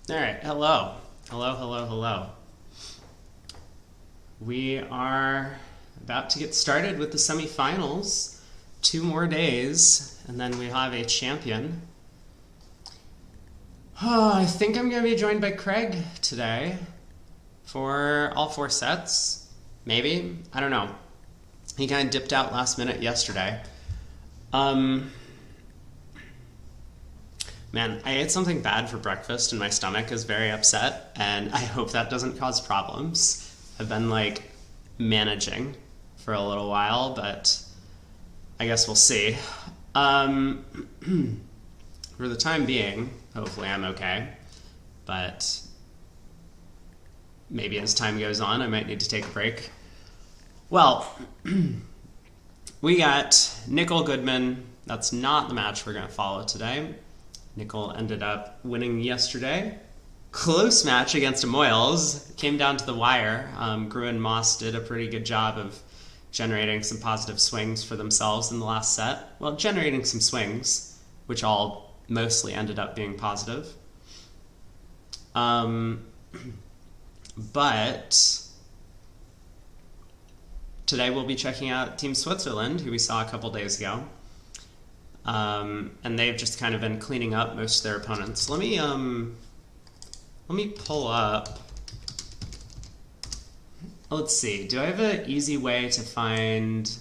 All right, hello. Hello. We are about to get started with the semifinals. 2 more days, and then we have a champion. Oh, I think I'm going to be joined by Craig today for all 4 sets. Maybe. I don't know. He kind of dipped out last minute yesterday. Man, I ate something bad for breakfast and my stomach is very upset, and I hope that doesn't cause problems. I've been managing for a little while, but I guess we'll see. For the time being, hopefully I'm okay, but maybe as time goes on I might need to take a break. Well, we got Nicole Goodman. That's not the match we're going to follow today. Nicole ended up winning yesterday. Close match against a Moyles. Came down to the wire. Gruen Moss did a pretty good job of generating some positive swings for themselves in the last set. Well, generating some swings, which all mostly ended up being positive. But today we'll be checking out Team Switzerland, who we saw a couple days ago. And they've just kind of been cleaning up most of their opponents. Let me pull up. Let's see. Do I have an easy way to find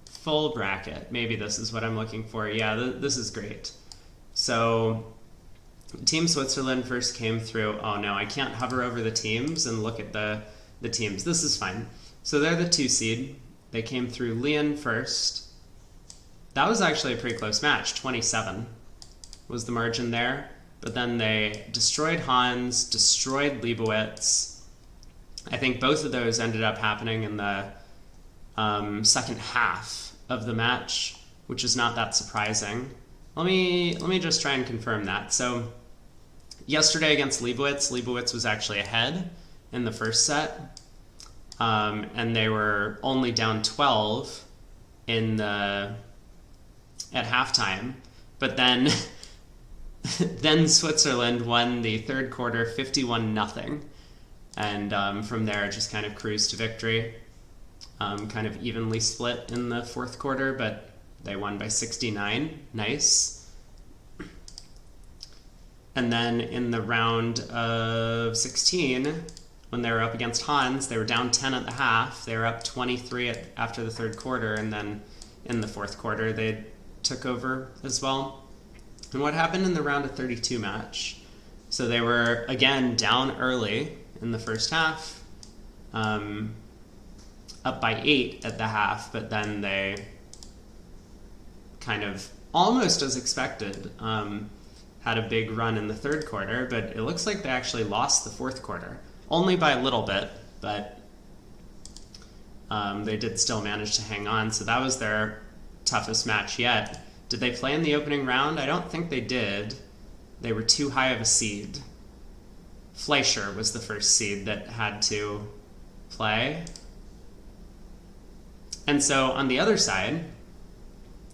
full bracket? Maybe this is what I'm looking for. Yeah, this is great. So Team Switzerland first came through. Oh no, I can't hover over the teams and look at the teams. This is fine. So they're the 2 seed. They came through Lyon first. That was actually a pretty close match. 27 was the margin there. But then they destroyed Hans, destroyed Leibowitz. I think both of those ended up happening in the second half of the match, which is not that surprising. Let me just try and confirm that. So yesterday against Leibowitz was actually ahead in the first set. And they were only down 12 at halftime, but then Switzerland won the third quarter 51-0, and from there just kind of cruised to victory. Kind of evenly split in the fourth quarter, but they won by 69. Nice. And then in the round of 16, when they were up against Hans, they were down 10 at the half. They were up 23 after the third quarter, and then in the fourth quarter they took over as well. And what happened in the round of 32 match? So they were again down early in the first half, up by 8 at the half, but then they kind of, almost as expected, had a big run in the third quarter, but it looks like they actually lost the fourth quarter. Only by a little bit, but they did still manage to hang on, so that was their toughest match yet. Did they play in the opening round? I don't think they did. They were too high of a seed. Fleischer was the first seed that had to play. And so on the other side,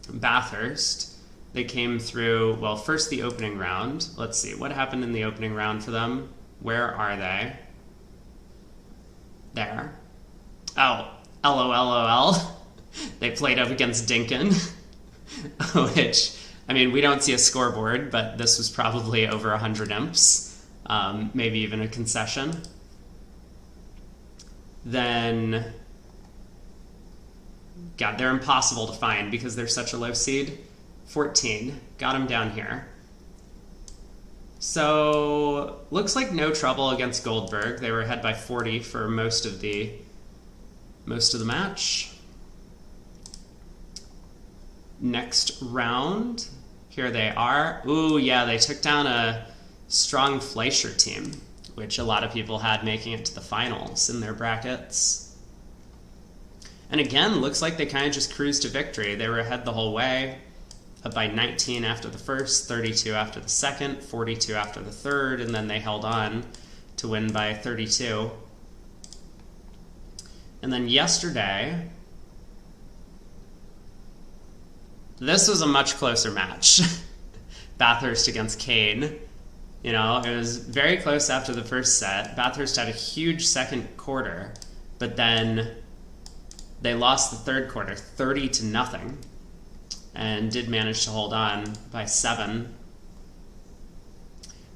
Bathurst, they came through, well, first the opening round. Let's see, what happened in the opening round for them? Where are they? There. Oh, LOL. They played up against Dinkin, which, I mean, we don't see a scoreboard, but this was probably over 100 imps, maybe even a concession. Then, God, they're impossible to find because they're such a low seed. 14, got them down here. So, looks like no trouble against Goldberg. They were ahead by 40 for most of the match. Next round, here they are. Ooh, yeah, they took down a strong Fleischer team, which a lot of people had making it to the finals in their brackets. And again, looks like they kind of just cruised to victory. They were ahead the whole way, up by 19 after the first, 32 after the second, 42 after the third, and then they held on to win by 32. And then yesterday, this was a much closer match. Bathurst against Kane. You know, it was very close after the first set. Bathurst had a huge second quarter, but then they lost the third quarter 30-0 and did manage to hold on by 7.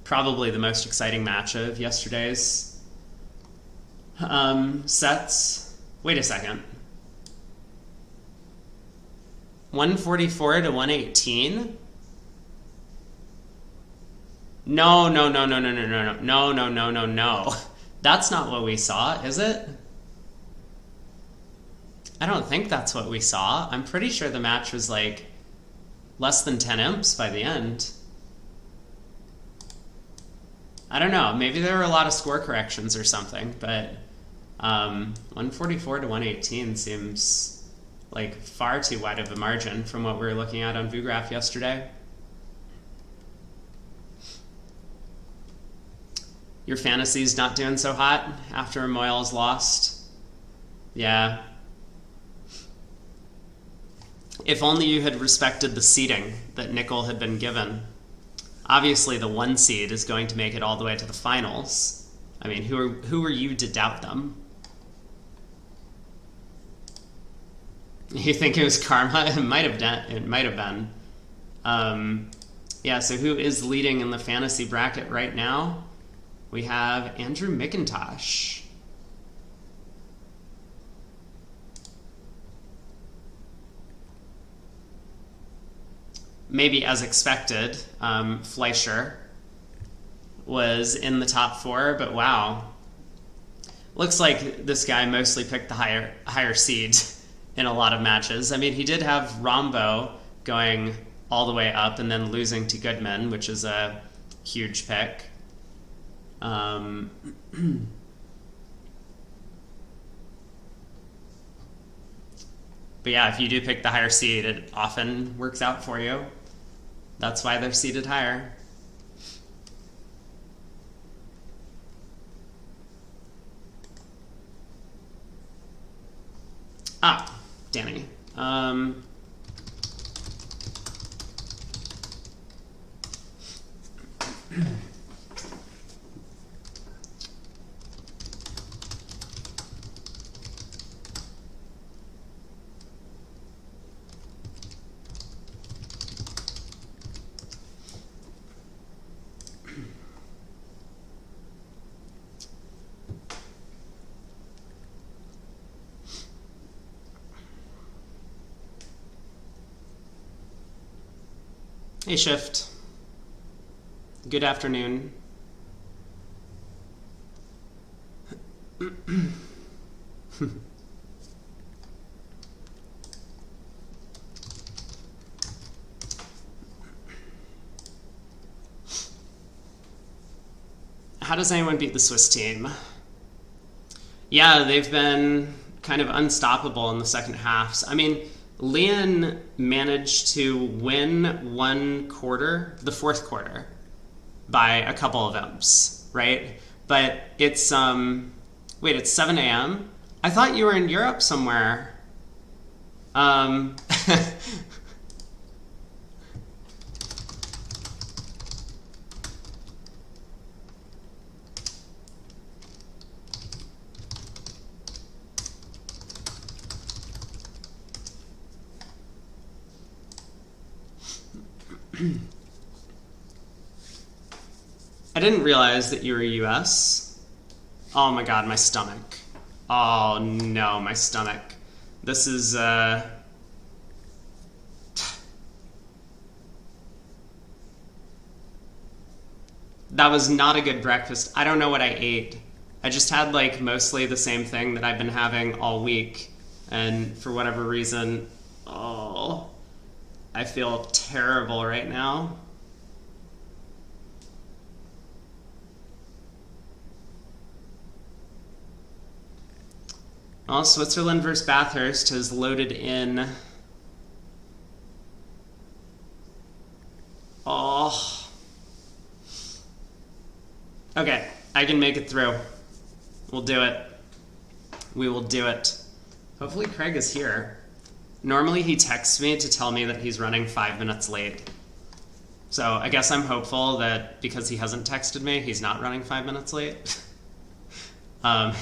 Probably the most exciting match of yesterday's sets. Wait a second. 144 to 118? No. That's not what we saw, is it? I don't think that's what we saw. I'm pretty sure the match was like less than 10 imps by the end. I don't know. Maybe there were a lot of score corrections or something, but 144 to 118 seems like far too wide of a margin from what we were looking at on VuGraph yesterday. Your fantasy's not doing so hot after Moyle's lost. Yeah. If only you had respected the seeding that Nickel had been given. Obviously, the 1 seed is going to make it all the way to the finals. I mean, who are you to doubt them? You think it was karma? It might have been. Yeah, so who is leading in the fantasy bracket right now? We have Andrew McIntosh. Maybe as expected, Fleischer was in the top 4, but wow. Looks like this guy mostly picked the higher seed in a lot of matches. I mean, he did have Rombo going all the way up and then losing to Goodman, which is a huge pick. But yeah, if you do pick the higher seed, it often works out for you. That's why they're seeded higher. Danny. Hey, Shift. Good afternoon. How does anyone beat the Swiss team? Yeah, they've been kind of unstoppable in the second halves. I mean, Leon managed to win 1 quarter, the 4th quarter, by a couple of imps, right? But it's, wait, it's 7 a.m.? I thought you were in Europe somewhere. I didn't realize that you were US. Oh my god, my stomach. Oh no, my stomach. This is, that was not a good breakfast. I don't know what I ate. I just had like mostly the same thing that I've been having all week. And for whatever reason, oh, I feel terrible right now. Well, Switzerland versus Bathurst has loaded in. Oh. Okay, I can make it through. We'll do it. We will do it. Hopefully Craig is here. Normally he texts me to tell me that he's running 5 minutes late. So I guess I'm hopeful that because he hasn't texted me, he's not running 5 minutes late.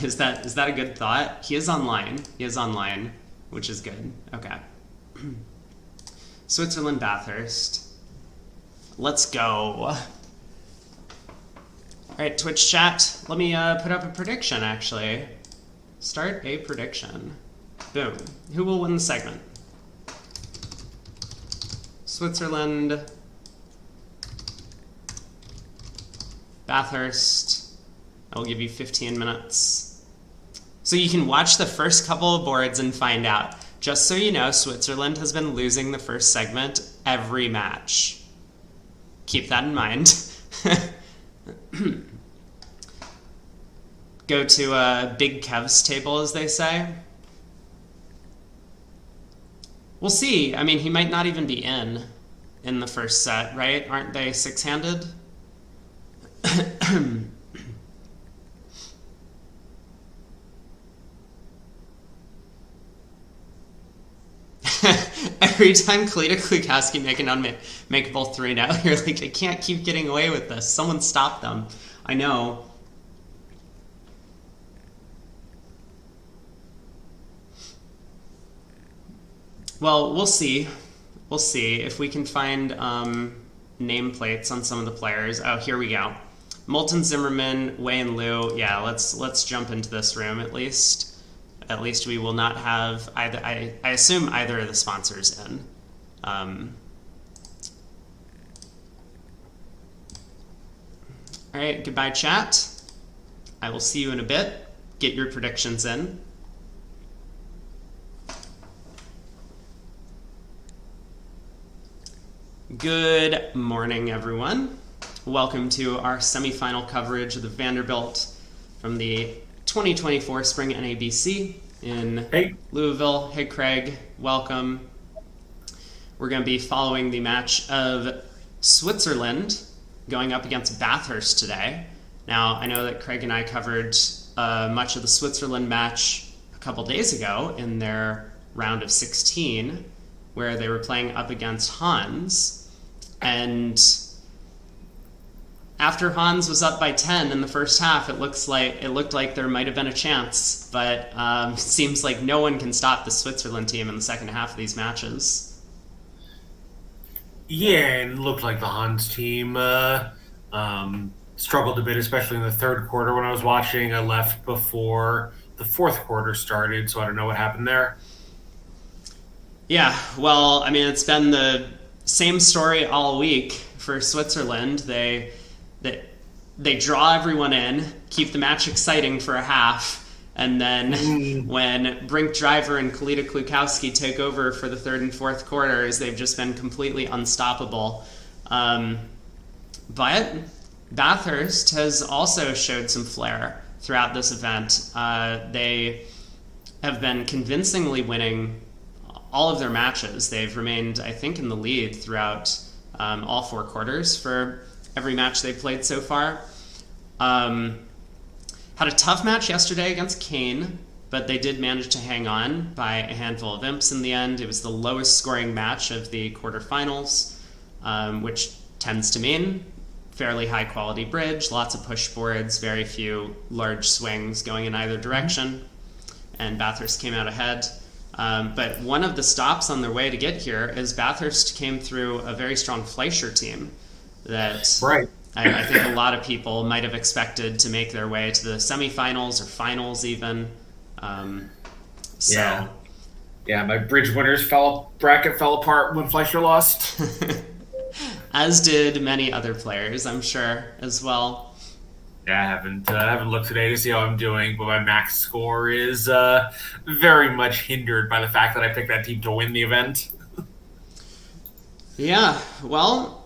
Is that a good thought? He is online. He is online, which is good. Okay. Switzerland, Bathurst. Let's go. All right, Twitch chat. Let me put up a prediction, actually. Start a prediction. Boom. Who will win the segment? Switzerland, Bathurst. I will give you 15 minutes. So you can watch the first couple of boards and find out. Just so you know, Switzerland has been losing the first segment every match. Keep that in mind. Go to Big Kev's table, as they say. We'll see. I mean, he might not even be in the first set, right? Aren't they six-handed? Every time Kalita Klukowski make an unmakeable 3 now, you're like, I can't keep getting away with this. Someone stop them. I know. Well, we'll see. We'll see if we can find nameplates on some of the players. Oh, here we go. Molten Zimmerman, Wei and Liu. Yeah, let's jump into this room at least. At least we will not have either. I assume either of the sponsors in. All right, goodbye, chat. I will see you in a bit. Get your predictions in. Good morning, everyone. Welcome to our semifinal coverage of the Vanderbilt from the 2024 Spring NABC in Louisville. Hey, Craig. Welcome. We're going to be following the match of Switzerland going up against Bathurst today. Now, I know that Craig and I covered much of the Switzerland match a couple days ago in their round of 16, where they were playing up against Hans. And after Hans was up by 10 in the first half, it looked like there might have been a chance, but it seems like no one can stop the Switzerland team in the second half of these matches. Yeah, and it looked like the Hans team struggled a bit, especially in the third quarter when I was watching. I left before the fourth quarter started, so I don't know what happened there. Yeah, well, I mean, it's been the same story all week for Switzerland. They draw everyone in, keep the match exciting for a half, and then when Brink Driver and Kalita Klukowski take over for the third and fourth quarters, they've just been completely unstoppable. But Bathurst has also showed some flair throughout this event. They have been convincingly winning all of their matches. They've remained, I think, in the lead throughout all 4 quarters for every match they've played so far. Had a tough match yesterday against Kane, but they did manage to hang on by a handful of imps in the end. It was the lowest scoring match of the quarterfinals, which tends to mean fairly high quality bridge, lots of push boards, very few large swings going in either direction, and Bathurst came out ahead. But one of the stops on their way to get here is Bathurst came through a very strong Fleischer team that Right. I think a lot of people might have expected to make their way to the semifinals or finals even. Yeah, my bridge winners bracket fell apart when Fleischer lost. As did many other players, I'm sure, as well. Yeah, I haven't looked today to see how I'm doing, but my max score is very much hindered by the fact that I picked that team to win the event. Yeah, well,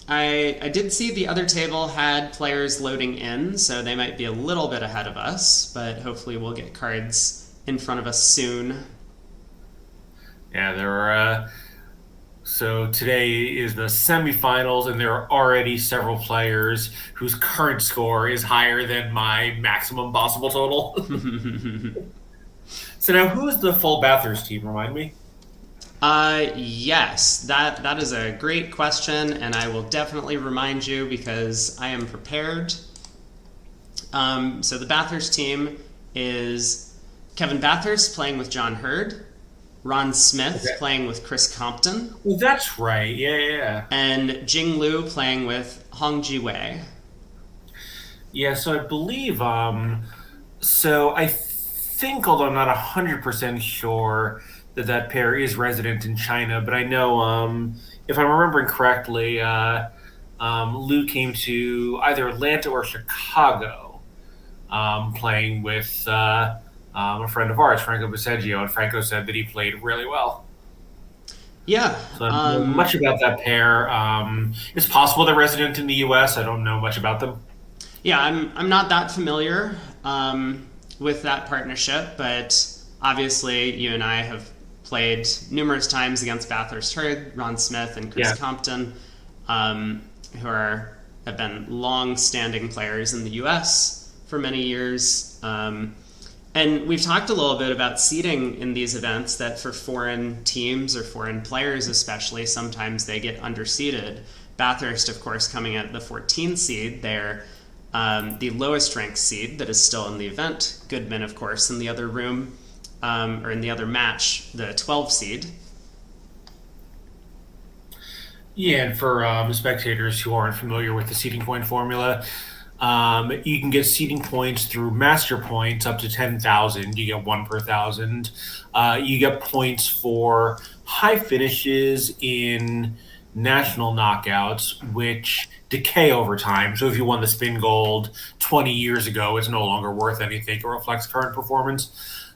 I did see the other table had players loading in, so they might be a little bit ahead of us, but hopefully we'll get cards in front of us soon. Yeah, there are. So today is the semifinals, and there are already several players whose current score is higher than my maximum possible total. So now, who is the full Bathurst team? Remind me. Yes, that is a great question, and I will definitely remind you because I am prepared. So the Bathurst team is Kevin Bathurst playing with John Hurd, Ron Smith Okay. playing with Chris Compton, Well, that's right. Yeah, yeah, yeah. and Jing Liu playing with Hong Ji Wei. Yeah, so I believe, so I think, although I'm not 100% sure that that pair is resident in China, but I know, if I'm remembering correctly, Lou came to either Atlanta or Chicago, playing with a friend of ours, Franco Baseggio, and Franco said that he played really well. Yeah, So I don't know much about that pair. It's possible they're resident in the U.S. I don't know much about them. yeah, I'm not that familiar with that partnership, but obviously you and I have played numerous times against Bathurst Hurd, Ron Smith, and Chris Yeah. Compton, who have been long-standing players in the U.S. for many years. And we've talked a little bit about seeding in these events, that for foreign teams or foreign players especially, sometimes they get underseeded. Bathurst, of course, coming at the 14 seed, they're the lowest ranked seed that is still in the event. Goodman, of course, in the other room, or in the other match, the 12 seed. Yeah, and for spectators who aren't familiar with the seeding point formula, you can get seeding points through master points up to 10,000. You get one per thousand. You get points for high finishes in national knockouts, which decay over time. So if you won the spin gold 20 years ago, it's no longer worth anything. It reflects current performance.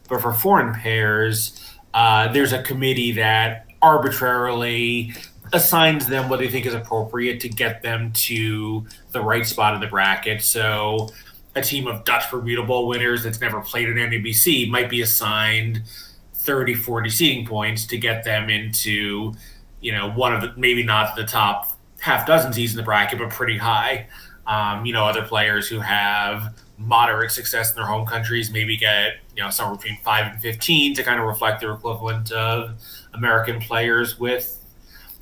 But for foreign pairs, there's a committee that arbitrarily assigns them what they think is appropriate to get them to the right spot in the bracket. So a team of Dutch Bermuda Bowl winners that's never played an NABC might be assigned 30, 40 seeding points to get them into, one of the, maybe not the top half dozen seeds in the bracket, but pretty high. Other players who have moderate success in their home countries maybe get, somewhere between 5 and 15 to kind of reflect their equivalent of American players with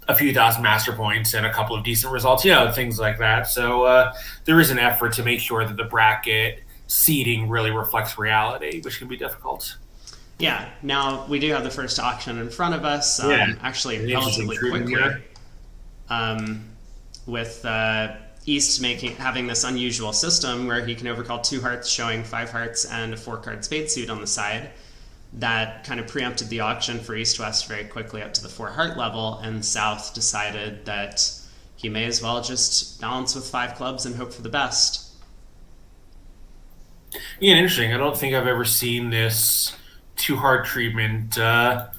a few thousand master points and a couple of decent results, things like that. So there is an effort to make sure that the bracket seeding really reflects reality, which can be difficult. Yeah, now we do have the first auction in front of us, Yeah, actually an interesting relatively treatment, quickly, yeah. with East having this unusual system where he can overcall 2 hearts, showing 5 hearts and a 4-card spade suit on the side. That kind of preempted the auction for East-West very quickly up to the 4-heart level, and South decided that he may as well just balance with 5 clubs and hope for the best. Yeah, interesting. I don't think I've ever seen this 2 heart treatment that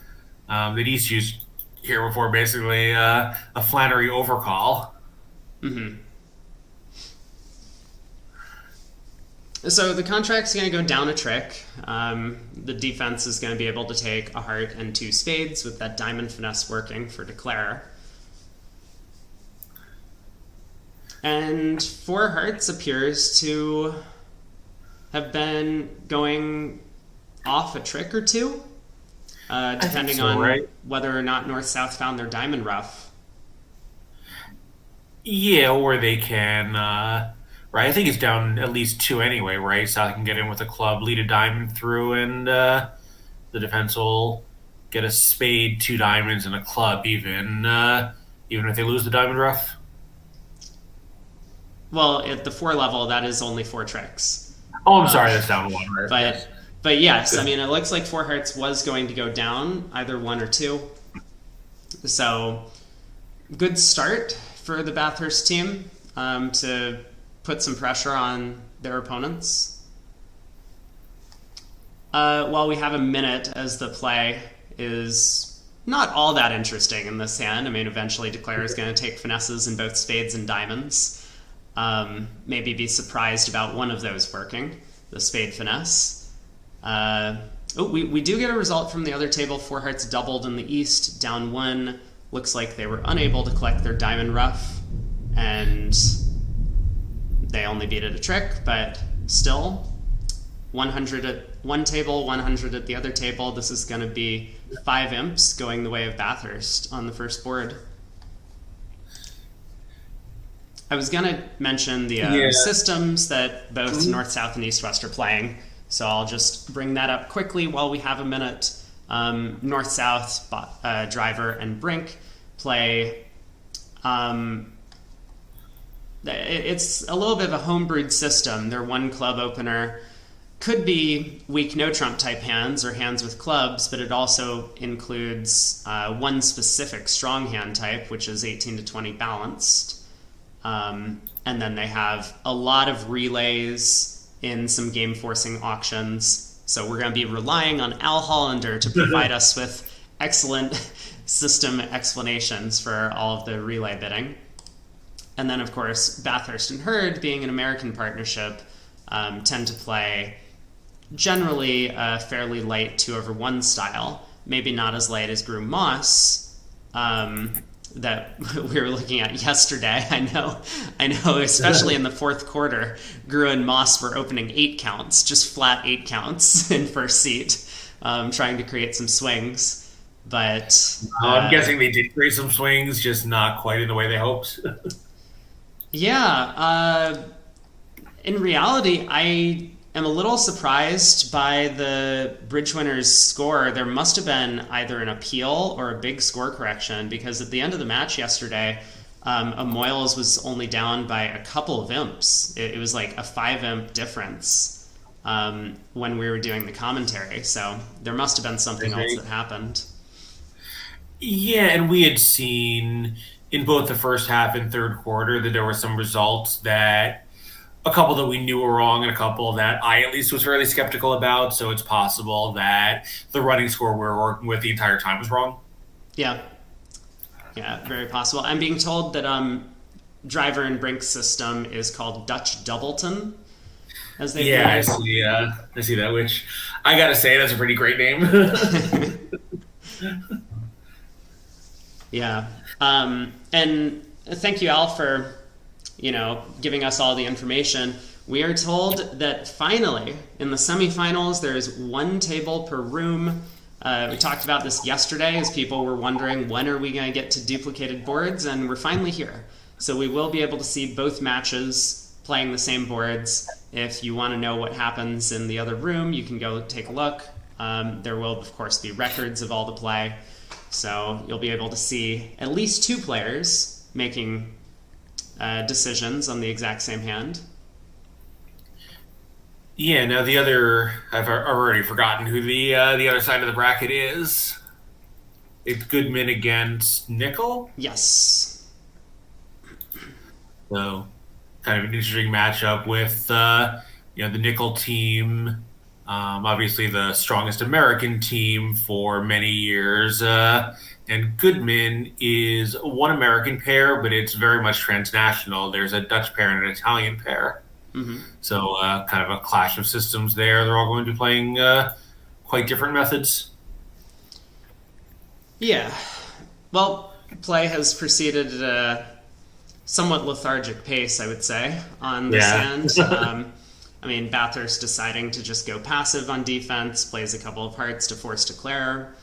East used here before, basically a Flannery overcall. Mm-hmm. So the contract's going to go down a trick. The defense is going to be able to take a heart and 2 spades with that diamond finesse working for declare. And 4 hearts appears to have been going off a trick or two, depending on right? whether or not North-South found their diamond rough. Yeah, or they can, right? I think it's down at least 2 anyway, right? South can get in with a club, lead a diamond through, and the defense will get a spade, 2 diamonds, and a club, even if they lose the diamond rough. Well, at the 4 level, that is only 4 tricks. Oh, I'm sorry, that's down 1, right? But yes, I mean, it looks like 4 hearts was going to go down, either 1 or 2. So, good start for the Bathurst team to put some pressure on their opponents. While we have a minute, as the play is not all that interesting in this hand. I mean, eventually Declare is going to take finesses in both spades and diamonds. Maybe be surprised about one of those working, the spade finesse. We do get a result from the other table. 4 hearts doubled in the East, down 1. Looks like they were unable to collect their diamond rough, and they only beat it a trick, but still. 100 at one table, 100 at the other table. This is going to be 5 imps going the way of Bathurst on the first board. I was going to mention the systems that both North, South, and East, West are playing, so I'll just bring that up quickly while we have a minute. North, South, Driver, and Brink play. It's a little bit of a homebrewed system. Their one club opener could be weak no trump type hands or hands with clubs, but it also includes one specific strong hand type, which is 18 to 20 balanced. And then they have a lot of relays in some game forcing auctions. So we're going to be relying on Al Hollander to provide us with excellent system explanations for all of the relay bidding. And then, of course, Bathurst and Hurd, being an American partnership, tend to play generally a fairly light 2/1 style. Maybe not as light as Groom Moss, that we were looking at yesterday. I know, especially in the fourth quarter, Gru and Moss were opening 8 counts, just flat 8 counts in first seat, trying to create some swings. But I'm guessing they did create some swings, just not quite in the way they hoped. Yeah. In reality, I am a little surprised by the bridge winner's score. There must have been either an appeal or a big score correction, because at the end of the match yesterday, Moyles was only down by a couple of imps. It was like a 5 imp difference when we were doing the commentary. So there must have been something else that happened. Yeah, and we had seen in both the first half and third quarter that there were some results that a couple that we knew were wrong and a couple that I at least was fairly skeptical about. So it's possible that the running score we were working with the entire time was wrong. Yeah, very possible. I'm being told that Driver and Brink's system is called Dutch Doubleton. As they I see that, which I gotta say that's a pretty great name. Yeah. And thank you, Al, for giving us all the information. We are told that finally, in the semifinals, there's 1 table per room. We talked about this yesterday as people were wondering, when are we going to get to duplicated boards? And we're finally here. So we will be able to see both matches playing the same boards. If you want to know what happens in the other room, you can go take a look. There will, of course, be records of all the play. So you'll be able to see at least 2 players making decisions on the exact same hand. Yeah, now the other, I've already forgotten who the other side of the bracket is. It's Goodman against Nickel? Yes. So, kind of an interesting matchup with, the Nickel team, obviously the strongest American team for many years. And Goodman is one American pair, but it's very much transnational. There's a Dutch pair and an Italian pair. Mm-hmm. So kind of a clash of systems there. They're all going to be playing quite different methods. Yeah. Well, play has proceeded at a somewhat lethargic pace, I would say, on this end. Bathurst deciding to just go passive on defense, plays a couple of hearts to force Declare.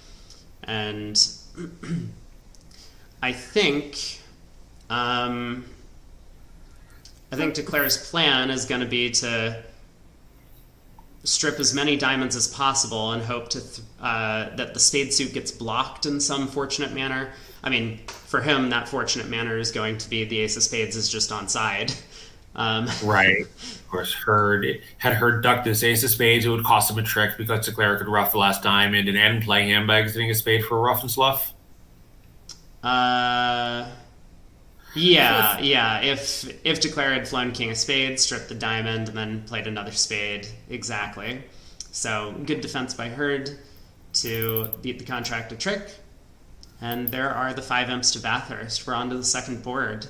And I think Declare's plan is going to be to strip as many diamonds as possible and hope to that the spade suit gets blocked in some fortunate manner. For him, that fortunate manner is going to be the ace of spades is just onside. Right. Of course, had Hurd ducked this ace of spades, it would cost him a trick because Declare could ruff the last diamond and end play him by exiting a spade for a ruff and sluff. Yeah. If Declare had flown king of spades, stripped the diamond, and then played another spade. Exactly. So good defense by Hurd to beat the contracted trick. And there are the 5 imps to Bathurst. We're on to the second board.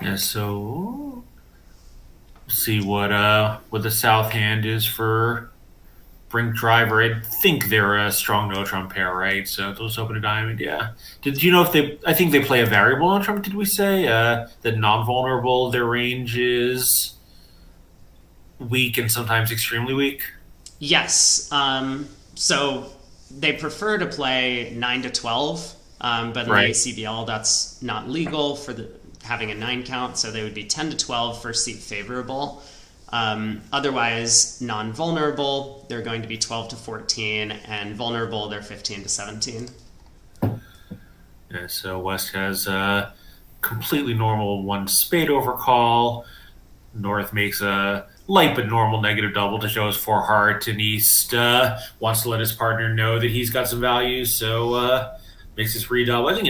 Yeah, so see what the South hand is for Brink Driver. I think they're a strong no trump pair, right? So those open a diamond, yeah. Did you know if they? I think they play a variable no trump. Did we say that non-vulnerable? Their range is weak and sometimes extremely weak. Yes. So they prefer to play 9 to 12, but in the Right. ACBL that's not legal for having a 9 count, so they would be 10 to 12 first seat favorable. Otherwise, non-vulnerable, they're going to be 12 to 14, and vulnerable, they're 15 to 17. Yeah, so West has a completely normal one spade overcall. North makes a light but normal negative double to show his four heart, and East wants to let his partner know that he's got some value, so makes his redouble. I think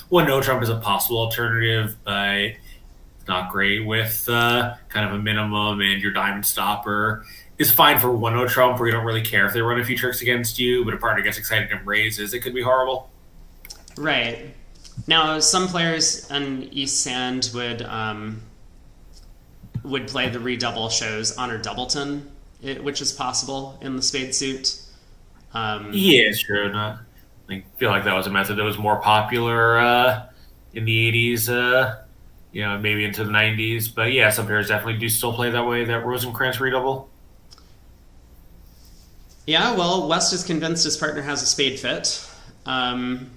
one no trump is a possible alternative, but it's not great with kind of a minimum, and your diamond stopper is fine for one no trump where you don't really care if they run a few tricks against you, but a partner gets excited and raises. It could be horrible. Right. Now, some players on East Sand would play the redouble shows honor doubleton, which is possible in the spade suit. Yeah, sure. Not, I feel like that was a method that was more popular in the 80s, maybe into the 90s. But yeah, some players definitely do still play that way, that Rosencrantz redouble. Yeah, well, West is convinced his partner has a spade fit, and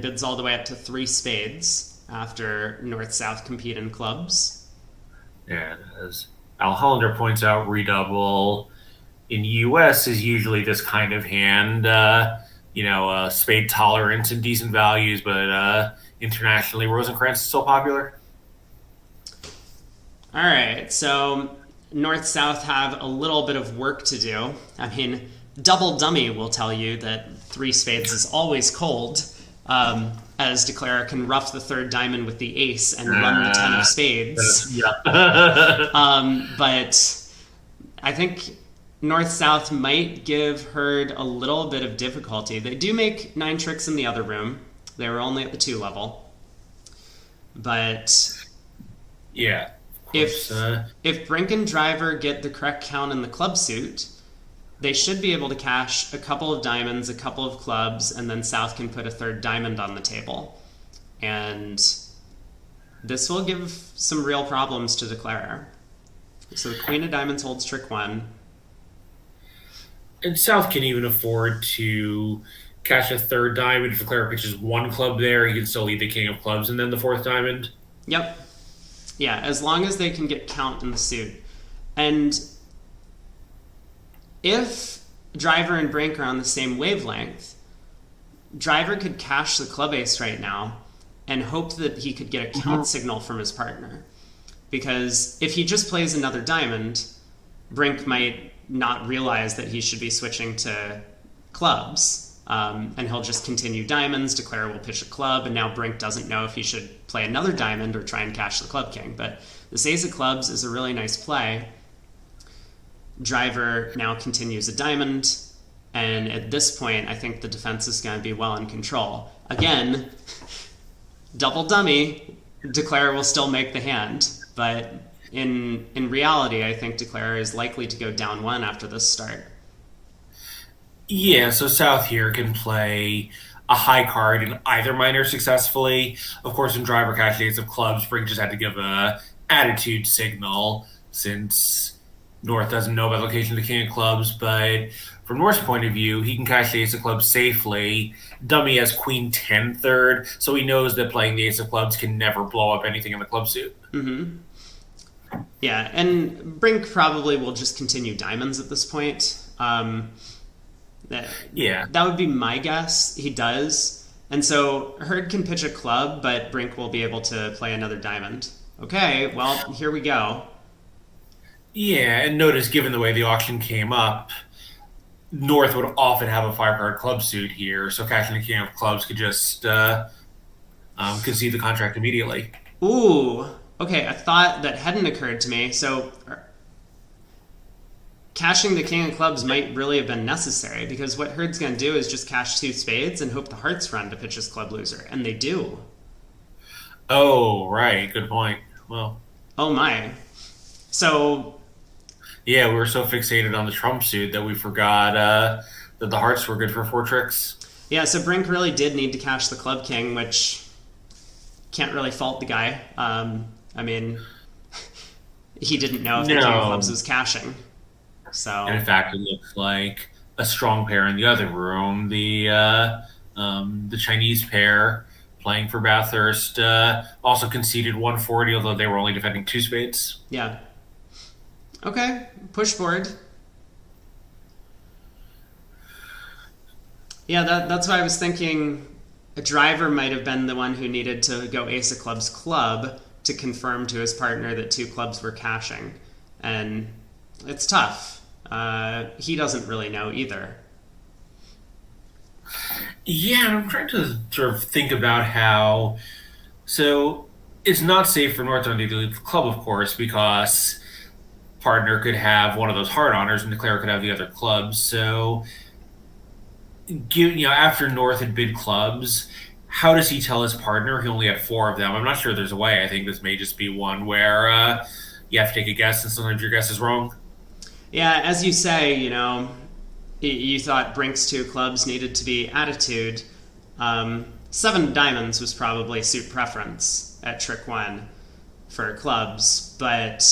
bids all the way up to 3 spades after North-South compete in clubs. Yeah, as Al Hollander points out, redouble in US is usually this kind of hand, spade tolerance and decent values, but internationally, Rosencrantz is still popular. All right, so North-South have a little bit of work to do. I mean, Double Dummy will tell you that 3 spades is always cold, as Declarer can ruff the 3rd diamond with the ace and run the 10 of spades. Yeah. But I think North-South might give Hurd a little bit of difficulty. They do make 9 tricks in the other room. They were only at the 2 level. But Yeah. if Brink and Driver get the correct count in the club suit, they should be able to cash a couple of diamonds, a couple of clubs, and then South can put a 3rd diamond on the table. And this will give some real problems to Declarer. So the Queen of Diamonds holds trick 1. And South can even afford to cash a 3rd diamond. If Declarer pitches 1 club there, he can still lead the King of Clubs and then the 4th diamond. Yep. Yeah, as long as they can get count in the suit. And if Driver and Brink are on the same wavelength, Driver could cash the club ace right now and hope that he could get a count signal from his partner. Because if he just plays another diamond, Brink might not realize that he should be switching to clubs, and he'll just continue diamonds. Declarer will pitch a club, and now Brink doesn't know if he should play another diamond or try and cash the club king. But this ace of clubs is a really nice play. Driver now continues a diamond, and at this point, I think the defense is going to be well in control. Again, double dummy, Declarer will still make the hand, but in reality, I think Declarer is likely to go down 1 after this start. Yeah, so South here can play a high card in either minor successfully. Of course, in Driver cash ace of clubs, Brink just had to give a attitude signal since North doesn't know about the location of the King of Clubs, but from North's point of view, he can cash the Ace of Clubs safely. Dummy has Queen 10 third, so he knows that playing the Ace of Clubs can never blow up anything in the club suit. Mm-hmm. Yeah, and Brink probably will just continue diamonds at this point. That would be my guess. He does. And so Hurd can pitch a club, but Brink will be able to play another diamond. Okay, well, here we go. Yeah, and notice, given the way the auction came up, North would often have a 5-card club suit here, so cashing the King of Clubs could just concede the contract immediately. Ooh, okay, a thought that hadn't occurred to me. So cashing the King of Clubs might really have been necessary, because what Hurd's going to do is just cash 2 spades and hope the hearts run to pitch his club loser, and they do. Oh, right, good point. Well, oh my. So Yeah, we were so fixated on the Trump suit that we forgot that the hearts were good for four tricks. yeah, so Brink really did need to cash the Club King, which can't really fault the guy. I mean, he didn't know if the King of Clubs No, was cashing. and in So fact, it looks like a strong pair in the other room. The Chinese pair playing for Bathurst also conceded 140, although they were only defending two spades. yeah, okay, push forward. Yeah, that's why I was thinking a driver might have been the one who needed to go ace of clubs club to confirm to his partner that two clubs were cashing. And it's tough. He doesn't really know either. Yeah, and I'm trying to sort of think about how. So it's not safe for Northern to leave the club, of course, because partner could have one of those hard honors and declare could have the other clubs. So, after North had bid clubs, how does he tell his partner he only had four of them? I'm not sure there's a way. I think this may just be one where you have to take a guess, and sometimes your guess is wrong. Yeah, as you say, you thought Brink's two clubs needed to be attitude. Seven diamonds was probably suit preference at trick one for clubs, but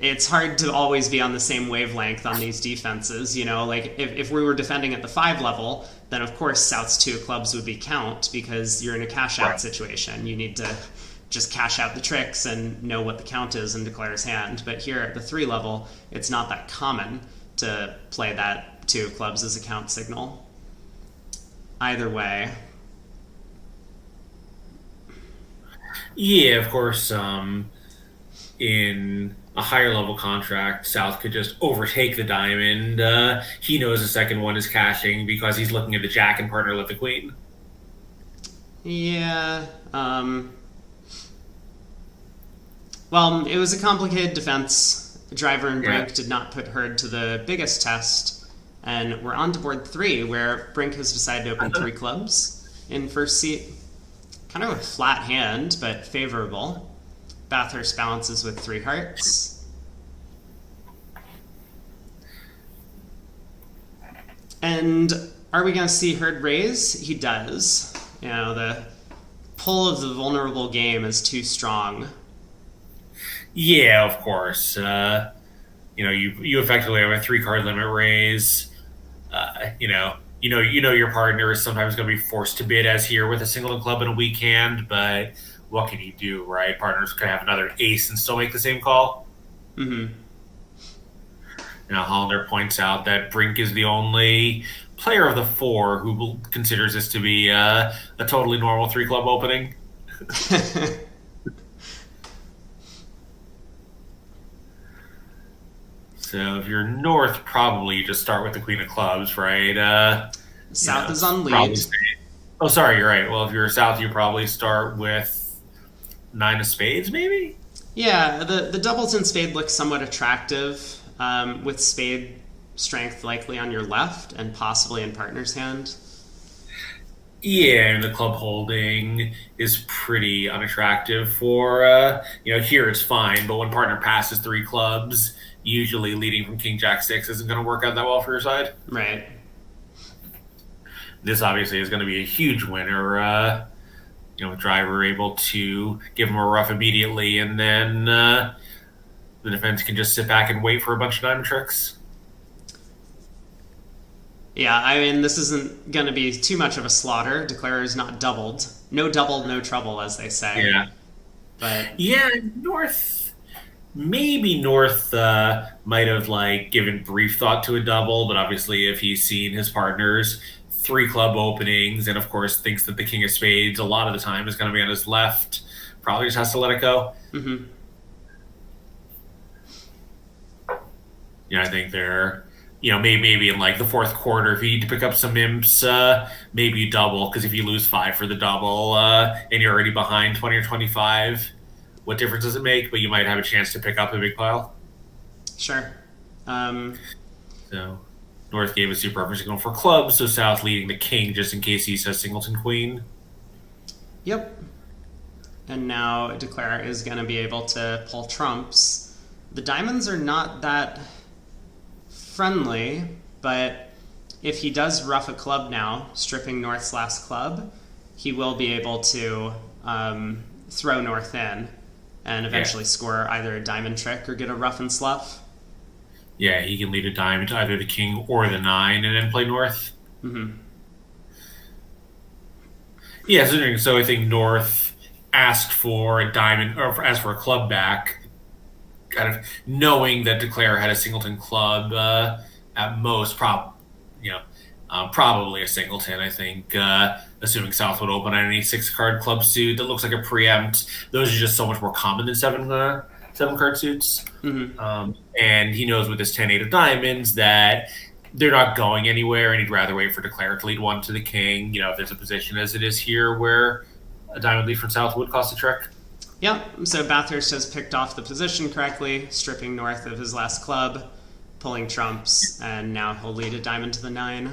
it's hard to always be on the same wavelength on these defenses. Like if we were defending at the five level, then of course South's two clubs would be count because you're in a cash out Right. situation. You need to just cash out the tricks and know what the count is and declare his hand. But here at the three level, it's not that common to play that two clubs as a count signal. Either way, Yeah, of course. In a higher level contract, South could just overtake the diamond. He knows the second one is cashing because he's looking at the jack and partner left the queen. yeah. Well, it was a complicated defense. Driver and Yeah. Brink did not put Hurd to the biggest test, and we're on to board three, where Brink has decided to open three clubs in first seat. Kind of a flat hand, but favorable. Bathurst balances with three hearts. And are we going to see Hurd raise? He does. The pull of the vulnerable game is too strong. Yeah, of course. You effectively have a three card limit raise. Your partner is sometimes going to be forced to bid as here with a single club and a weak hand, but what can you do, right? Partners could have another ace and still make the same call. Mm-hmm. Hollander points out that Brink is the only player of the four who considers this to be a totally normal three club opening. So if you're North, probably you just start with the Queen of Clubs, right? South is on Probably lead. stay. Oh, sorry, you're right. Well, if you're South, you probably start with nine of spades, maybe. Yeah, the Doubleton spade looks somewhat attractive, with spade strength likely on your left and possibly in partner's hand. Yeah, and the club holding is pretty unattractive for here it's fine, but when partner passes three clubs, usually leading from King Jack six isn't going to work out that well for your side. Right. This obviously is going to be a huge winner. Driver able to give him a rough immediately, and then the defense can just sit back and wait for a bunch of diamond tricks. Yeah, I mean, this isn't going to be too much of a slaughter. Declarer is not doubled. No double, no trouble, as they say. Yeah, But yeah. Maybe North might have given brief thought to a double, but obviously if he's seen his partners three club openings and of course thinks that the King of Spades a lot of the time is going to be on his left, probably just has to let it go. mm-hmm. I think they're, maybe in the fourth quarter, if you need to pick up some imps, maybe you double, because if you lose five for the double and you're already behind 20 or 25, what difference does it make? But you might have a chance to pick up a big pile. Sure. So North gave a super signal for clubs, so South leading the king just in case he says singleton queen. Yep. And now Declare is going to be able to pull trumps. The diamonds are not that friendly, but if he does ruff a club now, stripping North's last club, he will be able to throw North in and eventually score either a diamond trick or get a rough and slough. Yeah, he can lead a diamond to either the king or the 9 and then play North. Mm-hmm. Yeah, it's interesting. So I think North asked for a diamond or asked for a club back, kind of knowing that Declare had a singleton club at most, probably a singleton. I think, assuming South would open on any 6-card club suit that looks like a preempt. Those are just so much more common than 7-card suits. Mm-hmm. And he knows with his 10-8 of diamonds that they're not going anywhere, and he'd rather wait for Declare to lead one to the king. If there's a position as it is here where a diamond lead from South would cost a trick. Yep, so Bathurst has picked off the position correctly, stripping North of his last club, pulling trumps, and now he'll lead a diamond to the 9.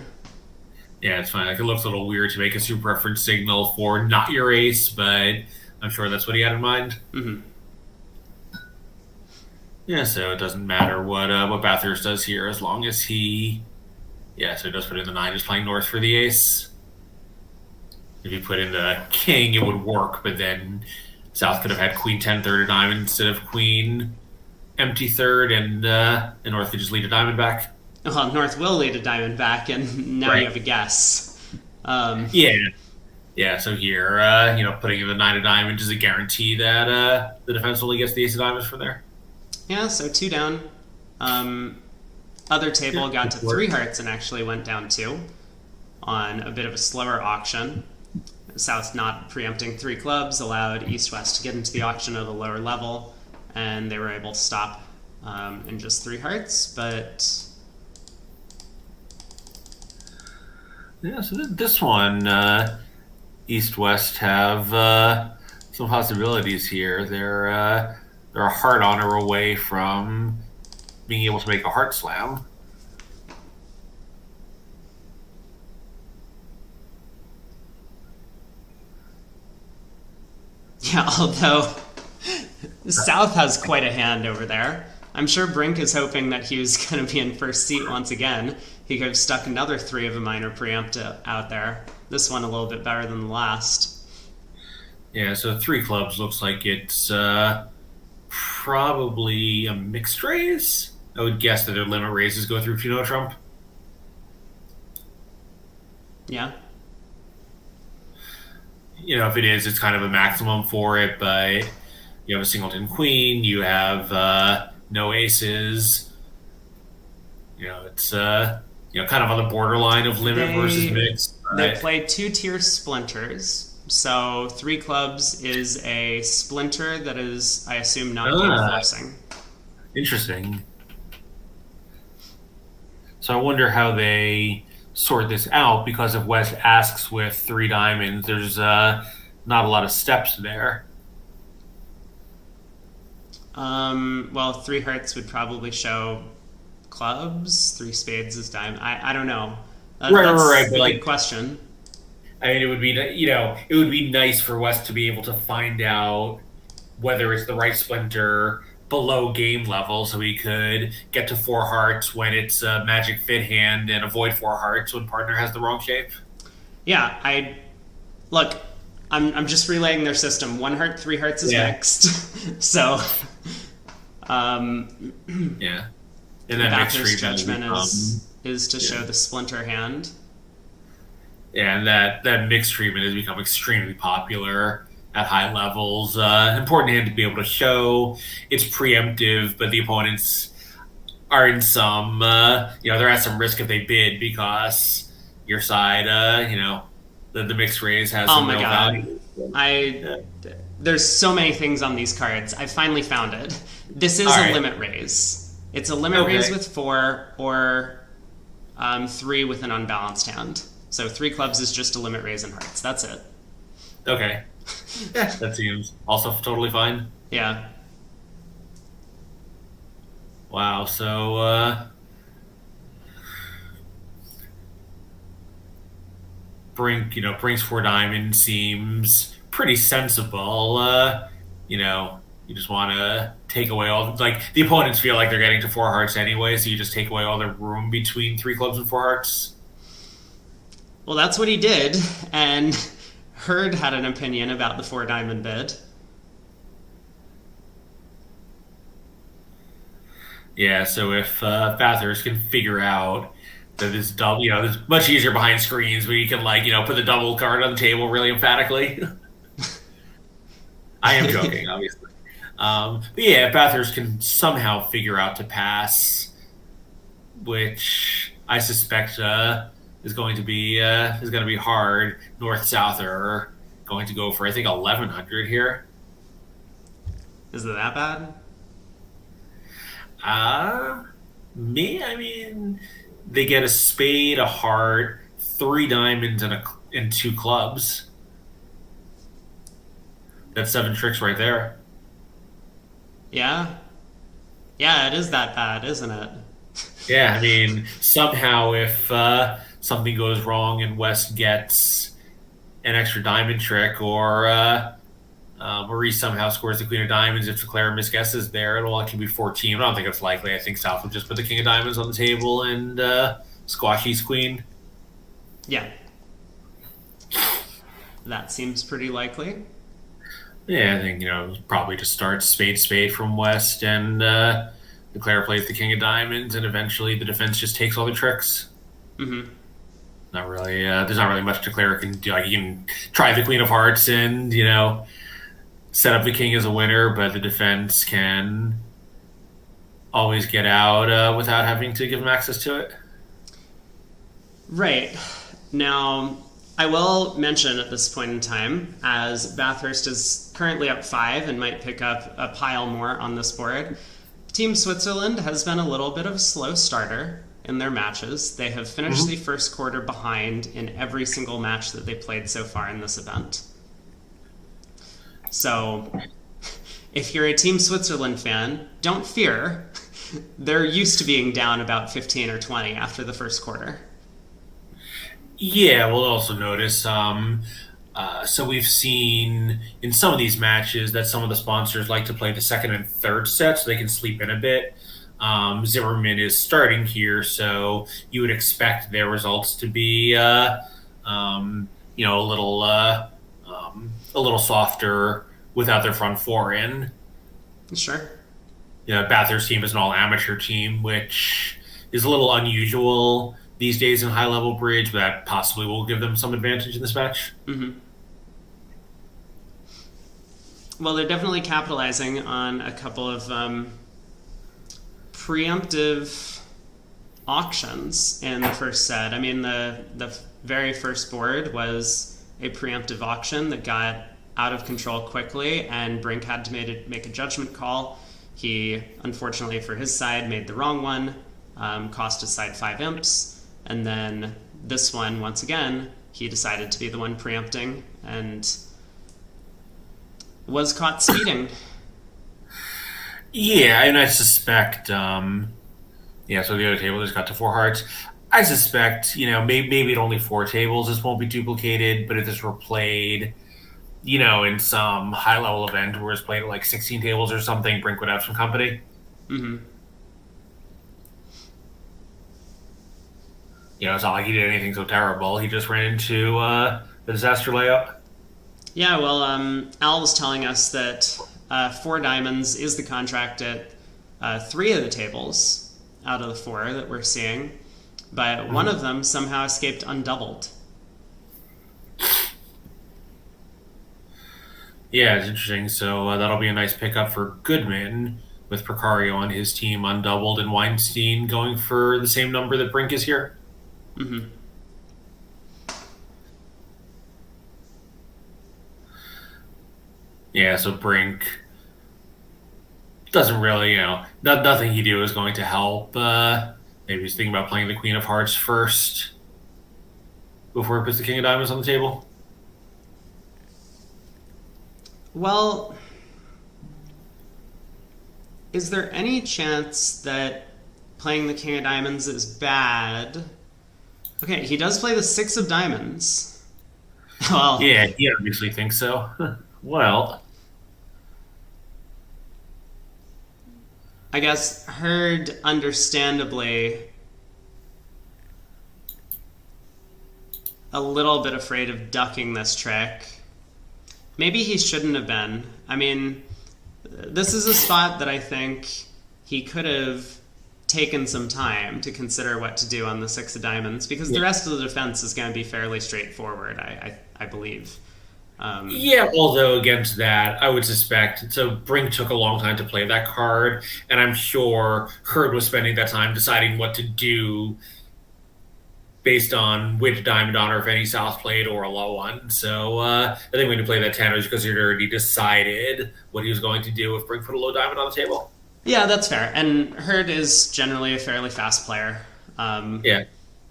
Yeah, it's fine. Like, it looks a little weird to make a super reference signal for not your ace, but I'm sure that's what he had in mind. Mm-hmm. Yeah, so it doesn't matter what Bathurst does here as long as he... Yeah, so he does put in the 9, just playing North for the ace. If he put in the king, it would work, but then South could have had queen 10 third of diamond instead of queen empty third, and North could just lead a diamond back. Well, North will lead a diamond back, and now you have a guess. Yeah, so here, putting in the 9 of diamonds is a guarantee that the defense only gets the ace of diamonds from there. Yeah, so 2 down. Other table got to 3 hearts and actually went down 2 on a bit of a slower auction. South not preempting 3 clubs allowed East-West to get into the auction at a lower level, and they were able to stop in just 3 hearts, but... Yeah, so this one, East-West have some possibilities here. They're a heart honor away from being able to make a heart slam. Yeah, although South has quite a hand over there. I'm sure Brink is hoping that he was going to be in first seat once again. He could have stuck another 3 of a minor preempt out there. This one a little bit better than the last. Yeah, so 3 clubs looks like it's probably a mixed raise. I would guess that their limit raises go through Funo Trump. Yeah. If it is, it's kind of a maximum for it, but you have a singleton queen, you have no aces. It's kind of on the borderline of limit versus mixed. They play 2-tier splinters. So 3 clubs is a splinter that is, I assume, not game forcing. Interesting. So I wonder how they sort this out, because if West asks with 3 diamonds, there's not a lot of steps there. Well, 3 hearts would probably show clubs. 3 spades is diamond. I don't know. That's right. a good question. I mean, it would be nice for West to be able to find out whether it's the right splinter below game level, so he could get to 4 hearts when it's a magic fit hand and avoid 4 hearts when partner has the wrong shape. Yeah, I'm just relaying their system. 1 heart, 3 hearts is mixed. So, yeah, and then Bathurst's judgment is to show the splinter hand. Yeah, and that mixed treatment has become extremely popular at high levels. Important hand to be able to show. It's preemptive, but the opponents are in some, they're at some risk if they bid, because your side, the mixed raise has some real value. There's so many things on these cards. I finally found it. This is a limit raise. It's a limit raise with 4 or 3 with an unbalanced hand. So 3 clubs is just a limit raise in hearts. That's it. Okay. Yeah, that seems also totally fine. Yeah. Wow, so Brink's 4 diamond seems pretty sensible. You just want to take away all like the opponents feel like they're getting to four hearts anyway, so you just take away all the room between three clubs and four hearts. Well, that's what he did, and Hurd had an opinion about the four diamond bid. Yeah, so if Bathurst can figure out that it's double, it's much easier behind screens where you can put the double card on the table really emphatically. I am joking, obviously. But yeah, if Bathurst can somehow figure out to pass, which I suspect is going to be hard. North South are going to go for I think 1100 here. Is it that bad? Uh, I mean, they get a spade, a heart, three diamonds, and two clubs. That's seven tricks right there. Yeah. Yeah, it is that bad, isn't it? Yeah, I mean, somehow if something goes wrong and West gets an extra diamond trick, or Maurice somehow scores the queen of diamonds, if Declare misguesses there, it'll actually be 14. I don't think it's likely. I think South will just put the king of diamonds on the table and squash East queen. Yeah. That seems pretty likely. Yeah, I think, probably just starts spade from West, and Declare plays the king of diamonds, and eventually the defense just takes all the tricks. Mm-hmm. Not really. There's not really much Declare can do. Like, you can try the queen of hearts and, set up the king as a winner, but the defense can always get out without having to give him access to it. Right. Now, I will mention at this point in time, as Bathurst is currently up 5 and might pick up a pile more on this board, Team Switzerland has been a little bit of a slow starter in their matches. They have finished the first quarter behind in every single match that they played so far in this event. So, if you're a Team Switzerland fan, don't fear. They're used to being down about 15 or 20 after the first quarter. Yeah, we'll also notice. So we've seen in some of these matches that some of the sponsors like to play the second and third set so they can sleep in a bit. Zimmerman is starting here, so you would expect their results to be, a little softer without their front four in. Sure. Yeah, Bathurst team is an all amateur team, which is a little unusual these days in high level bridge, but that possibly will give them some advantage in this match. Mm-hmm. Well, they're definitely capitalizing on a couple of preemptive auctions in the first set. I mean, the very first board was a preemptive auction that got out of control quickly, and Brink had to make a judgment call. He, unfortunately for his side, made the wrong one, cost his side 5 imps, and then this one, once again, he decided to be the one preempting and was caught speeding. Yeah, and I suspect, so the other table just got to 4 hearts. I suspect, maybe at only 4 tables this won't be duplicated, but if this were played, in some high-level event where it's played at like 16 tables or something, Brink would have some company. Mm-hmm. It's not like he did anything so terrible. He just ran into the disaster layout. Yeah, well, Al was telling us that 4 diamonds is the contract at 3 of the tables out of the 4 that we're seeing, but one of them somehow escaped undoubled. Yeah, it's interesting. So that'll be a nice pickup for Goodman with Precario on his team undoubled and Weinstein going for the same number that Brink is here. Mm-hmm. Yeah, so Brink doesn't really, nothing he do is going to help. Maybe he's thinking about playing the Queen of Hearts first before he puts the King of Diamonds on the table. Well, is there any chance that playing the King of Diamonds is bad? Okay, he does play the 6 of Diamonds. Well, Yeah, he obviously thinks so. Well, I guess Hurd, understandably, a little bit afraid of ducking this trick. Maybe he shouldn't have been. I mean, this is a spot that I think he could have taken some time to consider what to do on the six of diamonds, because the rest of the defense is going to be fairly straightforward, I believe. Yeah, although against that, I would suspect so. Brink took a long time to play that card, and I'm sure Hurd was spending that time deciding what to do based on which diamond on or if any south played or a low one. So I think when you play that 10, it was because he'd already decided what he was going to do if Brink put a low diamond on the table. Yeah, that's fair. And Hurd is generally a fairly fast player. Yeah.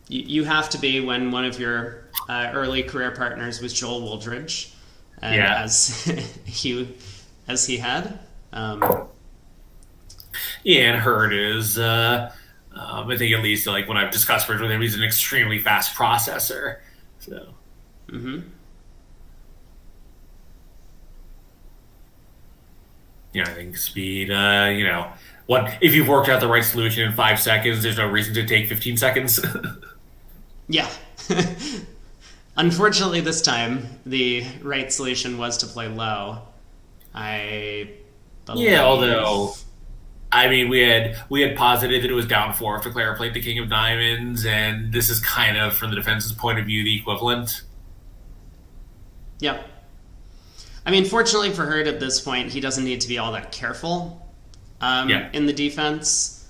You have to be when one of your early career partners was Joel Wooldridge, as he had. Yeah, and Hurd is, I think at least like when I've discussed Bridge with him, he's an extremely fast processor. So. Mm-hmm. I think speed, what if you've worked out the right solution in 5 seconds, there's no reason to take 15 seconds. Yeah. Unfortunately, this time, the right solution was to play low. I believe. Yeah, although, I mean, we had posited that it was down 4 if the player played the King of Diamonds, and this is kind of, from the defense's point of view, the equivalent. Yep. I mean, fortunately for Hurd at this point, he doesn't need to be all that careful in the defense,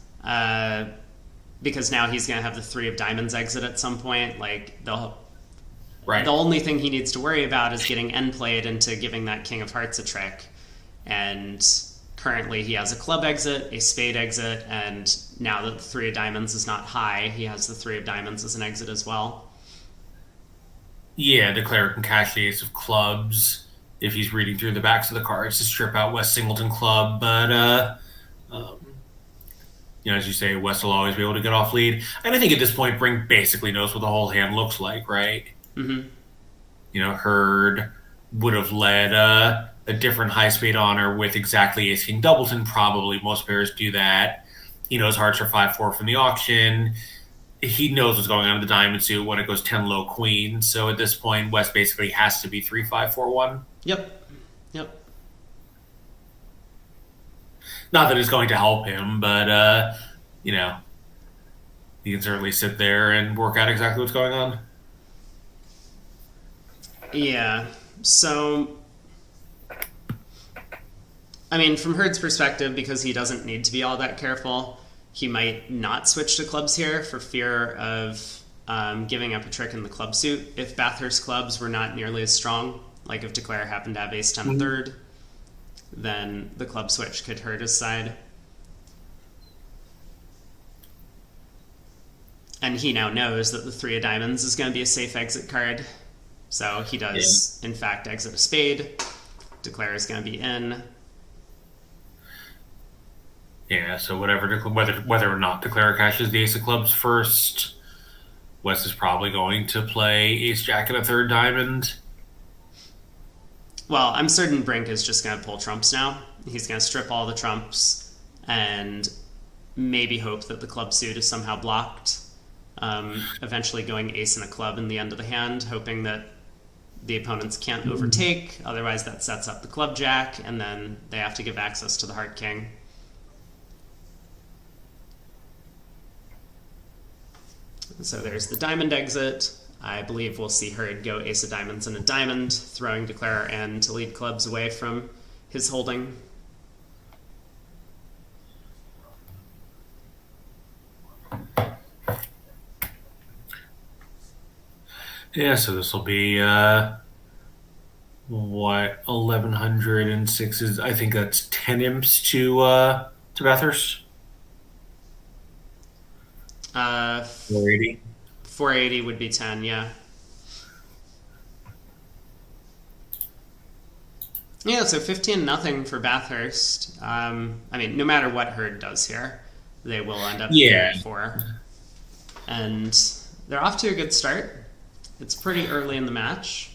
because now he's going to have the 3 of diamonds exit at some point. Like, the only thing he needs to worry about is getting end played into giving that King of Hearts a trick. And currently he has a club exit, a spade exit, and now that the 3 of diamonds is not high, he has the 3 of diamonds as an exit as well. Yeah, declare can cash the ace of clubs if he's reading through the backs of the cards to strip out West Singleton Club, but as you say, West will always be able to get off lead. And I think at this point, Brink basically knows what the whole hand looks like, right? Mm-hmm. Hurd would have led a different high spade honor with exactly ace king doubleton. Probably most pairs do that. He knows hearts are 5-4 from the auction. He knows what's going on in the diamond suit when it goes 10 low queen. So at this point, West basically has to be 3-5-4-1. Yep. Not that it's going to help him, but he can certainly sit there and work out exactly what's going on. Yeah. So, I mean, from Hurd's perspective, because he doesn't need to be all that careful, he might not switch to clubs here for fear of giving up a trick in the club suit if Bathurst clubs were not nearly as strong. Like if Declare happened to have ace 10 third, then the club switch could hurt his side. And he now knows that the 3 of diamonds is going to be a safe exit card. So he does, in fact, exit a spade. Declare is going to be in. Yeah, so whether or not Declare cashes the ace of clubs first, West is probably going to play ace jack and a 3rd diamond. Well, I'm certain Brink is just going to pull trumps now. He's going to strip all the trumps and maybe hope that the club suit is somehow blocked. Eventually going ace and a club in the end of the hand, hoping that the opponents can't overtake. Otherwise, that sets up the club jack, and then they have to give access to the heart king. So there's the diamond exit. I believe we'll see Hurd go ace of diamonds and a diamond, throwing Declare and to lead clubs away from his holding. Yeah, so this will be, 1106 is, I think that's 10 imps to Bathurst? 480. 480 would be 10, yeah. Yeah, so 15-0 for Bathurst. I mean, no matter what Hurd does here, they will end up getting 4. And they're off to a good start. It's pretty early in the match.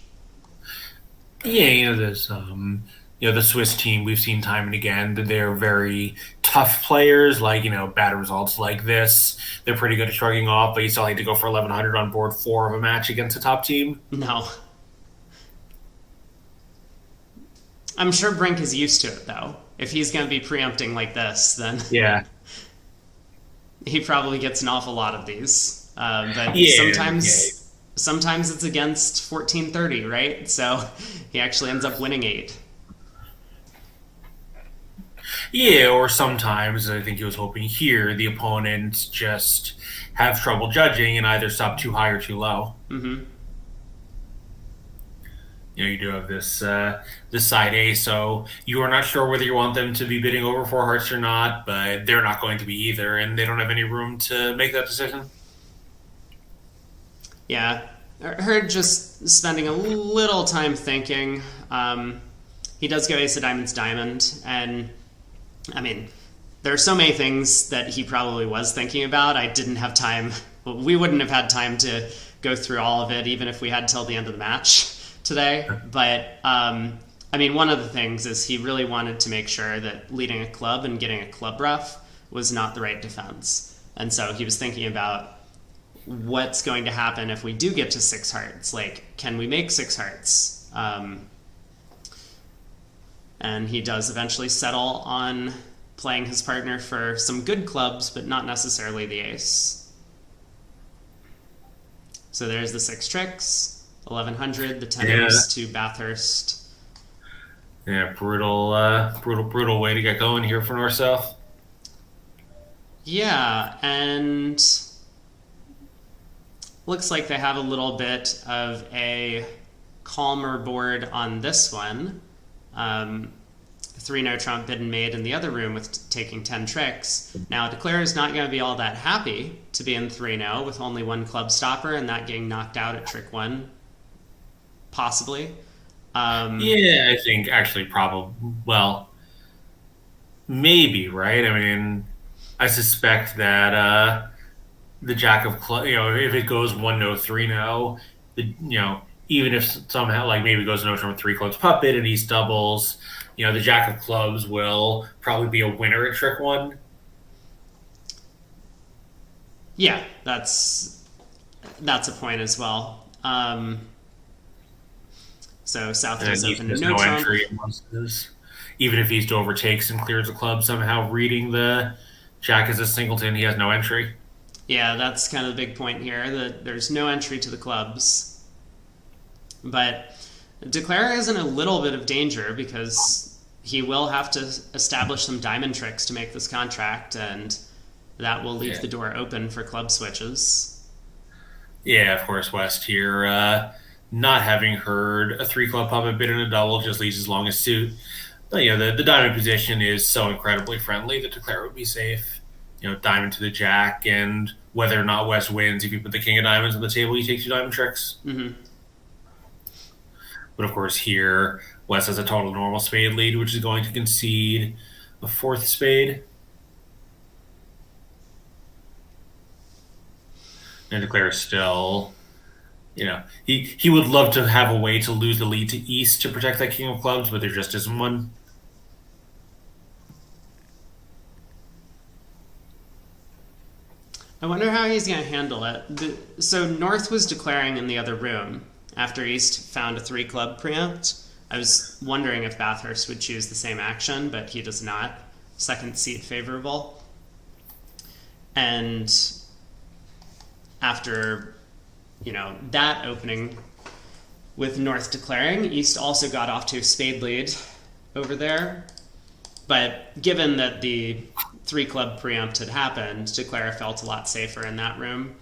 Yeah, there's the Swiss team we've seen time and again that they're very tough players, like, bad results like this, they're pretty good at shrugging off, but you still need to go for 1100 on board 4 of a match against a top team. No. I'm sure Brink is used to it, though. If he's going to be preempting like this, then Yeah. he probably gets an awful lot of these. But Yeah. sometimes it's against 1430, right? So he actually ends up winning 8. Yeah, or sometimes I think he was hoping here the opponents just have trouble judging and either stop too high or too low. Mm-hmm. You do have this side A, so you are not sure whether you want them to be bidding over 4 hearts or not, but they're not going to be either, and they don't have any room to make that decision. Yeah, Hurd just spending a little time thinking. He does go ace of diamonds, diamond, and I mean, there are so many things that he probably was thinking about. I didn't have time. We wouldn't have had time to go through all of it, even if we had till the end of the match today. But I mean, one of the things is he really wanted to make sure that leading a club and getting a club rough was not the right defense. And so he was thinking about what's going to happen if we do get to 6 hearts. Like, can we make 6 hearts? And he does eventually settle on playing his partner for some good clubs, but not necessarily the ace. So there's the 6 tricks, 1100, the 10 to Bathurst. Yeah, brutal way to get going here for North-South. Yeah, and looks like they have a little bit of a calmer board on this one. 3 no trump bid and made in the other room with taking 10 tricks. Now, Declare is not going to be all that happy to be in 3 no with only 1 club stopper and that getting knocked out at trick 1. Possibly. Yeah, I think actually probably, well, maybe, right? I mean, I suspect that the jack of clubs, if it goes 1 no, 3 no, even if somehow, like, maybe it goes no trump 3 clubs puppet and he's doubles, the jack of clubs will probably be a winner at trick 1. Yeah, that's a point as well. So South does open to no trump. Entry even if he's to overtakes and clears the club somehow, reading the jack as a singleton, he has no entry. Yeah, that's kind of the big point here, that there's no entry to the clubs. But Declare is in a little bit of danger because he will have to establish some diamond tricks to make this contract, and that will leave the door open for club switches. Yeah, of course, West here, not having heard a 3 club puppet bid in a double just leaves his longest suit. But, the diamond position is so incredibly friendly that Declare would be safe. Diamond to the jack, and whether or not West wins, if you put the king of diamonds on the table, you take 2 diamond tricks. Mm-hmm. But of course here, West has a total normal spade lead, which is going to concede a 4th spade. And Declare still, he would love to have a way to lose the lead to East to protect that king of clubs, but there just isn't one. I wonder how he's going to handle it. So North was declaring in the other room after East found a 3 club preempt. I was wondering if Bathurst would choose the same action, but he does not. Second seat favorable. And after, that opening with North declaring, East also got off to a spade lead over there. But given that the 3 club preempt had happened, Declare felt a lot safer in that room.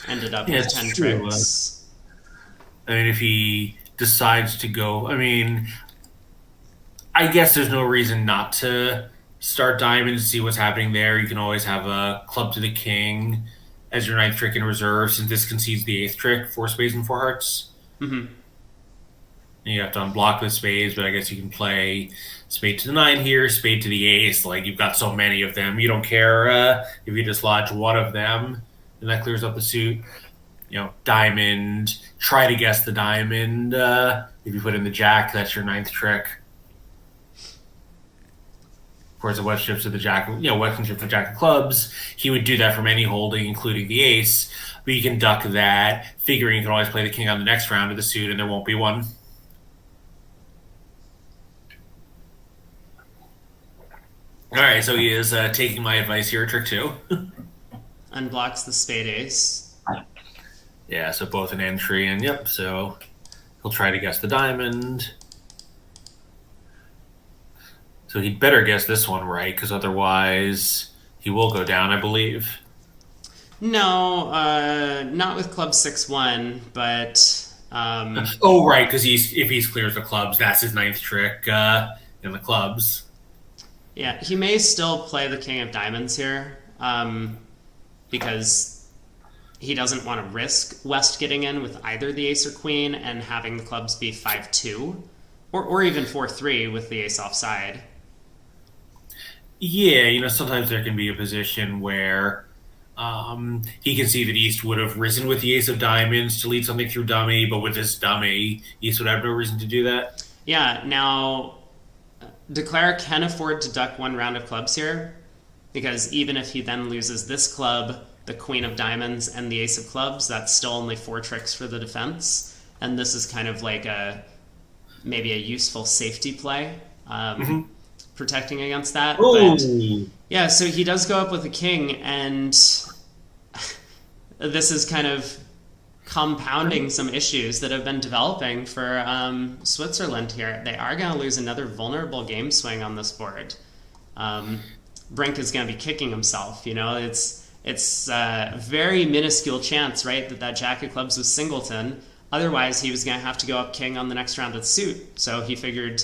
Ended up with 10 tricks. I mean, if he decides to go, I guess there's no reason not to start diamond and see what's happening there. You can always have a club to the king as your 9th trick in reserve, since this concedes the 8th trick, 4 spades and 4 hearts. Mm-hmm. And you have to unblock the spades, but I guess you can play spade to the 9 here, spade to the ace. Like, you've got so many of them. You don't care if you dislodge one of them, and that clears up the suit. Diamond, try to guess the diamond. If If you put in the jack, that's your ninth trick. Of course, the West shifts to the jack. West can shift to the jack of clubs. He would do that from any holding, including the ace. But you can duck that, figuring you can always play the king on the next round of the suit, and there won't be one. All right, so he is taking my advice here at trick 2. Unblocks the spade ace. Yeah, so both an entry, and yep, so he'll try to guess the diamond. So he'd better guess this one right, because otherwise he will go down, I believe. No, not with club 6-1, but... oh, right, because if he clears the clubs, that's his ninth trick in the clubs. Yeah, he may still play the king of diamonds here, because he doesn't want to risk West getting in with either the ace or queen and having the clubs be 5-2, or even 4-3 with the ace offside. Yeah, sometimes there can be a position where he can see that East would have risen with the ace of diamonds to lead something through dummy, but with this dummy, East would have no reason to do that. Yeah, now, Declare can afford to duck one round of clubs here, because even if he then loses this club, the queen of diamonds, and the ace of clubs, that's still only 4 tricks for the defense, and this is kind of like maybe a useful safety play. Protecting against that. Ooh. But yeah, so he does go up with a king, and this is kind of compounding some issues that have been developing for Switzerland here. They are going to lose another vulnerable game swing on this board. Brink is going to be kicking himself. It's a very minuscule chance, right, that jack of clubs was singleton. Otherwise, he was going to have to go up king on the next round of the suit. So he figured,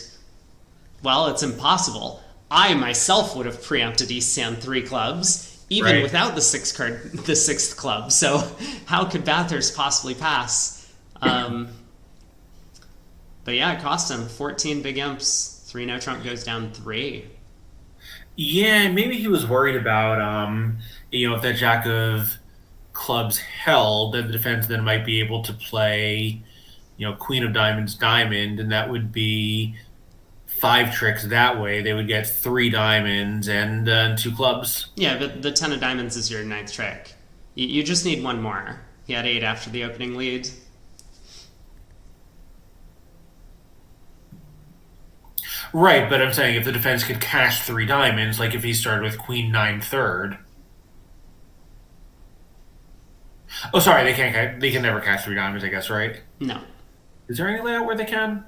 well, it's impossible. I myself would have preempted East hand 3 clubs, even without the sixth club. So how could Bathurst possibly pass? But yeah, it cost him 14 big imps. 3 no trump goes down 3. Yeah, maybe he was worried about, if that jack of clubs held, that the defense then might be able to play, queen of diamonds, diamond, and that would be 5 tricks that way. They would get 3 diamonds and 2 clubs. Yeah, but the 10 of diamonds is your 9th trick. You just need one more. He had 8 after the opening lead. Right, but I'm saying if the defense could cash 3 diamonds, like if he started with queen 9 third. Oh, sorry, they can't. They can never cash 3 diamonds, I guess, right? No. Is there any layout where they can?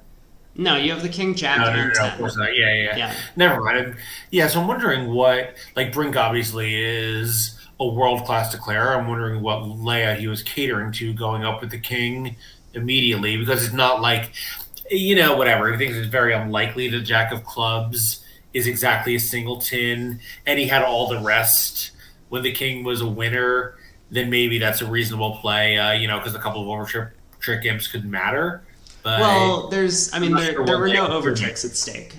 No, you have the king, jack, and 10. Of course not. Yeah. Never mind. Yeah, so I'm wondering what, Brink obviously is a world-class declarer. I'm wondering what layout he was catering to going up with the king immediately, because it's not like, whatever. He thinks it's very unlikely the jack of clubs is exactly a singleton, and he had all the rest when the king was a winner. Then maybe that's a reasonable play, because a couple of over trick imps could matter. But well, there were no over tricks at stake.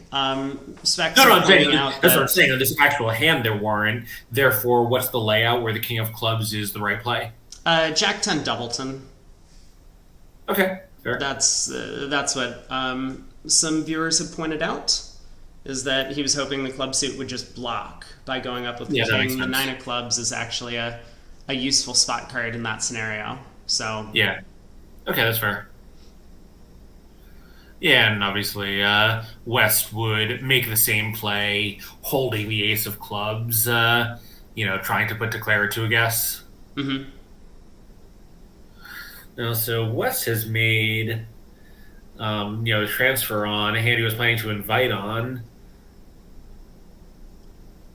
Specs no, I'm saying out that's what I'm saying. On this actual hand, there weren't. Therefore, what's the layout where the king of clubs is the right play? Jack 10 doubleton. Okay, fair. That's what some viewers have pointed out, is that he was hoping the club suit would just block by going up with the king. The 9 of clubs is actually a useful spot card in that scenario. So yeah, okay, that's fair. Yeah, and obviously West would make the same play, holding the ace of clubs, trying to put Declare to a guess. Mm-hmm. Now, so West has made, a transfer on a hand he was planning to invite on.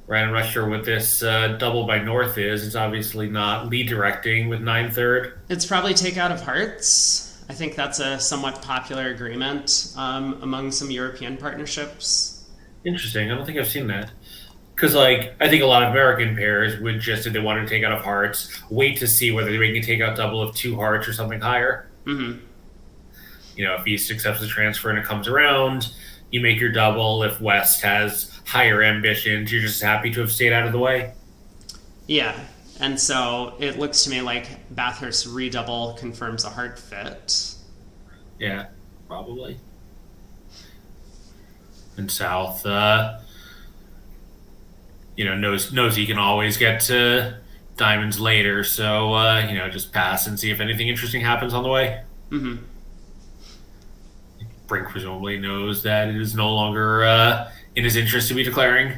Right, I'm not sure what this double by North is. It's obviously not lead directing with 9 third. It's probably take out of hearts. I think that's a somewhat popular agreement among some European partnerships. Interesting. I don't think I've seen that. Because, I think a lot of American pairs would just, if they wanted to take out of hearts, wait to see whether they can take out double of 2 hearts or something higher. Mm-hmm. If East accepts the transfer and it comes around, you make your double. If West has higher ambitions, you're just happy to have stayed out of the way. Yeah. And so it looks to me like Bathurst redouble confirms a heart fit. Yeah, probably. And South, knows he can always get to diamonds later. So, just pass and see if anything interesting happens on the way. Mm-hmm. Brink presumably knows that it is no longer in his interest to be declaring.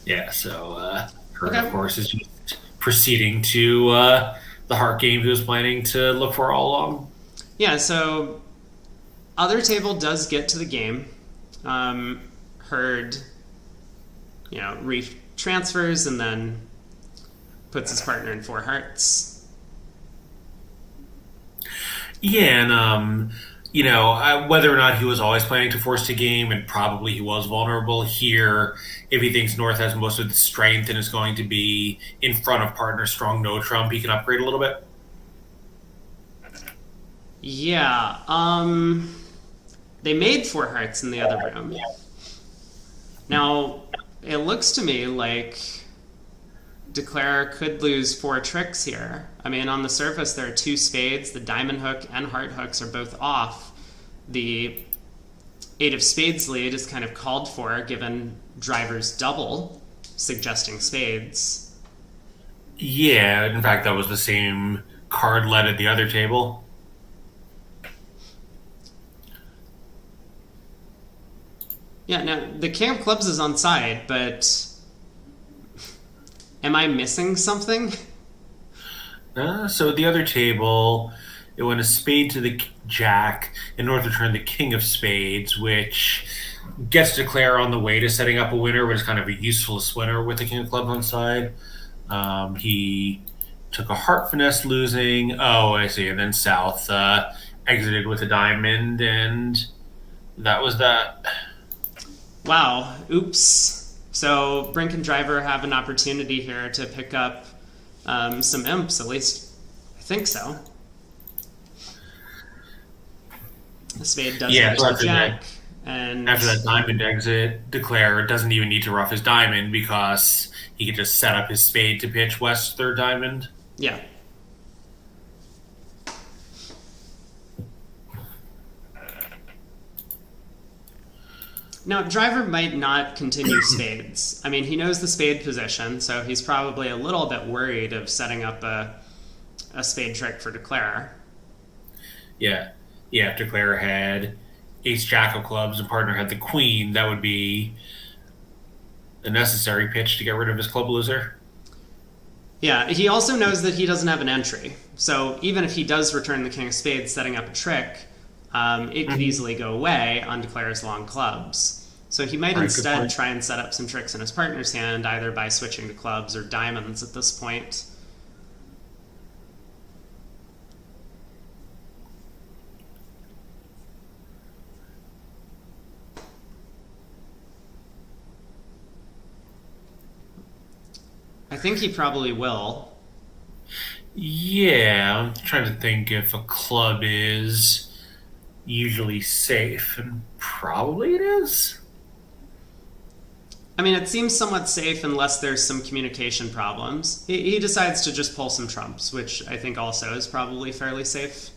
Yeah, so Kurt, Okay. of course, is just proceeding to the heart game he was planning to look for all along. Yeah, so other table does get to the game. Herd, Reef transfers and then puts his partner in 4 hearts. Yeah, and whether or not he was always planning to force the game, and probably he was vulnerable here. If he thinks North has most of the strength and is going to be in front of partner strong no trump, he can upgrade a little bit. Yeah, they made 4 hearts in the other room. Now, it looks to me like Declare could lose 4 tricks here. I mean, on the surface, there are 2 spades. The diamond hook and heart hooks are both off. The 8 of spades lead is kind of called for, given driver's double, suggesting spades. Yeah, in fact, that was the same card led at the other table. Yeah, now, the king of clubs is on side, but am I missing something? So at the other table, it went a spade to the jack, in order to turn the king of spades, which gets Declare on the way to setting up a winner, but is kind of a useless winner with the king of clubs on side. He took a heart finesse losing. Oh, I see. And then South exited with a diamond, and that was that. Wow, oops. So Brink and Driver have an opportunity here to pick up some imps, at least I think so. The spade does Yeah, go so to the jack. And after that diamond exit, Declare doesn't even need to rough his diamond because he could just set up his spade to pitch West's third diamond. yeah. Now, Driver might not continue spades. I mean, he knows the spade position, so he's probably a little bit worried of setting up a spade trick for Declare. Yeah. If Declare had ace jack of clubs and partner had the queen, that would be a necessary pitch to get rid of his club loser. Yeah, he also knows that he doesn't have an entry. So even if he does return the king of spades setting up a trick, it could easily go away on Declare's long clubs. So he might instead try and set up some tricks in his partner's hand, either by switching to clubs or diamonds at this point. I think he probably will. Yeah, I'm trying to think if a club is usually safe, and probably it is. I mean, it seems somewhat safe unless there's some communication problems. He decides to just pull some trumps, which I think also is probably fairly safe.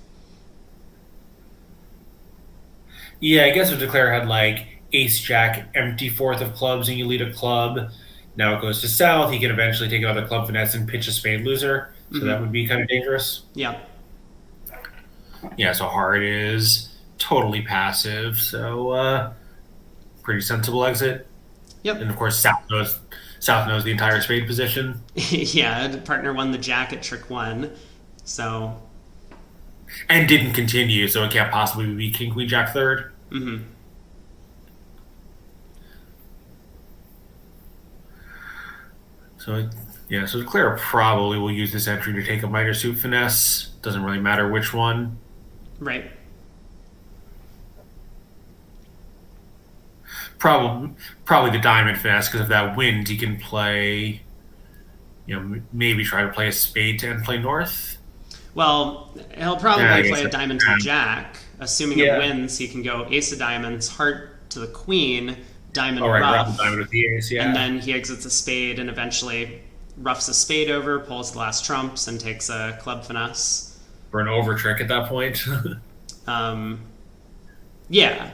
Yeah, I guess if Declare had like ace jack empty fourth of clubs and you lead a club, now it goes to South, he can eventually take another club finesse and pitch a spade loser. So that would be kind of dangerous. Yeah. Yeah, so Heart is totally passive, so pretty sensible exit. Yep. And of course South knows the entire spade position. Yeah, the partner won the jack at trick 1. So and didn't continue, so it can't possibly be king queen jack third. Mm-hmm. So Declare probably will use this entry to take a minor suit finesse. Doesn't really matter which one. Right. Probably the diamond finesse, because if that wins, he can play. Maybe try to play a spade to end play north. Well, he'll probably play a diamond to the jack. Assuming it wins, he can go ace of diamonds, heart to the queen, diamond rough, diamond with the ace, and then he exits a spade and eventually roughs a spade over, pulls the last trumps, and takes a club finesse. for an over trick at that point. Um, yeah.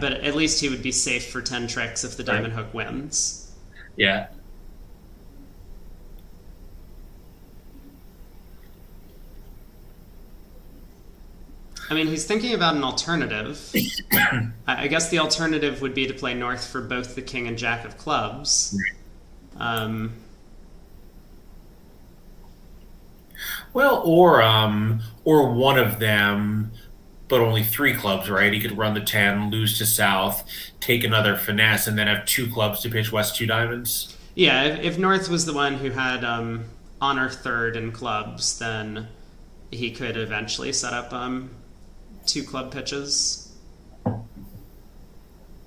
But at least he would be safe for 10 tricks if the Right. diamond hook wins. Yeah. I mean, he's thinking about an alternative. I guess the alternative would be to play north for both the king and jack of clubs. Um, Well, or one of them, but only three clubs, right? He could run the 10, lose to south, take another finesse, and then have two clubs to pitch west two diamonds. yeah, if North was the one who had honor third in clubs, then he could eventually set up two club pitches.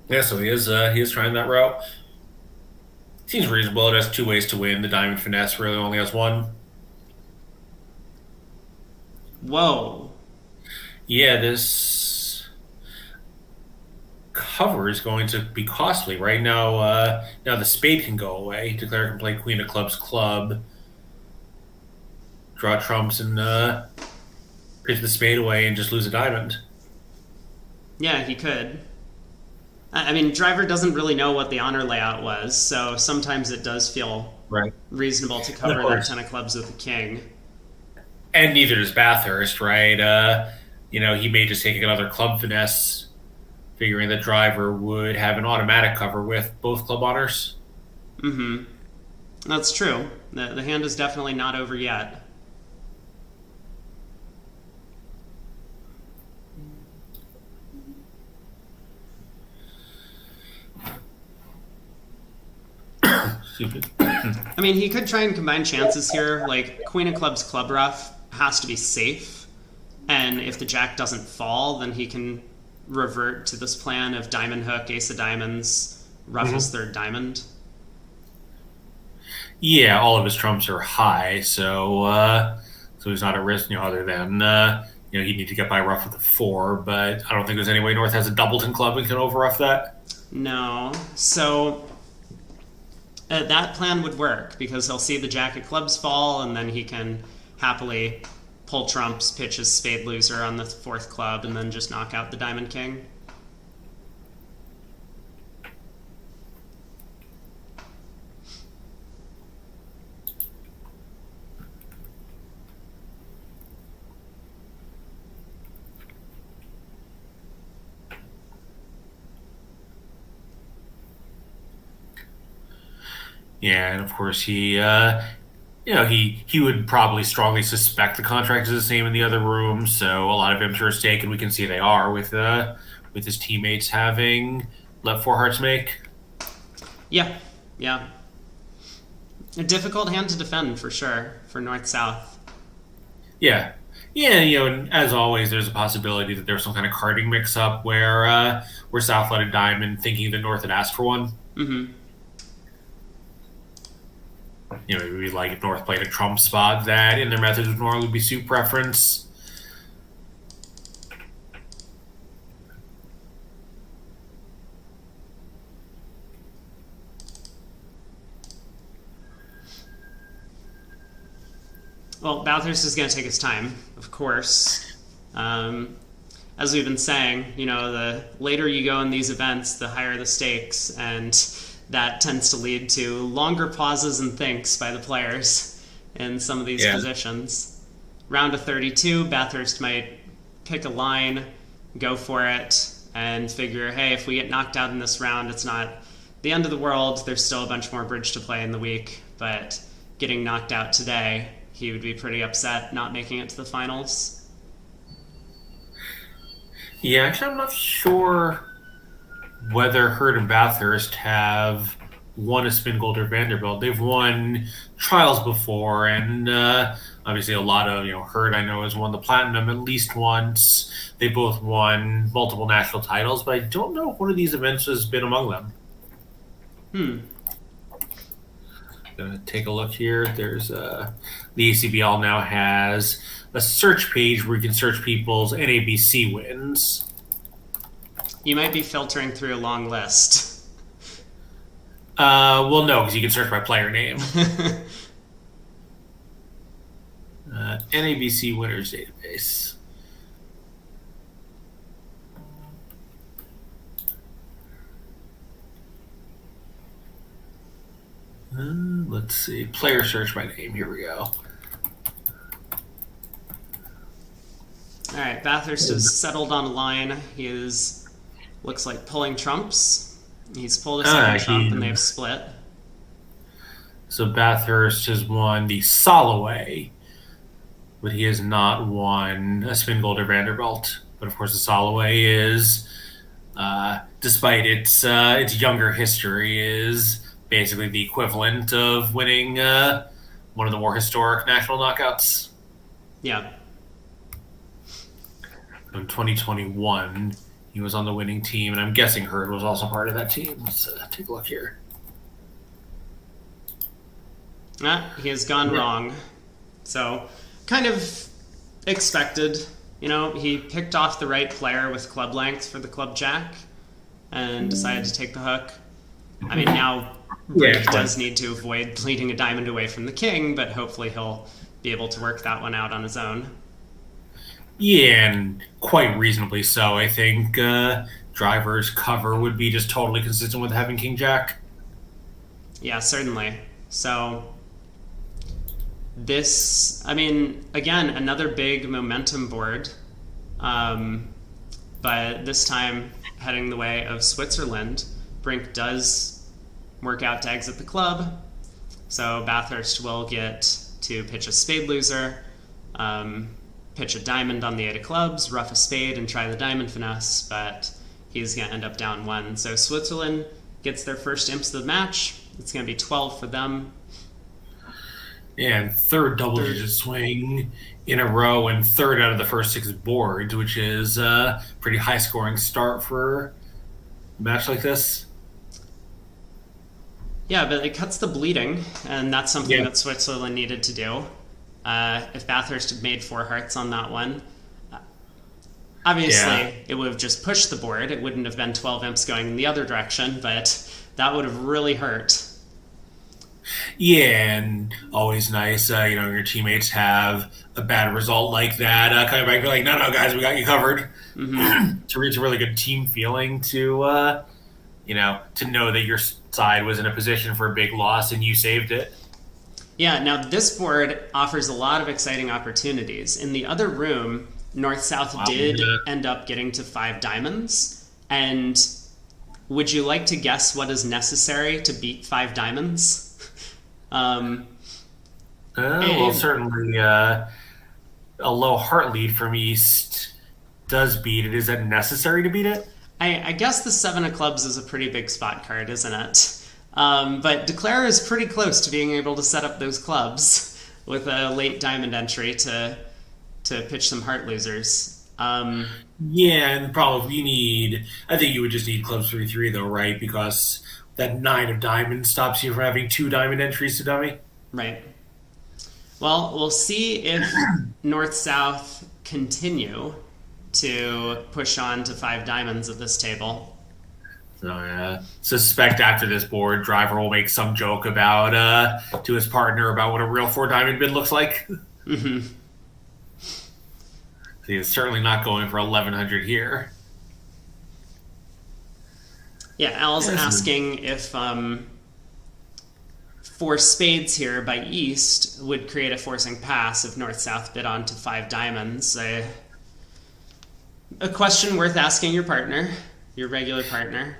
Yeah, so he is trying that route. Seems reasonable. It has two ways to win. The diamond finesse really only has one. Whoa. Yeah, this cover is going to be costly. Right now, now the spade can go away. Declare can play queen of clubs club, draw trumps, and pitch the spade away and just lose a diamond. Yeah, he could. I mean, Driver doesn't really know what the honor layout was, so sometimes it does feel Right. reasonable to cover that 10 of clubs with the king. And neither does Bathurst, right? He may just take another club finesse, figuring that Driver would have an automatic cover with both club honors. Mm-hmm. That's true. The hand is definitely not over yet. I mean, he could try and combine chances here. Like, queen of clubs club rough has to be safe. And if the jack doesn't fall, then he can revert to this plan of diamond hook, ace of diamonds, rough as third diamond. Yeah, all of his trumps are high, so he's not at risk, other than he'd need to get by rough with a 4, but I don't think there's any way North has a doubleton club and can over rough that. No. So that plan would work because he'll see the jack of clubs fall, and then he can happily pull trumps, pitch his spade loser on the fourth club, and then just knock out the diamond king. Yeah, and of course he would probably strongly suspect the contract is the same in the other room. So a lot of imps are at stake, and we can see they are with his teammates having let four hearts make. Yeah. A difficult hand to defend for sure for North-South. Yeah. And as always, there's a possibility that there's some kind of carding mix-up where South let a diamond, thinking that North had asked for one. Mm-hmm. Maybe like if North played a trump spot that in their methods would normally be suit preference. Well, Bathurst is going to take his time, of course. As we've been saying, the later you go in these events, the higher the stakes, and that tends to lead to longer pauses and thinks by the players in some of these positions. Round of 32, Bathurst might pick a line, go for it, and figure, hey, if we get knocked out in this round, it's not the end of the world. There's still a bunch more bridge to play in the week, but getting knocked out today, he would be pretty upset not making it to the finals. Yeah, actually, I'm not sure whether Hurd and Bathurst have won a Spin Gold or Vanderbilt. They've won trials before, and obviously a lot of, Hurd I know has won the Platinum at least once. They both won multiple national titles, but I don't know if one of these events has been among them. Gonna take a look here. There's the ACBL now has a search page where you can search people's NABC wins. You might be filtering through a long list. Well, no, because you can search by player name. NABC Winners Database. Let's see. Player search by name. Here we go. All right, Bathurst has settled on a line. He looks like pulling trumps. He's pulled a second trump, and they've split. So Bathurst has won the Soloway, but he has not won a spin gold or Vanderbilt. But of course, the Soloway is, despite its younger history, is basically the equivalent of winning one of the more historic national knockouts. Yeah. In 2021, he was on the winning team, and I'm guessing Hurd was also part of that team. Let's take a look here. He has gone wrong. So, kind of expected. You know, he picked off the right player with club length for the club jack and decided to take the hook. I mean, now Brink does need to avoid bleeding a diamond away from the king, but hopefully he'll be able to work that one out on his own. Yeah, and quite reasonably so. I think driver's cover would be just totally consistent with having king jack. Yeah, certainly. So this, I mean, again, another big momentum board, but this time heading the way of Switzerland. Brink does work out to exit the club, so Bathurst will get to pitch a spade loser, pitch a diamond on the 8 of clubs, rough a spade, and try the diamond finesse, but he's going to end up down 1. So Switzerland gets their first imps of the match. It's going to be 12 for them. And third double-digit swing in a row, and third out of the first 6 boards, which is a pretty high-scoring start for a match like this. Yeah, but it cuts the bleeding, and that's something that Switzerland needed to do. If Bathurst had made 4 hearts on that one, obviously it would have just pushed the board. It wouldn't have been 12 imps going in the other direction, but that would have really hurt. Yeah, and always nice, your teammates have a bad result like that. Kind of like, no, guys, we got you covered. Mm-hmm. To reach a really good team feeling to know that your side was in a position for a big loss and you saved it. Yeah, now this board offers a lot of exciting opportunities. In the other room, North-South did end up getting to 5 diamonds. And would you like to guess what is necessary to beat 5 diamonds? Certainly a low heart lead from East does beat it. Is that necessary to beat it? I guess the 7 of clubs is a pretty big spot card, isn't it? But Declare is pretty close to being able to set up those clubs with a late diamond entry to pitch some heart losers. Yeah, and the problem I think you would just need clubs 3-3 though, right? Because that 9 of diamonds stops you from having 2 diamond entries to dummy. Right. Well, we'll see if North-South continue to push on to 5 diamonds at this table. So suspect after this board, driver will make some joke about to his partner about what a real 4 diamond bid looks like. Mm-hmm. He is certainly not going for 1100 here. Yeah, Al's asking if 4 spades here by East would create a forcing pass if North-South bid on to 5 diamonds. A question worth asking your partner, your regular partner.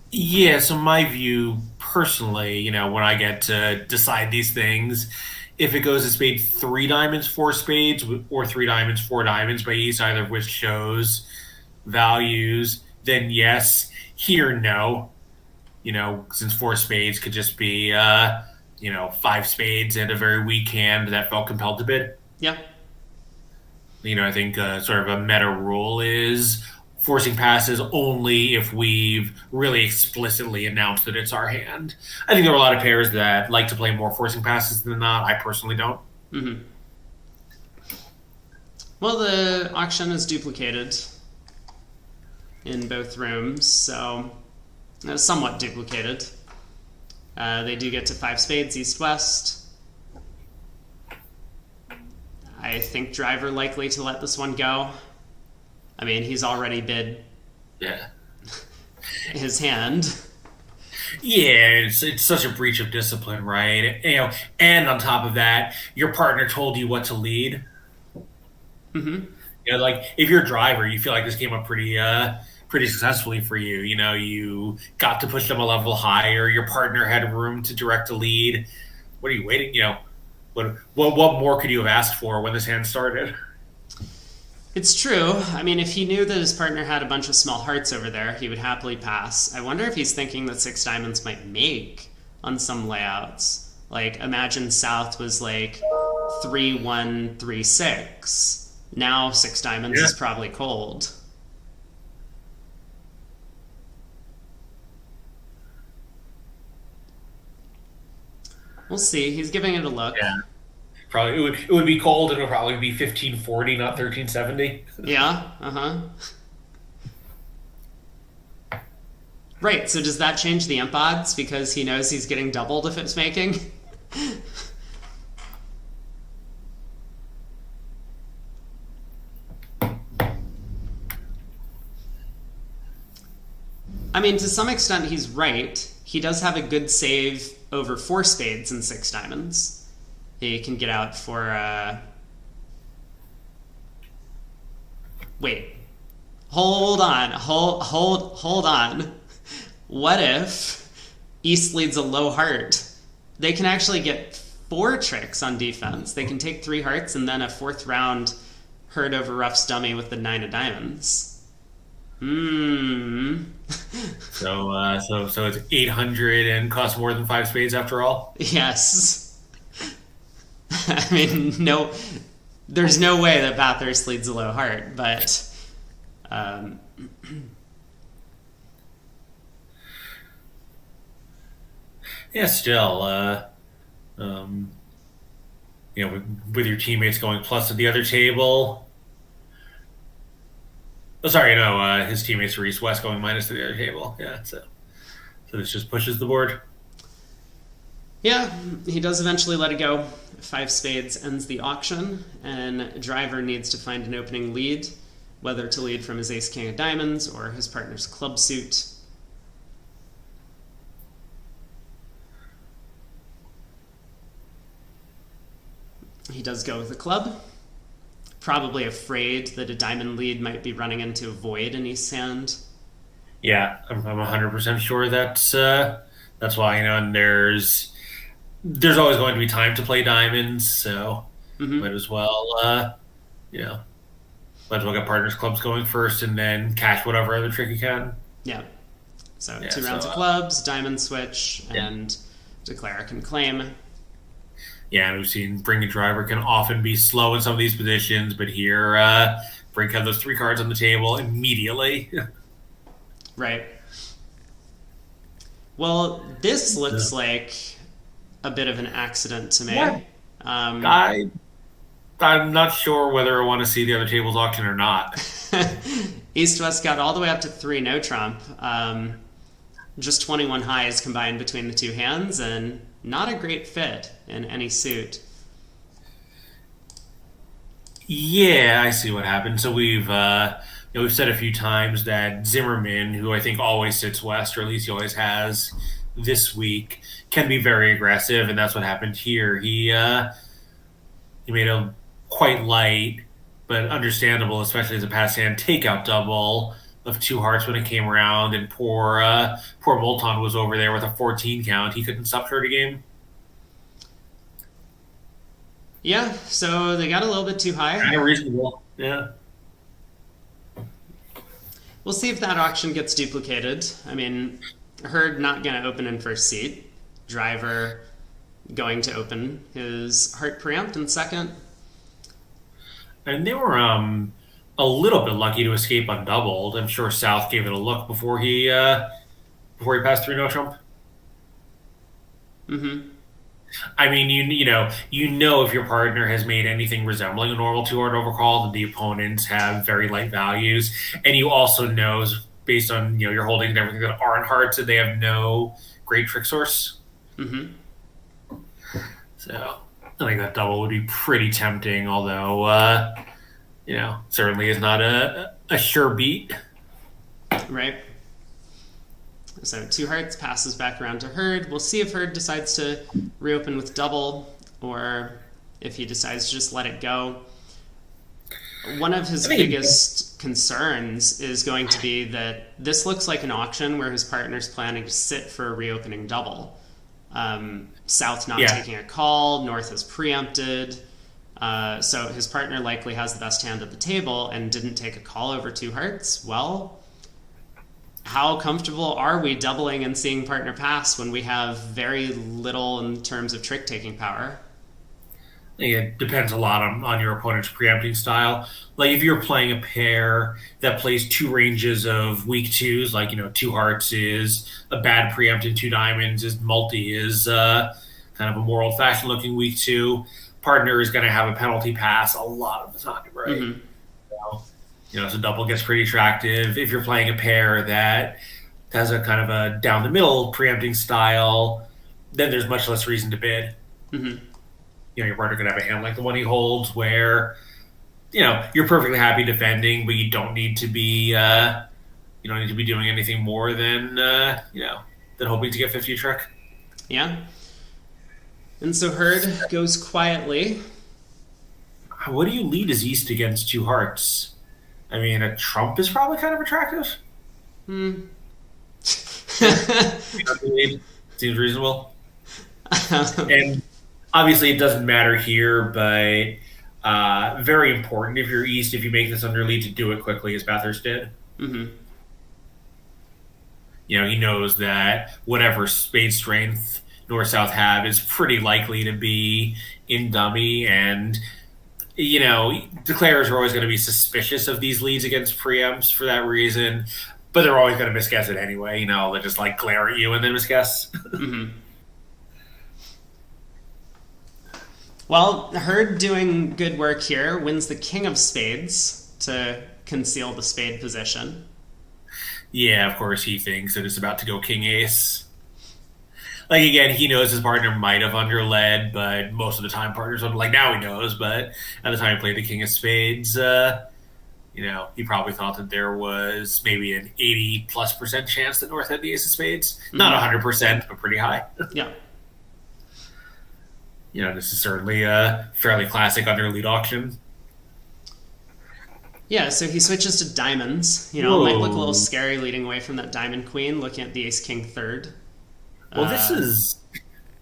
Yeah, so my view personally, when I get to decide these things, if it goes to spade 3 diamonds, 4 spades, or 3 diamonds, 4 diamonds by East, either of which shows values, then yes. Here, no. Since 4 spades could just be, 5 spades and a very weak hand that felt compelled to bid. Yeah. I think sort of a meta rule is forcing passes only if we've really explicitly announced that it's our hand. I think there are a lot of pairs that like to play more forcing passes than not. I personally don't. Mm-hmm. Well, the auction is duplicated in both rooms, so somewhat duplicated. They do get to 5 spades, East-West. I think driver likely to let this one go. I mean, he's already bid Yeah. his hand. Yeah, it's such a breach of discipline, right? And on top of that, your partner told you what to lead. Like if you're a driver, you feel like this came up pretty successfully for you. You got to push them a level higher. Your partner had room to direct a lead. What are you waiting? What more could you have asked for when this hand started? It's true. I mean, if he knew that his partner had a bunch of small hearts over there, he would happily pass. I wonder if he's thinking that six diamonds might make on some layouts. Like, imagine South was like 3-1-3-6. Now six diamonds is probably cold. We'll see. He's giving it a look. Yeah. Probably it would be cold and it would probably be 1540, not 1370. Yeah, Right, so does that change the imp odds because he knows he's getting doubled if it's making? I mean, to some extent, he's right. He does have a good save over four spades and six diamonds. He can get out for, wait. Hold on. Hold on. What if East leads a low heart? They can actually get four tricks on defense. They can take three hearts and then a fourth round herd over rough's dummy with the nine of diamonds. So it's 800 and costs more than five spades after all. Yes. I mean, no, there's no way that Bathurst leads a low heart, but yeah, still, with your teammates going plus at the other table. Oh, sorry, no, his teammates are East West going minus to the other table. Yeah, so this just pushes the board. yeah, he does eventually let it go. Five spades ends the auction, and driver needs to find an opening lead, whether to lead from his ace king of diamonds or his partner's club suit. He does go with a club, probably afraid that a diamond lead might be running into a void in East's hand. Yeah, I'm 100% sure that's why, and there's always going to be time to play diamonds, so might as well might as well get partners clubs going first and then cash whatever other trick you can. Yeah. So two rounds of clubs, diamond switch, and declare can claim. Yeah, and we've seen Bring a Driver can often be slow in some of these positions, but here Brink had those three cards on the table immediately. Right. Well, this looks like a bit of an accident to me. Yeah. I'm not sure whether I want to see the other tables auction or not. East-West got all the way up to 3 no trump. Just 21 highs combined between the two hands, and not a great fit in any suit. Yeah, I see what happened. So we've said a few times that Zimmerman, who I think always sits west, or at least he always has this week, can be very aggressive, and that's what happened here. He made a quite light, but understandable, especially as a pass hand, takeout double of two hearts when it came around, and poor Molton was over there with a 14 count. He couldn't stop her to game. Yeah, so they got a little bit too high. Kind of reasonable, yeah. We'll see if that auction gets duplicated. I mean, Herd not going to open in first seat. Driver going to open his heart preempt in second. And they were a little bit lucky to escape undoubled. I'm sure South gave it a look before he passed through no trump. I mean, you know if your partner has made anything resembling a normal two-heart overcall, that the opponents have very light values, and you also know, based on your holdings and everything, that aren't hearts, that they have no great trick source. So I think that double would be pretty tempting, although, certainly is not a sure beat. Right. So two hearts passes back around to Herd. We'll see if Herd decides to reopen with double or if he decides to just let it go. One of his biggest concerns is going to be that this looks like an auction where his partner's planning to sit for a reopening double. South not taking a call, North has preempted. So his partner likely has the best hand at the table and didn't take a call over two hearts. Well, how comfortable are we doubling and seeing partner pass when we have very little in terms of trick-taking power? It depends a lot on your opponent's preempting style. Like if you're playing a pair that plays two ranges of weak twos, like, two hearts is a bad preempt and two diamonds is multi is kind of a more old-fashioned looking weak two. Partner is going to have a penalty pass a lot of the time, right? Mm-hmm. So double gets pretty attractive. If you're playing a pair that has a kind of a down the middle preempting style, then there's much less reason to bid. Mm-hmm. Your partner could have a hand like the one he holds where, you're perfectly happy defending, but you don't need to be doing anything more than hoping to get 50 a trick. Yeah. And so Herd goes quietly. What do you lead as East against two hearts? I mean, a trump is probably kind of attractive. Seems reasonable. And obviously it doesn't matter here, but very important if you're East, if you make this under lead, to do it quickly as Bathurst did. Mm-hmm. He knows that whatever spade strength North-South have is pretty likely to be in dummy, and declarers are always going to be suspicious of these leads against preempts for that reason, but they're always going to misguess it anyway. They just glare at you and then misguess. Mm-hmm. Well, Herd doing good work here, wins the king of spades to conceal the spade position. Yeah, of course he thinks that it's about to go king ace. Again, he knows his partner might have underled, but most of the time partners don't. Now he knows, but at the time he played the king of spades, he probably thought that there was maybe an 80+% chance that North had the ace of spades. Mm-hmm. Not 100%, but pretty high. Yeah. This is certainly a fairly classic under lead auction. Yeah, so he switches to diamonds. It might look a little scary leading away from that diamond queen, looking at the ace king third. Well, this is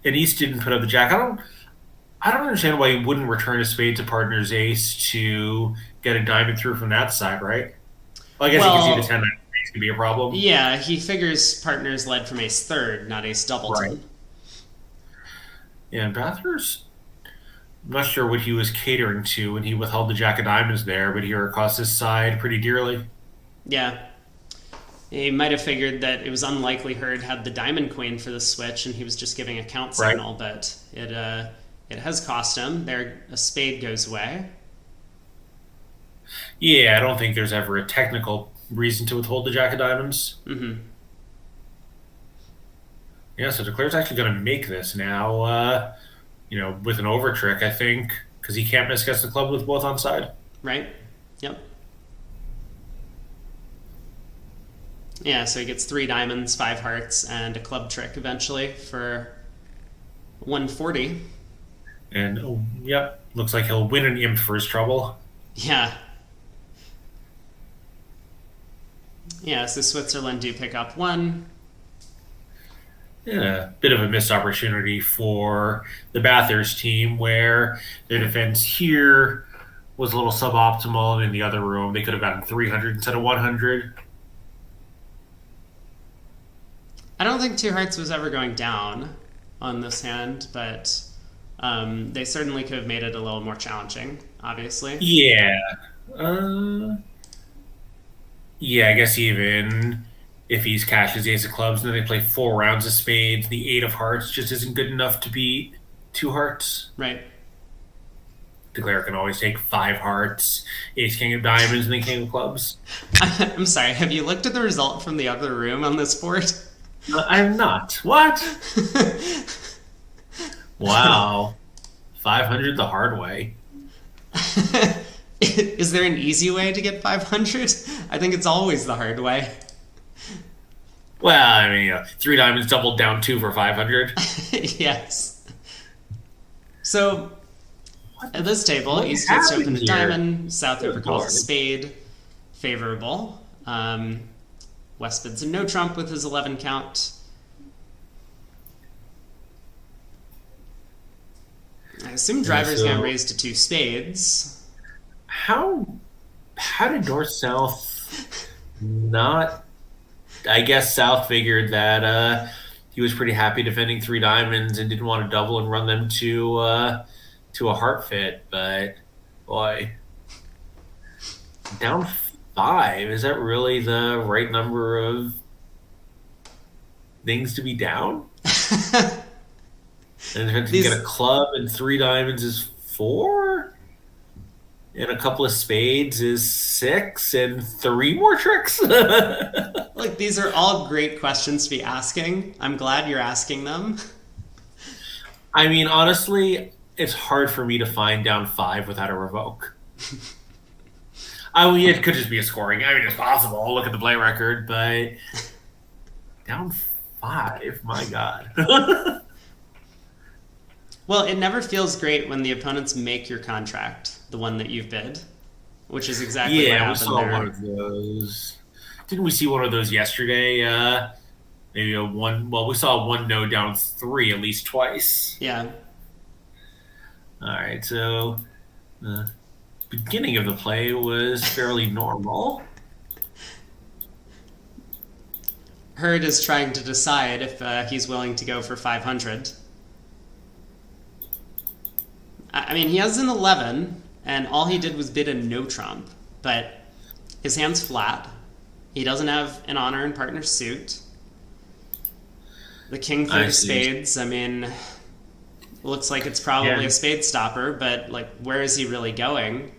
an East didn't put up the jack. I don't understand why he wouldn't return a spade to partner's ace to get a diamond through from that side, right? Well, I guess you can see the 10-9 ace could be a problem. Yeah, he figures partner's led from ace third, not ace doubleton. Right. Yeah, and Bathurst, I'm not sure what he was catering to when he withheld the jack of diamonds there, but here it cost his side pretty dearly. Yeah. He might have figured that it was unlikely Herd had the diamond queen for the switch, and he was just giving a count signal, but it has cost him. There, a spade goes away. Yeah, I don't think there's ever a technical reason to withhold the jack of diamonds. Mm-hmm. Yeah, so Declare's actually going to make this now, with an over trick, I think, because he can't misguess the club with both on side. Right. Yep. Yeah, so he gets 3 diamonds, 5 hearts, and a club trick eventually for 140. And, looks like he'll win an imp for his trouble. Yeah. Yeah, so Switzerland do pick up 1. Yeah, bit of a missed opportunity for the Bathurst team where their defense here was a little suboptimal, and in the other room they could have gotten 300 instead of 100. I don't think 2 hearts was ever going down on this hand, but they certainly could have made it a little more challenging, obviously. Yeah. I guess even if he's cashes ace of clubs and then they play 4 rounds of spades, the 8 of hearts just isn't good enough to beat 2 hearts. Right. Declare can always take 5 hearts, ace king of diamonds, and then king of clubs. I'm sorry, have you looked at the result from the other room on this board? I have not. What? Wow. 500 the hard way. Is there an easy way to get 500? I think it's always the hard way. Well, I mean, 3 diamonds doubled down 2 for 500. Yes. So at this table, What East gets to open happened a here? diamond, South Good over calls a lord. spade, favorable. West bids a no trump with his 11 count. I assume driver's so- going to raise to 2 spades. How did North South not? I guess South figured that he was pretty happy defending 3 diamonds and didn't want to double and run them to a heart fit. But boy, down 5, is that really the right number of things to be down? And if you get a club and 3 diamonds is 4, and a couple of spades is 6, and 3 more tricks. Like, these are all great questions to be asking. I'm glad you're asking them. I mean, honestly, it's hard for me to find down 5 without a revoke. I mean, it could just be a scoring. I mean, it's possible. Look at the play record, but down 5, my God. Well, it never feels great when the opponents make your contract, the one that you've bid, which is exactly what Yeah, we happened saw there. one of those. Didn't we see one of those yesterday? Maybe a one. Well, we saw one no down 3 at least twice. Yeah. All right, so the beginning of the play was fairly normal. Hurd is trying to decide if he's willing to go for 500. I mean, he has an 11, and all he did was bid a no trump, but his hand's flat. He doesn't have an honor and partner suit. The king third I of see. spades, I mean, looks like it's probably Yeah. a spade stopper, but, like, where is he really going?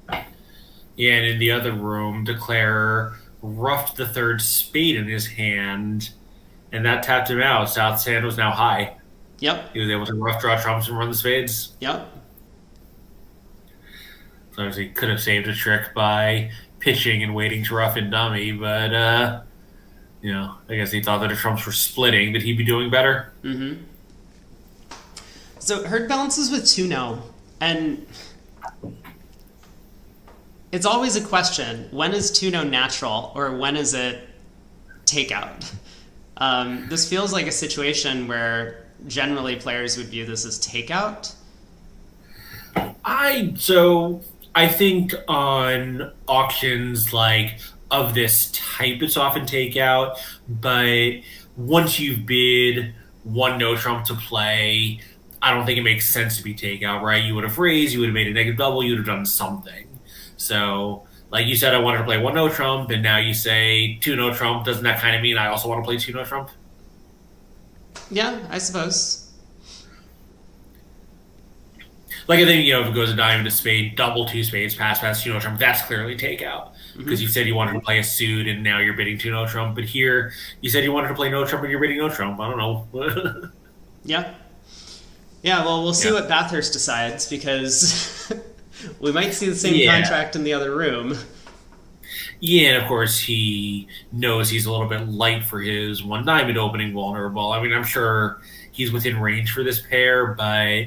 Yeah, and in the other room, Declare roughed the 3rd spade in his hand, and that tapped him out. South's hand was now high. Yep, He was able to rough draw trumps and run the spades. yep. So obviously, he could have saved a trick by pitching and waiting to rough and dummy, but I guess he thought that if trumps were splitting, that he'd be doing better. Mm-hmm. So Hurd balances with 2-0, and it's always a question, when is 2-0 natural, or when is it takeout? This feels like a situation where generally players would view this as takeout. I think on auctions like of this type, it's often takeout. But once you've bid one no trump to play, I don't think it makes sense to be takeout, right? You would have raised, you would have made a negative double, you would have done something. So, like you said, I wanted to play one no trump, and now you say 2 no trump. Doesn't that kind of mean I also want to play 2 no trump? Yeah, I suppose. Like, I think, if it goes a diamond, a spade, double 2 spades, pass, 2 no trump, that's clearly takeout. Because you said you wanted to play a suit, and now you're bidding 2 no trump. But here, you said you wanted to play no trump, and you're bidding no trump. I don't know. Yeah. Yeah, well, we'll see Yeah. what Bathurst decides, because we might see the same Yeah. contract in the other room. Yeah, and of course, he knows he's a little bit light for his 1 diamond opening vulnerable. I mean, I'm sure he's within range for this pair, but,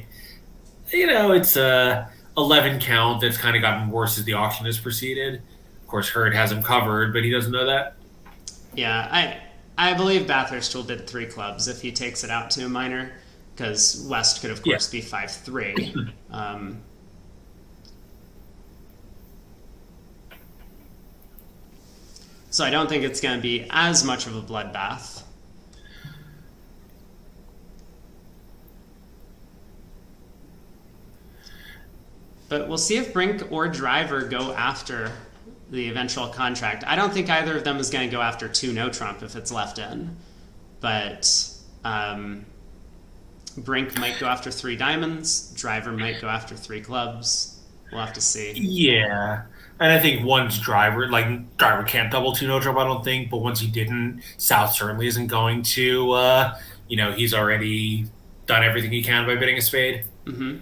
it's a 11 count that's kind of gotten worse as the auction has proceeded. Of course, Hurd has him covered, but he doesn't know that. Yeah, I believe Bathurst will bid 3 clubs if he takes it out to a minor, because West could, of course, be 5-3. So I don't think it's going to be as much of a bloodbath. But we'll see if Brink or Driver go after the eventual contract. I don't think either of them is going to go after 2 no trump if it's left in. But Brink might go after 3 diamonds. Driver might go after 3 clubs. We'll have to see. Yeah. And I think once Driver can't double 2 no trump, I don't think. But once he didn't, South certainly isn't going to. He's already done everything he can by bidding a spade. Mm-hmm.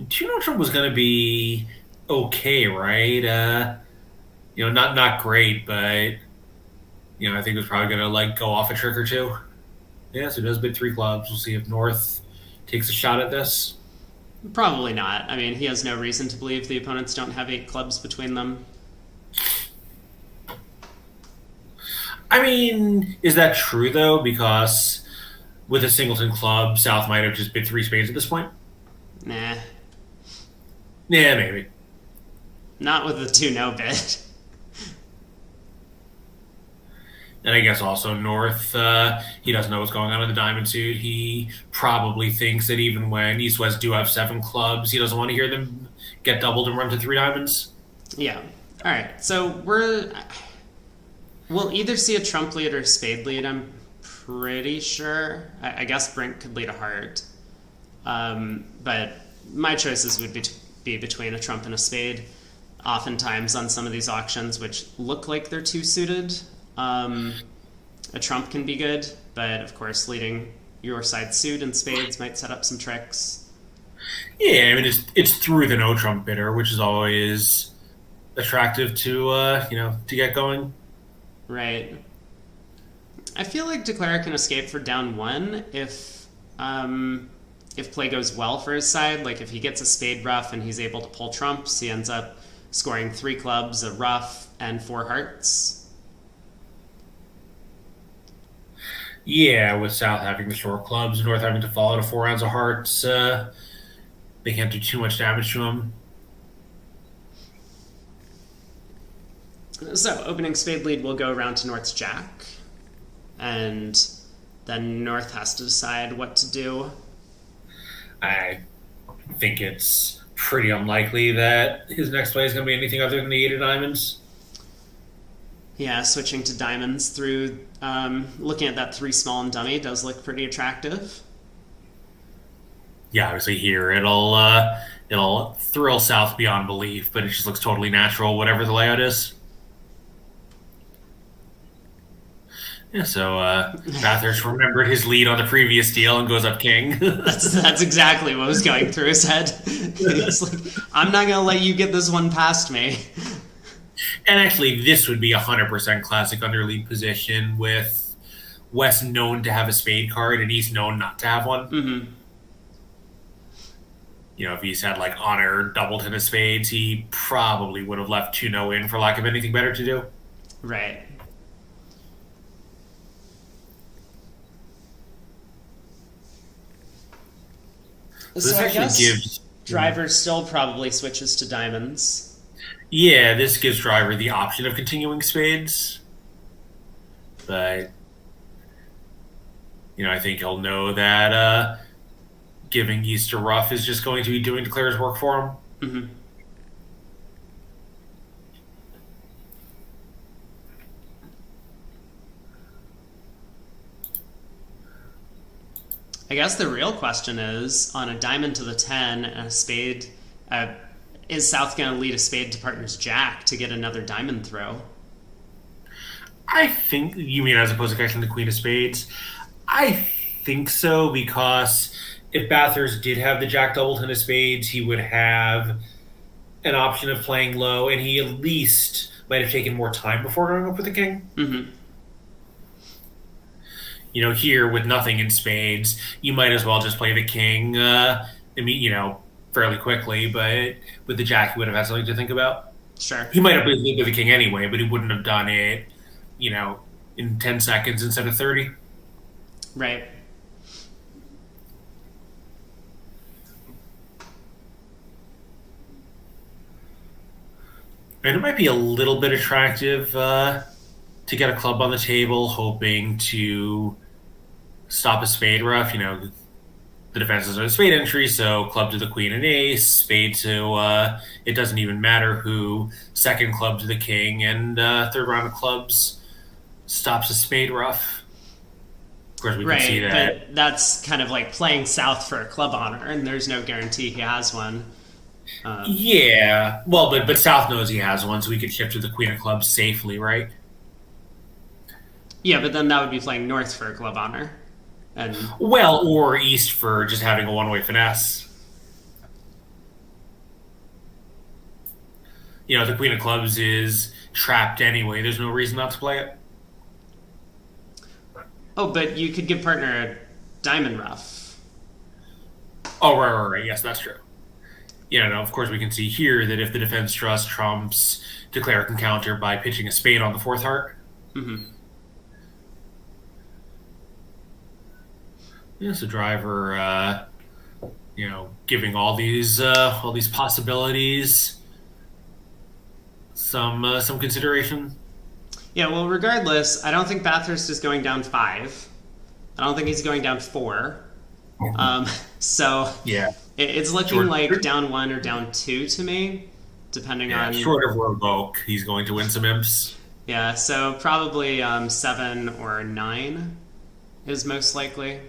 Two no trump was going to be okay, right? Not great, but I think it was probably going to like go off a trick or two. Yeah, so it does bid three clubs. We'll see if North takes a shot at this. Probably not. I mean, he has no reason to believe the opponents don't have 8 clubs between them. I mean, is that true though? Because with a singleton club, South might have just bid 3 spades at this point. Nah. Yeah, maybe. Not with the 2-no bid. And I guess also North, he doesn't know what's going on in the diamond suit. He probably thinks that even when East West do have 7 clubs, he doesn't want to hear them get doubled and run to 3 diamonds. Yeah. All right. So we'll either see a trump lead or a spade lead. I'm pretty sure. I guess Brink could lead a heart. But my choices would be between a trump and a spade. Oftentimes on some of these auctions, which look like they're 2 suited, a trump can be good, but of course leading your side suit and spades might set up some tricks. Yeah, I mean it's through the no trump bidder, which is always attractive to to get going. Right. I feel like Declare can escape for down 1 if play goes well for his side. Like if he gets a spade ruff and he's able to pull trumps, he ends up scoring 3 clubs, a ruff, and 4 hearts. Yeah, with South having the short clubs, North having to follow to 4 rounds of hearts, they can't do too much damage to him. So, opening spade lead will go around to North's jack, and then North has to decide what to do. I think it's pretty unlikely that his next play is going to be anything other than the 8 of diamonds. Yeah, switching to diamonds through looking at that 3 small and dummy does look pretty attractive. Yeah, obviously here it'll thrill South beyond belief, but it just looks totally natural, whatever the layout is. Yeah, so Bathurst remembered his lead on the previous deal and goes up king. That's exactly what was going through his head. He's like, I'm not going to let you get this one past me. And actually, this would be 100% classic underlead position with West known to have a spade card and East known not to have one. Mm-hmm. If he's had like honor doubled in his spades, he probably would have left 2-0 in for lack of anything better to do. Right. So I guess Driver still probably switches to diamonds. Yeah, this gives Driver the option of continuing spades. But, I think he'll know that giving East a ruff is just going to be doing Declare's work for him. Mm-hmm. I guess the real question is, on a diamond to the 10 and a spade, is South going to lead a spade to partner's jack to get another diamond throw? I think, you mean as opposed to catching the queen of spades? I think so, because if Bathurst did have the jack double ten of spades, he would have an option of playing low, and he at least might have taken more time before going up with the king. Mm-hmm. Here with nothing in spades, you might as well just play the king, fairly quickly, but with the jack, he would have had something to think about. Sure. He might have played with the king anyway, but he wouldn't have done it, in 10 seconds instead of 30. Right. And it might be a little bit attractive to get a club on the table, hoping to stop a spade ruff. The defenses are the spade entry, so club to the queen and ace, spade to it doesn't even matter who, second club to the king, and third round of clubs stops a spade ruff. Of course, we can see that. But that's kind of like playing South for a club honor, and there's no guarantee he has one. Yeah, well, but South knows he has one, so we could shift to the queen of clubs safely, right? Yeah, but then that would be playing north for a club honor. And Well, or east for just having a one-way finesse. The queen of clubs is trapped anyway. There's no reason not to play it. oh, but you could give partner a diamond ruff. Oh, right. Yes, that's true. No, of course we can see here that if the defense trust trumps, declare can counter by pitching a spade on the fourth heart. Mm-hmm. Yeah, so driver, giving all these possibilities some consideration. Yeah, well, regardless, I don't think Bathurst is going down 5. I don't think he's going down 4. So Yeah, it's looking like down 1 or down 2 to me, depending on. Short of revoke, he's going to win some imps. Yeah, so probably 7 or 9 is most likely.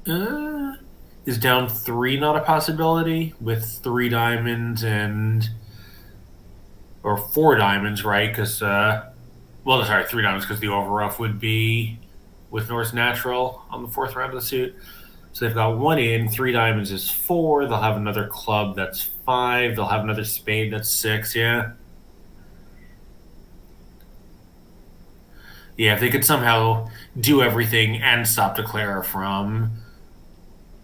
Is down 3 not a possibility with 3 diamonds or 4 diamonds, right? Because 3 diamonds because the overruff would be with Norse Natural on the 4th round of the suit. So they've got 1 in, 3 diamonds is 4. They'll have another club that's 5. They'll have another spade that's 6. Yeah. Yeah, if they could somehow do everything and stop Declare from.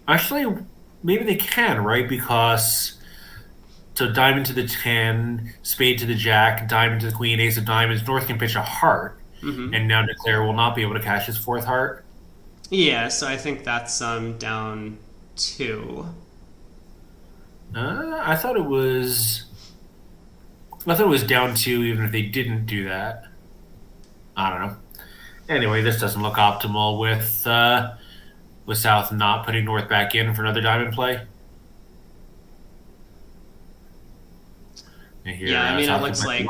Actually, maybe they can, right? Because so diamond to the 10, spade to the jack, diamond to the queen, ace of diamonds. North can pitch a heart, and now Declare will not be able to cash his 4th heart. Yeah, so I think that's down 2. I thought it was down 2, even if they didn't do that. I don't know. Anyway, this doesn't look optimal with South not putting North back in for another diamond play. Here, yeah, I mean, it looks like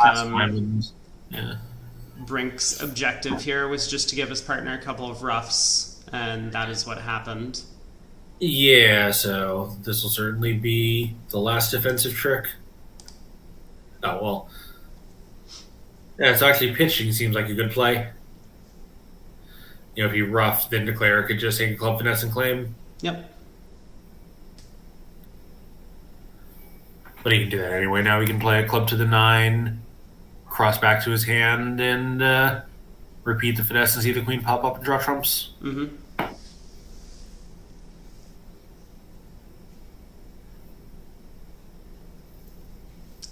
Brink's objective here was just to give his partner a couple of roughs, and that is what happened. Yeah, so this will certainly be the last defensive trick. Oh, well. Yeah, it's actually pitching seems like a good play. If he roughed, then Declare could just take a club finesse and claim. Yep. But he can do that anyway. Now he can play a club to the 9, cross back to his hand, and repeat the finesse and see the queen pop up and draw trumps. Mm-hmm.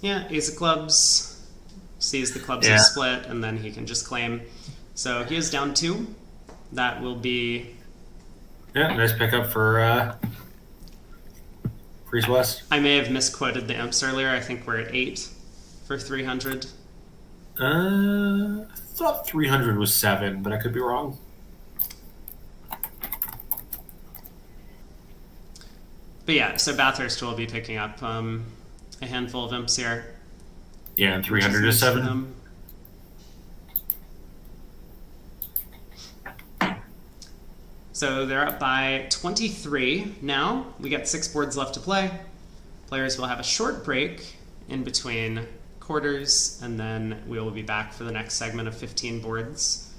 Yeah, ace of clubs, sees the clubs are split, and then he can just claim. So he is down 2. That will be... Yeah, nice pickup for East West. I may have misquoted the imps earlier. I think we're at 8 for 300. I thought 300 was 7, but I could be wrong. But yeah, so Bathurst will be picking up a handful of imps here. Yeah, and 300 is 7. So they're up by 23 now. We got 6 boards left to play. Players will have a short break in between quarters, and then we will be back for the next segment of 15 boards.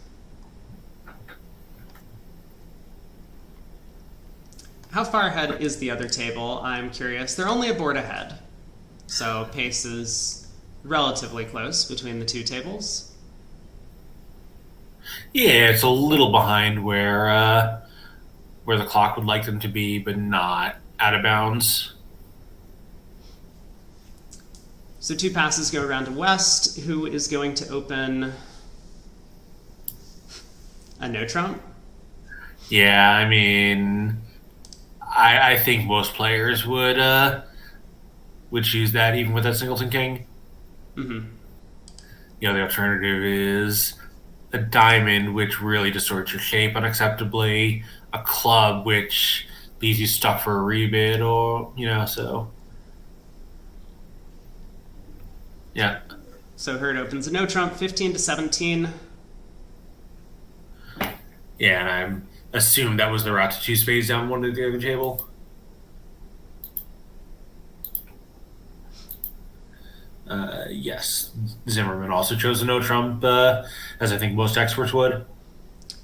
How far ahead is the other table? I'm curious. They're only a board ahead, so pace is relatively close between the 2 tables. Yeah, it's a little behind where the clock would like them to be, but not out of bounds. So 2 passes go around to West, who is going to open a no trump. Yeah, I mean, I think most players would choose that even with that singleton king. Mm-hmm. The alternative is a diamond, which really distorts your shape unacceptably, a club, which leaves you stuck for a rebid, or, so. Yeah. So Hurd opens a no trump, 15 to 17. Yeah, and I assume that was the route to 2 spades down one of the other table. Yes, Zimmerman also chose a no trump, as I think most experts would.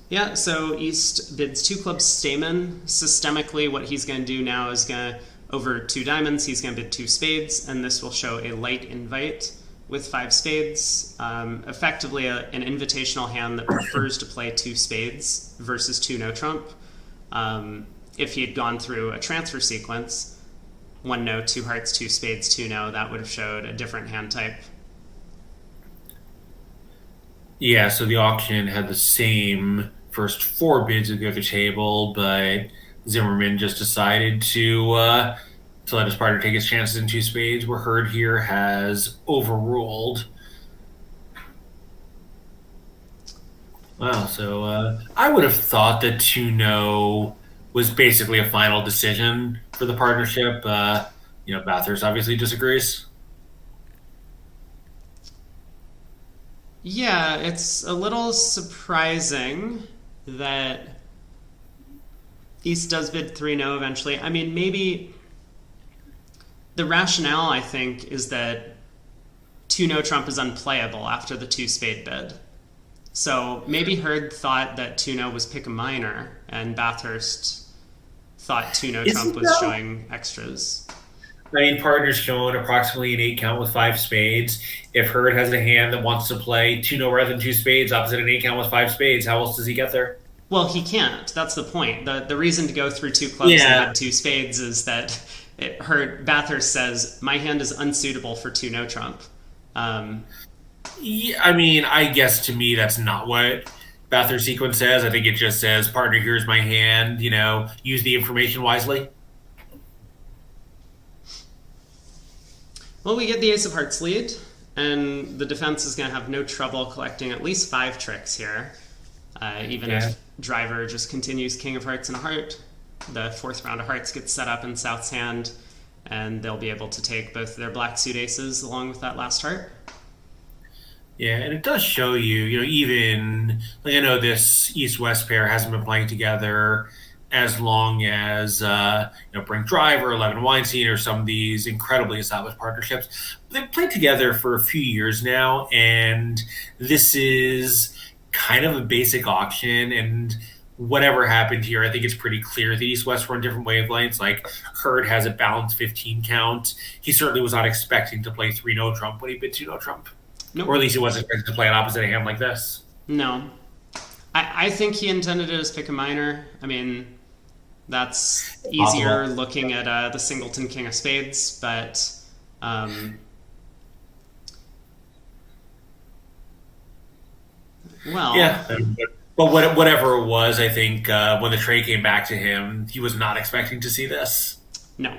Yeah, so East bids two clubs Stamen. Systemically, what he's going to do now is going to, over two diamonds, he's going to bid two spades, and this will show a light invite with five spades. Effectively, an invitational hand that prefers to play two spades versus two no trump. If he had gone through a transfer sequence, one no, two hearts, two spades, two no, that would have showed a different hand type. Yeah, so the auction had the same first four bids at the other table, but Zimmerman just decided to let his partner take his chances in two spades, where Hurd here has overruled. Wow, so I would have thought that 2-0 was basically a final decision for the partnership. Bathurst obviously disagrees. Yeah, it's a little surprising that East does bid 3 no eventually. I mean, maybe the rationale, I think, is that 2 no trump is unplayable after the 2 spade bid. So maybe Hurd thought that 2 no was pick a minor, and Bathurst thought 2 no trump was showing extras. I mean, partner's shown approximately an 8 count with 5 spades. If Hurd has a hand that wants to play 2-0 rather than 2 spades opposite an 8 count with 5 spades, how else does he get there? Well, he can't. That's the point. The reason to go through 2 clubs and bid 2 spades is that Bathurst says, my hand is unsuitable for 2 no trump. Yeah, I mean, I guess to me that's not what Bathurst sequence says. I think it just says, partner, here's my hand, use the information wisely. Well, we get the ace of hearts lead, and the defense is going to have no trouble collecting at least 5 tricks here. Even if driver just continues king of hearts and a heart, the 4th round of hearts gets set up in South's hand, and they'll be able to take both their black suit aces along with that last heart. Yeah, and it does show you, even, I know this East-West pair hasn't been playing together as long as, Brink Driver, Levin Weinstein, or some of these incredibly established partnerships. They've played together for a few years now, and this is kind of a basic auction, and whatever happened here, I think it's pretty clear the East-West were on different wavelengths. Like, Hurd has a balanced 15 count. He certainly was not expecting to play 3 no trump when he bid 2 no trump. Nope. Or at least he wasn't expected to play an opposite a hand like this. No. I think he intended it as pick a minor. I mean, that's easier looking at the singleton king of spades, but well, yeah. But whatever it was, I think when the tray came back to him, he was not expecting to see this. No.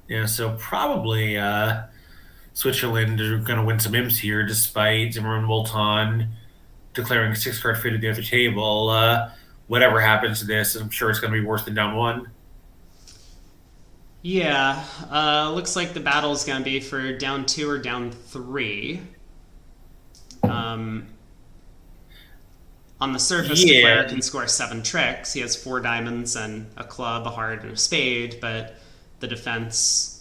Yeah, so probably Switzerland are going to win some imps here, despite Zimmerman Wolton declaring a 6-card fit at the other table. Whatever happens to this, I'm sure it's going to be worse than down 1. Yeah, looks like the battle is going to be for down 2 or down 3. On the surface, the player can score 7 tricks. He has 4 diamonds and a club, a heart, and a spade, but the defense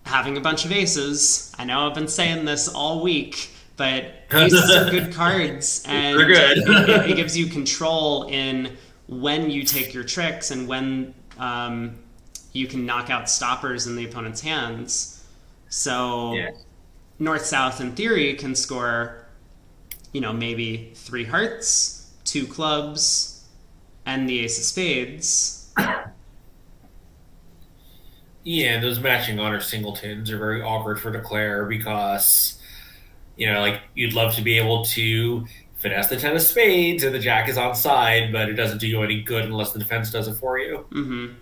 having a bunch of aces. I know I've been saying this all week, but aces are good cards, and they're good. it gives you control in when you take your tricks and when you can knock out stoppers in the opponent's hands. So North-South, in theory, can score, maybe 3 hearts, 2 clubs, and the ace of spades. Yeah, those matching honor singletons are very awkward for Declare because, you'd love to be able to finesse the 10 of spades and the jack is on side, but it doesn't do you any good unless the defense does it for you. Mm-hmm.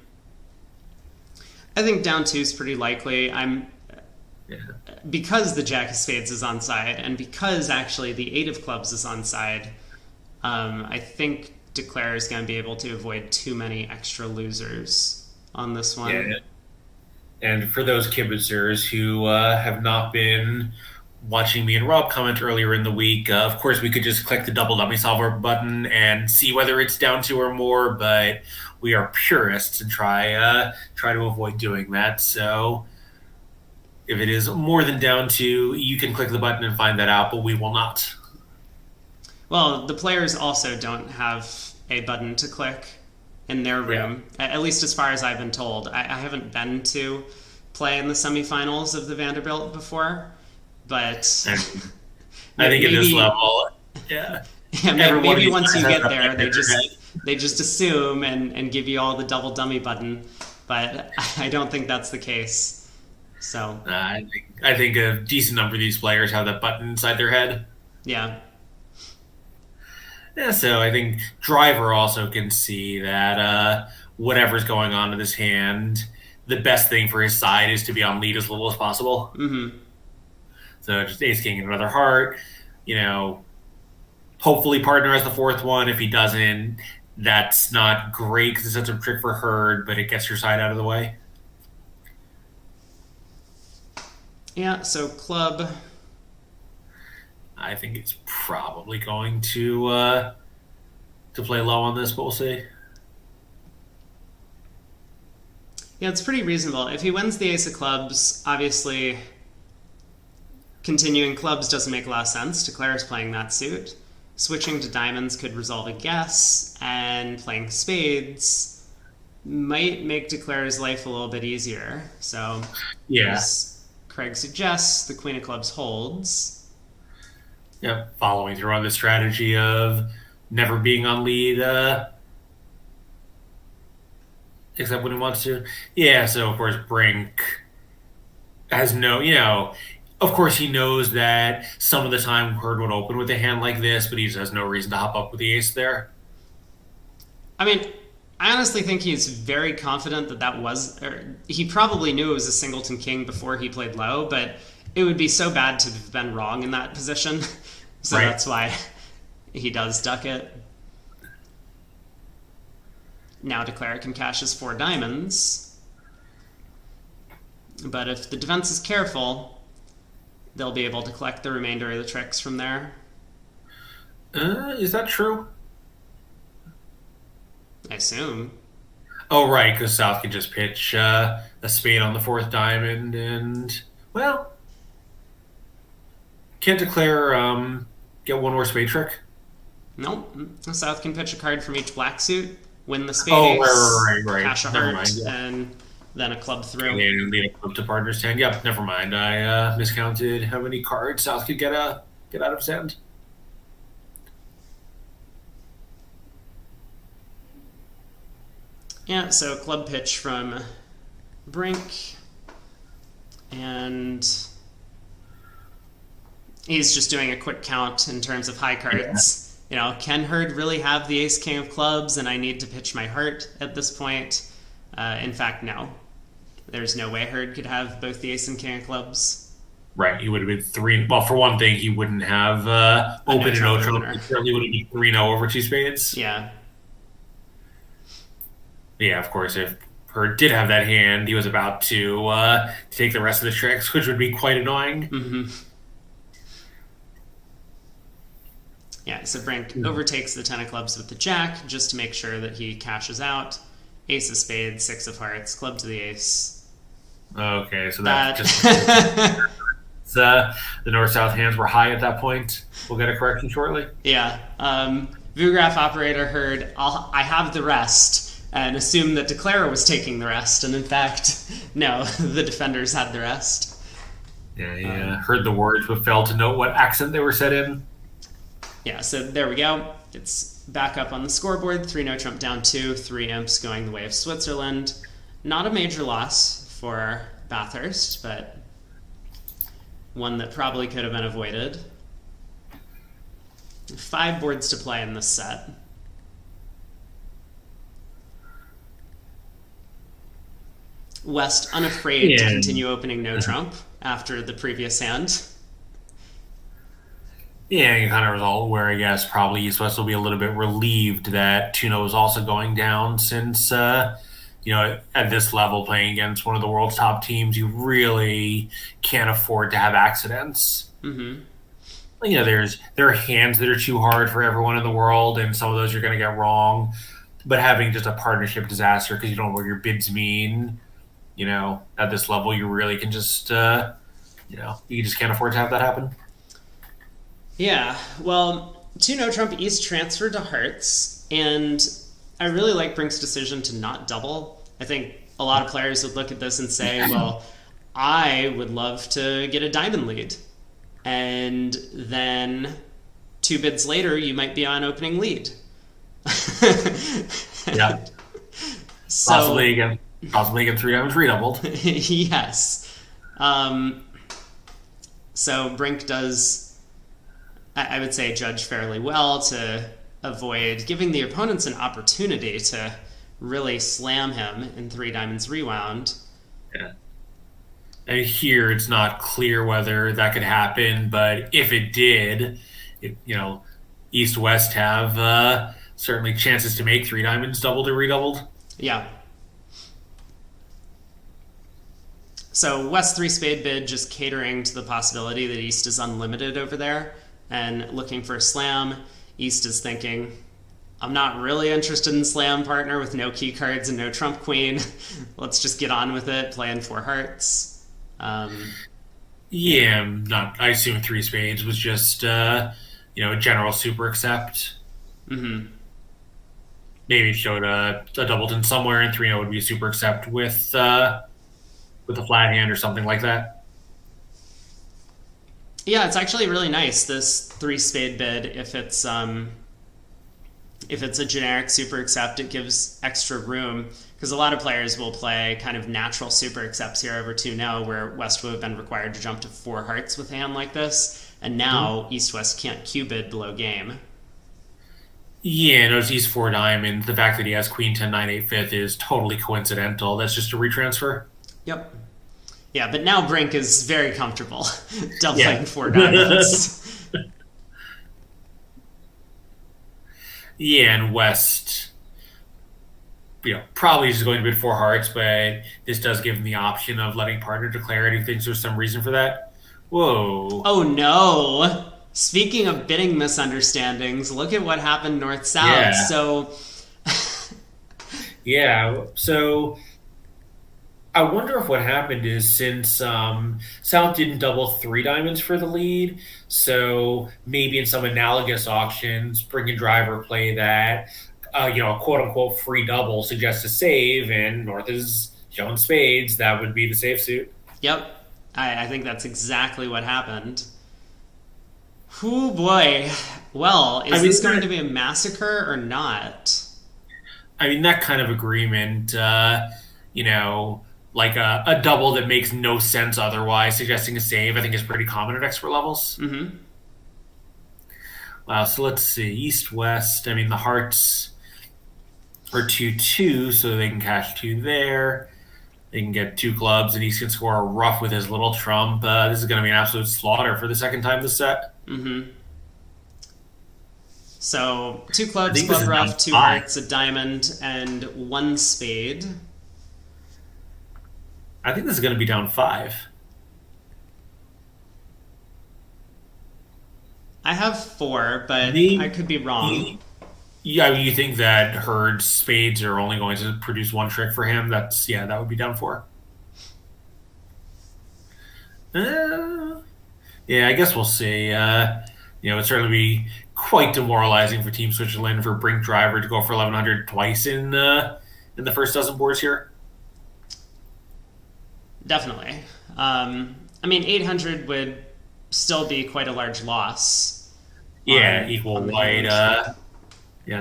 I think down 2 is pretty likely. Because the jack of spades is on side, and because actually the 8 of clubs is on side, I think Declare is going to be able to avoid too many extra losers on this one. Yeah. And for those kibitzers who have not been watching me and Rob comment earlier in the week, of course we could just click the double dummy solver button and see whether it's down 2 or more, but we are purists and try to avoid doing that. So if it is more than down to, you can click the button and find that out, but we will not. Well, the players also don't have a button to click in their room, at least as far as I've been told. I haven't been to play in the semifinals of the Vanderbilt before, but I think at this level, yeah. Maybe once you get there, they just assume and give you all the double dummy button, but I don't think that's the case. So I think a decent number of these players have that button inside their head. Yeah. Yeah, so I think Driver also can see that whatever's going on in his hand, the best thing for his side is to be on lead as little as possible. Mm-hmm. So just Ace King and another heart. Hopefully partner has the fourth one. If he doesn't, that's not great because it sets a trick for Herd, but it gets your side out of the way. Yeah, so club. I think it's probably going to play low on this, but we'll see. Yeah, it's pretty reasonable. If he wins the ace of clubs, obviously continuing clubs doesn't make a lot of sense. Declare's playing that suit. Switching to diamonds could resolve a guess, and playing spades might make Declare's life a little bit easier. So, as Craig suggests, the queen of clubs holds. Yep, following through on the strategy of never being on lead, except when he wants to. Yeah, so of course Brink has of course he knows that some of the time Herd would open with a hand like this, but he just has no reason to hop up with the ace there. I mean, I honestly think he's very confident he probably knew it was a singleton king before he played low, but it would be so bad to have been wrong in that position. So That's why he does duck it. Now Declare can cash his 4 diamonds. But if the defense is careful, they'll be able to collect the remainder of the tricks from there. Is that true? I assume. Oh, right, because South can just pitch a spade on the 4th diamond and, well, can't Declare get one more spade trick? Nope. South can pitch a card from each black suit, win the spade ace, right. cash a heart, and then a club through. And lead a club to partner's hand. Yep, never mind. I miscounted how many cards South could get out of his hand. Yeah, so club pitch from Brink, and he's just doing a quick count in terms of high cards. Can Herd really have the ace king of clubs and I need to pitch my heart at this point? In fact, no. There's no way Herd could have both the ace and king of clubs. Right, he would have been 3. Well, for one thing, he wouldn't have open and no trump. He certainly would have been 3-0 over 2 spades. Yeah. Yeah, of course, if Herd did have that hand, he was about to take the rest of the tricks, which would be quite annoying. Mm-hmm. Yeah, so Brink overtakes the 10 of clubs with the jack just to make sure that he cashes out. Ace of spades, 6 of hearts, club to the ace. Okay, so that just... the north-south hands were high at that point. We'll get a correction shortly. Yeah. VuGraph operator heard, I have the rest, and assumed that Declare was taking the rest, and in fact, no, the defenders had the rest. Yeah, he heard the words, but failed to note what accent they were set in. Yeah, so there we go. It's back up on the scoreboard. 3 no trump down 2, 3 imps going the way of Switzerland. Not a major loss for Bathurst, but one that probably could have been avoided. 5 boards to play in this set. West unafraid to continue opening no trump after the previous hand. Yeah, you kind of result where I guess probably East West will be a little bit relieved that Tuno is also going down since, at this level playing against one of the world's top teams, you really can't afford to have accidents. Mm-hmm. There are hands that are too hard for everyone in the world, and some of those you're going to get wrong. but having just a partnership disaster because you don't know what your bids mean, at this level, you really can just, you just can't afford to have that happen. Yeah, well, two no Trump East transferred to Hearts, and I really like Brink's decision to not double. I think a lot of players would look at this and say, well, I would love to get a diamond lead. And then two bids later, you might be on opening lead. Yeah. So, possibly again 3 diamonds redoubled. yes. So Brink does, I would say, judge fairly well to avoid giving the opponents an opportunity to really slam him in 3 diamonds rewound. Yeah. And here it's not clear whether that could happen, but if it did, East West have certainly chances to make 3 diamonds doubled or redoubled. Yeah. So West 3 spade bid just catering to the possibility that East is unlimited over there and looking for a slam. East is thinking, I'm not really interested in slam, partner, with no key cards and no trump queen. Let's just get on with it, playing 4 hearts. I assume 3 spades was just a general super accept. Mm-hmm. Maybe showed a doubleton somewhere, and 3-0 would be a super accept with a flat hand or something like that. Yeah, it's actually really nice, this 3 spade bid. If it's a generic super accept, it gives extra room, because a lot of players will play kind of natural super accepts here over 2-0, where West would have been required to jump to 4 hearts with a hand like this, and now East-West can't Q-bid below game. Yeah, notice he's 4 diamonds. The fact that he has Queen 10 9 8 5th is totally coincidental. That's just a retransfer. Yep. Yeah, but now Brink is very comfortable doubling 4 diamonds. Yeah, and West, probably just going to bid 4 hearts, but this does give him the option of letting partner declare it. He thinks there's some reason for that. Whoa. Oh no. Speaking of bidding misunderstandings, look at what happened north-south. Yeah. So yeah, so I wonder if what happened is, since South didn't double 3 diamonds for the lead, so maybe in some analogous auctions, Brink and Driver play that, a quote-unquote free double suggests a save, and North is showing spades. That would be the save suit. Yep. I think that's exactly what happened. Oh boy. Well, is this going to be a massacre or not? I mean, that kind of agreement, like a double that makes no sense otherwise, suggesting a save, I think is pretty common at expert levels. Mm-hmm. Wow, so let's see. East-West, I mean, the hearts are 2-2, so they can cash 2 there. They can get 2 clubs, and East can score a rough with his little trump. This is going to be an absolute slaughter for the second time this set. Mm-hmm. So 2 clubs, club rough, 2 hearts, a diamond, and 1 spade. I think this is going to be down 5. I have 4, but I could be wrong. Yeah, you think that Herd's spades are only going to produce 1 trick for him? That would be down 4. Yeah, I guess we'll see. It'd certainly be quite demoralizing for Team Switzerland for Brink Driver to go for 1100 twice in the first dozen boards here. Definitely. I mean, 800 would still be quite a large loss. Yeah, equal white. That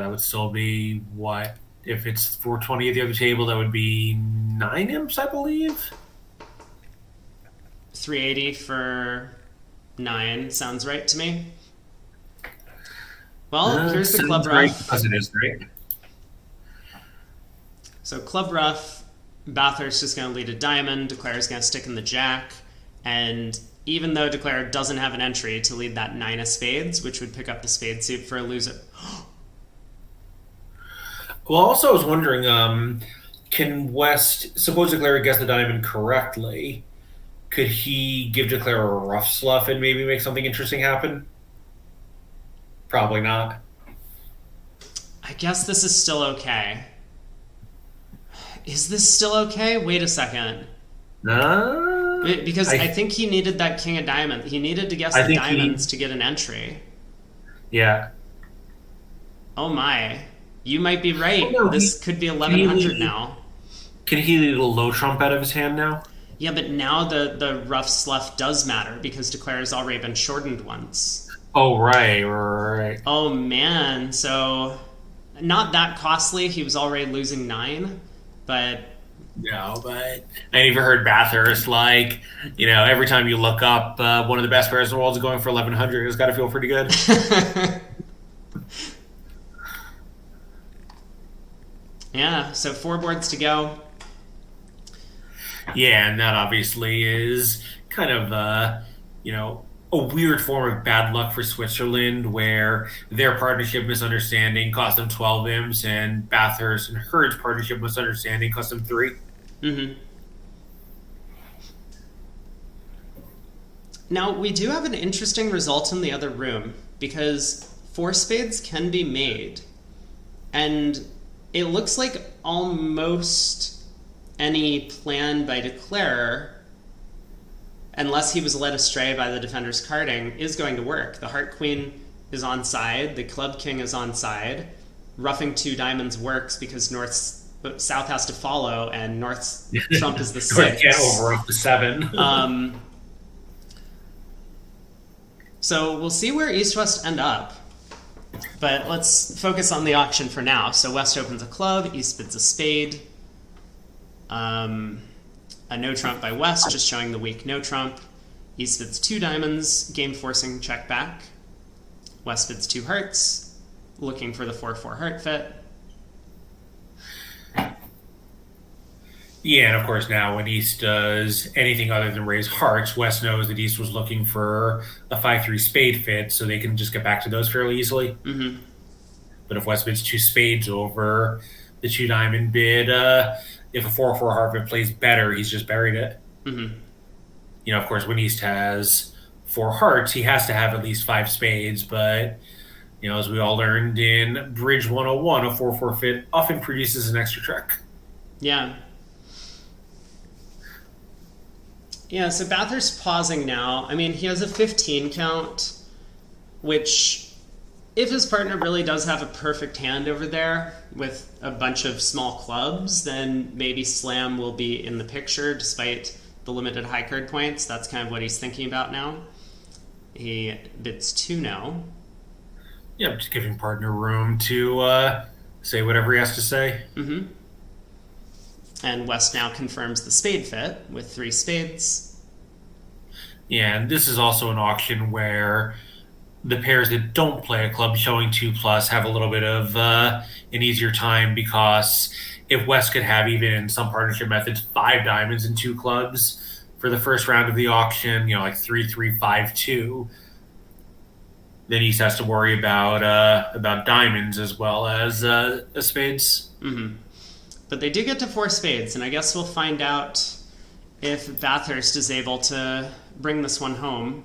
would still be what? If it's 420 at the other table, that would be 9 imps, I believe. 380 for 9 sounds right to me. Well, here's the club rough. Because it is great. So club rough, Bathurst is going to lead a diamond, Declare's going to stick in the jack, and even though Declare doesn't have an entry to lead that 9 of spades, which would pick up the spade suit for a loser. Well, also I was wondering, can West, suppose Declare gets the diamond correctly, could he give Declare a rough sluff and maybe make something interesting happen? Probably not. I guess this is still okay. Is this still okay? Wait a second. Because I I think he needed that king of diamonds. He needed to guess I the think diamonds to get an entry. yeah. Oh my. You might be Oh right. no, This could be can he 1100 lead, now. can he lead a low trump out of his hand now? Yeah, but now the rough slough does matter because Declare has already been shortened once. Oh right. Oh man, so not that costly. He was already losing 9, but No, but I even heard Bathurst like, every time you look up, one of the best players in the world is going for 1100. It's got to feel pretty good. yeah, so 4 boards to go. Yeah, and that obviously is kind of a weird form of bad luck for Switzerland, where their partnership misunderstanding cost them 12 imps, and Bathurst and Herd's partnership misunderstanding cost them 3. Mm-hmm. Now, we do have an interesting result in the other room because 4 spades can be made. And it looks like almost any plan by Declare, unless he was led astray by the defender's carding, is going to work. The Heart Queen is on side, the Club King is on side. Roughing 2 diamonds works because South has to follow, and North's trump is the 6. Can't overruff the 7. So we'll see where East-West end up. But let's focus on the auction for now. So West opens a club, East bids a spade. A no trump by West, just showing the weak no trump. East bids 2 diamonds, game forcing check back. West bids 2 hearts, looking for the 4-4 heart fit. Yeah, and of course now when East does anything other than raise hearts, West knows that East was looking for a 5-3 spade fit, so they can just get back to those fairly easily. Mm-hmm. But if West bids 2 spades over the 2 diamond bid, if a 4-4 heart fit plays better, he's just buried it. Mm-hmm. Of course, when East has 4 hearts, he has to have at least 5 spades, but as we all learned in Bridge 101, a 4-4 fit often produces an extra trick. Yeah. Yeah, so Bathurst pausing now. I mean, he has a 15 count, which, if his partner really does have a perfect hand over there with a bunch of small clubs, then maybe Slam will be in the picture despite the limited high card points. That's kind of what he's thinking about now. He bids 2 now. Yeah, just giving partner room to say whatever he has to say. Mm-hmm. And West now confirms the spade fit with 3 spades. Yeah, and this is also an auction where the pairs that don't play a club showing 2+ have a little bit of an easier time, because if West could have, even in some partnership methods, 5 diamonds and 2 clubs for the first round of the auction, like 3-3, 5-2, then East has to worry about diamonds as well as spades. Mm-hmm. But they do get to 4 spades, and I guess we'll find out if Bathurst is able to bring this one home.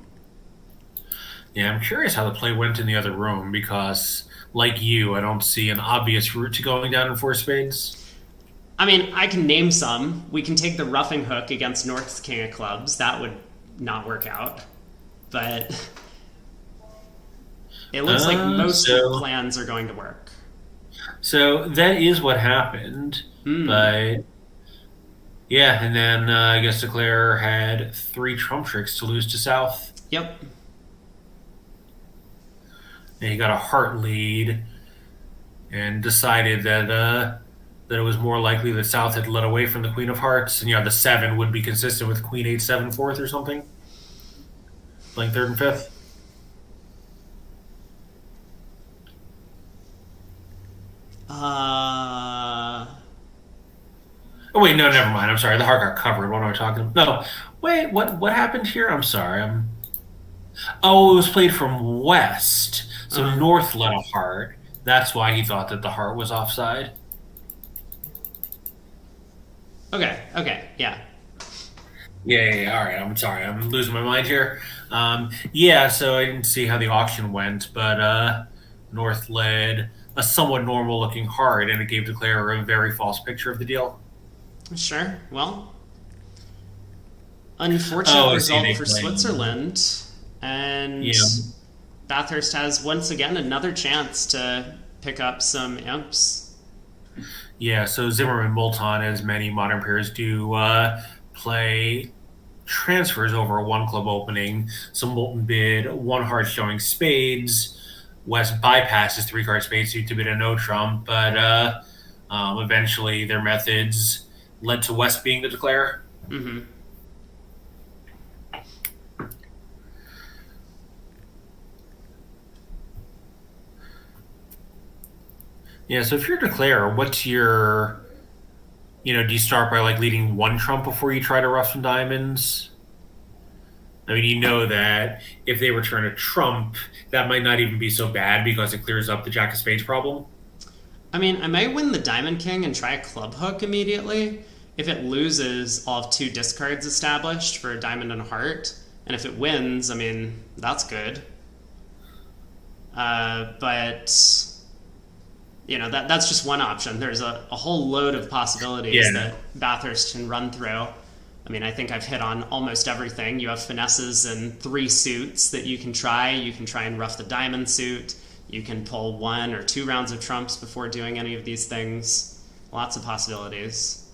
Yeah, I'm curious how the play went in the other room, because, like you, I don't see an obvious route to going down in 4 spades. I mean, I can name some. We can take the roughing hook against North's King of Clubs. That would not work out. But it looks like most of the plans are going to work. So that is what happened. But yeah, and then I guess Declare had 3 trump tricks to lose to South. Yep. And he got a heart lead and decided that it was more likely that South had led away from the Queen of Hearts, and the 7 would be consistent with Queen 8-7 4th or something, playing 3rd and 5th. Oh wait, no, never mind. I'm sorry. The heart got covered. What am I talking about? No, wait. What happened here? I'm sorry. Oh, it was played from West, so North led a heart. That's why he thought that the heart was offside. Okay. Yeah. Yeah. All right. I'm sorry. I'm losing my mind here. Yeah. So I didn't see how the auction went, but North led a somewhat normal looking heart, and it gave Declare a very false picture of the deal. Sure. Well, unfortunate Oh, I see. result They for play. Switzerland, and Yeah, Bathurst has once again another chance to pick up some imps. yeah. So Zimmerman Bolton, as many modern pairs do, play transfers over a one club opening. So Molten bid one heart showing spades. West bypasses three card spades to bid a no trump, but eventually their methods led to West being the declare. Mm-hmm. Yeah, so if you're a declare, what's your, do you start by like leading one trump before you try to rush some diamonds? I mean, you know that if they return a trump, that might not even be so bad because it clears up the jack of spades problem. I mean, I might win the Diamond King and try a club hook immediately. If it loses, I'll have two discards established for a diamond and a heart. And if it wins, I mean, that's good. But that's just one option. There's a whole load of possibilities Yeah. that Bathurst can run through. I mean, I think I've hit on almost everything. You have finesses and three suits that you can try. You can try and rough the diamond suit. You can pull one or two rounds of trumps before doing any of these things. Lots of possibilities.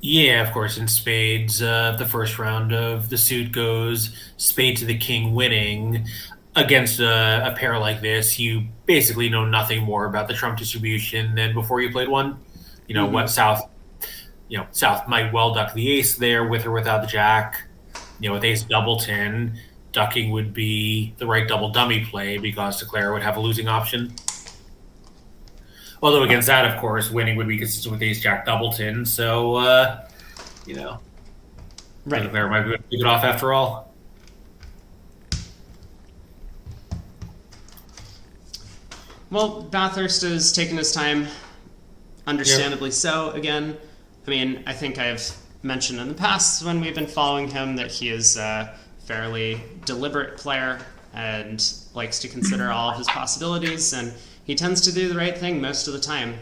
Yeah, of course, in spades, the first round of the suit goes spade to the king winning. Against a pair like this, you basically know nothing more about the trump distribution than before you played one. What Mm-hmm. South might well duck the ace there with or without the jack. With ace doubleton, ducking would be the right double dummy play because Declare would have a losing option. Although against that, of course, winning would be consistent with ace jack doubleton. So, you know, Right. Declare might be good off after all. Well, Bathurst has taken his time, Yep. understandably so, again. I mean, I think I've mentioned in the past when we've been following him that he is a fairly deliberate player and likes to consider all of his possibilities, and he tends to do the right thing most of the time.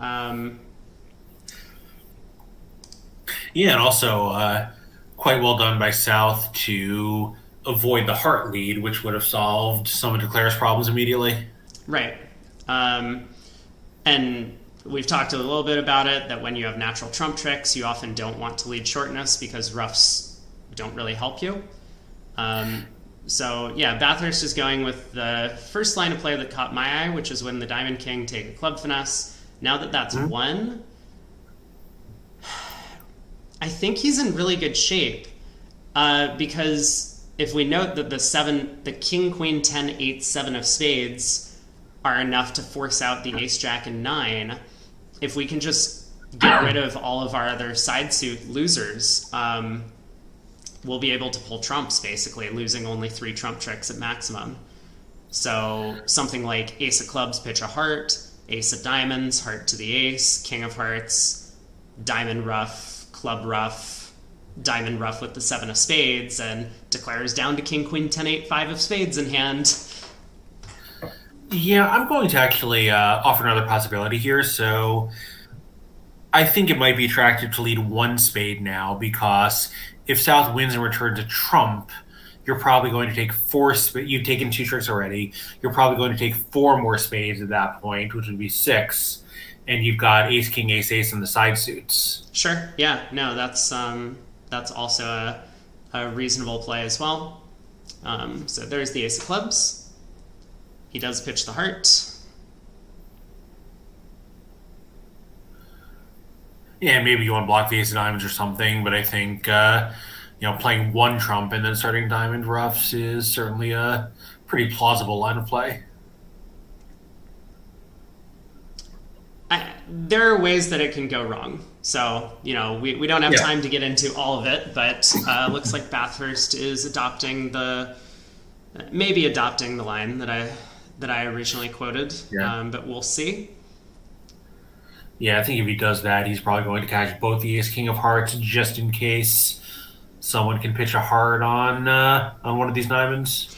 Um, Yeah, and also quite well done by South to avoid the heart lead, which would have solved some of Declare's problems immediately. right. Um, and we've talked a little bit about it that when you have natural trump tricks, you often don't want to lead shortness because roughs don't really help you. Um, so yeah, Bathurst is going with the first line of play that caught my eye, which is when the Diamond King take a club finesse. Now that that's Mhm. won, I think he's in really good shape because if we note that the King, Queen, 10, 8, 7 of spades are enough to force out the Ace, Jack, and 9, if we can just get rid of all of our other side suit losers, we'll be able to pull trumps basically, losing only 3 trump tricks at maximum. So something like Ace of Clubs, pitch a heart, Ace of Diamonds, heart to the ace, King of Hearts, Diamond Ruff, Club Ruff, Diamond Ruff with the 7 of spades, and declares down to King, Queen, 10, 8, 5 of spades in hand. Yeah, I'm going to actually offer another possibility here. So I think it might be attractive to lead one spade now because if South wins and returns a trump, you're probably going to take four. You've taken two tricks already. You're probably going to take four more spades at that point, which would be six. And you've got ace, king, ace, ace in the side suits. Sure, yeah, no, that's also a reasonable play as well. So there's the Ace of Clubs. He does pitch the heart. Yeah, maybe you want to block the ace of diamonds or something, but I think playing one trump and then starting diamond roughs is certainly a pretty plausible line of play. There are ways that it can go wrong. So, we don't have Yeah. time to get into all of it, but looks like Bathurst is maybe adopting the line that I originally quoted, Yeah. but we'll see. Yeah, I think if he does that, he's probably going to catch both the ace king of hearts just in case someone can pitch a heart on one of these diamonds.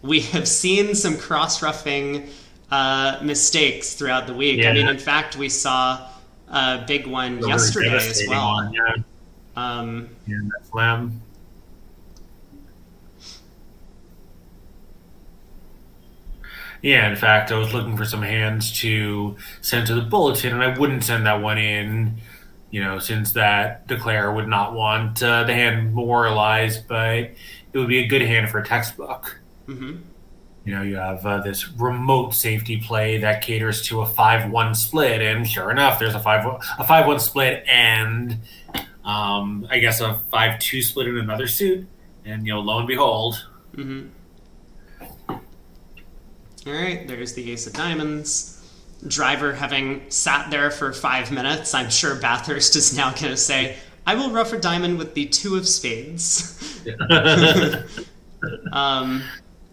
We have seen some cross roughing mistakes throughout the week. I Yeah, mean, in fact, we saw a big one a really yesterday as devastating one. well. Yeah, Um, yeah, that slam. Yeah, in fact, I was looking for some hands to send to the bulletin, and I wouldn't send that one in, since that declare would not want the hand memorialized, but it would be a good hand for a textbook. mhm. You have this remote safety play that caters to a 5-1 split, and sure enough, there's a 5-1 split, and I guess a 5-2 split in another suit, and lo and behold, All right, there's the ace of diamonds. Driver having sat there for 5 minutes, I'm sure Bathurst is now going to say, I will ruff a diamond with the two of spades.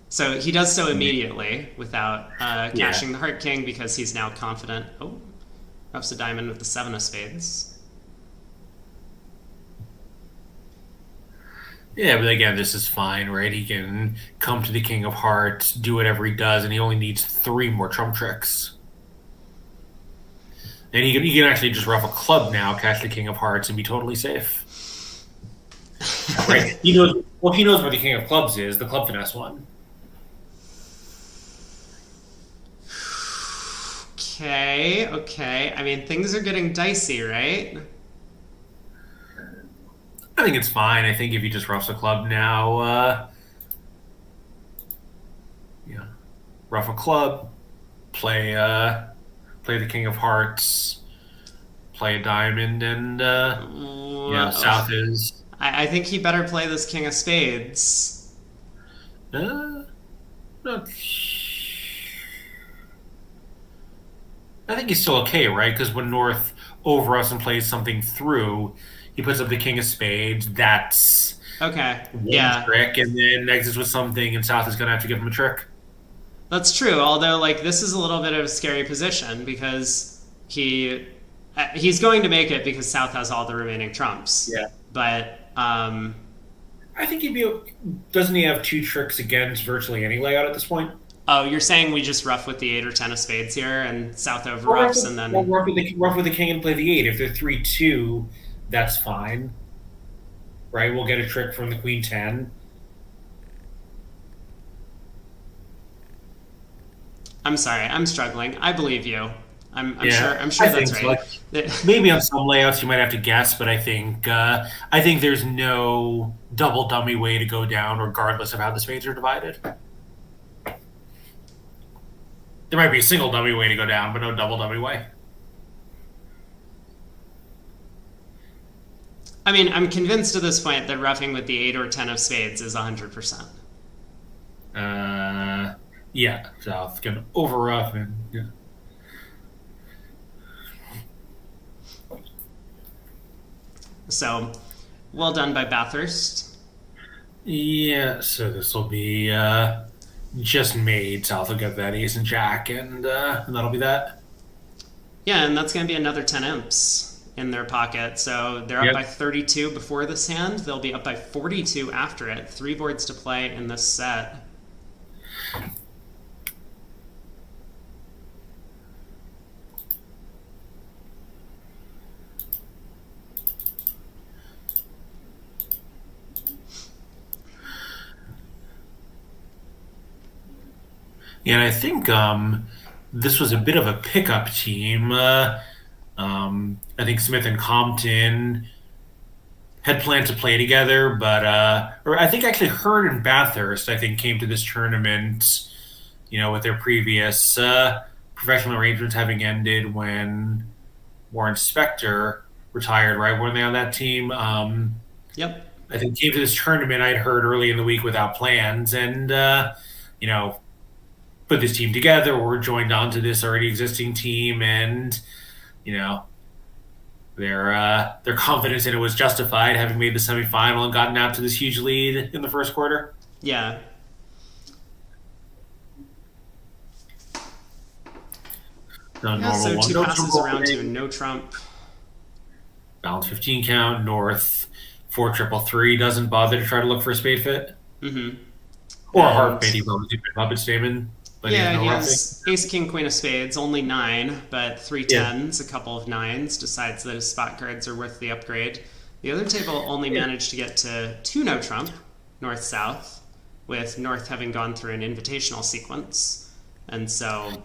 So he does so immediately without cashing the heart king because he's now confident. Oh, ruffs a diamond with the seven of spades. Yeah, but again, this is fine, right? He can come to the King of Hearts, do whatever he does, and he only needs 3 more trump tricks. And he can actually just ruff a club now, catch the King of Hearts, and be totally safe. Right? He knows where the King of Clubs is, the club finesse one. Okay. I mean, things are getting dicey, right? I think it's fine. I think if he just roughs a club now, rough a club, play the King of Hearts, play a diamond, and South is. I think he better play this King of Spades. No. I think he's still okay, right? Because when North over us and plays something through, he puts up the King of Spades. That's okay. one trick, and then exits with something, and South is going to have to give him a trick. That's true. Although, this is a little bit of a scary position because he's going to make it because South has all the remaining trumps. Yeah, but I think doesn't he have 2 tricks against virtually any layout at this point? Oh, you're saying we just rough with the 8 or 10 of spades here, and South over roughs, and then rough with the king and play the 8. If they're 3-2, that's fine, right? We'll get a trick from the queen 10. I'm sorry, I'm struggling. I believe you. I'm sure that's right. So. Maybe on some layouts you might have to guess, but I think there's no double dummy way to go down, regardless of how the spades are divided. There might be a single dummy way to go down, but no double dummy way. I mean, I'm convinced at this point that roughing with the 8 or 10 of spades is 100%. Yeah, South can over rough and yeah. So, well done by Bathurst. Yeah, so this will be just made. South will get that ace and jack, and that'll be that. Yeah, and that's going to be another 10 imps in their pocket. So they're up by 32 before this hand. They'll be up by 42 after it. 3 boards to play in this set. Yeah, and I think this was a bit of a pickup team. I think Smith and Compton had planned to play together, but or I think actually Hearn and Bathurst, I think, came to this tournament, with their previous professional arrangements having ended when Warren Spector retired, right? Weren't they on that team? Yep. I think came to this tournament I'd heard early in the week without plans, and put this team together or joined onto this already existing team, and their confidence in it was justified, having made the semifinal and gotten out to this huge lead in the first quarter. Yeah. So 2 passes around to no trump. Balance 15 count, North 4-3-3, doesn't bother to try to look for a spade fit. Mm-hmm. Or a heart maybe, puppet statement. but he has Yeah, no he roughing. has ace, king, queen of spades, only 9, but three Yeah. tens, a couple of 9s, decides that his spot cards are worth the upgrade. The other table only Yeah. managed to get to 2 no trump, north south, with north having gone through an invitational sequence. And so,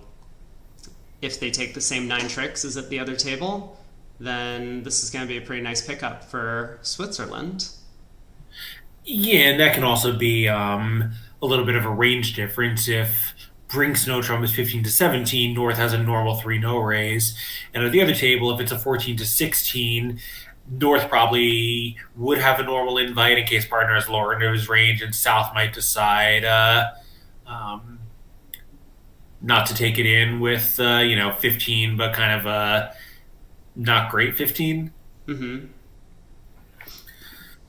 if they take the same 9 tricks as at the other table, then this is going to be a pretty nice pickup for Switzerland. Yeah, and that can also be a little bit of a range difference. If Brink's no trump is 15 to 17, North has a normal 3 no raise. And at the other table, if it's a 14 to 16, North probably would have a normal invite in case partner is lower into his range, and South might decide um, not to take it in with, 15, but kind of a not great 15. Mm-hmm.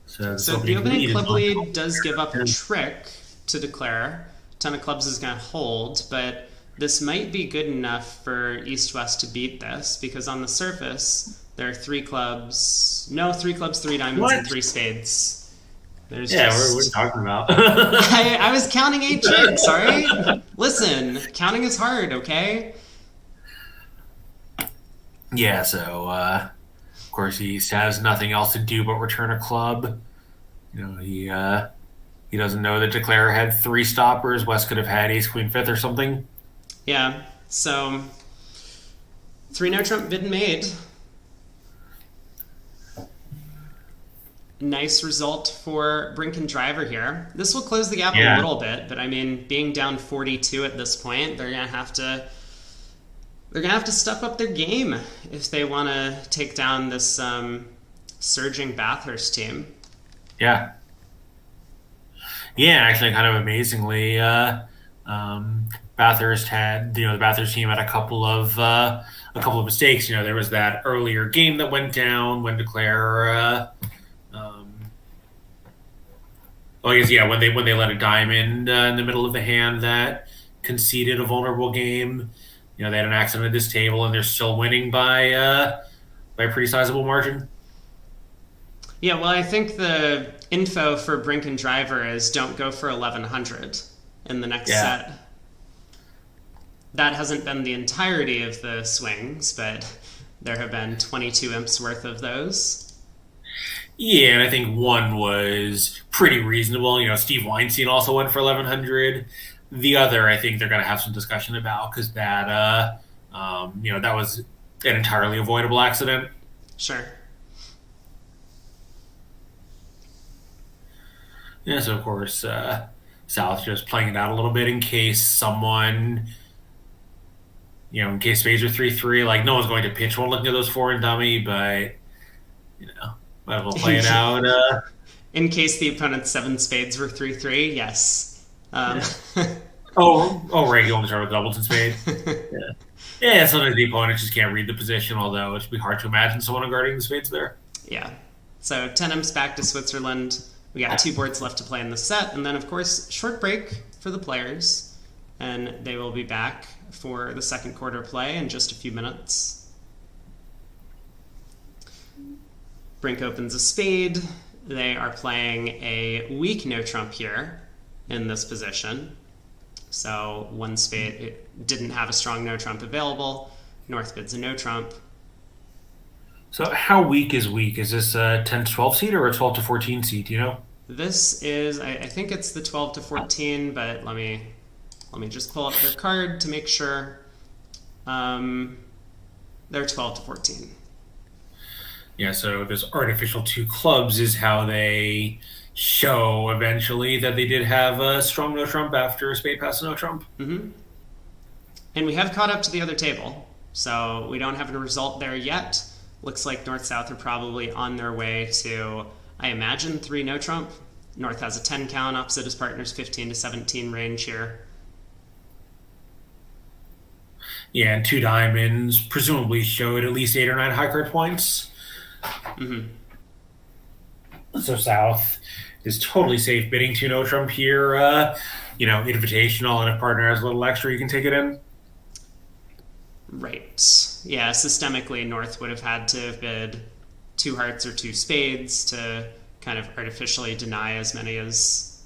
So this So the opening opening lead is club on lead does give up a 10. trick to declare. Ton of clubs is going to hold, but this might be good enough for East West to beat this because on the surface there are 3 clubs, no, 3 clubs, 3 diamonds, What? and 3 spades. There's Yeah, just. what are you talking about? I was counting 8 tricks. Sorry. Listen, counting is hard. Okay. Yeah, so of course he has nothing else to do but return a club. He doesn't know that Declare had 3 stoppers. West could have had ace queen fifth or something. Yeah. So 3 no trump bid made. Nice result for Brink and Driver here. This will close the gap a Yeah. little bit, but I mean, being down 42 at this point, they're gonna have to step up their game if they want to take down this surging Bathurst team. Yeah. Yeah, actually, kind of amazingly, Bathurst had the Bathurst team had a couple of mistakes. There was that earlier game that went down when Declare. I guess when they let a diamond in the middle of the hand that conceded a vulnerable game. They had an accident at this table and they're still winning by a pretty sizable margin. Yeah, well, I think the info for Brink and Driver is don't go for 1100 in the next set. That hasn't been the entirety of the swings, but there have been 22 imps worth of those. Yeah, and I think one was pretty reasonable. Steve Weinstein also went for 1100. The other, I think they're going to have some discussion about because that was an entirely avoidable accident. Sure. Yeah, so of course, South just playing it out a little bit in case someone, in case spades are 3-3, like no one's going to pitch one looking at those 4 and dummy, but, might as well play it out. In case the opponent's 7 spades were 3-3, yes. Right, you want to start with doubles and spades? Yeah, sometimes the opponent just can't read the position, although it'd be hard to imagine someone guarding the spades there. Yeah. So 10 imps back to Switzerland. We got 2 boards left to play in the set, and then, of course, short break for the players, and they will be back for the second quarter play in just a few minutes. Brink opens a spade. They are playing a weak no trump here in this position. So 1 spade, it didn't have a strong no trump available. North bids a no trump. So how weak is weak? Is this a 10 to 12 seed or a 12 to 14 seed? Do you know? This is, I think it's the 12 to 14, but let me just pull up their card to make sure. They're 12 to 14. Yeah, so this artificial 2 clubs is how they show eventually that they did have a strong no trump after a spade pass no trump. Mm-hmm. And we have caught up to the other table, so we don't have a result there yet. Looks like North-South are probably on their way to, I imagine, 3 no trump. North has a 10 count opposite his partner's 15 to 17 range here. Yeah, and 2 diamonds presumably showed at least 8 or 9 high card points. Mm-hmm. So South is totally safe bidding 2 no trump here. Invitational, and if partner has a little extra, you can take it in. Right. Yeah, systemically, North would have had to have bid 2 hearts or 2 spades to kind of artificially deny as many as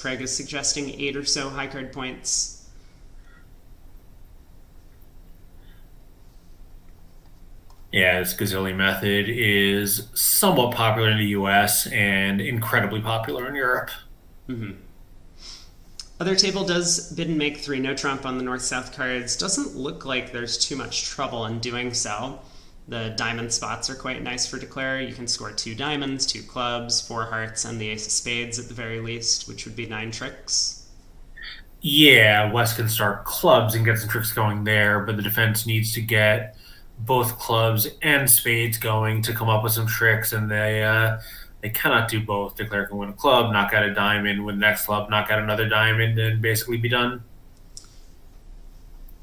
Craig is suggesting, 8 or so high card points. Yeah, this Gazilli method is somewhat popular in the US and incredibly popular in Europe. Other table does bid and make three, no trump on the north-south cards. Doesn't look like there's too much trouble in doing so. The diamond spots are quite nice for declare. You can score two diamonds, two clubs, four hearts, and the ace of spades at the very least, which would be 9 tricks. Yeah, West can start clubs and get some tricks going there, but the defense needs to get both clubs and spades going to come up with some tricks, and they cannot do both. Declare can win a club, knock out a diamond, win the next club, knock out another diamond, and basically be done.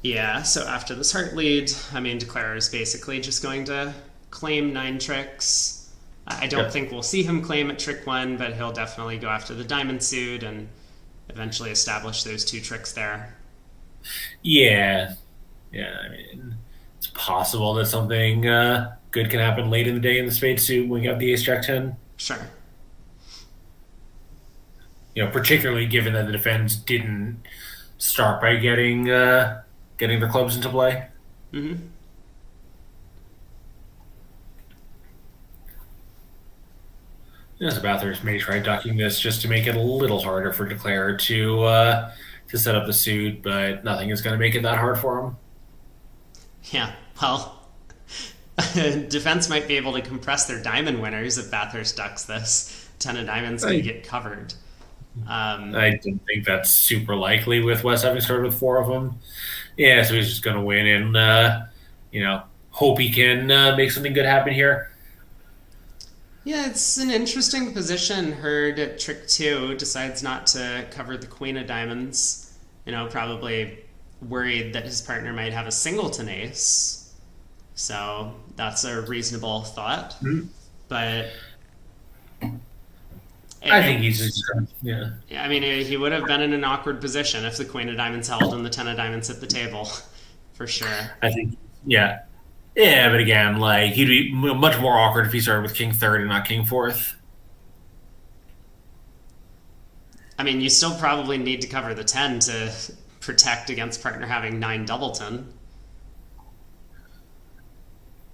Yeah, so after this heart lead, I mean, declare is basically just going to claim 9 tricks. I don't Yep. think we'll see him claim at trick one, but he'll definitely go after the diamond suit and eventually establish those 2 tricks there. Yeah, yeah. I mean, it's possible that something good can happen late in the day in the spade suit when you have the ace jack 10. Sure. Particularly given that the defense didn't start by getting their clubs into play. Mm-hmm. Yes, Bathurst may try ducking this just to make it a little harder for Declare to set up the suit, but nothing is going to make it that hard for him. Yeah, well, defense might be able to compress their diamond winners if Bathurst ducks this. 10 of diamonds can get covered. I don't think that's super likely with West having started with 4 of them. Yeah, so he's just going to win and hope he can make something good happen here. Yeah, it's an interesting position. Hurd at trick 2 decides not to cover the queen of diamonds. Probably worried that his partner might have a singleton ace. So that's a reasonable thought. Mm-hmm. But I think he's just, yeah. I mean, he would have been in an awkward position if the queen of diamonds held and the 10 of diamonds hit the table, for sure. I think, yeah. Yeah, but again, he'd be much more awkward if he started with king third and not king fourth. I mean, you still probably need to cover the 10 to protect against partner having 9 doubleton.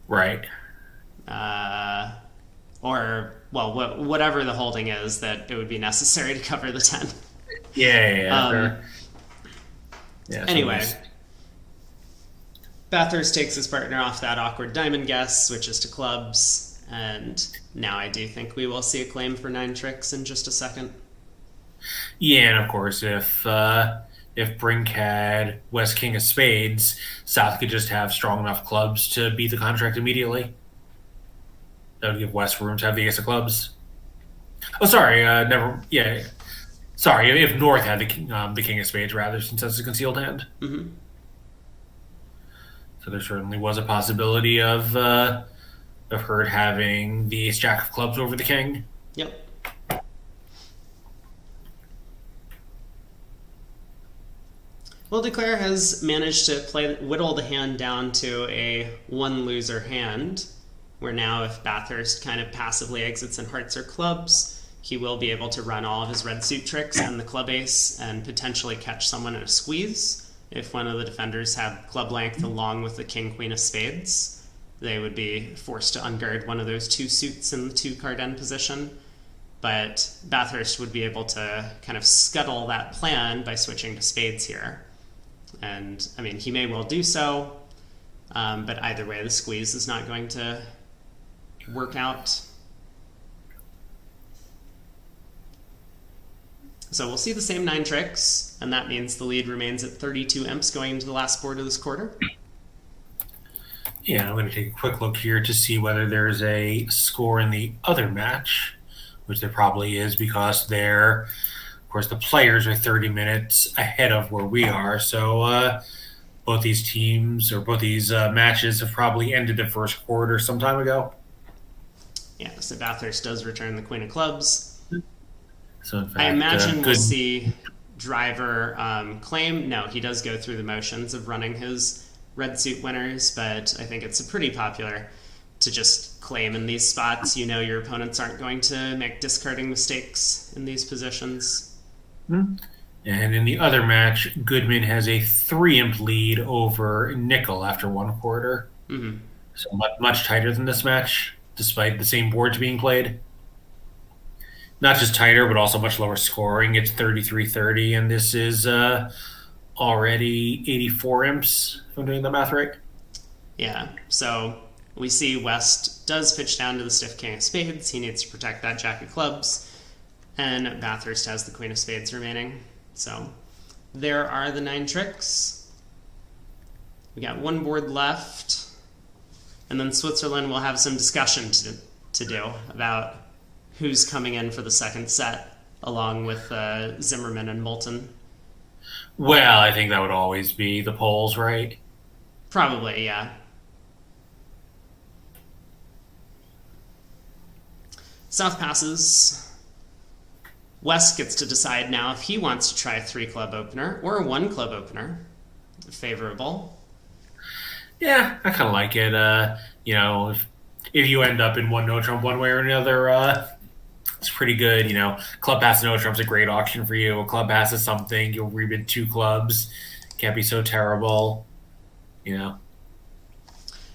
Right. Or, well, whatever the holding is, that it would be necessary to cover the 10. Yeah. Anyway, Bathurst takes his partner off that awkward diamond guess, switches to clubs, and now I do think we will see a claim for 9 tricks in just a second. Yeah, and of course, if Brink had West King of Spades, South could just have strong enough clubs to beat the contract immediately. That would give West room to have the ace of clubs. Oh, sorry, never. Yeah, sorry. If North had the king of spades, rather, since that's a concealed hand. Mm-hmm. So there certainly was a possibility of Hurd having the ace jack of clubs over the king. Yep. Well, Declare has managed to whittle the hand down to a 1-loser hand, where now if Bathurst kind of passively exits in hearts or clubs, he will be able to run all of his red suit tricks and the club ace and potentially catch someone in a squeeze. If one of the defenders had club length along with the king queen of spades, they would be forced to unguard one of those 2 suits in the 2-card end position. But Bathurst would be able to kind of scuttle that plan by switching to spades here. And, I mean, he may well do so, but either way, the squeeze is not going to work out. So we'll see the same 9 tricks, and that means the lead remains at 32 imps going into the last board of this quarter. Yeah, I'm going to take a quick look here to see whether there's a score in the other match, which there probably is because of course, the players are 30 minutes ahead of where we are. So both these teams or both these matches have probably ended the first quarter some time ago. Yeah, so Bathurst does return the queen of clubs. So in fact, I imagine we'll see Driver claim. No, he does go through the motions of running his red suit winners, but I think it's pretty popular to just claim in these spots. Your opponents aren't going to make discarding mistakes in these positions. Mm-hmm. And in the other match, Goodman has a 3-imp lead over Nickel after 1 quarter. Mm-hmm. So much tighter than this match, despite the same boards being played. Not just tighter, but also much lower scoring. It's 33-30, and this is already 84 imps, if I'm doing the math right. Yeah, so we see West does pitch down to the stiff king of spades. He needs to protect that jack of clubs. And Bathurst has the queen of spades remaining. So there are the 9 tricks. We got one board left. And then Switzerland will have some discussion to do about who's coming in for the second set, along with Zimmerman and Moulton. Well, I think that would always be the Poles, right? Probably, yeah. South passes. West gets to decide now if he wants to try a 3-club opener or a 1-club opener. Favorable. Yeah, I kind of like it. If you end up in one no trump one way or another, it's pretty good. Club pass no trump's a great option for you. A club pass is something you'll rebid 2 clubs. Can't be so terrible. Yeah,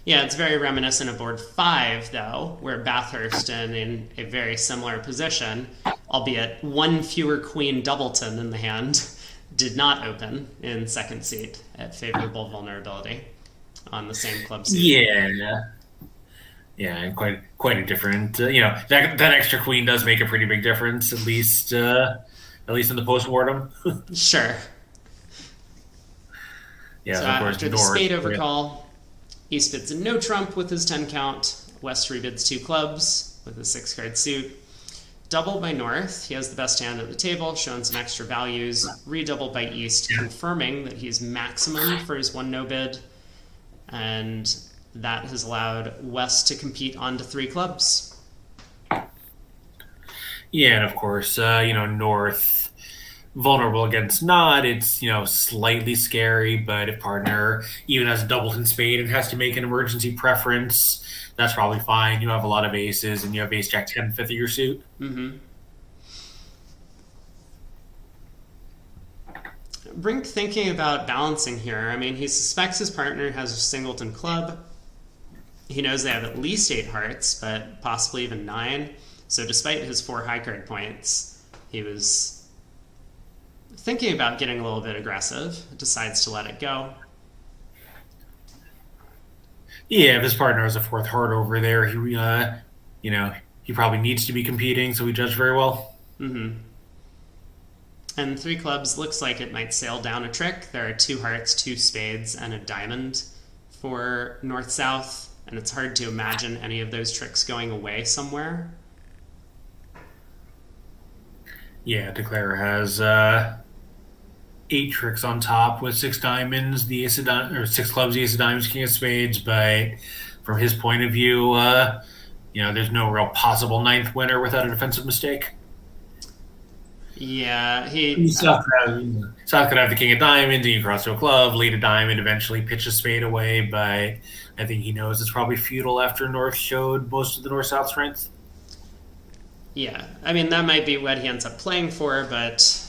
it's very reminiscent of board 5, though, where Bathurst in a very similar position, albeit one fewer queen doubleton in the hand, did not open in second seat at favorable vulnerability on the same club seat. Yeah, and quite a different. That extra queen does make a pretty big difference, at least in the postmortem. Sure. Yeah, So of course, after the spade overcall, East bids a no trump with his 10 count. West rebids 2 clubs with his 6-card suit. Double by North. He has the best hand at the table, showing some extra values. Redouble by East, confirming that he's maximum for his 1 no bid. And that has allowed West to compete on to 3 clubs. Yeah, and of course, North vulnerable against Nod. It's slightly scary, but if partner even has a doubleton spade and has to make an emergency preference, that's probably fine. You have a lot of aces, and you have ace jack 10 fifth of your suit. Mm-hmm. Brink thinking about balancing here. I mean, he suspects his partner has a singleton club. He knows they have at least 8 hearts, but possibly even 9. So despite his 4 high card points, he was thinking about getting a little bit aggressive, decides to let it go. Yeah, if his partner has a 4th heart over there, he probably needs to be competing, so he judged very well. Mm-hmm. And 3 clubs looks like it might sail down a trick. There are 2 hearts, 2 spades, and a diamond for north-south, and it's hard to imagine any of those tricks going away somewhere. Yeah, Declare has 8 tricks on top with 6 diamonds, the ace of or 6 clubs, the ace of diamonds, king of spades. But from his point of view, there's no real possible 9th winner without a defensive mistake. Yeah, South could have the king of diamonds, and you cross to a club, lead a diamond, eventually pitch a spade away. But I think he knows it's probably futile after North showed most of the north-south strength. Yeah, I mean, that might be what he ends up playing for, but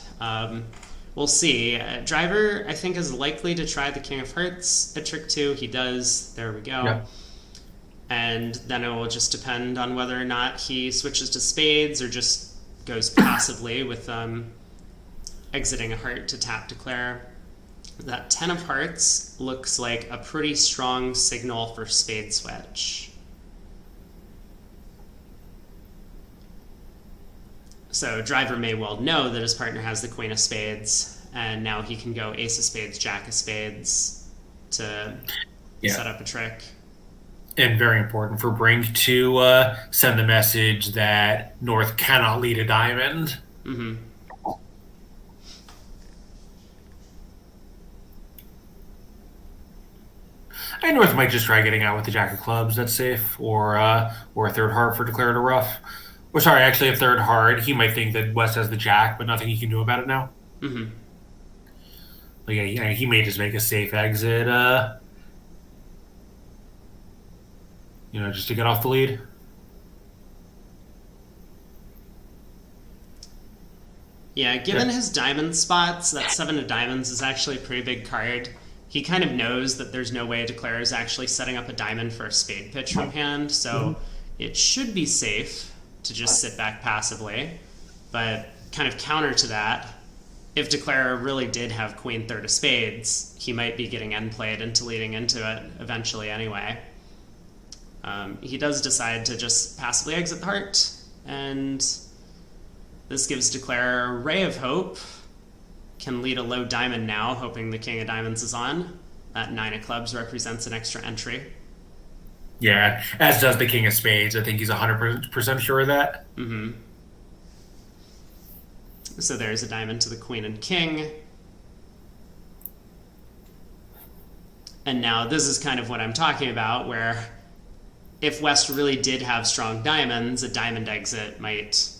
we'll see. Driver, I think, is likely to try the king of hearts at trick 2. He does. There we go. Yeah. And then it will just depend on whether or not he switches to spades or just goes passively with exiting a heart to tap Declare. That 10 of hearts looks like a pretty strong signal for spade switch. So Driver may well know that his partner has the queen of spades, and now he can go ace of spades, jack of spades to set up a trick. And very important for Brink to send the message that North cannot lead a diamond. Mm-hmm. And North might just try getting out with the jack of clubs. That's safe, or a 3rd heart for Declare to rough. Or sorry, actually a 3rd heart. He might think that West has the jack, but nothing he can do about it now. Mm-hmm. He may just make a safe exit. Just to get off the lead. Yeah, given his diamond spots, that 7 of diamonds is actually a pretty big card. he kind of knows that there's no way Declare is actually setting up a diamond for a spade pitch from hand, so it should be safe to just sit back passively. But kind of counter to that, if Declare really did have queen third of spades, he might be getting end played into leading into it eventually anyway. He does decide to just passively exit the heart, and this gives Declare a ray of hope. Can lead a low diamond now, hoping the king of diamonds is on. That 9 of clubs represents an extra entry. Yeah, as does the king of spades. I think he's 100% sure of that. Mm-hmm. So there's a diamond to the queen and king. And now this is kind of what I'm talking about, where if West really did have strong diamonds, a diamond exit might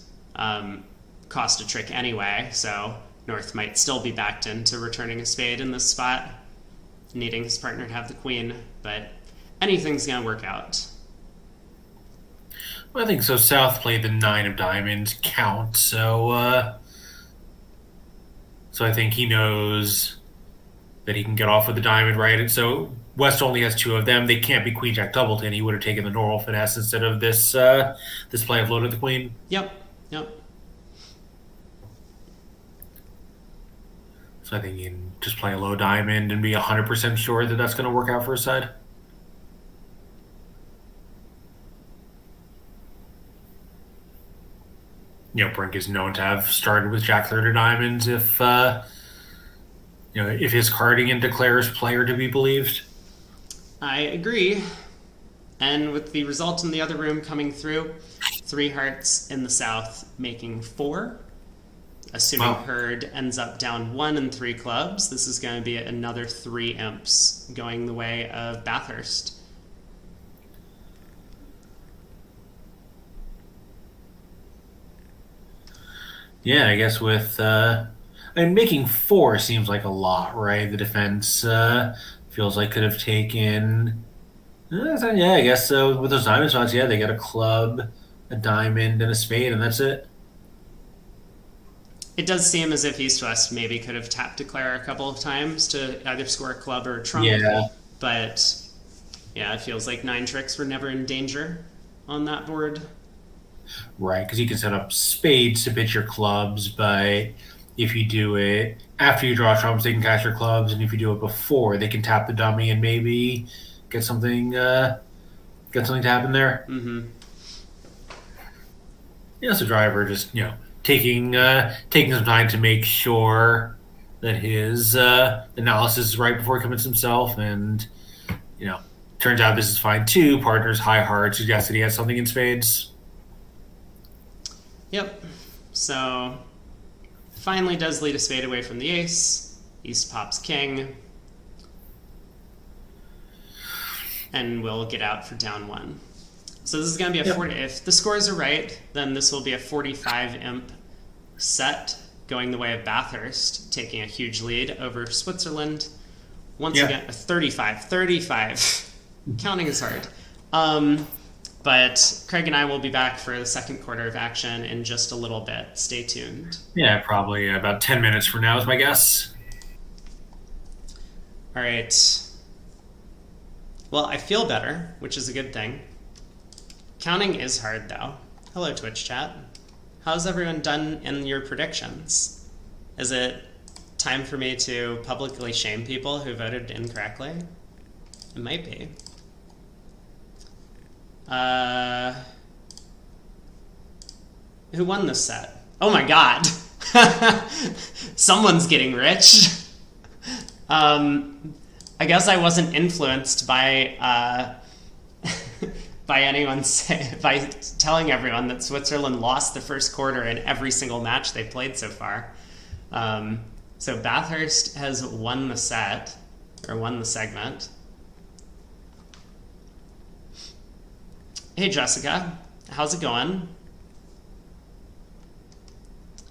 cost a trick anyway, so North might still be backed into returning a spade in this spot, needing his partner to have the queen, but anything's going to work out. Well, I think so. South played the 9 of diamonds count, so I think he knows that he can get off with the diamond, right? And so West only has 2 of them. They can't be queen jack doubleton. He would have taken the normal finesse instead of this play of loaded the queen. Yep. So I think you can just play a low diamond and be 100% sure that that's going to work out for his side. Brink is known to have started with jack third of diamonds if his carding and Declare's player to be believed. I agree. And with the result in the other room coming through, 3 hearts in the south making 4. Assuming Hurd ends up down 1 and 3 clubs, this is going to be another 3 imps going the way of Bathurst. Yeah, I guess with making 4 seems like a lot, right? The defense feels like could have taken. Yeah, I guess so. With those diamond spots, yeah, they got a club, a diamond, and a spade, and that's it. It does seem as if East West maybe could have tapped Declare a couple of times to either score a club or a trump. Yeah. But yeah, it feels like 9 tricks were never in danger on that board. Right, because you can set up spades to pitch your clubs, but if you do it after you draw trumps, they can cash your clubs, and if you do it before, they can tap the dummy and maybe get something to happen there. Mm-hmm. Yeah, so driver just taking some time to make sure that his analysis is right before he commits himself, and turns out this is fine too. Partner's high heart suggests that he has something in spades. Yep. So finally does lead a spade away from the ace. East pops king. And we'll get out for down 1. So this is going to be a 40. If the scores are right, then this will be a 45 imp set going the way of Bathurst, taking a huge lead over Switzerland. Once again, a 35. Counting is hard. But Craig and I will be back for the second quarter of action in just a little bit. Stay tuned. Yeah, probably about 10 minutes from now is my guess. All right. Well, I feel better, which is a good thing. Counting is hard, though. Hello, Twitch chat. How's everyone done in your predictions? Is it time for me to publicly shame people who voted incorrectly? It might be. Who won this set? Oh my god! Someone's getting rich. I guess I wasn't influenced by by telling everyone that Switzerland lost the first quarter in every single match they played so far. So Bathurst has won the set, or won the segment. Hey Jessica, how's it going?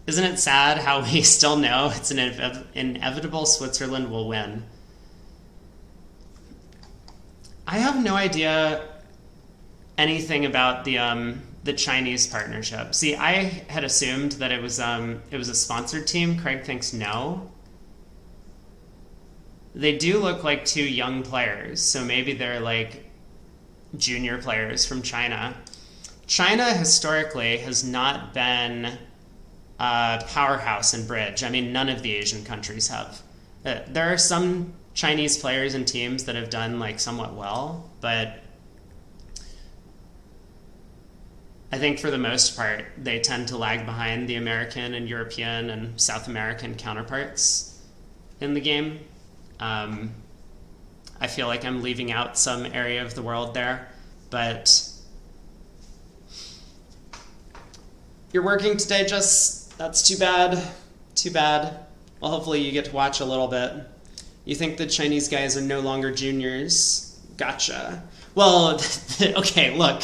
Isn't it sad how we still know it's inevitable Switzerland will win? I have no idea anything about the Chinese partnership. See, I had assumed that it was a sponsored team. Craig thinks no. They do look like two young players, so maybe they're like junior players from China. China historically has not been a powerhouse in bridge. I mean, none of the Asian countries have. There are some Chinese players and teams that have done like somewhat well, but I think for the most part, they tend to lag behind the American and European and South American counterparts in the game. I feel like I'm leaving out some area of the world there, but you're working today, Just. That's too bad. Too bad. Well, hopefully you get to watch a little bit. You think the Chinese guys are no longer juniors? Gotcha. Well, okay, look.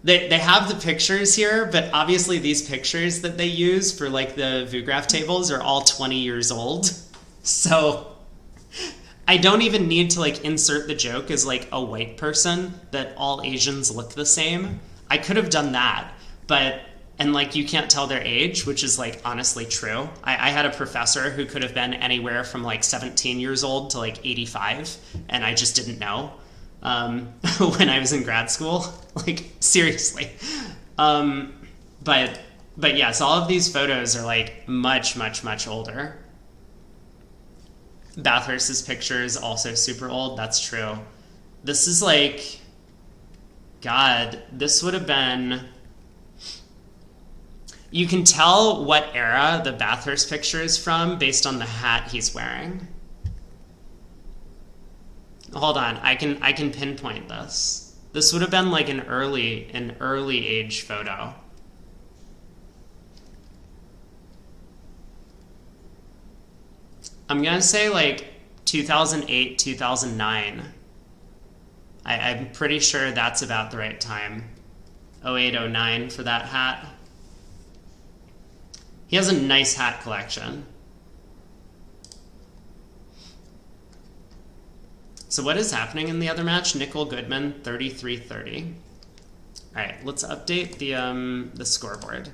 They have the pictures here, but obviously these pictures that they use for like the VuGraph tables are all 20 years old. So I don't even need to like insert the joke as like a white person that all Asians look the same. I could have done that, and like you can't tell their age, which is like honestly true. I had a professor who could have been anywhere from like 17 years old to like 85, and I just didn't know when I was in grad school. Like seriously. But yes, all of these photos are like much, much, much older. Bathurst's picture is also super old. That's true. This is like, God, this would have been... You can tell what era the Bathurst picture is from based on the hat he's wearing. Hold on, I can pinpoint this. This would have been like an early age photo. I'm gonna say like 2008, 2009. I'm pretty sure that's about the right time. 08, 09 for that hat. He has a nice hat collection. So what is happening in the other match? Nickel Goodman, 33-30. All right, let's update the scoreboard.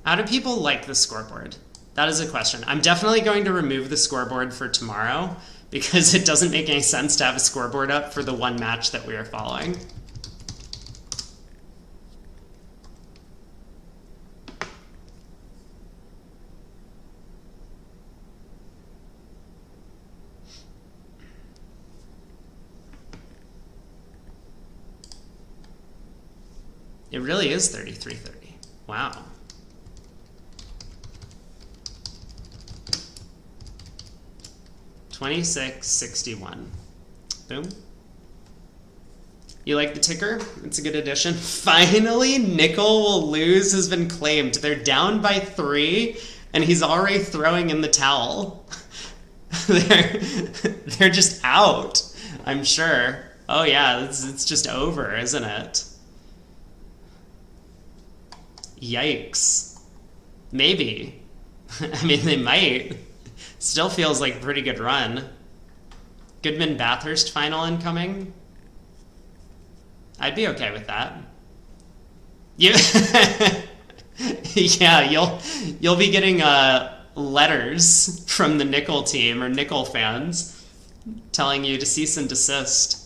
How do people like the scoreboard? That is a question. I'm definitely going to remove the scoreboard for tomorrow because it doesn't make any sense to have a scoreboard up for the one match that we are following. It really is 33-30. Wow. $26.61. Boom. You like the ticker? It's a good addition. Finally, Nickel will lose has been claimed. They're down by 3, and he's already throwing in the towel. They're just out, I'm sure. Oh yeah, it's just over, isn't it? Yikes. Maybe. I mean, they might. Still feels like a pretty good run. Goodman Bathurst final incoming. I'd be okay with that. You yeah, you'll be getting letters from the Nickel team or Nickel fans telling you to cease and desist.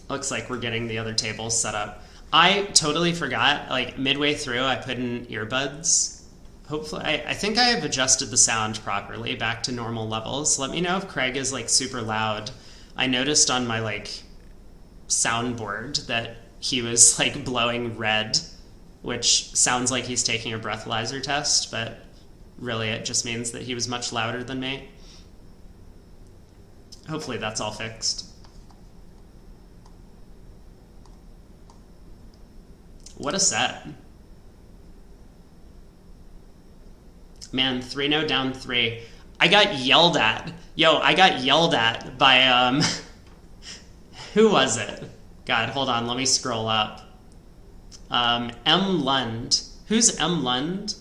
Looks like we're getting the other tables set up. I totally forgot, like midway through I put in earbuds. Hopefully, I think I have adjusted the sound properly back to normal levels. Let me know if Craig is like super loud. I noticed on my like soundboard that he was like blowing red, which sounds like he's taking a breathalyzer test, but really it just means that he was much louder than me. Hopefully that's all fixed. What a set. Man, 3-0 down 3. I got yelled at. Yo, I got yelled at by, who was it? God, hold on, let me scroll up. M. Lund. Who's M. Lund?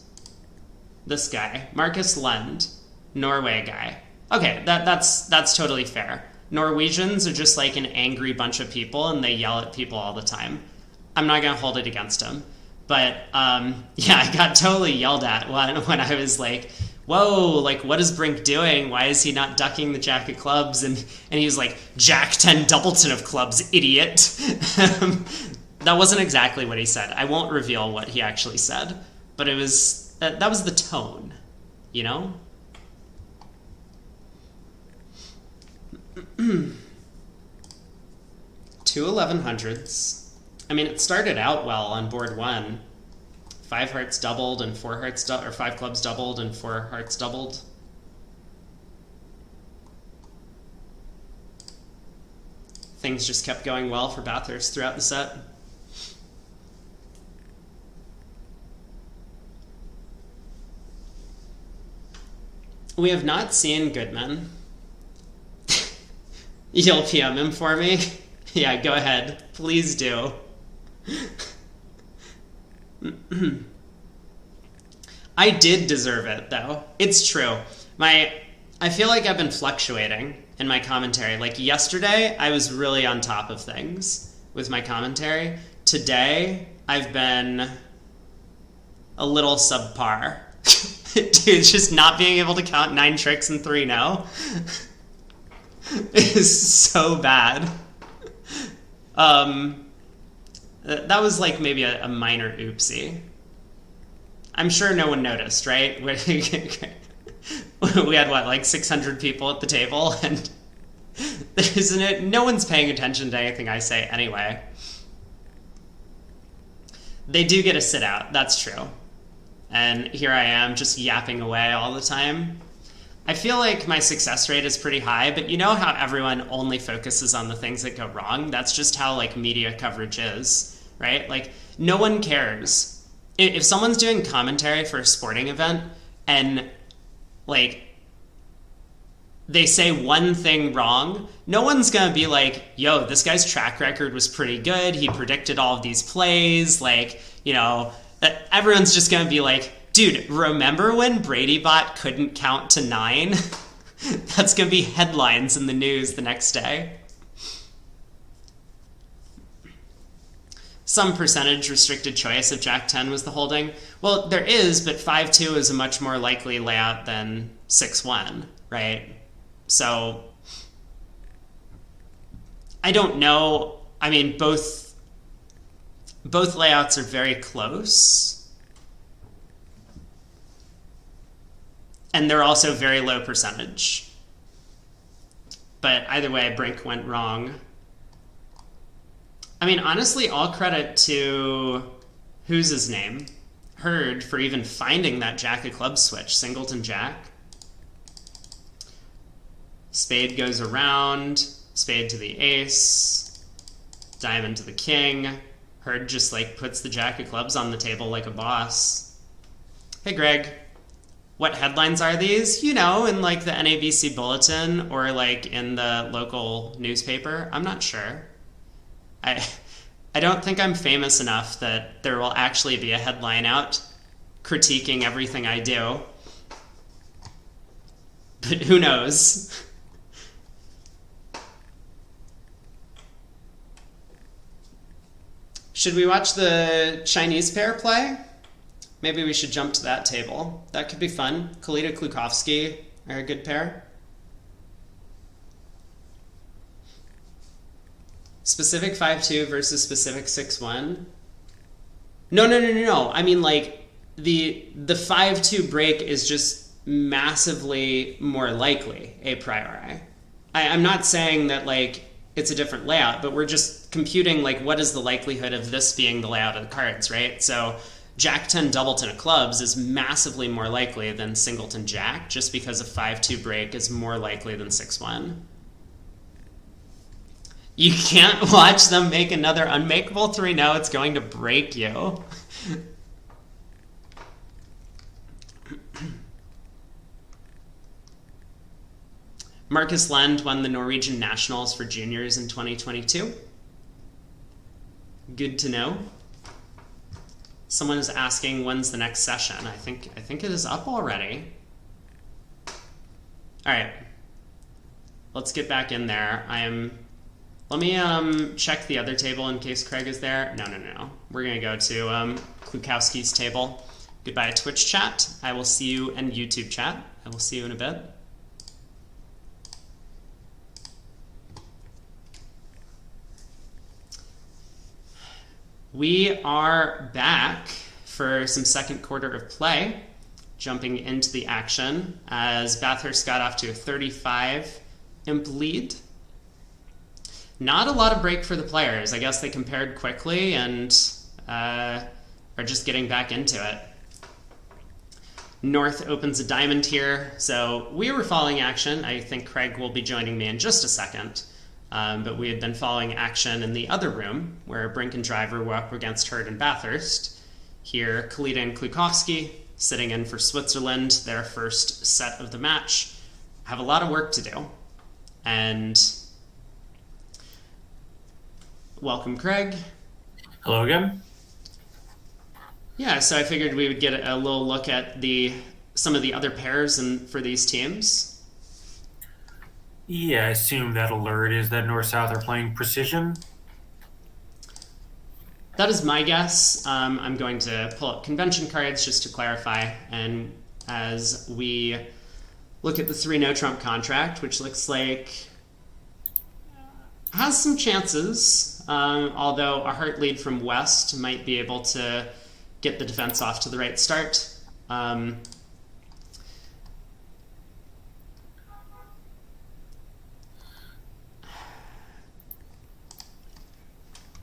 This guy. Marcus Lund. Norway guy. Okay, that's totally fair. Norwegians are just like an angry bunch of people and they yell at people all the time. I'm not going to hold it against him. But yeah, I got totally yelled at when I was like, whoa, like what is Brink doing? Why is he not ducking the jack of clubs? And he was like, Jack 10 doubleton of clubs, idiot. That wasn't exactly what he said. I won't reveal what he actually said, but it was that was the tone, you know? Two 1100s. I mean, it started out well on board one. 5 hearts doubled and 4 hearts or 5 clubs doubled and 4 hearts doubled. Things just kept going well for Bathurst throughout the set. We have not seen Goodman. You'll PM him for me? Yeah, go ahead. Please do. I did deserve it, though. It's true. I feel like I've been fluctuating in my commentary. Like yesterday, I was really on top of things with my commentary. Today, I've been a little subpar. Dude, just not being able to count 9 tricks and 3 no is so bad. That was like maybe a minor oopsie. I'm sure no one noticed, right? We had, what, like 600 people at the table, and no one's paying attention to anything I say anyway. They do get a sit out, that's true. And here I am just yapping away all the time. I feel like my success rate is pretty high, but you know how everyone only focuses on the things that go wrong? That's just how like media coverage is, right? Like no one cares. If someone's doing commentary for a sporting event and like they say one thing wrong, no one's gonna be like, yo, this guy's track record was pretty good. He predicted all of these plays. Like, you know, everyone's just gonna be like, dude, remember when Brady Bot couldn't count to 9? That's gonna be headlines in the news the next day. Some percentage restricted choice of Jack 10 was the holding. Well, there is, but 5-2 is a much more likely layout than 6-1, right? So, I don't know. I mean, both layouts are very close. And they're also very low percentage. But either way, Brink went wrong. I mean, honestly, all credit to, who's his name? Hurd, for even finding that Jack of Clubs switch, Singleton Jack. Spade goes around, spade to the ace, diamond to the king. Hurd just like puts the Jack of Clubs on the table like a boss. Hey, Greg. What headlines are these? You know, in like the NABC bulletin or like in the local newspaper. I'm not sure. I don't think I'm famous enough that there will actually be a headline out critiquing everything I do. But who knows? Should we watch the Chinese pair play? Maybe we should jump to that table. That could be fun. Kalita Klukovsky are a good pair. Specific 5-2 versus specific 6-1. No. I mean, like, the 5-2 break is just massively more likely a priori. I'm not saying that, like, it's a different layout, but we're just computing, like, what is the likelihood of this being the layout of the cards, right? So Jack 10 doubleton of clubs is massively more likely than singleton Jack, just because a 5-2 break is more likely than 6-1. You can't watch them make another unmakeable 3-0. It's going to break you. Marcus Lund won the Norwegian Nationals for juniors in 2022. Good to know. Someone is asking when's the next session. I think it is up already. All right. Let's get back in there. I am Let me check the other table in case Craig is there. No, no, no. We're going to go to Klukowski's table. Goodbye, Twitch chat. I will see you, and YouTube chat. I will see you in a bit. We are back for some second quarter of play, jumping into the action as Bathurst got off to a 35 imp lead. Not a lot of break for the players. I guess they compared quickly and are just getting back into it. North opens a diamond here, so we were following action. I think Craig will be joining me in just a second. But we had been following action in the other room where Brink and Driver were up against Hurd and Bathurst. Here, Kalita and Klukowski sitting in for Switzerland, their first set of the match, have a lot of work to do. And welcome, Craig. Hello again. Yeah, so I figured we would get a little look at some of the other pairs for these teams. Yeah, I assume that alert is that North-South are playing precision. That is my guess. I'm going to pull up convention cards just to clarify. And as we look at the 3-no trump contract, which looks like has some chances, although a heart lead from West might be able to get the defense off to the right start.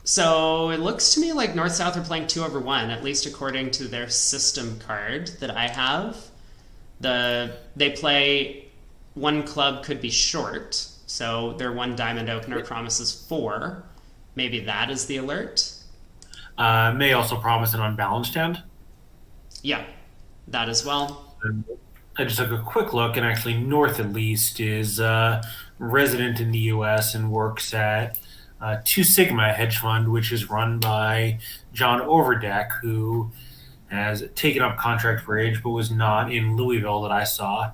So it looks to me like North-South are playing 2/1, at least according to their system card that I have. They play one club could be short, so their one diamond opener promises 4. Maybe that is the alert. May also promise an unbalanced hand. Yeah, that as well. I just took a quick look, and actually North at least is resident in the U.S. and works at Two Sigma hedge fund, which is run by John Overdeck, who has taken up contract bridge but was not in Louisville that I saw.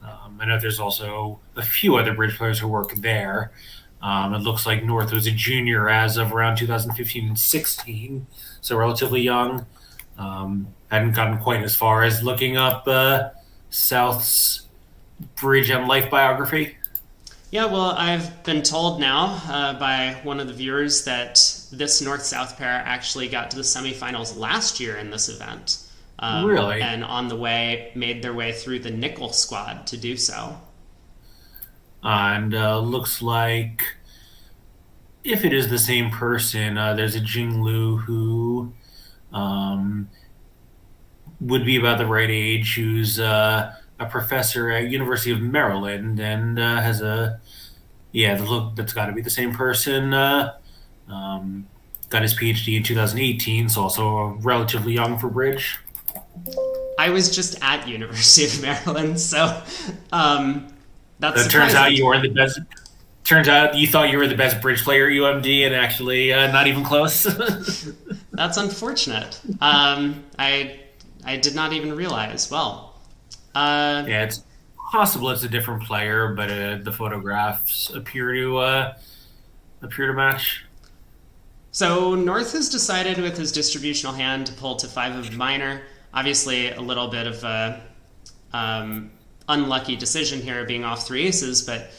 I know there's also a few other bridge players who work there. It looks like North was a junior as of around 2015 and 16, so relatively young. Hadn't gotten quite as far as looking up South's bridge and life biography. Yeah, well, I've been told now by one of the viewers that this North-South pair actually got to the semifinals last year in this event. Really? And on the way, made their way through the nickel squad to do so. And looks like if it is the same person, there's a Jing Lu who would be about the right age, who's a professor at University of Maryland and has that's got to be the same person. Got his PhD in 2018, so also relatively young for bridge. I was just at University of Maryland, so that turns out you weren't the best. Turns out you thought you were the best bridge player at UMD, and actually not even close. That's unfortunate. I did not even realize. Well, yeah, it's possible it's a different player, but the photographs appear to match. So North has decided with his distributional hand to pull to 5 of minor. Obviously, a little bit of a unlucky decision here, being off 3 aces, but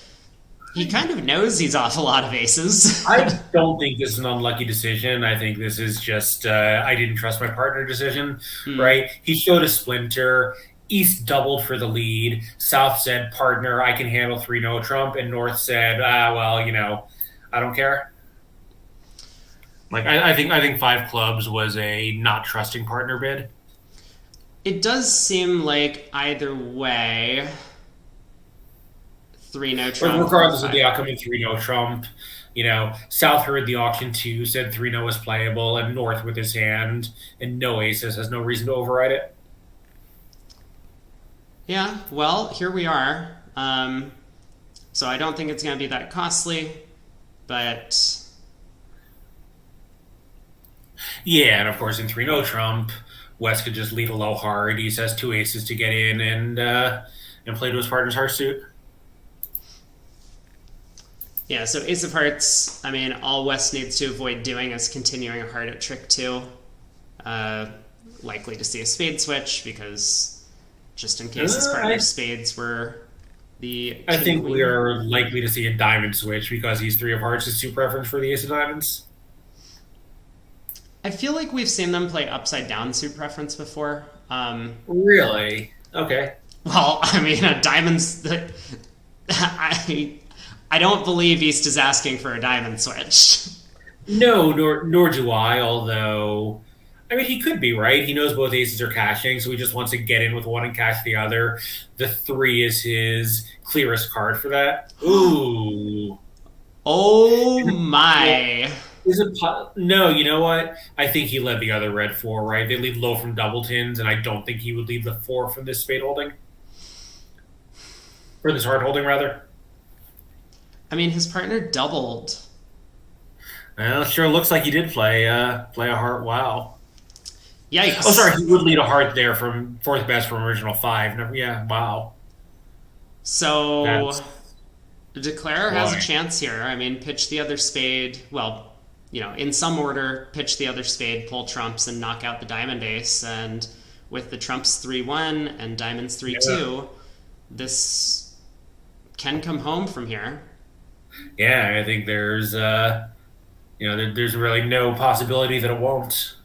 he kind of knows he's off a lot of aces. I don't think this is an unlucky decision. I think this is just I didn't trust my partner decision, right? He showed a splinter. East doubled for the lead. South said, partner, I can handle 3-no trump. And North said, I don't care. Like, I think 5 clubs was a not trusting partner bid. It does seem like either way, 3-no trump. Regardless of the outcome of 3-no trump, South heard the auction too, said 3-no was playable, and North with his hand and no aces has no reason to override it. Yeah, well, here we are. So I don't think it's going to be that costly, but... Yeah, and of course in 3-no trump, West could just lead a low hard. He has 2 aces to get in and play to his partner's heart suit. Yeah, so Ace of Hearts, I mean, all West needs to avoid doing is continuing a heart at trick 2. Uh, Likely to see a spade switch because just in case his I partner's spades were the I king think we queen. are likely to see a diamond switch because he's three of hearts is two preference for the ace of diamonds. I feel like we've seen them play upside down suit preference before. Really? Okay. Well, I mean, a diamond's. I I don't believe East is asking for a diamond switch. No, nor do I. Although, I mean, he could be right. He knows both aces are cashing, so he just wants to get in with one and cash the other. The three is his clearest card for that. Ooh. Oh Is it, my. no, you know what? I think he led the other red four, right? They lead low from double tins, and I don't think he would lead the four from this spade holding. Or this heart holding, rather. I mean, his partner doubled. Well, it sure looks like he did play a heart. Wow. Oh, sorry, Yikes. he would lead a heart there from fourth best from original five. No, yeah, wow. So, That's Declare has a boy. chance here. I mean, pitch the other spade. Well, in some order, pitch the other spade, pull trumps, and knock out the diamond ace. And with the trumps 3-1 and diamonds Yeah. 3-2, this can come home from here. Yeah, I think there's really no possibility that it won't.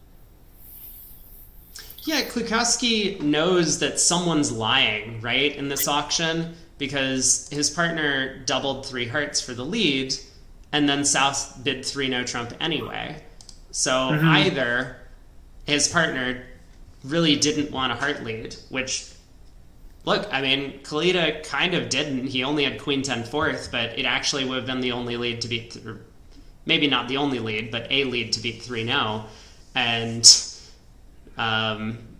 Yeah, Klukowski knows that someone's lying, right, in this auction because his partner doubled 3 hearts for the lead, and then South bid 3 no trump anyway. So Hmm. either his partner really didn't want a heart lead, which, look, I mean, Kalita kind of didn't. He only had queen 10 fourth, but it actually would have been the only lead to beat, or maybe not the only lead, but a lead to beat 3 no. And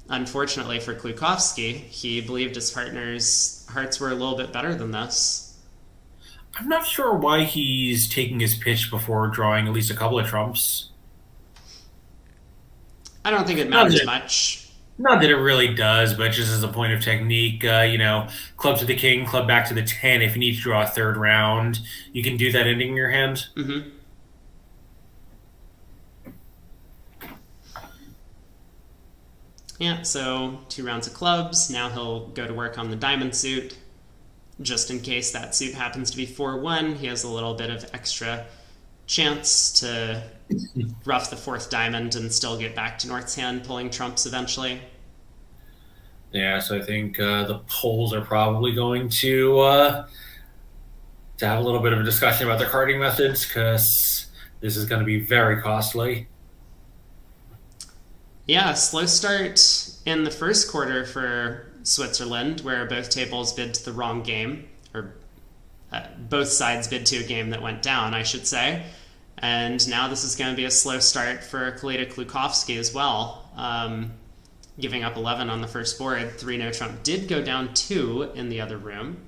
unfortunately for Klukowski, he believed his partner's hearts were a little bit better than this. I'm not sure why he's taking his pitch before drawing at least a couple of trumps. I don't think it Not matters that, much. not that it really does, but just as a point of technique, club to the king, club back to the 10. If you need to draw a third round, you can do that ending your hand. Mm-hmm. Yeah, so 2 rounds of clubs. Now he'll go to work on the diamond suit. Just in case that suit happens to be 4-1, he has a little bit of extra chance to rough the fourth diamond and still get back to North's hand, pulling trumps eventually. Yeah, so I think the polls are probably going to have a little bit of a discussion about their carding methods because this is going to be very costly. Yeah, slow start in the first quarter for Switzerland, where both tables bid to the wrong game, or both sides bid to a game that went down, I should say. And now this is going to be a slow start for Kalita Klukowski as well. Giving up 11 on the first board. 3 no trump did go down 2 in the other room.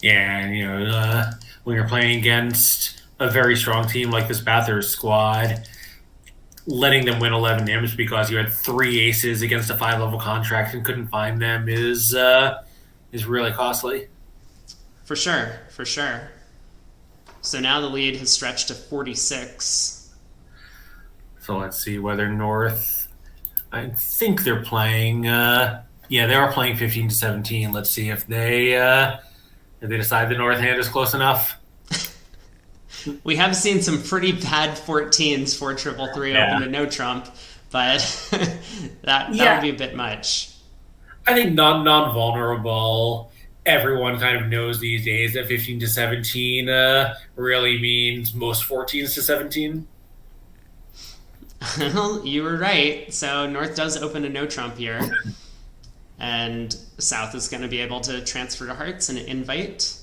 Yeah, and, when you're playing against a very strong team like this Bathurst squad, letting them win 11 imps because you had 3 aces against a 5-level contract and couldn't find them is really costly. For sure, for sure. So now the lead has stretched to 46. So let's see whether North. I think they're playing. Yeah, they are playing 15 to 17. Let's see if they decide the North hand is close enough. We have seen some pretty bad 14s for triple three Yeah. open to no trump, but that would Yeah, be a bit much. I think non vulnerable. Everyone kind of knows these days that 15 to 17 really means most 14s to 17. Well, you were right. So North does open a no trump here, and South is going to be able to transfer to hearts and invite.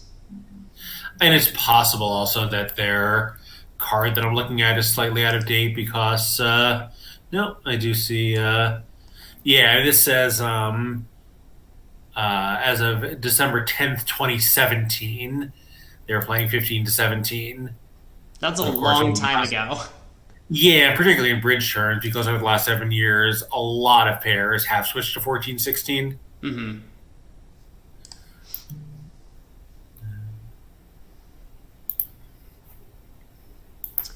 And it's possible also that their card that I'm looking at is slightly out of date because, no, I do see, yeah, this says as of December 10th, 2017, they were playing 15 to 17. That's a But of course, long time ago. yeah, particularly in bridge terms, because over the last 7 years, a lot of pairs have switched to 14, 16. Mm-hmm.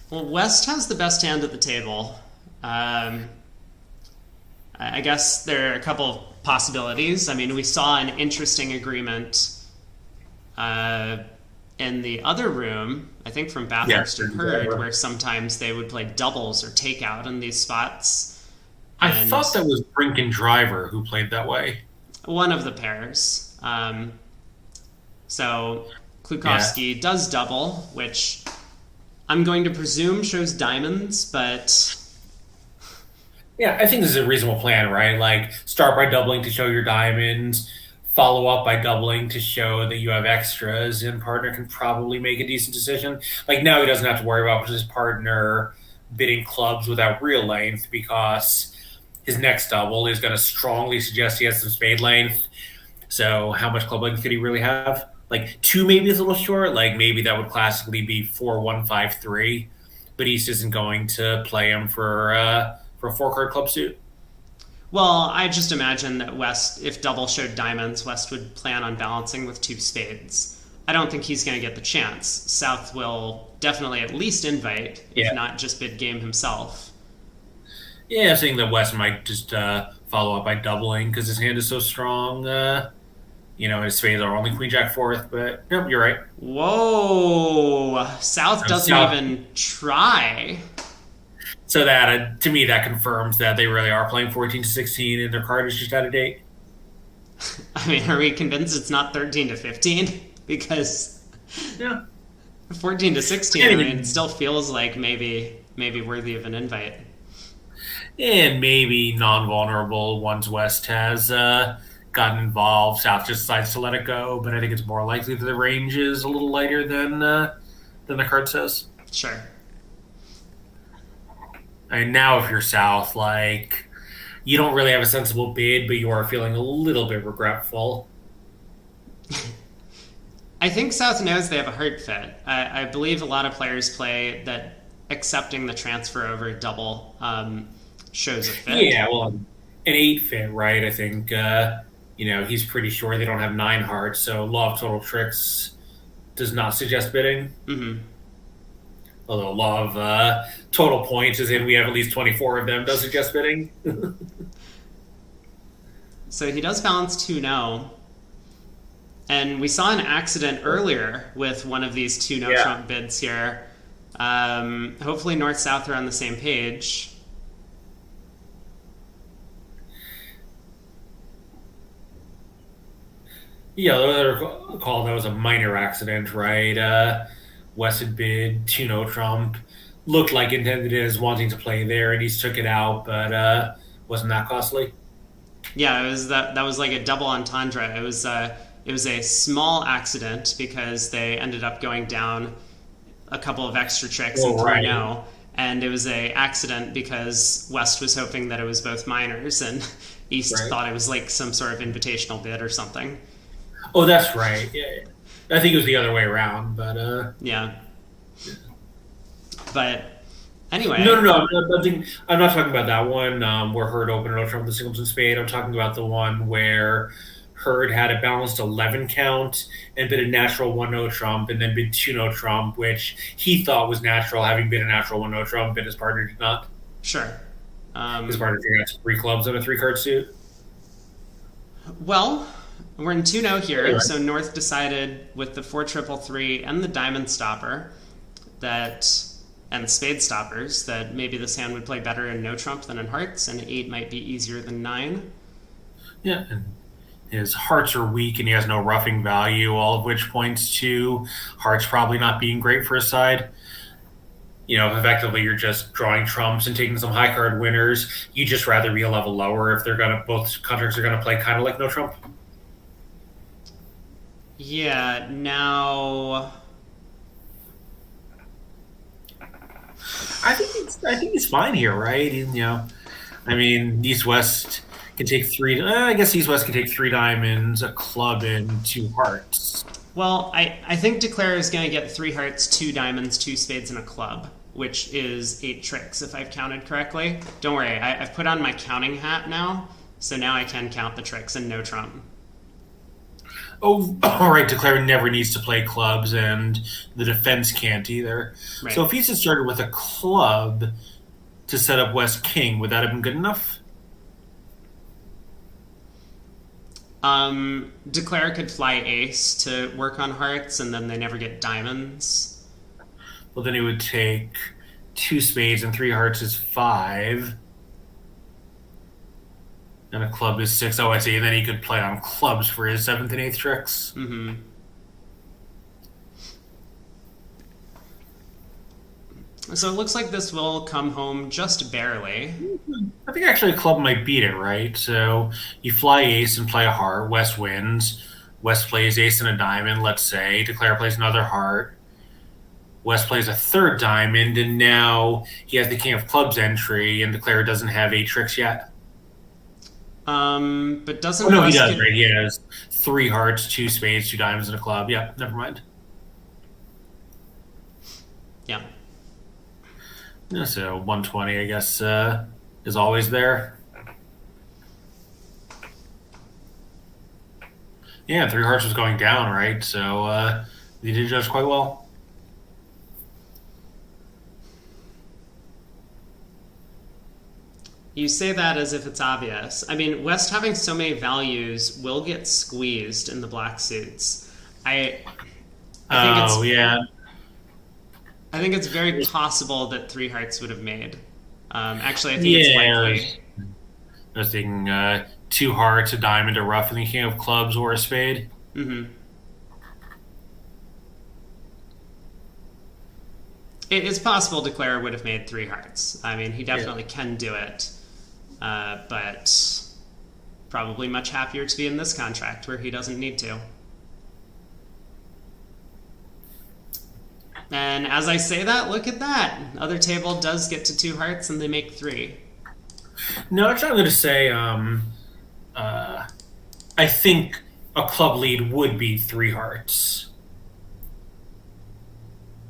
Well, West has the best hand at the table. Um, I guess there are a couple of possibilities. I mean, we saw an interesting agreement uh, in the other room, I think from Yeah, Bathurst or Hurd, where sometimes they would play doubles or takeout in these spots. I And thought that was Brink and Driver who played that way. one of the pairs. So Yeah. Klukowski does double, which I'm going to presume shows diamonds, but Yeah, I think this is a reasonable plan, right? Like, start by doubling to show your diamonds, follow up by doubling to show that you have extras, and partner can probably make a decent decision. Like, now he doesn't have to worry about his partner bidding clubs without real length because his next double is going to strongly suggest he has some spade length. So, how much club length could he really have? Like, two maybe is a little short. Like, maybe that would classically be 4-1-5-3, but East isn't going to play him for a four card club suit. well, I just imagine that West, if double showed diamonds, West would plan on balancing with two spades. I don't think he's going to get the chance. South will definitely at least invite, if Yeah. not just bid game himself. Yeah, saying that West might just follow up by doubling because his hand is so strong. His spades are only Queen Jack fourth, but nope, you're right. Whoa! South doesn't South, even try. so that to me that confirms that they really are playing 14-16 and their card is just out of date. I mean, are we convinced it's not 13 to 15? Because Yeah, 14 to 16, I mean, and, it still feels like maybe worthy of an invite. and maybe non-vulnerable once West has gotten involved. South just decides to let it go, but I think it's more likely that the range is a little lighter than the card says. Sure. And now, if you're South, like you don't really have a sensible bid, but you are feeling a little bit regretful. I think South knows they have a hard fit. I believe a lot of players play that accepting the transfer over double shows a fit. Yeah, well, an eight fit, right? I think he's pretty sure they don't have nine hearts, so law of total tricks does not suggest bidding. Hmm. Although law of total points is in we have at least 24 of them does suggest bidding. So he does balance 2-0. And we saw an accident earlier with one of these two no Yeah. Trump bids here. Hopefully North South are on the same page. Yeah, I recall that was a minor accident, right? West had bid 2 no Trump. Looked like intended as wanting to play there, and he took it out, but wasn't that costly. Yeah, it was that was like a double entendre. It was a small accident because they ended up going down a couple of extra tricks and Oh, 3 right. no. And it was a accident because West was hoping that it was both minors and East Right. thought it was like some sort of invitational bid or something. Oh, that's right. Yeah. I think it was the other way around, but Yeah. But anyway, no. I'm not talking about that one where Hurd opened no Trump the singles and spade. I'm talking about the one where Hurd had a balanced 11 count and bid a natural 1 no Trump and then bid 2 no Trump, which he thought was natural, having bid a natural 1 no Trump, but his partner did not. sure. His partner figured out 3 clubs on a 3 card suit. Well, we're in 2-0 here, Anyway. so North decided with the 4-3-3 and the diamond stopper and spade stoppers that maybe this hand would play better in no trump than in hearts, and 8 might be easier than 9. Yeah, and his hearts are weak and he has no roughing value, all of which points to hearts probably not being great for his side. Effectively you're just drawing trumps and taking some high card winners. You just rather be a level lower if both contracts are gonna play kind of like no trump. Yeah, now I think he's fine here, right? I mean, East West can take three. I guess East West can take 3 diamonds, a club, and 2 hearts. well, I think Declare is going to get 3 hearts, 2 diamonds, 2 spades, and a club, which is 8 tricks if I've counted correctly. Don't worry, I've put on my counting hat now, so now I can count the tricks and no trump. Oh, all right. Declare never needs to play clubs, and the defense can't either. So Right. if he's started with a club to set up West King, would that have been good enough? Declare could fly ace to work on hearts, and then they never get diamonds. Well, then he would take two spades and three hearts is five, and a club is six. Oh, I see. And then he could play on clubs for his seventh and eighth tricks. Mm-hmm. So it looks like this will come home just barely. I think actually a club might beat it, right? So you fly ace and play a heart. West wins. West plays ace and a diamond, let's say. Declare plays another heart. West plays a third diamond, and now he has the king of clubs entry, and Declare doesn't have eight tricks yet. But Oh, doesn't no, he West does, get... right? He has three hearts, two spades, two diamonds, and a club. Yeah, never mind. Yeah. Yeah, so 120, I guess, is always there. Yeah, three hearts was going down, right? So he did just quite well. You say that as if it's obvious. I mean, West having so many values will get squeezed in the black suits. I I think Oh, it's yeah. I think it's very possible that three hearts would have made. Actually, I think it's Yeah. likely. I was thinking two hearts, a diamond, a rough, and the king of clubs or a spade. Mm-hmm. It is possible Declare would have made three hearts. I mean, he Yeah. definitely can do it, but probably much happier to be in this contract where he doesn't need to. And as I say that, look at that. Other table does get to two hearts and they make three. No, actually, I'm going to say uh, I think a club lead would be three hearts.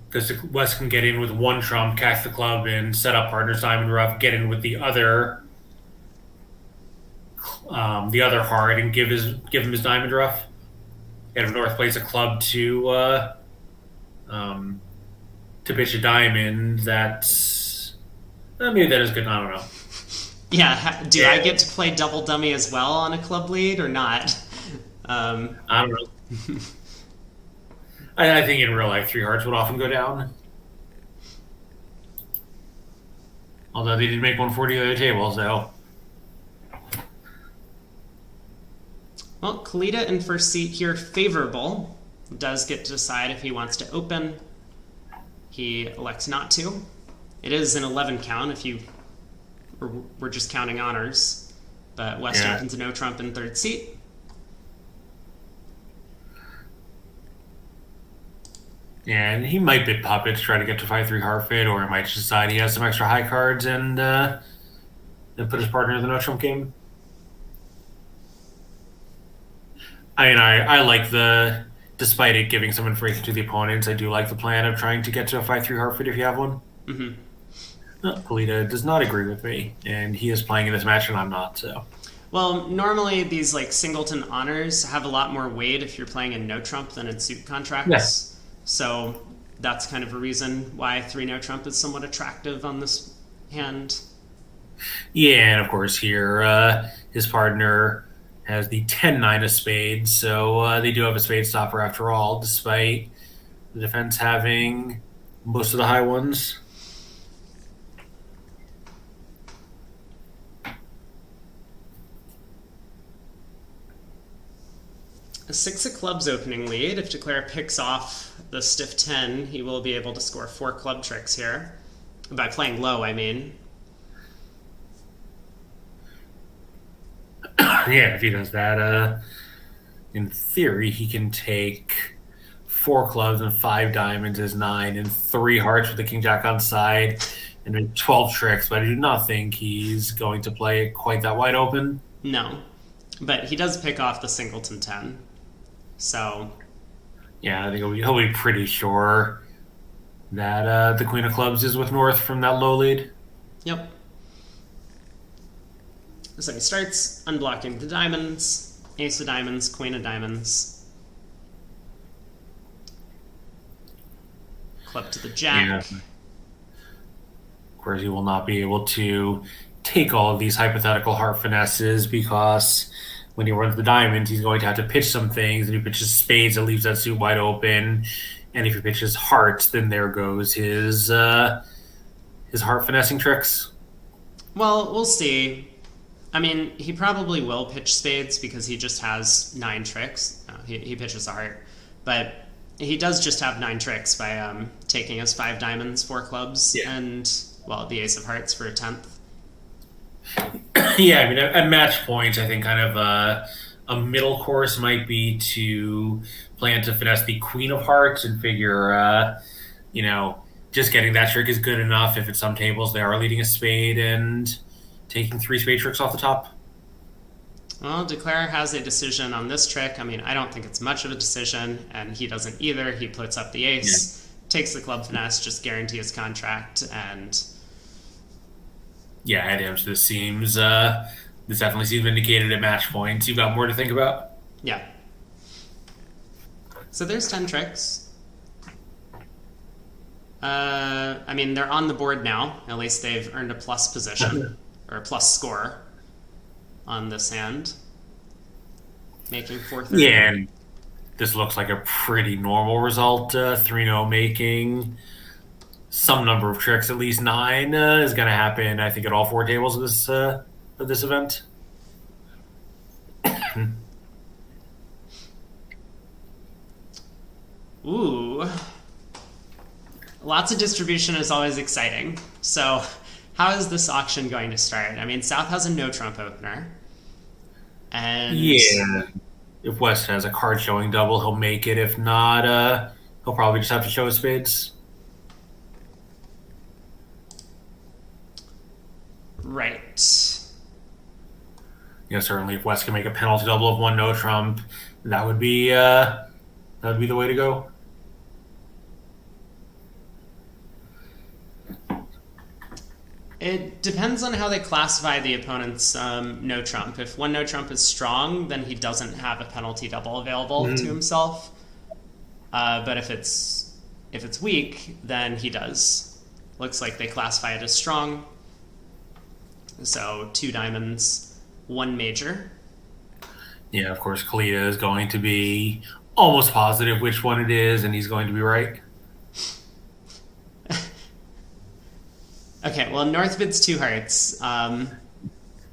Because West can get in with one trump, catch the club, and set up partners diamond rough, get in with the other heart, and give him his diamond rough. And if North plays a club um, to pitch a diamond, that's maybe that is good. I don't know. Yeah, do I Yeah, get to play double dummy as well on a club lead or not? I don't know. I think in real life, three hearts would often go down. Although they did make 140 the other table, so Well, Kalita in first seat here, favorable. Does get to decide if he wants to open. He elects not to. It is an 11 count if you we're just counting honors. But West yeah. opens a no trump in third seat. Yeah, and he might bid puppets, try to get to 5-3 heart fade, or he might just decide he has some extra high cards and then put his partner in the no trump game. I mean, I like despite it giving some information to the opponents, I do like the plan of trying to get to a 5-3 heart fade if you have one. Mm-hmm. No, Polita does not agree with me, and he is playing in this match, and I'm not. So Well, normally these like singleton honors have a lot more weight if you're playing in no trump than in suit yeah, contracts. So that's kind of a reason why three no trump is somewhat attractive on this hand. yeah, and of course here his partner has the 10-9 of spades, so they do have a spade stopper after all, despite the defense having most of the high ones. A six of clubs opening lead. If Declare picks off the stiff 10, he will be able to score four club tricks here. By playing low, I mean. Yeah, if he does that, in theory, he can take four clubs and five diamonds as nine, and three hearts with the king jack on side, and then 12 tricks. But I do not think he's going to play it quite that wide open. No. But he does pick off the singleton 10. So, Yeah, I think he'll be pretty sure that the queen of clubs is with North from that low lead. yep. So he starts unblocking the diamonds, ace of diamonds, queen of diamonds. Clip to the Yeah. jack. Of course, he will not be able to take all of these hypothetical heart finesses because when he runs the diamonds, he's going to have to pitch some things. And if he pitches spades, it leaves that suit wide open. And if he pitches hearts, then there goes his heart finessing tricks. Well, we'll see. I mean, he probably will pitch spades because he just has 9 tricks. No, he pitches a heart. But he does just have 9 tricks by taking his 5 diamonds, 4 clubs, Yeah. and, well, the ace of hearts for a 10th. Yeah, I mean, at match point, I think kind of a middle course might be to plan to finesse the queen of hearts and figure, just getting that trick is good enough. If at some tables they are leading a spade and taking 3 spade tricks off the top. Well, Declare has a decision on this trick. I mean, I don't think it's much of a decision, and he doesn't either. He puts up the ace, takes the club finesse, just guarantee his contract, and Yeah, at him, this definitely seems indicated at match points. You've got more to think about. yeah. So there's 10 tricks. I mean, they're on the board now. At least they've earned a plus position or a plus score on this hand, making 430. Yeah, and this looks like a pretty normal result. 3-0 making some number of tricks, at least 9, is going to happen, I think, at all 4 tables of this event. Ooh. Lots of distribution is always exciting. So, how is this auction going to start? I mean, South has a no trump opener. And Yeah. If West has a card showing double, he'll make it. If not, he'll probably just have to show his spades. right. Certainly if West can make a penalty double of 1 no trump, that would be the way to go. It depends on how they classify the opponent's no trump. If 1 no trump is strong, then he doesn't have a penalty double available to himself. But if it's weak, then he does. Looks like they classify it as strong. So 2 diamonds, 1 major. Yeah, of course, Kalita is going to be almost positive which one it is, and he's going to be right. Okay, well, North bids 2 hearts,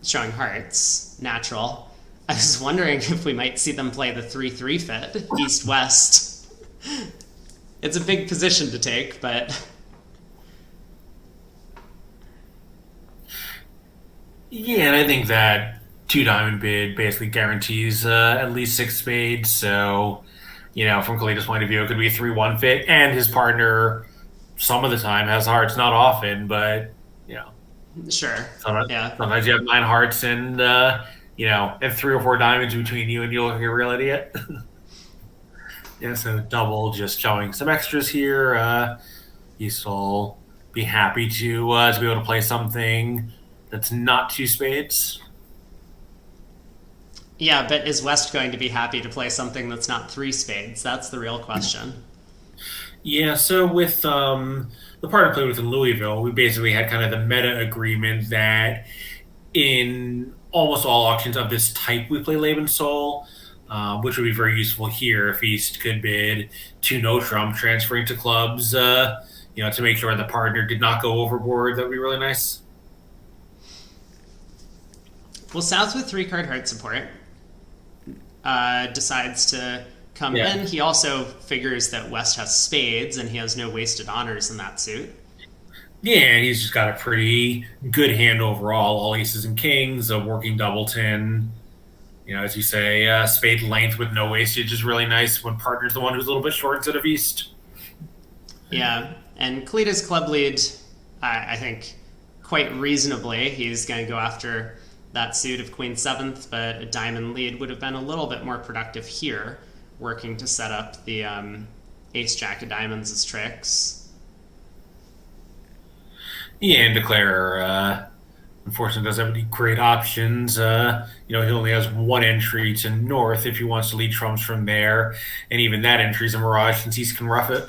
showing hearts, natural. I was wondering if we might see them play the 3-3 fit, east-west. It's a big position to take, but Yeah, and I think that 2 diamond bid basically guarantees at least 6 spades. So, from Kalita's point of view, it could be a 3-1 fit, and his partner some of the time has hearts, not often, but sure. sometimes, Yeah. sometimes you have 9 hearts and and 3 or 4 diamonds between you, and you look like a real idiot. Yeah, so double just showing some extras here. You still be happy to be able to play something that's not 2 spades. Yeah, but is West going to be happy to play something that's not 3 spades? That's the real question. Yeah, so with the partner I played with in Louisville, we basically had kind of the meta agreement that in almost all auctions of this type, we play Laban Soul, which would be very useful here if East could bid 2 no trump, transferring to clubs, to make sure the partner did not go overboard. That would be really nice. Well, South with 3-card heart support decides to come Yeah. in. He also figures that West has spades and he has no wasted honors in that suit. Yeah, and he's just got a pretty good hand overall. All aces and kings, a working doubleton. As you say, spade length with no wastage is really nice when partner's the one who's a little bit short instead of East. Yeah, and Kalita's club lead, I think, quite reasonably. He's going to go after that suit of Queen 7th, but a diamond lead would have been a little bit more productive here, working to set up the ace-jack of diamonds as tricks. Yeah, and Declare, unfortunately, doesn't have any great options. He only has 1 entry to North if he wants to lead trumps from there, and even that entry is a mirage since East can rough it.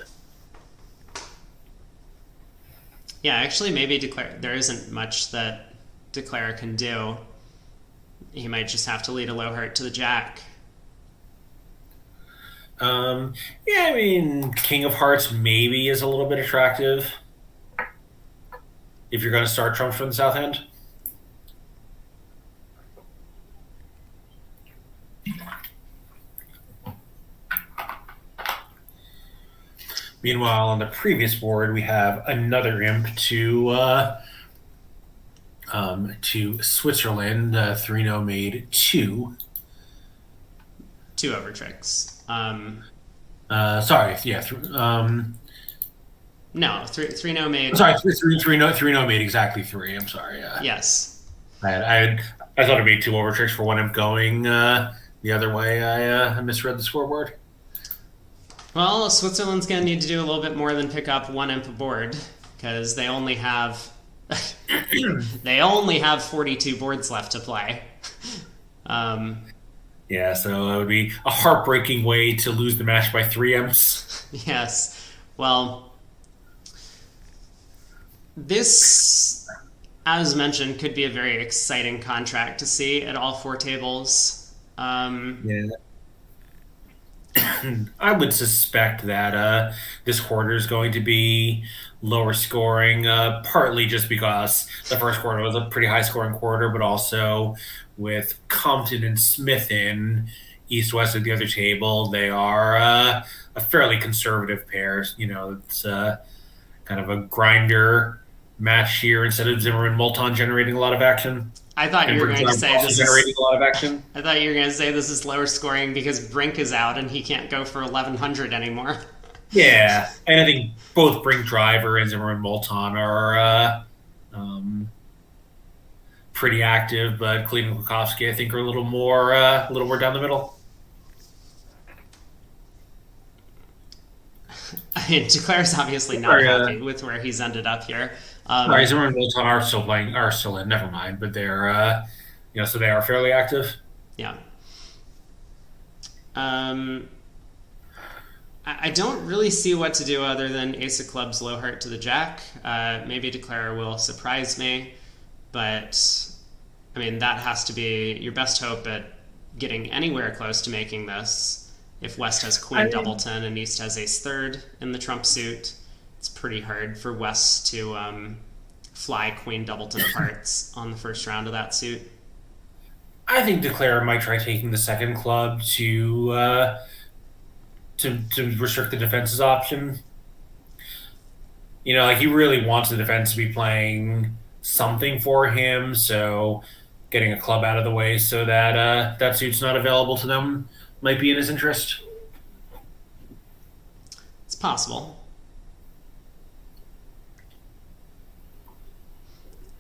Yeah, actually, maybe declare there isn't much that declare can do. He might just have to lead a low heart to the jack. Yeah, I mean, King of Hearts maybe is a little bit attractive if you're going to start trumps from the south end. Meanwhile, on the previous board, we have another imp to Switzerland. 3-0 made 2. Two over tricks. Sorry, yeah. No, 3-0 made. Sorry, 3-0 made exactly 3. I'm sorry. Yes. I thought it made 2 over tricks for one imp going the other way. I misread the scoreboard. Well, Switzerland's going to need to do a little bit more than pick up one imp aboard because they only have 42 boards left to play. Yeah, so it would be a heartbreaking way to lose the match by 3 imps. Yes. Well, this, as mentioned, could be a very exciting contract to see at all 4 tables. Yeah. I would suspect that this quarter is going to be lower scoring, partly just because the first quarter was a pretty high scoring quarter, but also with Compton and Smith in east-west of the other table, they are a fairly conservative pair. It's kind of a grinder match here instead of Zimmerman Molton generating a lot of action. I thought you were going to say this generating a lot of action. I thought you were going to say this is lower scoring because Brink is out and he can't go for 1100 anymore. Yeah, and I think both Brink Driver and Zimmerman Molton are pretty active, but Cleveland and Klukowski, I think, are a little more down the middle. I mean, Declare's obviously not happy with where he's ended up here. Zimmerman and Molton are still in. Never mind, but they're so they are fairly active. Yeah. I don't really see what to do other than Ace of Clubs, low heart to the jack. Maybe Declare will surprise me, but I mean that has to be your best hope at getting anywhere close to making this. If West has Queen Doubleton and East has Ace Third in the trump suit, it's pretty hard for West to fly Queen Doubleton of Hearts on the first round of that suit. I think Declare might try taking the second club to restrict the defense's option. He really wants the defense to be playing something for him, so getting a club out of the way so that that suit's not available to them might be in his interest. It's possible.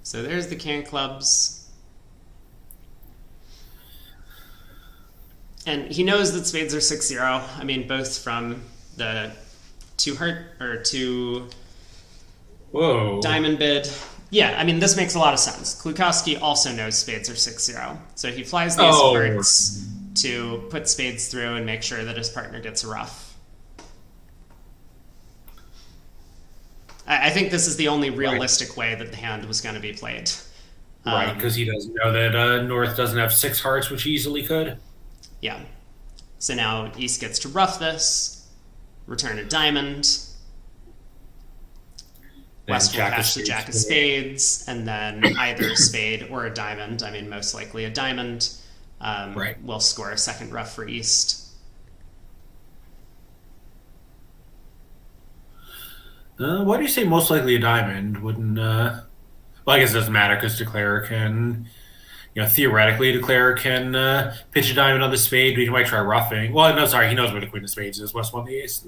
So there's the King Clubs. And he knows that spades are 6-0. I mean, both from the 2 diamond bid. Yeah, I mean, this makes a lot of sense. Klukowski also knows spades are 6-0. So he flies these hearts to put spades through and make sure that his partner gets a rough. I think this is the only realistic way that the hand was going to be played. Right, because he doesn't know that North doesn't have 6 hearts, which he easily could. Yeah. So now East gets to rough this, return a diamond. West will cash the jack of spades, and then either a spade or a diamond, I mean most likely a diamond, will score a second rough for East. Why do you say most likely a diamond? Wouldn't well, I guess it doesn't matter because Declare can, theoretically Declare can pitch a diamond on the spade, but he might try roughing. Well, no, sorry, he knows where the Queen of Spades is. West won the ace.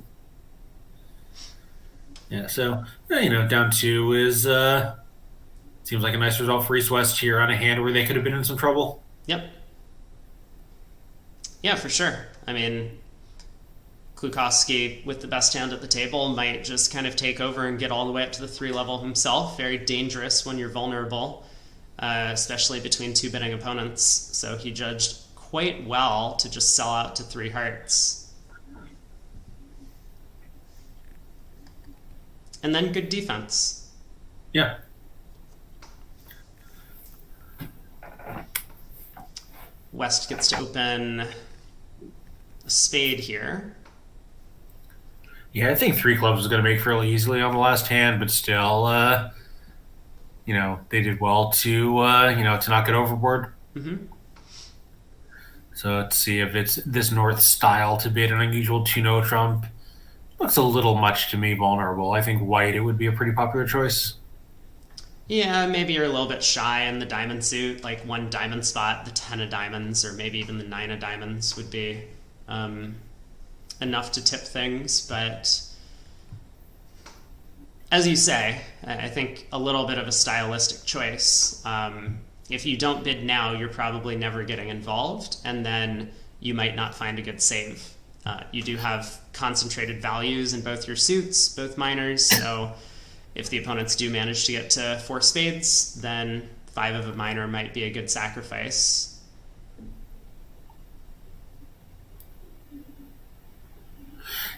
Yeah, so down 2 is seems like a nice result for East West here on a hand where they could have been in some trouble. Yep. Yeah, for sure. I mean, Klukowski with the best hand at the table might just kind of take over and get all the way up to the 3 level himself. Very dangerous when you're vulnerable, especially between 2 bidding opponents. So he judged quite well to just sell out to 3 hearts. And then good defense. Yeah. West gets to open a spade here. Yeah, I think three clubs is going to make fairly easily on the last hand, but still, they did well to not get overboard. Mm-hmm. So let's see if it's this North style to bid an unusual 2-no trump. Looks a little much to me vulnerable. I think white, it would be a pretty popular choice. Yeah, maybe you're a little bit shy in the diamond suit, like one diamond spot, the 10 of diamonds, or maybe even the 9 of diamonds would be enough to tip things. But as you say, I think a little bit of a stylistic choice. If you don't bid now, you're probably never getting involved, and then you might not find a good save. You do have concentrated values in both your suits, both minors, so if the opponents do manage to get to 4 spades, then 5 of a minor might be a good sacrifice.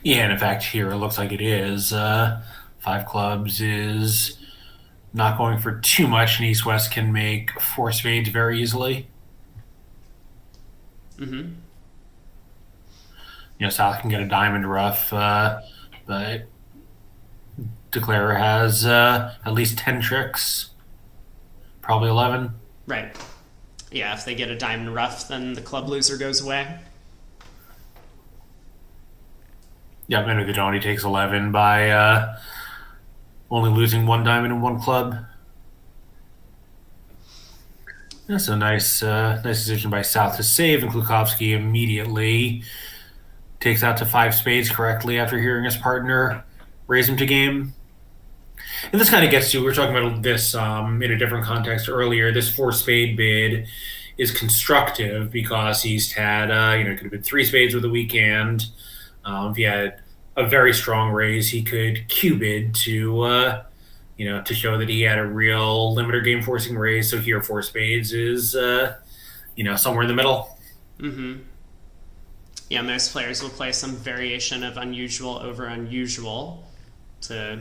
Yeah, and in fact, here it looks like it is. 5 clubs is not going for too much, and East West can make 4 spades very easily. Mm-hmm. South can get a diamond rough, but Declarer has at least 10 tricks, probably 11. Right. Yeah, if they get a diamond rough, then the club loser goes away. Yeah, and if they don't, he takes 11 by only losing 1 diamond and 1 club. That's a nice decision by South to save, and Klukowski immediately takes out to 5 spades correctly after hearing his partner raise him to game. And this kind of gets to, we were talking about this in a different context earlier. This 4 spade bid is constructive because he's had, could have been 3 spades with a weak hand. If he had a very strong raise, he could Q bid to show that he had a real limiter game forcing raise. So here, 4 spades is, somewhere in the middle. Mm-hmm. Yeah, most players will play some variation of unusual over unusual to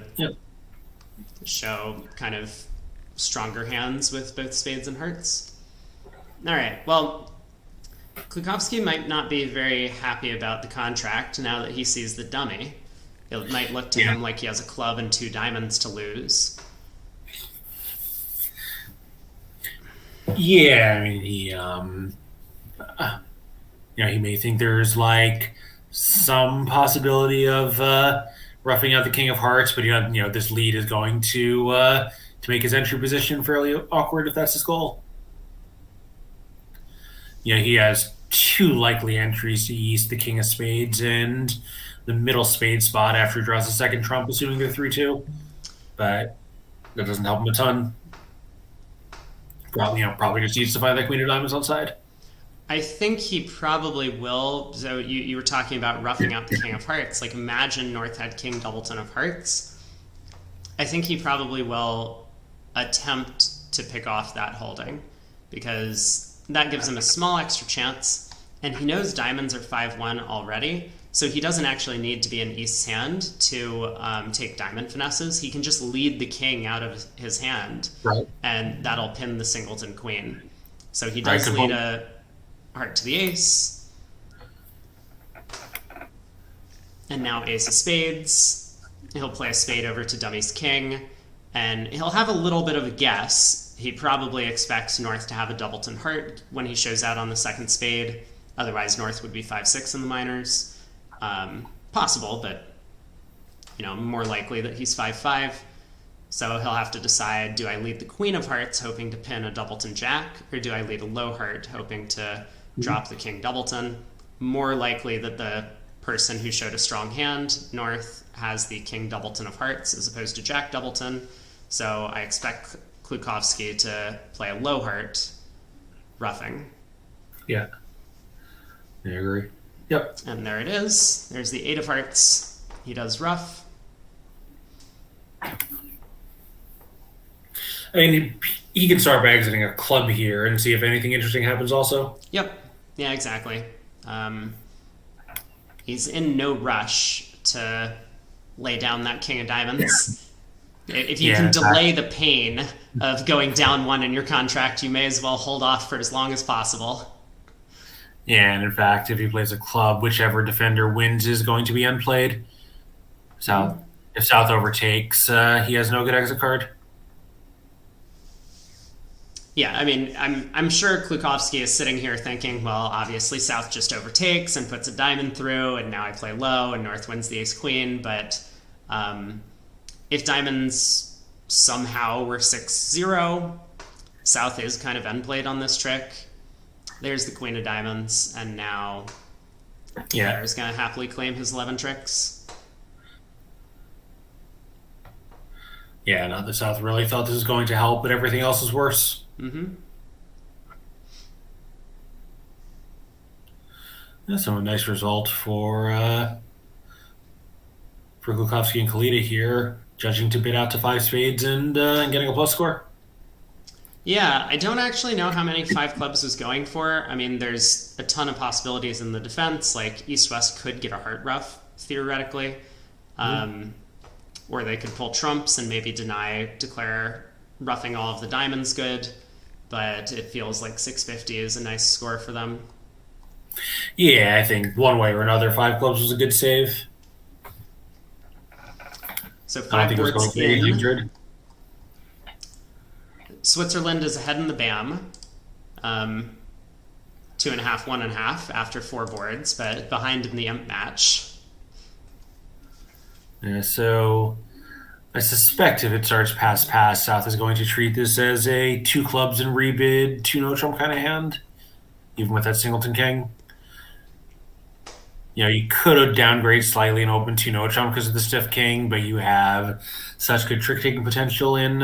show kind of stronger hands with both spades and hearts. All right, well, Klukowski might not be very happy about the contract now that he sees the dummy. It might look to him like he has a club and 2 diamonds to lose. Yeah, I mean, he may think there's like some possibility of roughing out the King of Hearts, but this lead is going to make his entry position fairly awkward if that's his goal. He has 2 likely entries to East, the King of Spades and the middle spade spot after he draws the second trump, assuming they're 3-2. But that doesn't help him a ton. Probably just needs to find that Queen of Diamonds on side. I think he probably will. So you were talking about roughing out the King of Hearts. Like, imagine North had King Doubleton of Hearts. I think he probably will attempt to pick off that holding because that gives him a small extra chance, and he knows diamonds are 5-1 already, so he doesn't actually need to be in East's hand to take diamond finesses. He can just lead the king out of his hand, right, and that'll pin the singleton queen. So he does lead a heart to the ace. And now ace of spades. He'll play a spade over to dummy's king, and he'll have a little bit of a guess. He probably expects North to have a doubleton heart when he shows out on the second spade. Otherwise, North would be 5-6 in the minors. Possible, but more likely that he's 5-5. So he'll have to decide, do I lead the Queen of Hearts hoping to pin a doubleton jack, or do I lead a low heart hoping to drop the King Doubleton? More likely that the person who showed a strong hand, North, has the King Doubleton of Hearts as opposed to Jack Doubleton. So I expect Klukowski to play a low heart, roughing. Yeah. I agree. Yep. And there it is. There's the 8 of Hearts. He does rough. I mean, he can start by exiting a club here and see if anything interesting happens also. Yep. Yeah, exactly. He's in no rush to lay down that King of Diamonds. If you Yeah, can in fact, delay the pain of going down one in your contract, you may as well hold off for as long as possible. yeah, and in fact, if he plays a club, whichever defender wins is going to be unplayed. Mm-hmm. South, if South overtakes, he has no good exit card. Yeah, I mean, I'm sure Klukowski is sitting here thinking, well, obviously South just overtakes and puts a diamond through, and now I play low, and North wins the ace queen. But um, if diamonds somehow were 6-0, South is kind of end played on this trick. There's the queen of diamonds, and now Yeah, Claire's going to happily claim his 11 tricks. yeah. No, the South really thought this was going to help, but everything else is worse. Mm-hmm. Yeah, so a nice result for Klukowski and Kalita here, judging to bid out to five spades and getting a plus score. Yeah, I don't actually know how many five clubs was going for. I mean, there's a ton of possibilities in the defense. Like East West could get a heart rough theoretically, um, or they could pull trumps and maybe declare roughing all of the diamonds good. But it feels like 650 is a nice score for them. Yeah, I think one way or another, five clubs was a good save. So I don't five think it was going boards for in. 800. Switzerland is ahead in the BAM. 2.5, 1.5 after four boards, but behind in the imp match. Yeah, so I suspect if it starts pass, South is going to treat this as a two clubs and rebid, two no trump kind of hand, even with that singleton king. You know, you could have downgraded slightly and opened two no trump because of the stiff king, but you have such good trick taking potential in.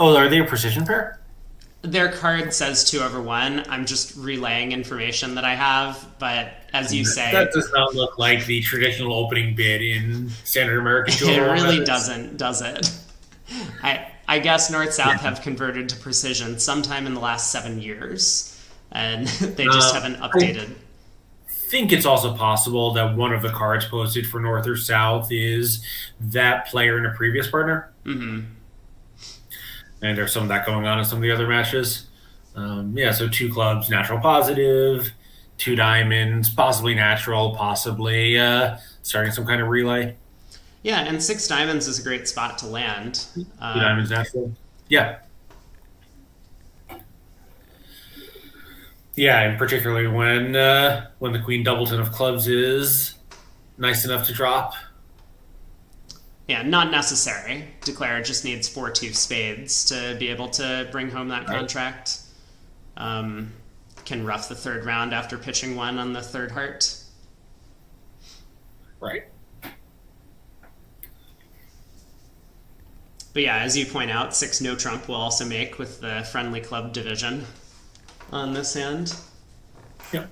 Oh, are they a precision pair? Their card says 2/1. I'm just relaying information that I have, but as you say, That does not look like the traditional opening bid in standard American it dual really methods. doesn't, does it? I guess North South have converted to precision sometime in the last 7 years, and they just haven't updated. I think it's also possible that one of the cards posted for North or South is that player in a previous partner. Mm-hmm. And there's some of that going on in some of the other matches. Yeah, so two clubs, natural positive, two diamonds, possibly natural, possibly starting some kind of relay. Yeah, and six diamonds is a great spot to land. Two diamonds, natural. Yeah. Yeah, and particularly when the Queen Doubleton of clubs is nice enough to drop. Yeah, not necessary. Declare just needs 4-2 spades to be able to bring home that contract. Can rough the third round after pitching one on the third heart. Right. But yeah, as you point out, 6 no trump will also make with the friendly club division on this hand. Yep.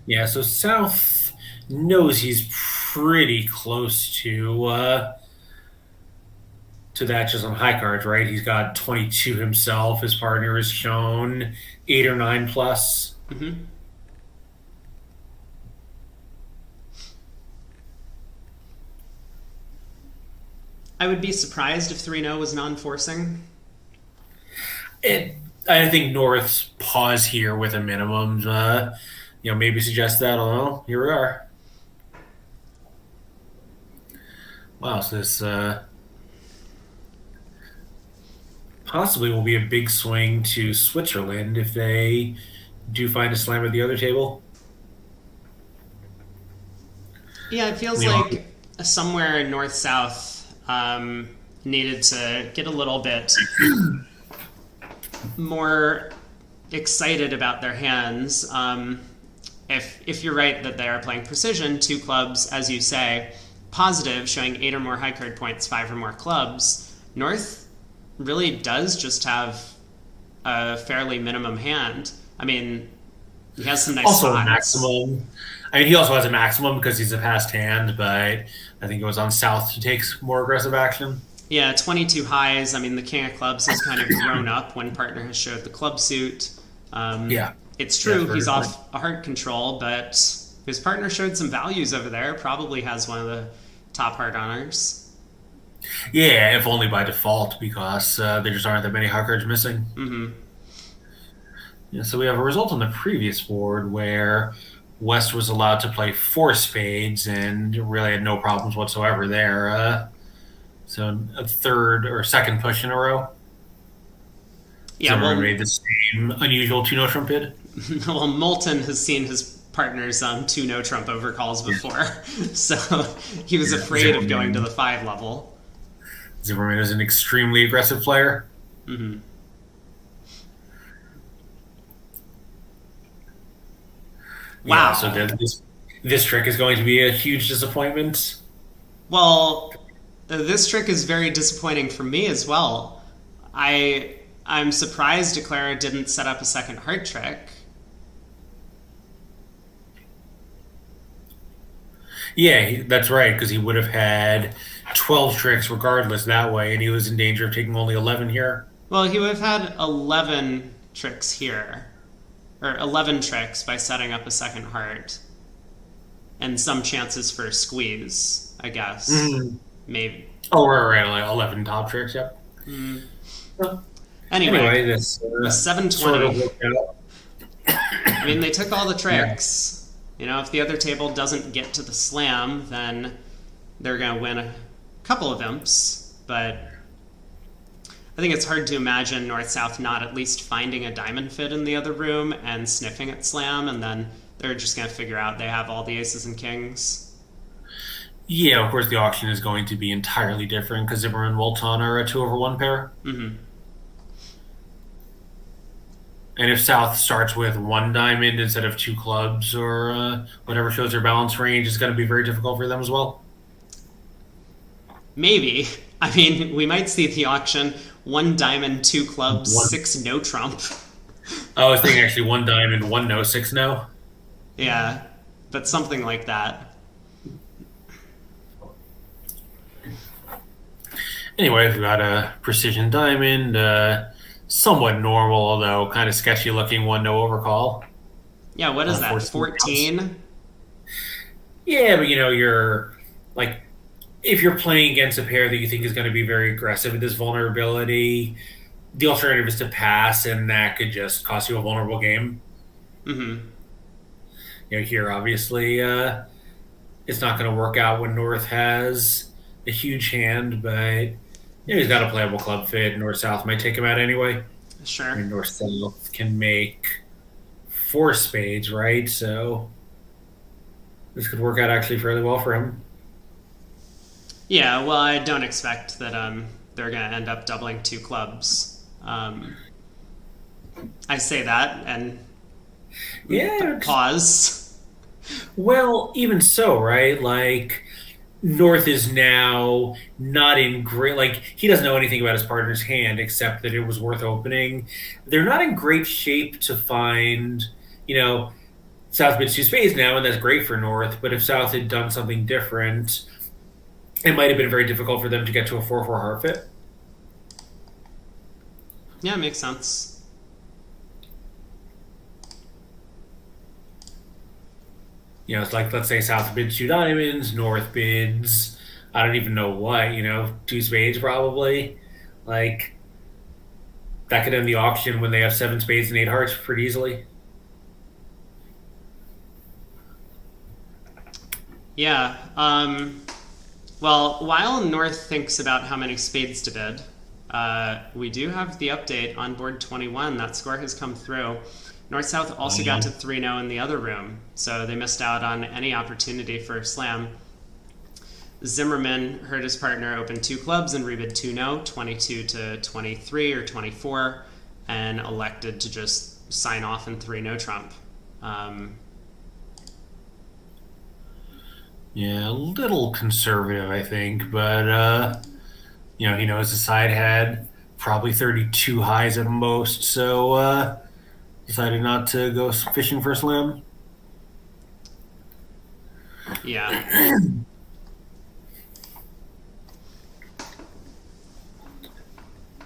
Yeah, so South knows he's pretty close to that just on high cards, right? He's got 22 himself. His partner has shown 8 or 9 plus. Mm-hmm. I would be surprised if 3-0 was non-forcing. I think North's pause here with a minimum, maybe suggest that. I don't know. Here we are. Wow, so this possibly will be a big swing to Switzerland if they do find a slam at the other table. Yeah, it feels like somewhere in North-South needed to get a little bit more excited about their hands. If you're right that they are playing precision, two clubs, as you say, positive, showing 8 or more high card points, 5 or more clubs, North really does just have a fairly minimum hand. I mean, he has some nice also spots. Maximum. I mean, he also has a maximum because he's a passed hand, but I think it was on South to take more aggressive action. Yeah, 22 highs. I mean, the king of clubs has kind of grown up when partner has showed the club suit. Yeah. It's true, Yeah, he's off a heart control, but his partner showed some values over there. Probably has one of the top hard honors. Yeah, if only by default, because there just aren't that many hard cards missing. Mm-hmm. Yeah, so we have a result on the previous board where West was allowed to play 4 spades and really had no problems whatsoever there. So a third or second push in a row. Yeah, Zimmerman well, made the same unusual 2-no trump bid. well, Moulton has seen his partners 2 no trump overcalls before, so he was afraid of going to the 5 level. Zimmerman is an extremely aggressive player. Mm-hmm. Yeah, Wow. so this trick is going to be a huge disappointment. Well, this trick is very disappointing for me as well. I'm surprised Declara didn't set up a second heart trick. Yeah, that's right, because he would have had 12 tricks regardless that way, and he was in danger of taking only 11 here. Well, he would have had 11 tricks here, or 11 tricks by setting up a second heart, and some chances for a squeeze, I guess. Mm. Maybe. Oh, right, like 11 top tricks, yep. Mm. Well, Anyway, this the 720. sort of worked out. I mean, they took all the tricks. You know, if the other table doesn't get to the slam, then they're going to win a couple of imps. But I think it's hard to imagine North-South not at least finding a diamond fit in the other room and sniffing at slam, and then they're just going to figure out they have all the aces and kings. Yeah, of course the auction is going to be entirely different because Zimmerman and Walton are a 2/1 pair. Mm-hmm. And if South starts with 1 diamond instead of 2 clubs or whatever shows their balance range, it's going to be very difficult for them as well. Maybe. I mean, we might see the auction 1 diamond, 2 clubs, 6 no trump. I was thinking actually 1 diamond, 1 no, 6 no. Yeah, but something like that. Anyway, we've got a precision diamond, somewhat normal, although kind of sketchy looking 1 no overcall. Yeah, what is that, 14? Yeah, but you're like, if you're playing against a pair that you think is going to be very aggressive with this vulnerability, the alternative is to pass, and that could just cost you a vulnerable game. Mm-hmm. Here, obviously, it's not going to work out when North has a huge hand, but he's got a playable club fit. North-South might take him out anyway. Sure. I mean, North-South can make 4 spades, right? So this could work out actually fairly well for him. Yeah, well, I don't expect that they're going to end up doubling 2 clubs. I say that and pause. Well, even so, right? Like, North is now not in great... Like, he doesn't know anything about his partner's hand except that it was worth opening. They're not in great shape to find, South bids 2 spades now, and that's great for North. But if South had done something different, it might have been very difficult for them to get to a 4/4 heart fit. Yeah, it makes sense. It's like, let's say South bids 2 diamonds, North bids, I don't even know what, 2 spades probably. Like, that could end the auction when they have 7 spades and 8 hearts pretty easily. Yeah. Well, while North thinks about how many spades to bid, we do have the update on board 21. That score has come through. North-South also got to 3-0 in the other room, so they missed out on any opportunity for a slam. Zimmerman heard his partner open 2 clubs and rebid 2-0, 22 to 23 or 24, and elected to just sign off in 3-no trump. Yeah, a little conservative, I think, but he knows the side had probably 32 highs at most, so decided not to go fishing for a slam. Yeah.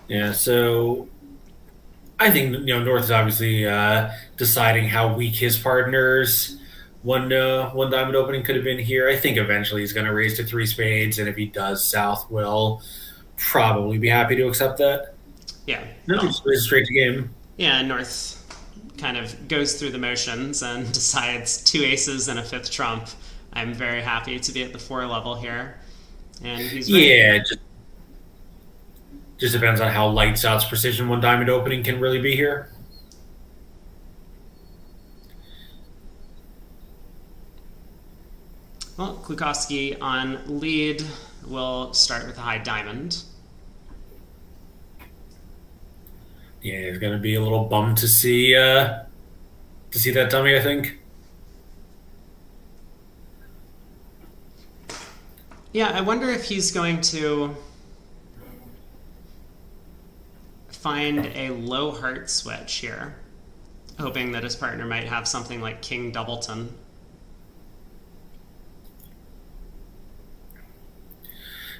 Yeah, so I think North is obviously deciding how weak his partner's One diamond opening could have been here. I think eventually he's going to raise to three spades, and if he does, South will probably be happy to accept that. Yeah. No, he Well, just raises straight to game. yeah, North kind of goes through the motions and decides two aces and a fifth trump. I'm very happy to be at the 4 level here. And he's ready. Yeah, just depends on how lights out's precision one diamond opening can really be here. Well, Klukowski on lead will start with a high diamond. Yeah, he's going to be a little bummed to see that dummy, I think. Yeah, I wonder if he's going to find a low heart switch here, hoping that his partner might have something like King Doubleton.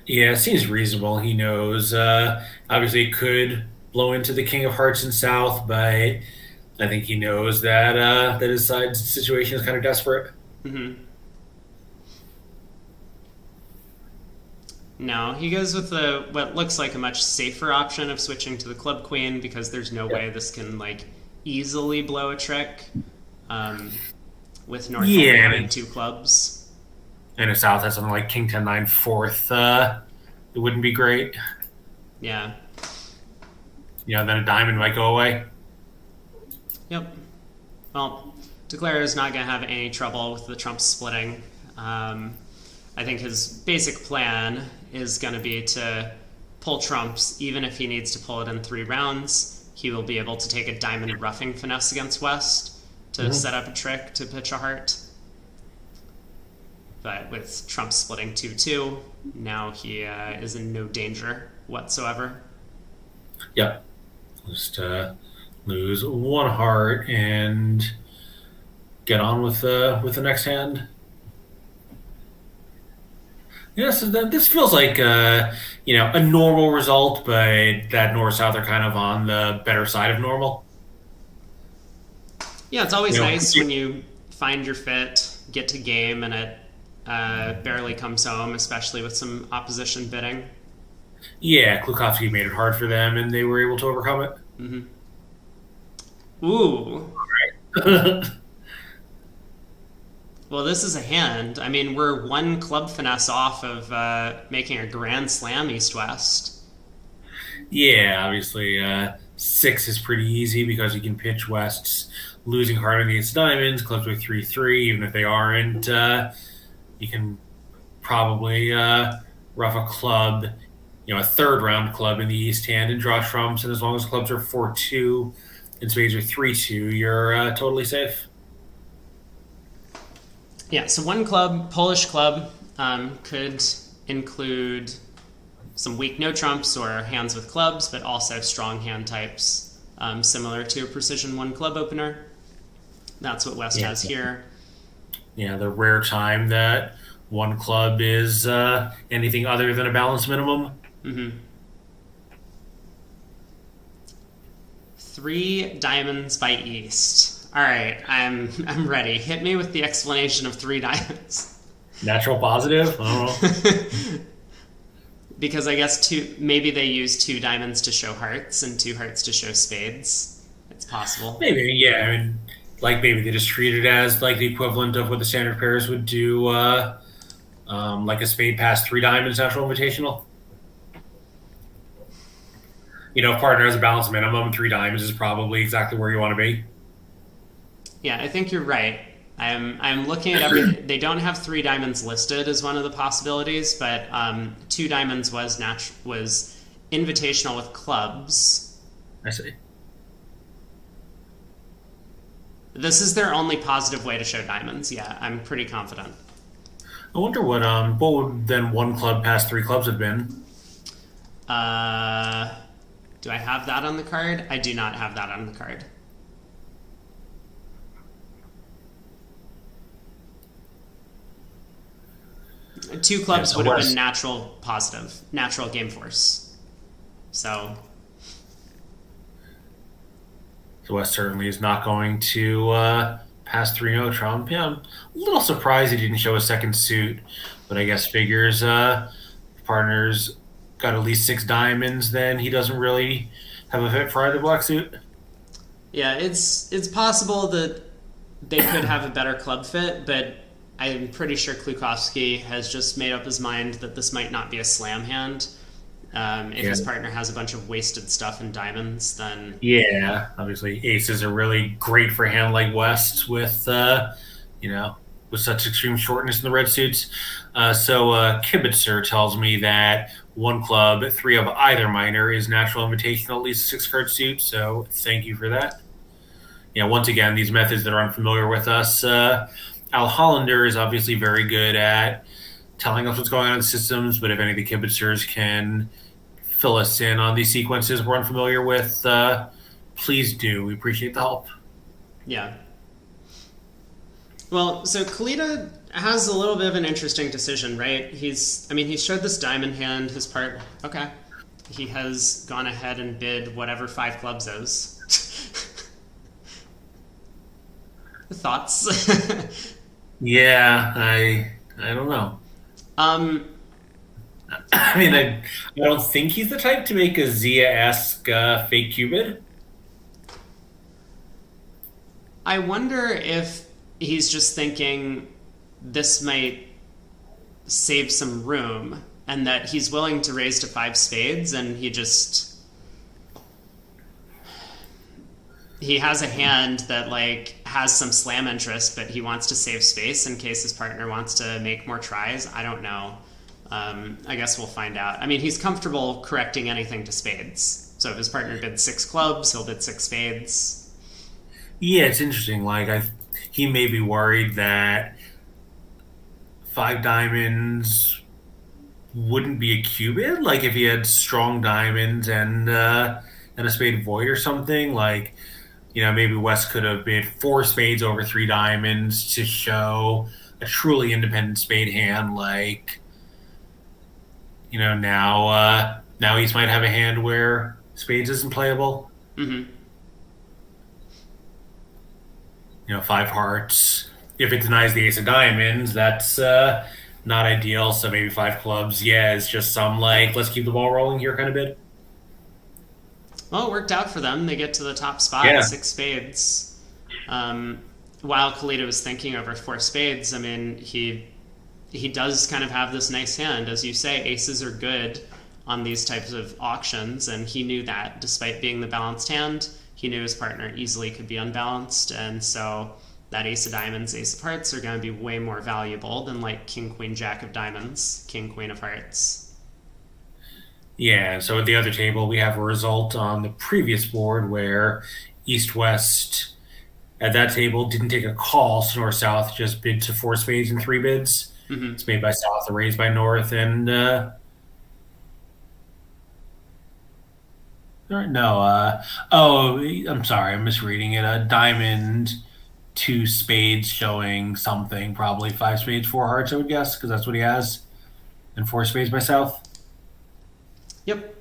Yeah, it seems reasonable. He knows. Obviously, it could blow into the King of Hearts in South, but I think he knows that his side situation is kind of desperate. Mm-hmm. No, he goes with the what looks like a much safer option of switching to the club queen because there's no way this can like easily blow a trick with North Yeah, having two clubs. and if South has something like King 10-9 fourth, it wouldn't be great. Yeah. Then a diamond might go away. Yep. Well, Declare is not going to have any trouble with the trump splitting. I think his basic plan is going to be to pull trumps, even if he needs to pull it in 3 rounds. He will be able to take a diamond roughing finesse against West to set up a trick to pitch a heart. But with trump splitting 2-2, now he is in no danger whatsoever. Yep. Just lose one heart and get on with the next hand. Yeah, so this feels like a normal result, but that North South are kind of on the better side of normal. Yeah, it's always You know, nice when you find your fit, get to game, and it barely comes home, especially with some opposition bidding. yeah, Klukowski made it hard for them, and they were able to overcome it. Mm-hmm. Ooh. Well, this is a hand. I mean, we're one club finesse off of making a grand slam east-west. Yeah, obviously, 6 is pretty easy because you can pitch West's losing heart against diamonds. Clubs are 3-3, even if they aren't. You can probably rough a club, a third round club in the East hand and draw trumps. And as long as clubs are 4-2 and spades are 3-2, you're totally safe. Yeah, so one club, Polish club, could include some weak no trumps or hands with clubs, but also strong hand types, similar to a precision 1 club opener. That's what West has here. Yeah, the rare time that one club is anything other than a balance minimum. Mm-hmm. 3 diamonds by East. All right, I'm ready. Hit me with the explanation of 3 diamonds. Natural positive? I don't know. Because I guess maybe they use 2 diamonds to show hearts and 2 hearts to show spades. It's possible. Maybe, yeah. I mean, like maybe they just treat it as like the equivalent of what the standard pairs would do, like a spade past 3 diamonds natural invitational. If partner has a balance minimum, 3 diamonds is probably exactly where you want to be. Yeah, I think you're right. I'm looking at everything. They don't have 3 diamonds listed as one of the possibilities, but 2 diamonds was invitational with clubs. I see. This is their only positive way to show diamonds. Yeah, I'm pretty confident. I wonder what would then 1 club past 3 clubs have been? Do I have that on the card? I do not have that on the card. Two clubs would have been natural positive, natural game force. So West certainly is not going to past 3-0 Trump. Yeah, I'm a little surprised he didn't show a second suit, but I guess figures partner's got at least 6 diamonds, then he doesn't really have a fit for either black suit. Yeah, it's possible that they could have a better club fit, but I'm pretty sure Klukowski has just made up his mind that this might not be a slam hand. If Yeah. his partner has a bunch of wasted stuff in diamonds, then Yeah, obviously aces are really great for a hand like West with you know with such extreme shortness in the red suits. Kibitzer tells me that one club, 3 of either minor, is natural invitation at least a 6-card suit. So thank you for that. Yeah, once again, these methods that are unfamiliar with us. Al Hollander is obviously very good at telling us what's going on in the systems, but if any of the Kibitzers can fill us in on these sequences we're unfamiliar with, please do. We appreciate the help. yeah. Well, so Kalita has a little bit of an interesting decision, right? He showed this diamond hand, his part. Okay. He has gone ahead and bid whatever 5 clubs is. Thoughts? Yeah, I don't know. um, I don't think he's the type to make a Zia-esque fake Cupid. I wonder if he's just thinking this might save some room and that he's willing to raise to 5 spades and he has a hand that like has some slam interest, but he wants to save space in case his partner wants to make more tries. I don't know. I guess we'll find out. I mean, he's comfortable correcting anything to spades. So if his partner bids 6 clubs, he'll bid 6 spades. Yeah, it's interesting. He may be worried that 5 diamonds wouldn't be a Cupid. Like if he had strong diamonds and a spade void or something. Maybe West could have bid 4 spades over 3 diamonds to show a truly independent spade hand. Now East might have a hand where spades isn't playable. Mm-hmm. 5 hearts. If it denies the ace of diamonds, that's not ideal. So maybe 5 clubs. Yeah, it's just some let's keep the ball rolling here kind of bid. Well, it worked out for them. They get to the top spot, Yeah. 6 spades. While Kalita was thinking over 4 spades, I mean, he does kind of have this nice hand. As you say, aces are good on these types of auctions, and he knew that despite being the balanced hand, he knew his partner easily could be unbalanced, and so that ace of diamonds, ace of hearts are going to be way more valuable than like king, queen, jack of diamonds, king, queen of hearts. Yeah, so at the other table, we have a result on the previous board where East-West at that table didn't take a call, so North-South just bid to 4 spades and 3 bids. Mm-hmm. It's made by South, a raise by North, and I'm sorry, I'm misreading it. A diamond, 2 spades showing something, probably 5 spades, 4 hearts, I would guess, because that's what he has, and 4 spades by South. Yep.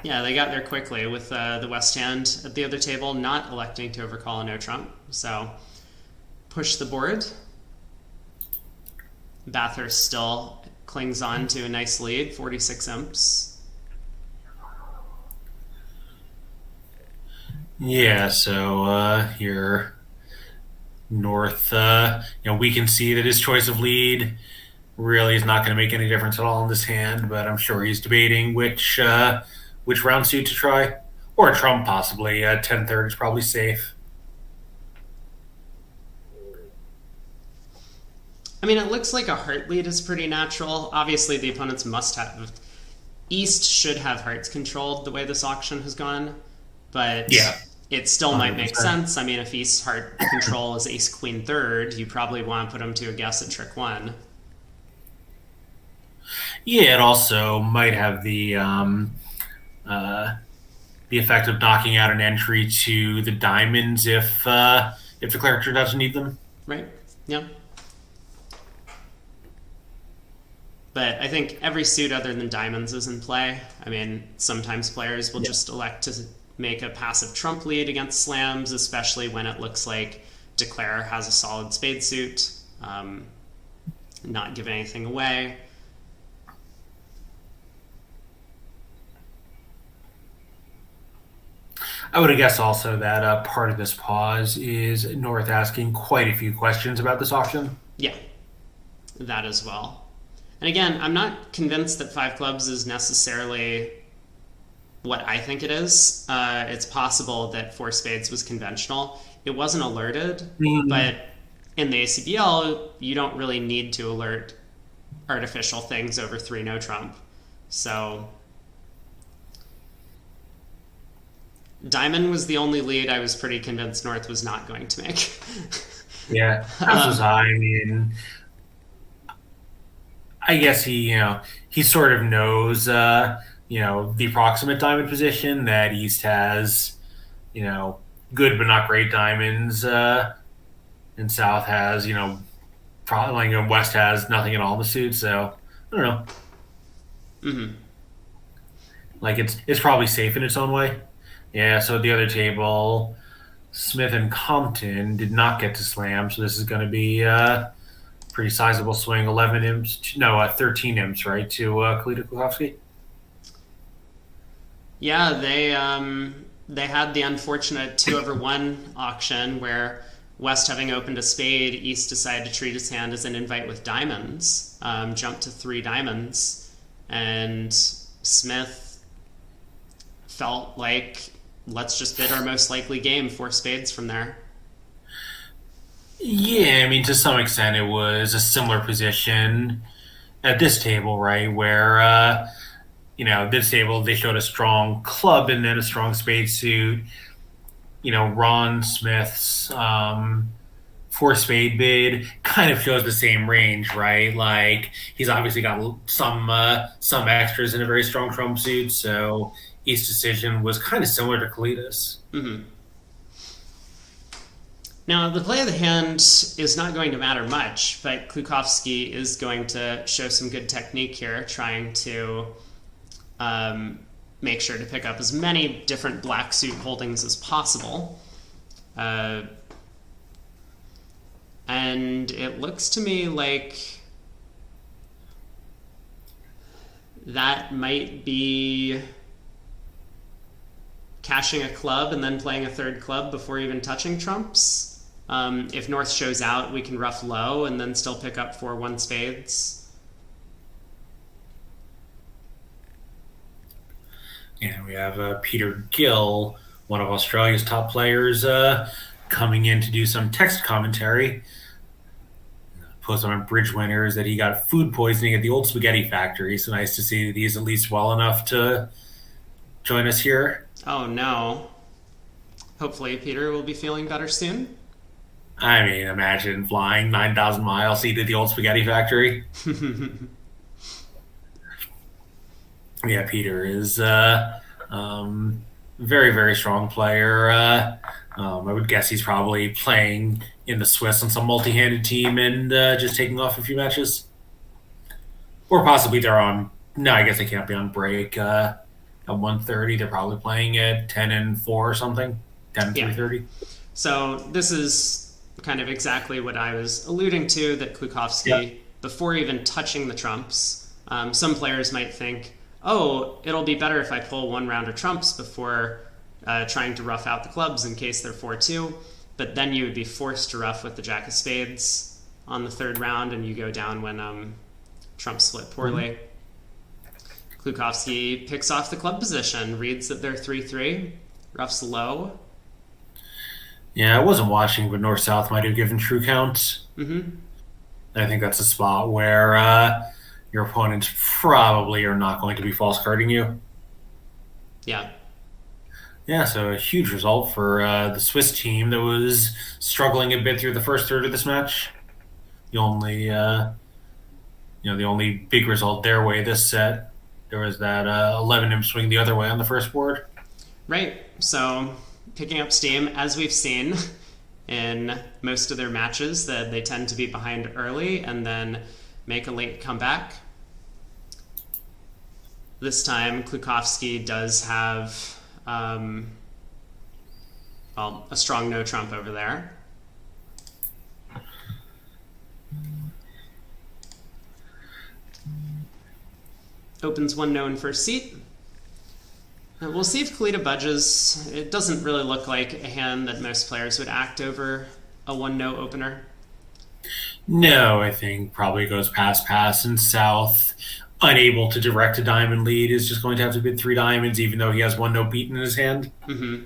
Yeah, they got there quickly with the West hand at the other table not electing to overcall a no trump. So push the board. Bathurst still clings on to a nice lead, 46 imps. Yeah, so here North, we can see that his choice of lead really is not going to make any difference at all in this hand, but I'm sure he's debating which round suit to try, or a trump possibly. 10-3 is probably safe. I mean, it looks like a heart lead is pretty natural. Obviously, the opponents must have... East should have hearts controlled the way this auction has gone, but yeah, it still 100%. might make sense. I mean, if East's heart control is ace, queen, third, you probably want to put him to a guess at trick 1. Yeah, it also might have the effect of knocking out an entry to the diamonds if the character doesn't need them. Right, yeah. But I think every suit other than diamonds is in play. I mean, sometimes players will just elect to make a passive trump lead against slams, especially when it looks like Declare has a solid spade suit, not give anything away. I would have guessed also that part of this pause is North asking quite a few questions about this auction. Yeah, that as well. And again, I'm not convinced that five clubs is necessarily what I think it is. It's possible that four spades was conventional. It wasn't alerted, but in the ACBL, you don't really need to alert artificial things over three no trump. So Diamond was the only lead I was pretty convinced North was not going to make. Yeah, as was I. I mean, I guess he sort of knows, the approximate diamond position that East has, good but not great diamonds, and South has, probably, West has nothing at all in the suit. So I don't know. Mm-hmm. Like it's probably safe in its own way. Yeah. So at the other table, Smith and Compton did not get to slam, so this is going to be a pretty sizable swing. 11 imps, no, 13 imps, right, to Kalita Kukovsky. Yeah, they had the unfortunate 2/1 auction where West, having opened a spade, East decided to treat his hand as an invite with diamonds, jumped to 3 diamonds, and Smith felt like, let's just bid our most likely game, 4 spades from there. Yeah, I mean, to some extent, it was a similar position at this table, right? Where, this table, they showed a strong club and then a strong spade suit. Ron Smith's 4 spade bid kind of shows the same range, right? Like, he's obviously got some extras in a very strong trump suit, so East's decision was kind of similar to Kalita's. Mm-hmm. Now, the play of the hand is not going to matter much, but Kukovsky is going to show some good technique here, trying to make sure to pick up as many different black suit holdings as possible. And it looks to me like that might be cashing a club and then playing a third club before even touching trumps. If North shows out, we can ruff low and then still pick up 4-1 spades. Yeah, we have Peter Gill, one of Australia's top players, coming in to do some text commentary. Posted on Bridge Winners that he got food poisoning at the old spaghetti factory. So nice to see that he's at least well enough to join us here. Oh no. Hopefully Peter will be feeling better soon. I mean, imagine flying 9,000 miles to eat at the old spaghetti factory. Yeah, Peter is very, very strong player. I would guess he's probably playing in the Swiss on some multi-handed team and just taking off a few matches. Or possibly they're on... No, I guess they can't be on break. At 1:30, they're probably playing at 10 and 4 or something. 10 and 3:30. So this is kind of exactly what I was alluding to, that Kukovsky, before even touching the trumps, some players might think, oh, it'll be better if I pull one round of trumps before trying to rough out the clubs in case they're 4-2. But then you would be forced to rough with the jack of spades on the third round, and you go down when trumps split poorly. Kukovsky picks off the club position, reads that they're 3-3, roughs low. Yeah, I wasn't watching, but North-South might have given true counts. Mm-hmm. I think that's a spot where your opponents probably are not going to be false carding you. Yeah. Yeah, so a huge result for the Swiss team that was struggling a bit through the first third of this match. The only big result their way this set, there was that 11 imp swing the other way on the first board. Right. So picking up steam, as we've seen in most of their matches, that they tend to be behind early and then make a late comeback. This time, Kukovsky does have well, a strong no trump over there. Opens one no in first seat. We'll see if Kalita budges. It doesn't really look like a hand that most players would act over a 1-no opener. No, I think probably goes pass, and South, unable to direct a diamond lead, is just going to have to bid 3 diamonds, even though he has 1 no beaten in his hand. Mm-hmm.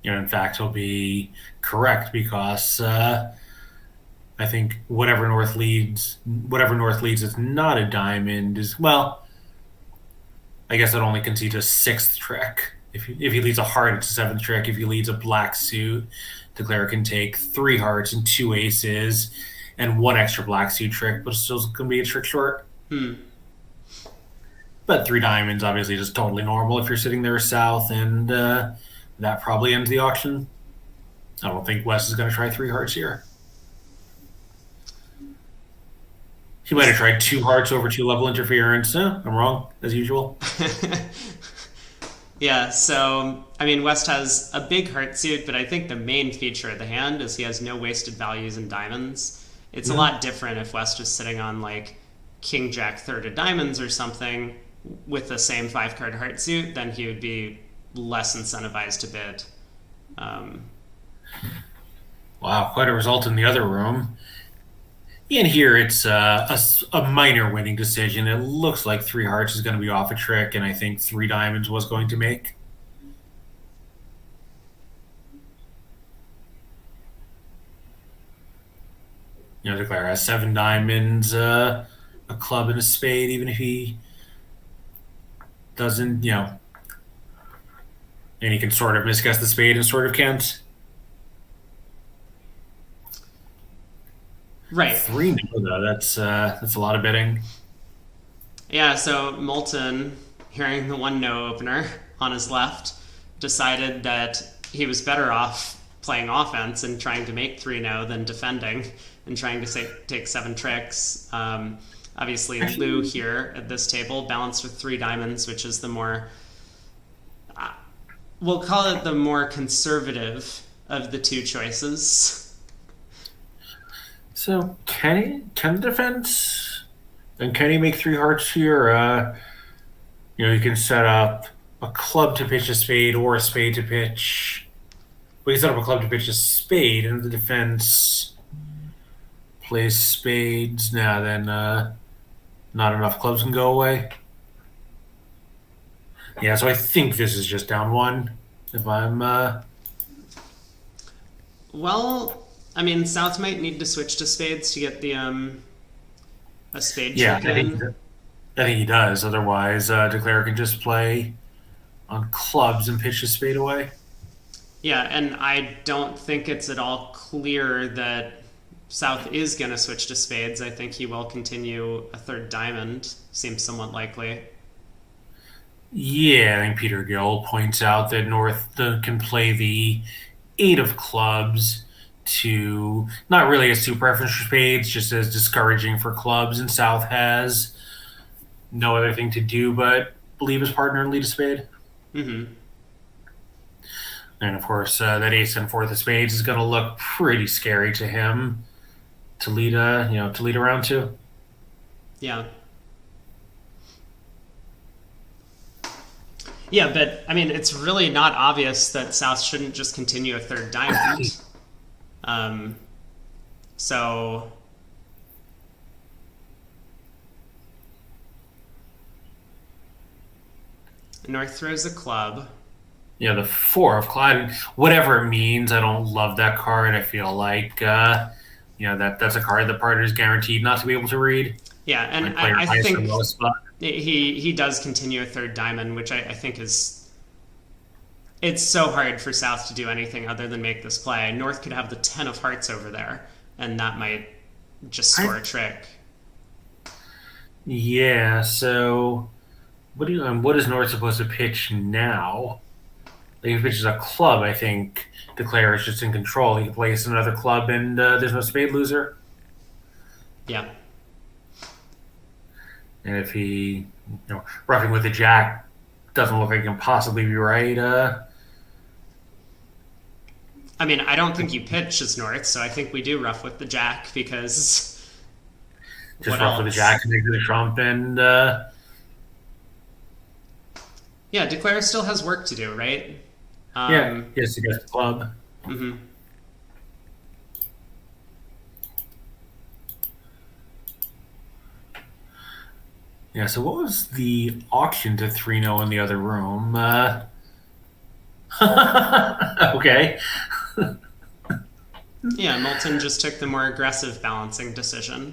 In fact, he'll be correct because I think whatever North leads is not a diamond is, well, I guess it only concedes a 6th trick. If he leads a heart, it's a 7th trick. If he leads a black suit, declarer can take 3 hearts and 2 aces and 1 extra black suit trick, but it's still going to be a trick short. But 3 diamonds obviously is totally normal if you're sitting there South, and that probably ends the auction. I don't think West is going to try 3 hearts here. He might have tried 2 hearts over 2 level interference. I'm wrong, as usual. Yeah, so, I mean, West has a big heart suit, but I think the main feature of the hand is he has no wasted values in diamonds. It's a lot different if West was sitting on, like, King Jack third of diamonds or something with the same 5-card heart suit, then he would be less incentivized to bid. Wow, quite a result in the other room. In here, it's a minor winning decision. It looks like 3 hearts is going to be off a trick, and I think 3 diamonds was going to make. Declare has 7 diamonds, a club, and a spade, even if he doesn't, and he can sort of misguess the spade and sort of can't. Right. 3 no, though. That's a lot of bidding. Yeah, so Moulton, hearing the 1-no opener on his left, decided that he was better off playing offense and trying to make 3-no than defending and trying to take 7 tricks. Obviously, Lou here at this table balanced with 3 diamonds, which is the more, we'll call it the more conservative of the 2 choices. So can the defense, and can he make 3 hearts here? You can set up a club to pitch a spade or a spade to pitch. Well, you set up a club to pitch a spade, and the defense plays spades. Now then, not enough clubs can go away. Yeah, so I think this is just down 1. If I'm Well, I mean, South might need to switch to spades to get the a spade yeah, check in. I think he does. Otherwise, declarer can just play on clubs and pitch a spade away. Yeah, and I don't think it's at all clear that South is going to switch to spades. I think he will continue a 3rd diamond. Seems somewhat likely. Yeah, I think Peter Gill points out that North can play the 8 of clubs to not really a super preference for spades, just as discouraging for clubs, and South has no other thing to do but believe his partner and lead a spade. Mm-hmm. And of course, that ace and 4th of spades is going to look pretty scary to him to lead a round 2. Yeah. Yeah, but I mean, it's really not obvious that South shouldn't just continue a 3rd diamond. So North throws a club. Yeah, the 4 of club, whatever it means, I don't love that card. I feel like that's a card the partner is guaranteed not to be able to read. Yeah, and I think he does continue a 3rd diamond, which I think is, it's so hard for South to do anything other than make this play. North could have the 10 of hearts over there, and that might just score a trick. Yeah, so what is North supposed to pitch now? Like, if he pitches a club, I think declare is just in control. He can place another club, and there's no spade loser. Yeah. And if he, roughing with the jack doesn't look like it can possibly be right. I mean, I don't think you pitch as North, so I think we do rough with the jack because Just what rough with the else? jack to make the trump, and Yeah, Declare still has work to do, right? yeah, he has to get the club. Mm-hmm. Yeah. So what was the auction to 3-0 in the other room? Okay. Yeah, Moulton just took the more aggressive balancing decision.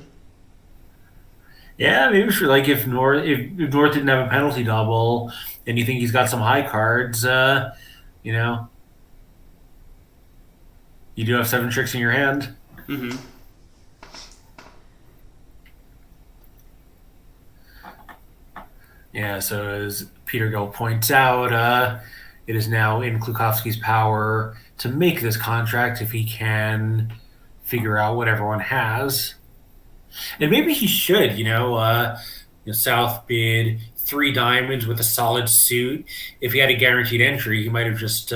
Yeah, maybe for like if North didn't have a penalty double, and you think he's got some high cards, you know, you do have 7 tricks in your hand. Mm-hmm. Yeah, so as Peter Gill points out, it is now in Klukowski's power to make this contract if he can figure out what everyone has. And maybe he should, South bid 3 diamonds with a solid suit. If he had a guaranteed entry, he might have just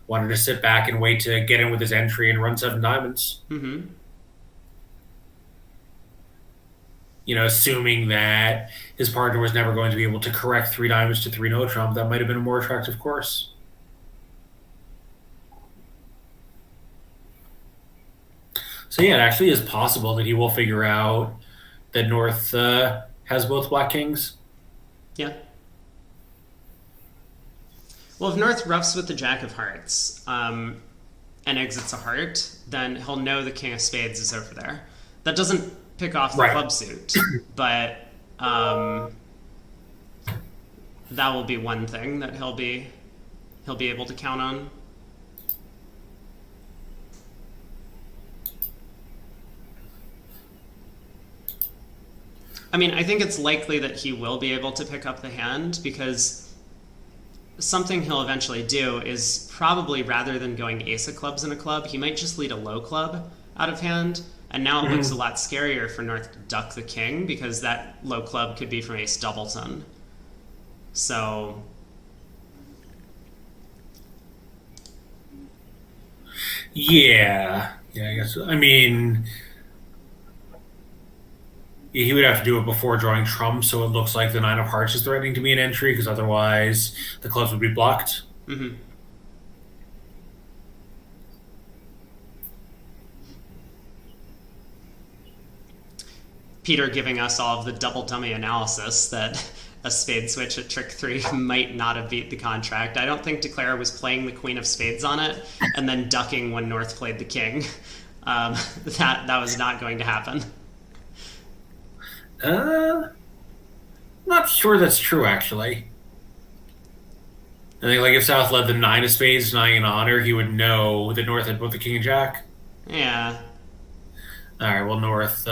wanted to sit back and wait to get in with his entry and run 7 diamonds. Mm-hmm. Assuming that his partner was never going to be able to correct 3 diamonds to 3-no trump, that might have been a more attractive course. So yeah, it actually is possible that he will figure out that North has both black kings. Yeah. Well, if North roughs with the Jack of Hearts and exits a heart, then he'll know the King of Spades is over there. That doesn't pick off the club suit, but that will be one thing that he'll be able to count on. I mean, I think it's likely that he will be able to pick up the hand because something he'll eventually do is probably rather than going ace of clubs in a club, he might just lead a low club out of hand. And now it looks a lot scarier for North to duck the king because that low club could be from ace doubleton. So yeah, I guess. I mean, he would have to do it before drawing trump, so it looks like the 9 of hearts is threatening to be an entry because otherwise the clubs would be blocked. Mm-hmm. Peter giving us all of the double dummy analysis that a spade switch at trick 3 might not have beat the contract. I don't think Declare was playing the queen of spades on it and then ducking when North played the king. That was not going to happen. Not sure that's true, actually. I think, like, if South led the 9 of spades, denying an honor, he would know that North had both the king and jack. Yeah. All right, well, North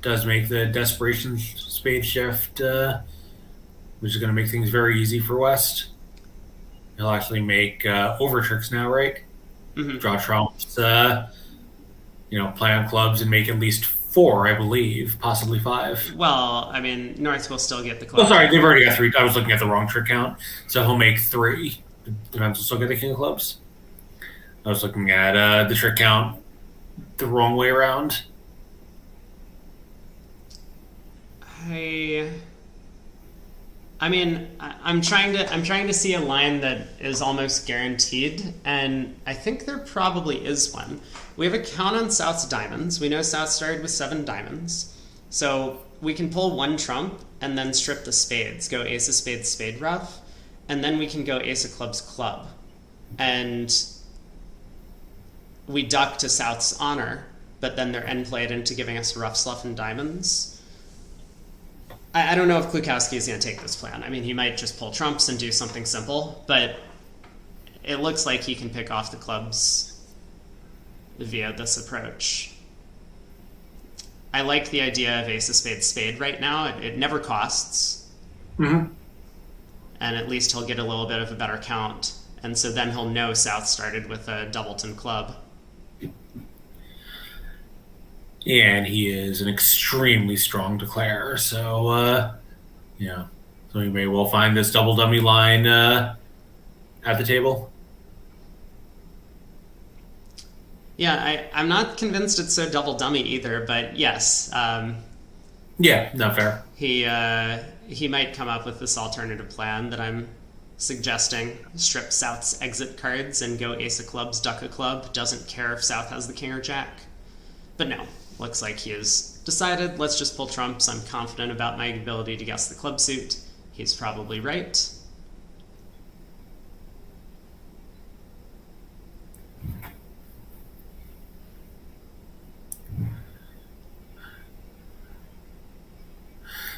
does make the desperation spade shift, which is going to make things very easy for West. He'll actually make over tricks now, right? Mm-hmm. Draw trumps, play on clubs and make at least 4, I believe, possibly 5. Well, I mean, North will still get the club. Oh, sorry, they've already got 3. I was looking at the wrong trick count. So he'll make 3. Defense will still get the king of clubs. I was looking at the trick count the wrong way around. I mean, I'm trying to see a line that is almost guaranteed, and I think there probably is one. We have a count on South's diamonds. We know South started with 7 diamonds, so we can pull 1 trump and then strip the spades. Go ace of spades, spade rough, and then we can go ace of clubs, club, and we duck to South's honor, but then they're end played into giving us rough, slough, and diamonds. I don't know if Klukowski is going to take this plan. I mean, he might just pull trumps and do something simple, but it looks like he can pick off the clubs via this approach. I like the idea of ace of spades, spade right now. It never costs. Mm-hmm. And at least he'll get a little bit of a better count. And so then he'll know South started with a doubleton club. And he is an extremely strong declarer. So, so we may well find this double dummy line at the table. Yeah, I'm not convinced it's so double dummy either, but yes, Yeah, not fair. he might come up with this alternative plan that I'm suggesting. Strip South's exit cards and go ace of clubs, duck a club. Doesn't care if South has the king or jack. But no, looks like he has decided, let's just pull trumps. I'm confident about my ability to guess the club suit. He's probably right.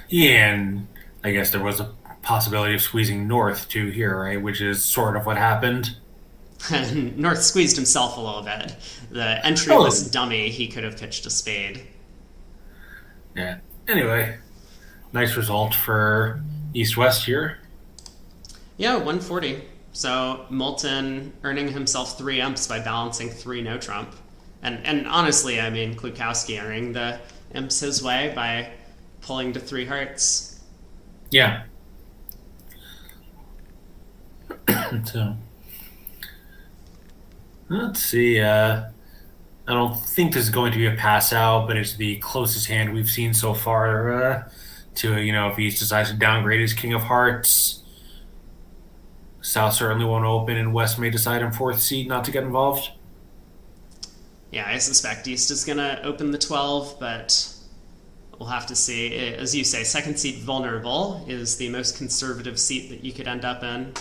Yeah, and I guess there was a possibility of squeezing north too here, right? Which is sort of what happened. North squeezed himself a little bit. The entryless dummy, he could have pitched a spade. Yeah. Anyway, nice result for East West here. Yeah, 140. So Moulton earning himself 3 imps by balancing 3 no trump. And honestly, I mean, Klukowski earning the imps his way by pulling to 3 hearts. Yeah. So let's see. I don't think this is going to be a pass out, but it's the closest hand we've seen so far to, if he decides to downgrade his King of Hearts. South certainly won't open, and West may decide in 4th seed not to get involved. Yeah, I suspect East is going to open the 12, but we'll have to see. As you say, 2nd seat vulnerable is the most conservative seat that you could end up in.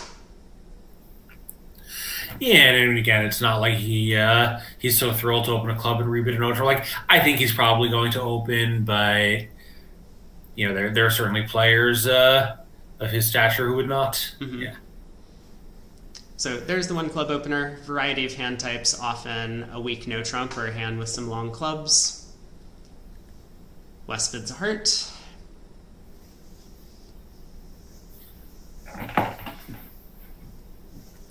Yeah, and again, it's not like he's so thrilled to open a club and rebid an ultra. Like, I think he's probably going to open, but there are certainly players of his stature who would not. Mm-hmm. Yeah. So there's the 1 club opener. Variety of hand types, often a weak no trump or a hand with some long clubs. West bids a heart.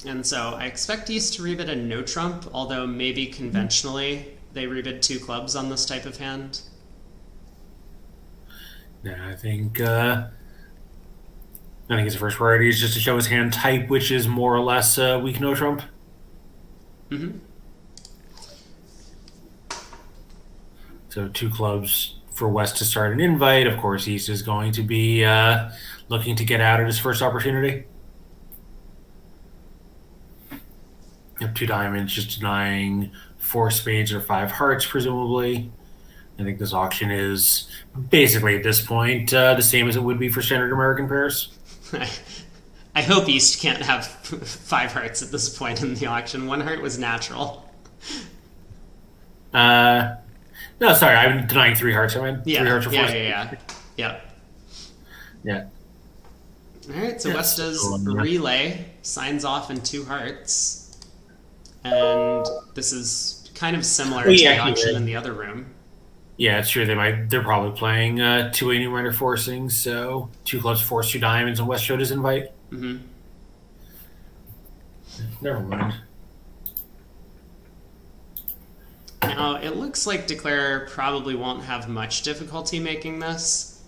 And so I expect East to rebid a no trump, although maybe conventionally they rebid 2 clubs on this type of hand. Yeah, I think his first priority is just to show his hand type, which is more or less weak no trump. Mm-hmm. So 2 clubs for West to start an invite. Of course, East is going to be looking to get out at his first opportunity. 2 diamonds, just denying 4 spades or 5 hearts, presumably. I think this auction is basically at this point the same as it would be for standard American pairs. I hope East can't have 5 hearts at this point in the auction. 1 heart was natural. No, sorry, I'm denying 3 hearts. I mean, yeah, 3 hearts or 4. Yeah. All right, so West does relay, signs off in 2 hearts. And this is kind of similar to the auction in the other room. Yeah, it's true. They're probably playing 2-way numerator forcing, so 2 clubs force 2 diamonds, and West showed his invite. Mm-hmm. Never mind. Now, it looks like Declare probably won't have much difficulty making this.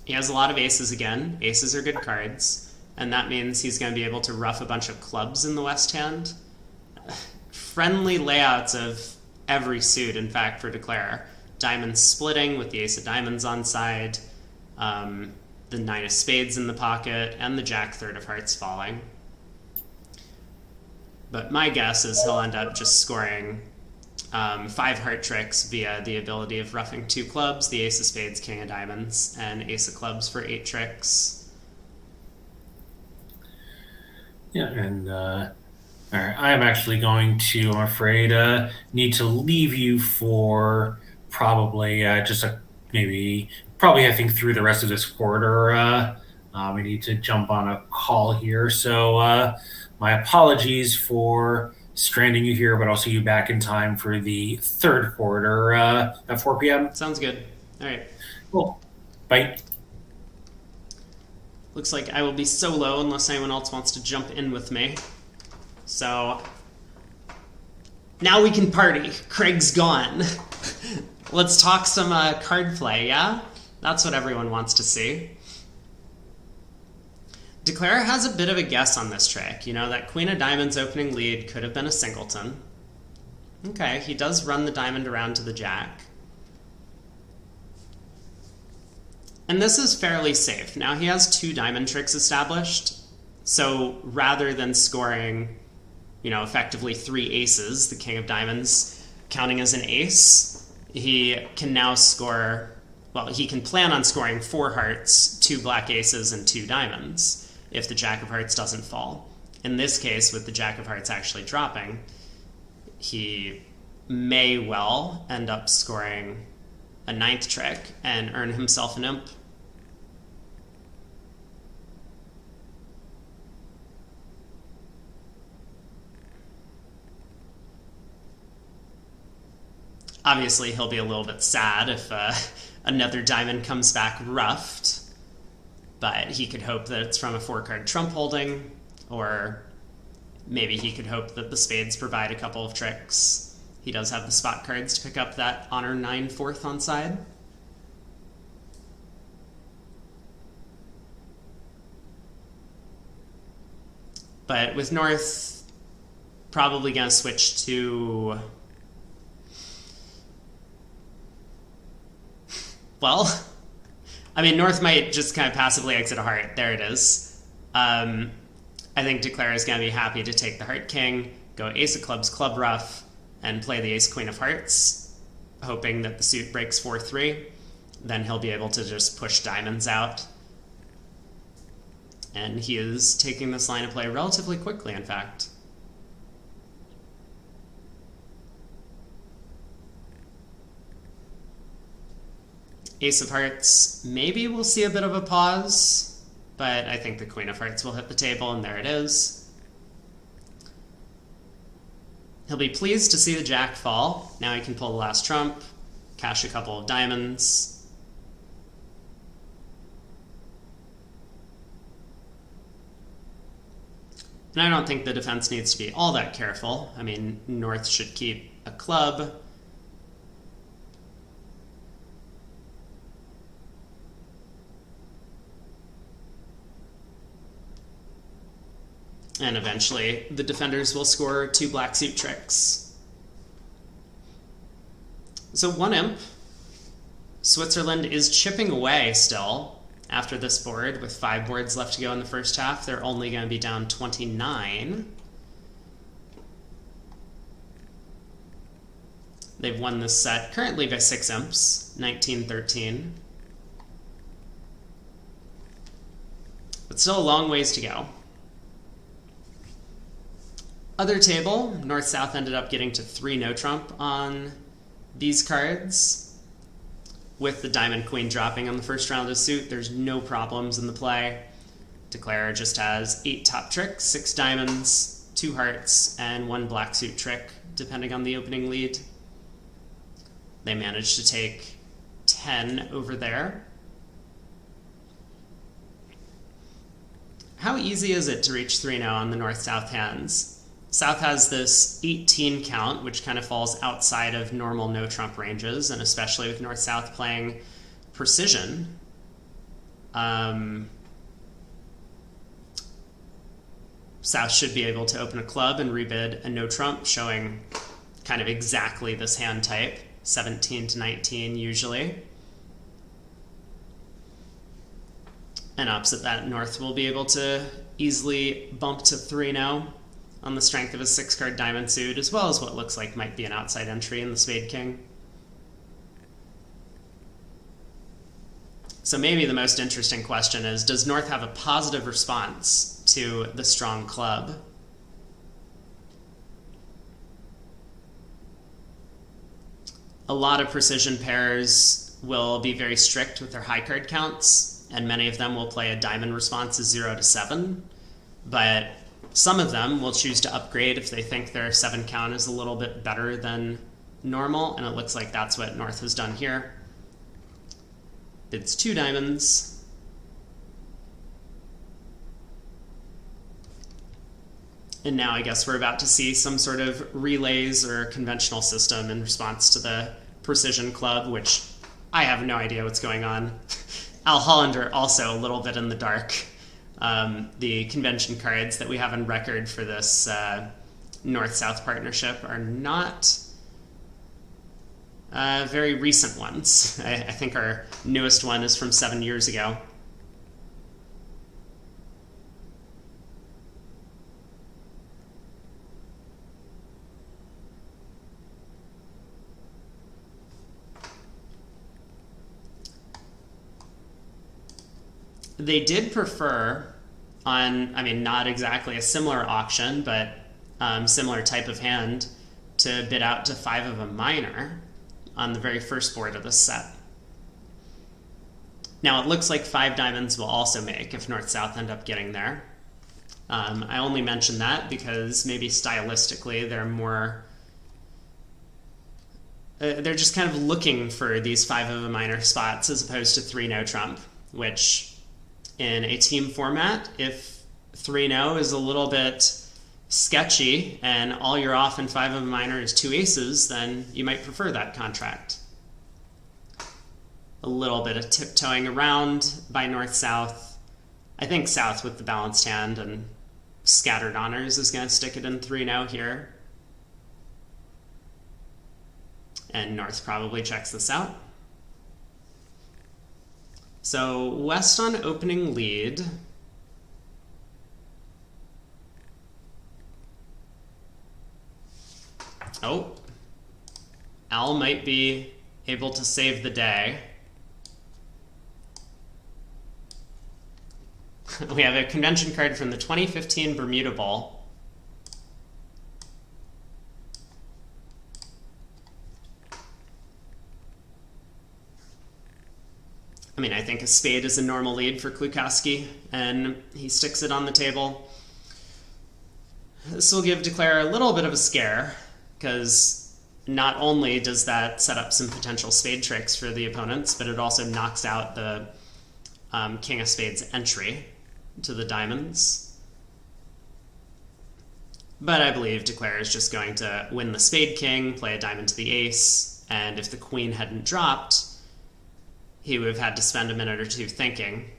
He has a lot of aces again. Aces are good cards, and that means he's going to be able to rough a bunch of clubs in the West hand. Friendly layouts of every suit, in fact, for Declare. Diamonds splitting with the ace of diamonds on side, the 9 of spades in the pocket, and the jack 3rd of hearts falling. But my guess is he'll end up just scoring 5 heart tricks via the ability of roughing 2 clubs, the ace of spades, king of diamonds, and ace of clubs for 8 tricks. Yeah, and all right, I'm actually going to, I'm afraid, need to leave you for probably just probably I think through the rest of this quarter. We need to jump on a call here. So my apologies for stranding you here, but I'll see you back in time for the 3rd quarter at 4 p.m. Sounds good. All right. Cool. Bye. Looks like I will be solo unless anyone else wants to jump in with me. So now we can party. Craig's gone. Let's talk some card play, yeah? That's what everyone wants to see. Declare has a bit of a guess on this trick. You know, that Queen of Diamonds opening lead could have been a singleton. Okay, he does run the diamond around to the jack. And this is fairly safe. Now he has 2 diamond tricks established. So rather than scoring, you know, effectively 3 aces, the King of Diamonds counting as an ace, he can now score, well, he can plan on scoring 4 hearts, 2 black aces, and 2 diamonds if the Jack of Hearts doesn't fall. In this case, with the Jack of Hearts actually dropping, he may well end up scoring a 9th trick and earn himself an imp. Obviously, he'll be a little bit sad if another diamond comes back roughed, but he could hope that it's from a 4-card trump holding, or maybe he could hope that the spades provide a couple of tricks. He does have the spot cards to pick up that honor 9/4 on side. But with North, probably going to switch to... Well, I mean, North might just kind of passively exit a heart. There it is. I think Declare is going to be happy to take the Heart King, go Ace of Clubs, Club Ruff, and play the Ace Queen of Hearts, hoping that the suit breaks 4-3. Then he'll be able to just push diamonds out. And he is taking this line of play relatively quickly, in fact. Ace of Hearts, maybe we'll see a bit of a pause, but I think the Queen of Hearts will hit the table, and there it is. He'll be pleased to see the Jack fall. Now he can pull the last trump, cash a couple of diamonds. And I don't think the defense needs to be all that careful. I mean, North should keep a club. And eventually, the defenders will score 2 black suit tricks. So 1 imp. Switzerland is chipping away still after this board, with 5 boards left to go in the first half. They're only going to be down 29. They've won this set currently by 6 imps, 19-13. But still a long ways to go. Other table, North-South ended up getting to 3 no-trump on these cards. With the Diamond Queen dropping on the first round of suit, there's no problems in the play. Declare just has 8 top tricks, 6 diamonds, 2 hearts, and 1 black suit trick, depending on the opening lead. They managed to take 10 over there. How easy is it to reach 3-0 on the North-South hands? South has this 18 count, which kind of falls outside of normal no-trump ranges, and especially with North-South playing precision. South should be able to open a club and rebid a no-trump, showing kind of exactly this hand type, 17-19 usually. And opposite that, North will be able to easily bump to 3-0. On the strength of a 6-card diamond suit, as well as what looks like might be an outside entry in the Spade King. So maybe the most interesting question is, does North have a positive response to the strong club? A lot of precision pairs will be very strict with their high card counts, and many of them will play a diamond response as 0-7, but some of them will choose to upgrade if they think their 7 count is a little bit better than normal, and it looks like that's what North has done here. Bids 2 diamonds. And now I guess we're about to see some sort of relays or conventional system in response to the precision club, which I have no idea what's going on. Al Hollander also a little bit in the dark. The convention cards that we have on record for this North-South partnership are not very recent ones. I think our newest one is from 7 years ago. They did prefer on, I mean, not exactly a similar auction, but similar type of hand, to bid out to 5 of a minor on the very first board of this set. Now, it looks like 5 diamonds will also make if North-South end up getting there. I only mention that because maybe stylistically they're more... they're just kind of looking for these 5 of a minor spots as opposed to 3 no trump, which in a team format, if 3 no is a little bit sketchy and all you're off in 5 of a minor is 2 aces, then you might prefer that contract. A little bit of tiptoeing around by North-South. I think South with the balanced hand and scattered honors is going to stick it in 3 no here. And North probably checks this out. So West on opening lead. Oh, Al might be able to save the day. We have a convention card from the 2015 Bermuda Bowl. I mean, I think a spade is a normal lead for Klukowski, and he sticks it on the table. This will give Declare a little bit of a scare, because not only does that set up some potential spade tricks for the opponents, but it also knocks out the King of Spades entry to the diamonds. But I believe Declare is just going to win the Spade King, play a diamond to the ace, and if the Queen hadn't dropped, he would have had to spend a minute or two thinking.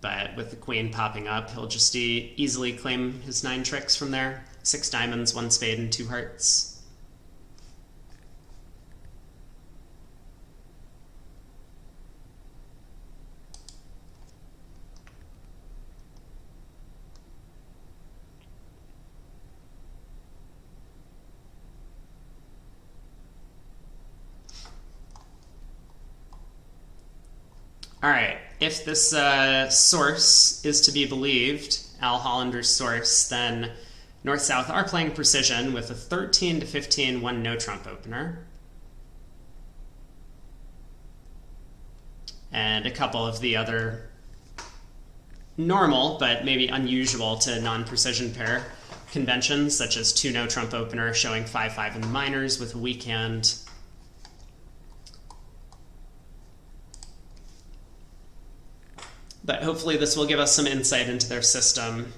But with the Queen popping up, he'll just easily claim his 9 tricks from there. 6 diamonds, 1 spade, and 2 hearts. All right, if this source is to be believed, Al Hollander's source, then North-South are playing precision with a 13 to 15 1 no trump opener. And a couple of the other normal, but maybe unusual to non-precision pair conventions, such as 2 no trump opener showing 5-5 in the minors with a weak hand. But hopefully this will give us some insight into their system.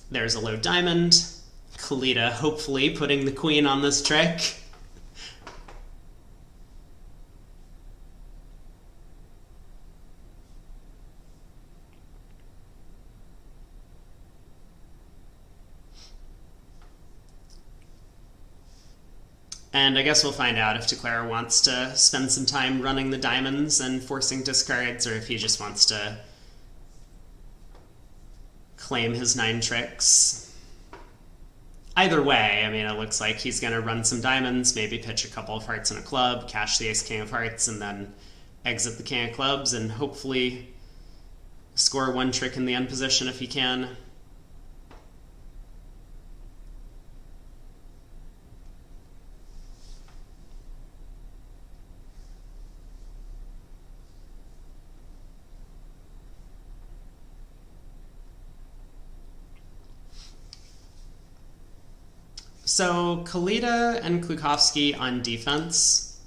There's a low diamond. Kalita hopefully putting the Queen on this trick. And I guess we'll find out if Declare wants to spend some time running the diamonds and forcing discards, or if he just wants to claim his 9 tricks. Either way, I mean, it looks like he's going to run some diamonds, maybe pitch a couple of hearts and a club, cash the ace-king of hearts, and then exit the king of clubs, and hopefully score 1 trick in the end position if he can. So Kalita and Klukowski on defense,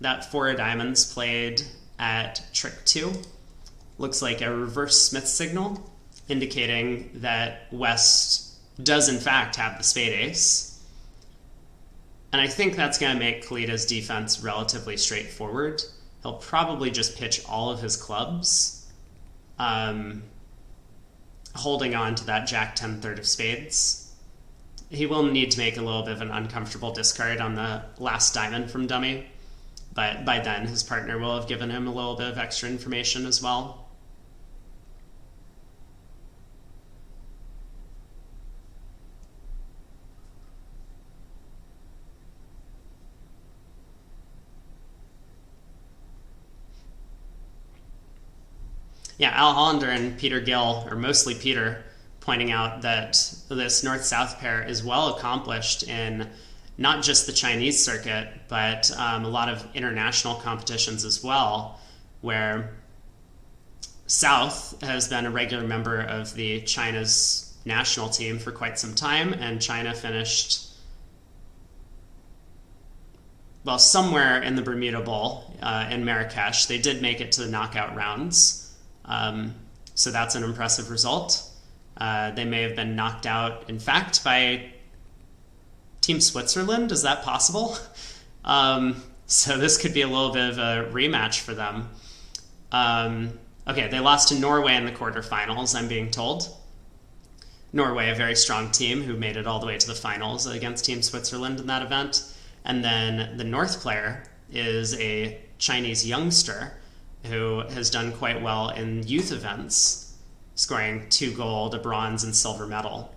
that 4 of diamonds played at trick 2. Looks like a reverse Smith signal, indicating that West does in fact have the spade ace. And I think that's going to make Kalita's defense relatively straightforward. He'll probably just pitch all of his clubs, holding on to that Jack-10 third of spades. He will need to make a little bit of an uncomfortable discard on the last diamond from dummy, but by then his partner will have given him a little bit of extra information as well. Yeah, Al Hollander and Peter Gill, or mostly Peter, pointing out that this north-south pair is well accomplished in not just the Chinese circuit, but a lot of international competitions as well, where South has been a regular member of the China's national team for quite some time, and China finished, well, somewhere in the Bermuda Bowl in Marrakesh. They did make it to the knockout rounds. So that's an impressive result. They may have been knocked out, in fact, by Team Switzerland. Is that possible? So this could be a little bit of a rematch for them. Okay, they lost to Norway in the quarterfinals, I'm being told. Norway, a very strong team who made it all the way to the finals against Team Switzerland in that event. And then the North player is a Chinese youngster who has done quite well in youth events, scoring 2 gold, a bronze, and silver medal.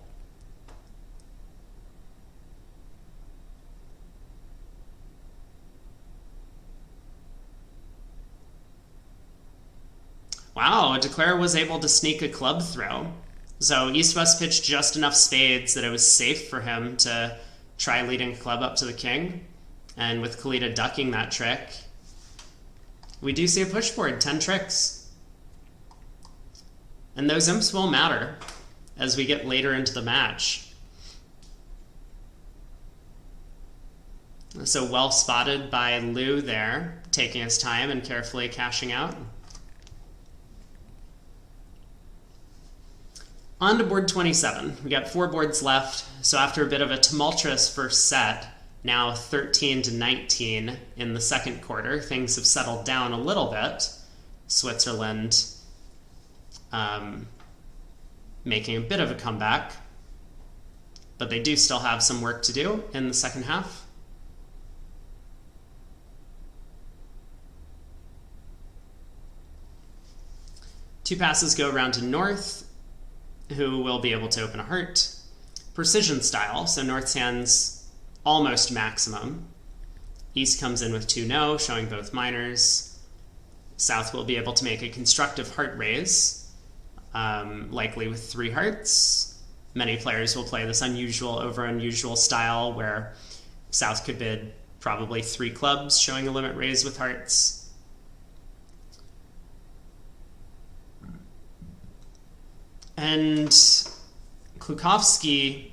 Wow, Declare was able to sneak a club throw. So East-West pitched just enough spades that it was safe for him to try leading a club up to the king. And with Kalita ducking that trick, we do see a push board, 10 tricks. And those imps will matter as we get later into the match. So well spotted by Liu there, taking his time and carefully cashing out. On to board 27. We got 4 boards left. So after a bit of a tumultuous first set, now 13-19 in the second quarter, things have settled down a little bit. Switzerland making a bit of a comeback, but they do still have some work to do in the second half. Two passes go around to North, who will be able to open a heart. Precision style, so North's hands almost maximum. East comes in with 2-no, showing both minors. South will be able to make a constructive heart raise, likely with 3 hearts. Many players will play this unusual over unusual style where South could bid probably 3 clubs, showing a limit raise with hearts. And Klukowski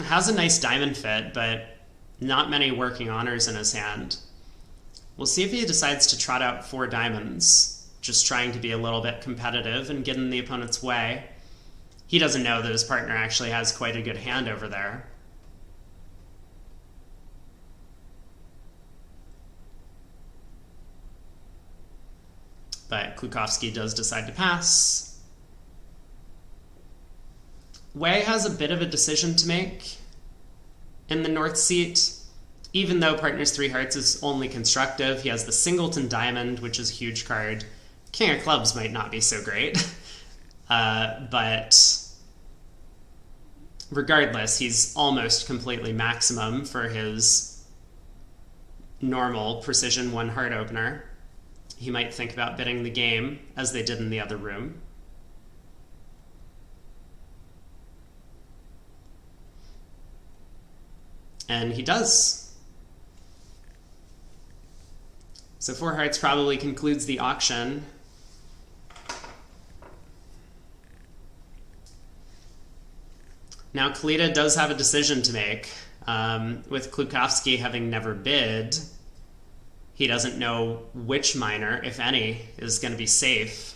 has a nice diamond fit, but not many working honors in his hand. We'll see if he decides to trot out 4 diamonds, just trying to be a little bit competitive and get in the opponent's way. He doesn't know that his partner actually has quite a good hand over there. But Klukowski does decide to pass. Wei has a bit of a decision to make in the North seat. Even though Partners 3 Hearts is only constructive, he has the Singleton Diamond, which is a huge card. King of Clubs might not be so great. But regardless, he's almost completely maximum for his normal precision 1 heart opener. He might think about bidding the game, as they did in the other room. And he does. So 4 hearts probably concludes the auction. Now Kalita does have a decision to make. With Klukowski having never bid, He doesn't know which miner, if any, is going to be safe.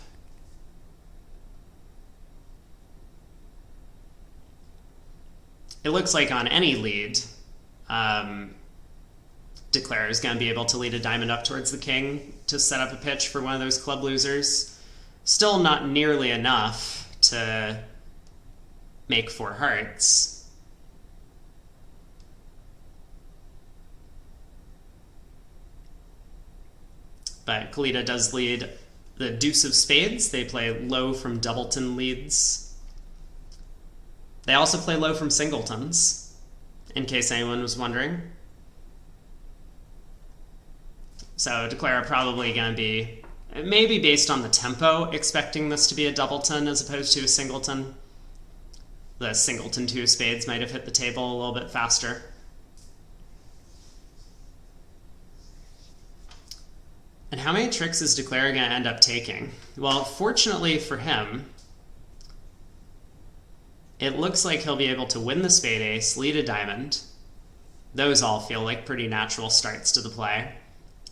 It looks like on any lead, Declare is going to be able to lead a diamond up towards the king to set up a pitch for one of those club losers. Still not nearly enough to make 4 hearts. But Kalita does lead the deuce of spades. They play low from doubleton leads. They also play low from singletons, in case anyone was wondering. So Declare probably going to be, maybe based on the tempo, expecting this to be a doubleton as opposed to a singleton. The singleton 2 of spades might have hit the table a little bit faster. And how many tricks is Declare going to end up taking? Well, fortunately for him, it looks like he'll be able to win the spade ace, lead a diamond. Those all feel like pretty natural starts to the play.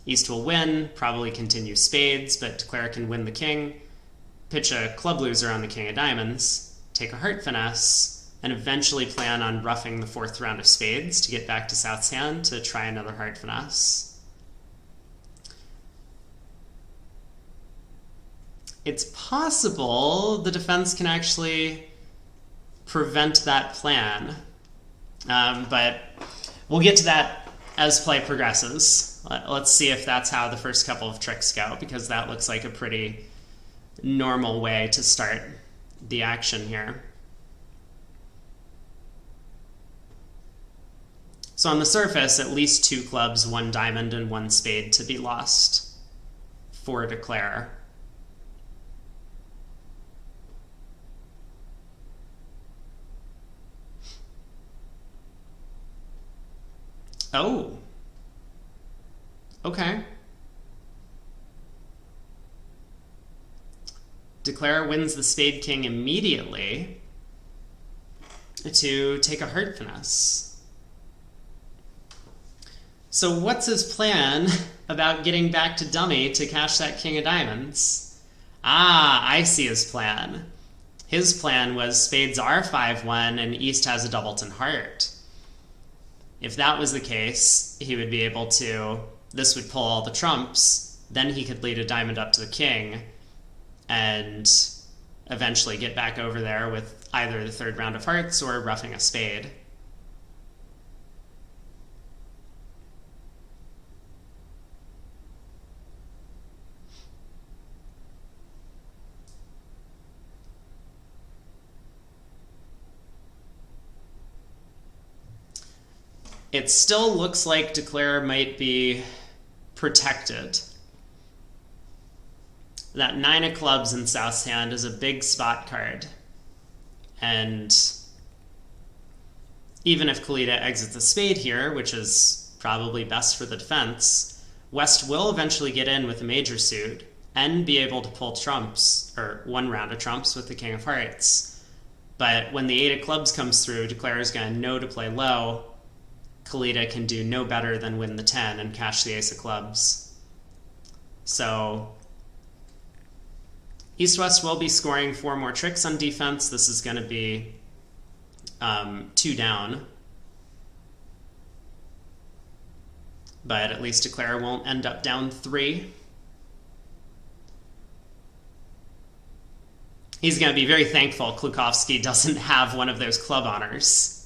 East will win, probably continue spades, but Declare can win the king, pitch a club loser on the king of diamonds, take a heart finesse, and eventually plan on roughing the 4th round of spades to get back to South's hand to try another heart finesse. It's possible the defense can actually prevent that plan, but we'll get to that as play progresses. Let's see if that's how the first couple of tricks go, because that looks like a pretty normal way to start the action here. So on the surface, at least 2 clubs, 1 diamond, and 1 spade to be lost for Declare. Oh. Okay. Declare wins the spade king immediately to take a heart finesse. So what's his plan about getting back to dummy to cash that king of diamonds? Ah, I see his plan. His plan was spades are 5-1 and East has a doubleton heart. If that was the case, he would be able to, this would pull all the trumps, then he could lead a diamond up to the king and eventually get back over there with either the 3rd round of hearts or roughing a spade. It still looks like Declare might be protected. That 9 of clubs in South's hand is a big spot card. And even if Kalita exits a spade here, which is probably best for the defense, West will eventually get in with a major suit and be able to pull trumps, or 1 round of trumps with the king of hearts. But when the 8 of clubs comes through, Declare is going to know to play low. Kalita can do no better than win the 10 and cash the ace of clubs. So East-West will be scoring 4 more tricks on defense. This is going to be 2 down. But at least Declare won't end up down 3. He's going to be very thankful Klukowski doesn't have one of those club honors.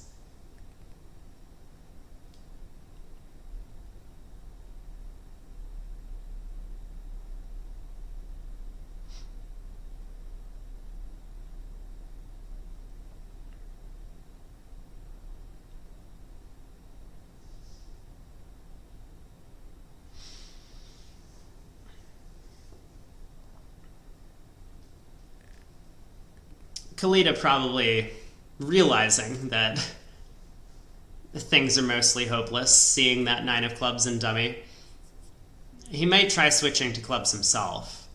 Kalita probably realizing that things are mostly hopeless, seeing that 9 of clubs in dummy. He might try switching to clubs himself.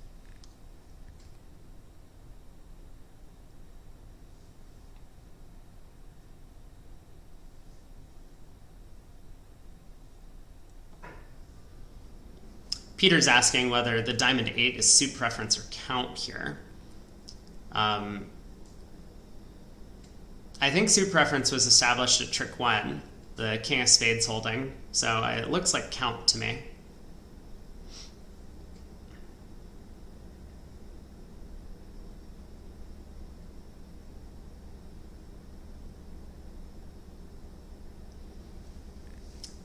Peter's asking whether the diamond 8 is suit preference or count here. I think suit preference was established at trick 1, the king of spades holding, so it looks like count to me.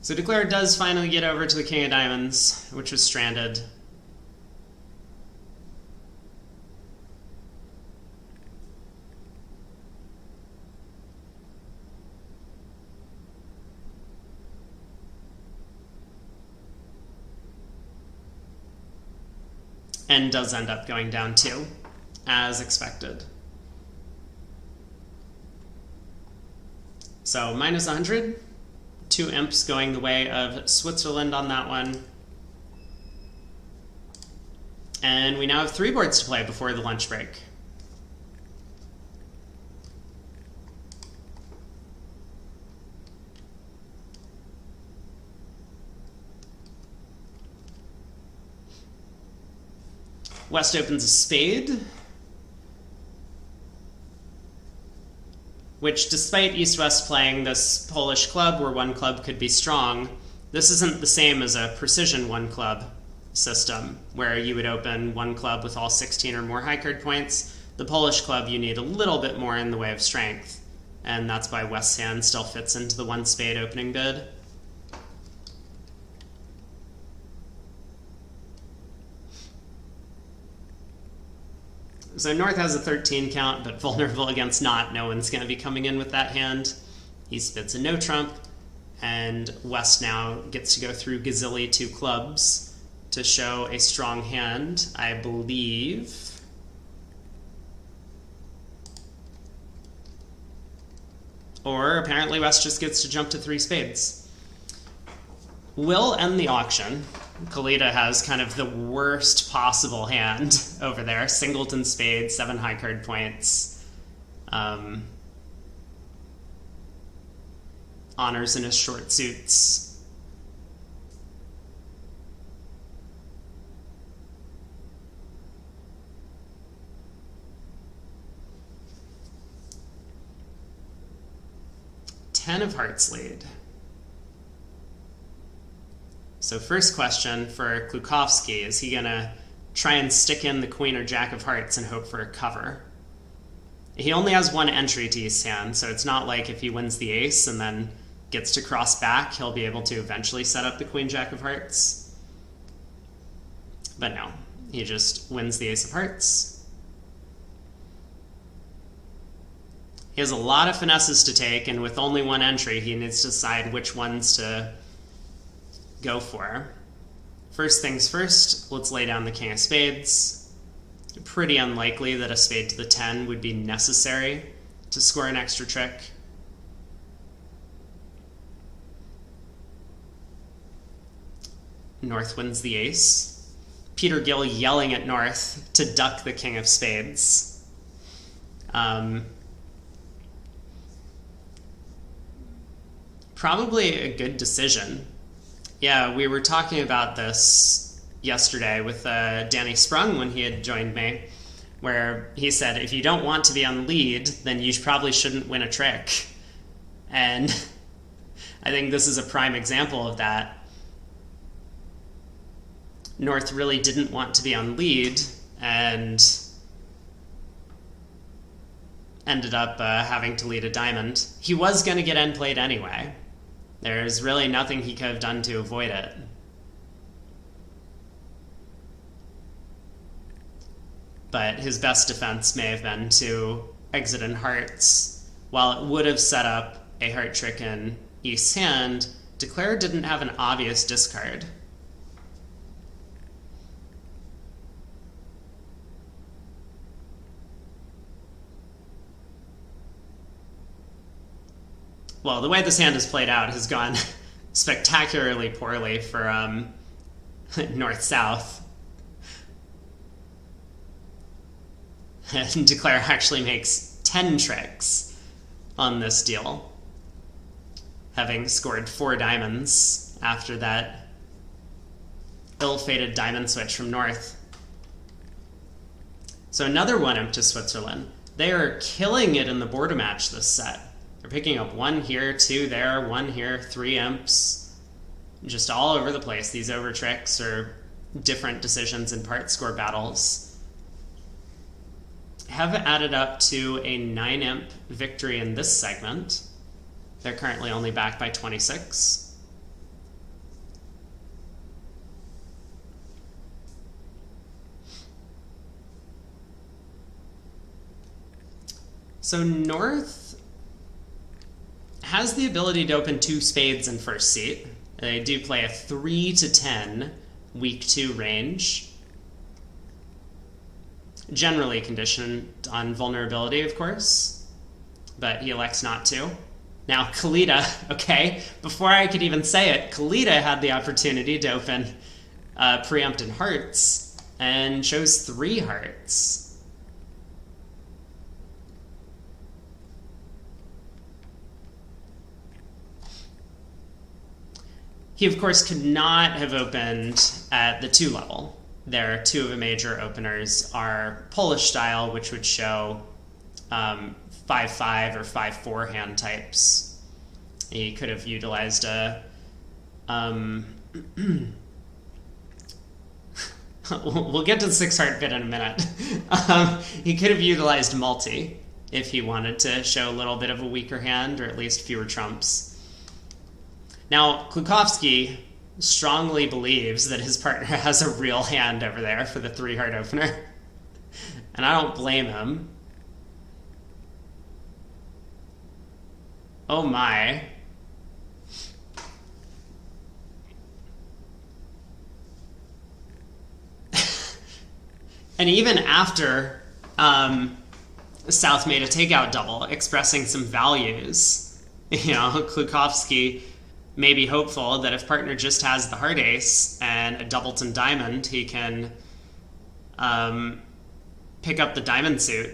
So Declare does finally get over to the king of diamonds, which was stranded. And does end up going down 2, as expected. So minus 100. 2 imps going the way of Switzerland on that one. And we now have 3 boards to play before the lunch break. West opens a spade, which, despite East-West playing this Polish club where one club could be strong, this isn't the same as a precision one-club system, where you would open one club with all 16 or more high card points. The Polish club, you need a little bit more in the way of strength, and that's why West's hand still fits into the one spade opening bid. So North has a 13 count, but vulnerable against Not. No one's going to be coming in with that hand. He spits a no trump, and West now gets to go through Gazilli 2 clubs to show a strong hand, I believe. Or apparently West just gets to jump to 3 spades. We'll end the auction. Kalita has kind of the worst possible hand over there. Singleton spade, 7 high card points. Honors in his short suits. Ten of hearts lead. So first question for Klukovsky, is he going to try and stick in the queen or jack of hearts and hope for a cover? He only has 1 entry to East's hand, so it's not like if he wins the ace and then gets to cross back, he'll be able to eventually set up the queen jack of hearts. But no, he just wins the ace of hearts. He has a lot of finesses to take, and with only 1 entry, he needs to decide which ones to go for. First things first, let's lay down the king of spades. Pretty unlikely that a spade to the 10 would be necessary to score an extra trick. North wins the ace. Peter Gill yelling at North to duck the king of spades. Probably a good decision. Yeah, we were talking about this yesterday with Danny Sprung when he had joined me, where he said, if you don't want to be on lead, then you probably shouldn't win a trick. And I think this is a prime example of that. North really didn't want to be on lead and ended up having to lead a diamond. He was going to get end played anyway. There's really nothing he could have done to avoid it. But his best defense may have been to exit in hearts. While it would have set up a heart trick in East's hand, Declare didn't have an obvious discard. Well, the way this hand has played out has gone spectacularly poorly for North-South. And Declare actually makes 10 tricks on this deal, having scored 4 diamonds after that ill-fated diamond switch from North. So another 1-imp to Switzerland. They are killing it in the border match this set. They're picking up 1 here, 2 there, 1 here, 3 imps. Just all over the place. These over tricks or different decisions in part score battles have added up to a 9-imp victory in this segment. They're currently only back by 26. So North has the ability to open 2 spades in first seat. They do play a 3 to 10 week 2 range. Generally conditioned on vulnerability, of course, but he elects not to. Now, Kalita, okay, before I could even say it, Kalita had the opportunity to open preempted hearts and chose 3 hearts. He, of course, could not have opened at the 2 level. Their 2 of the major openers are Polish style, which would show 5-5 or 5-4 hand types. He could have utilized a... we'll get to the 6-heart bit in a minute. He could have utilized multi if he wanted to show a little bit of a weaker hand, or at least fewer trumps. Now, Klukowski strongly believes that his partner has a real hand over there for the 3-heart opener. And I don't blame him. Oh my. And even after South made a takeout double, expressing some values, Klukowski may be hopeful that if partner just has the heart ace and a doubleton diamond, he can pick up the diamond suit.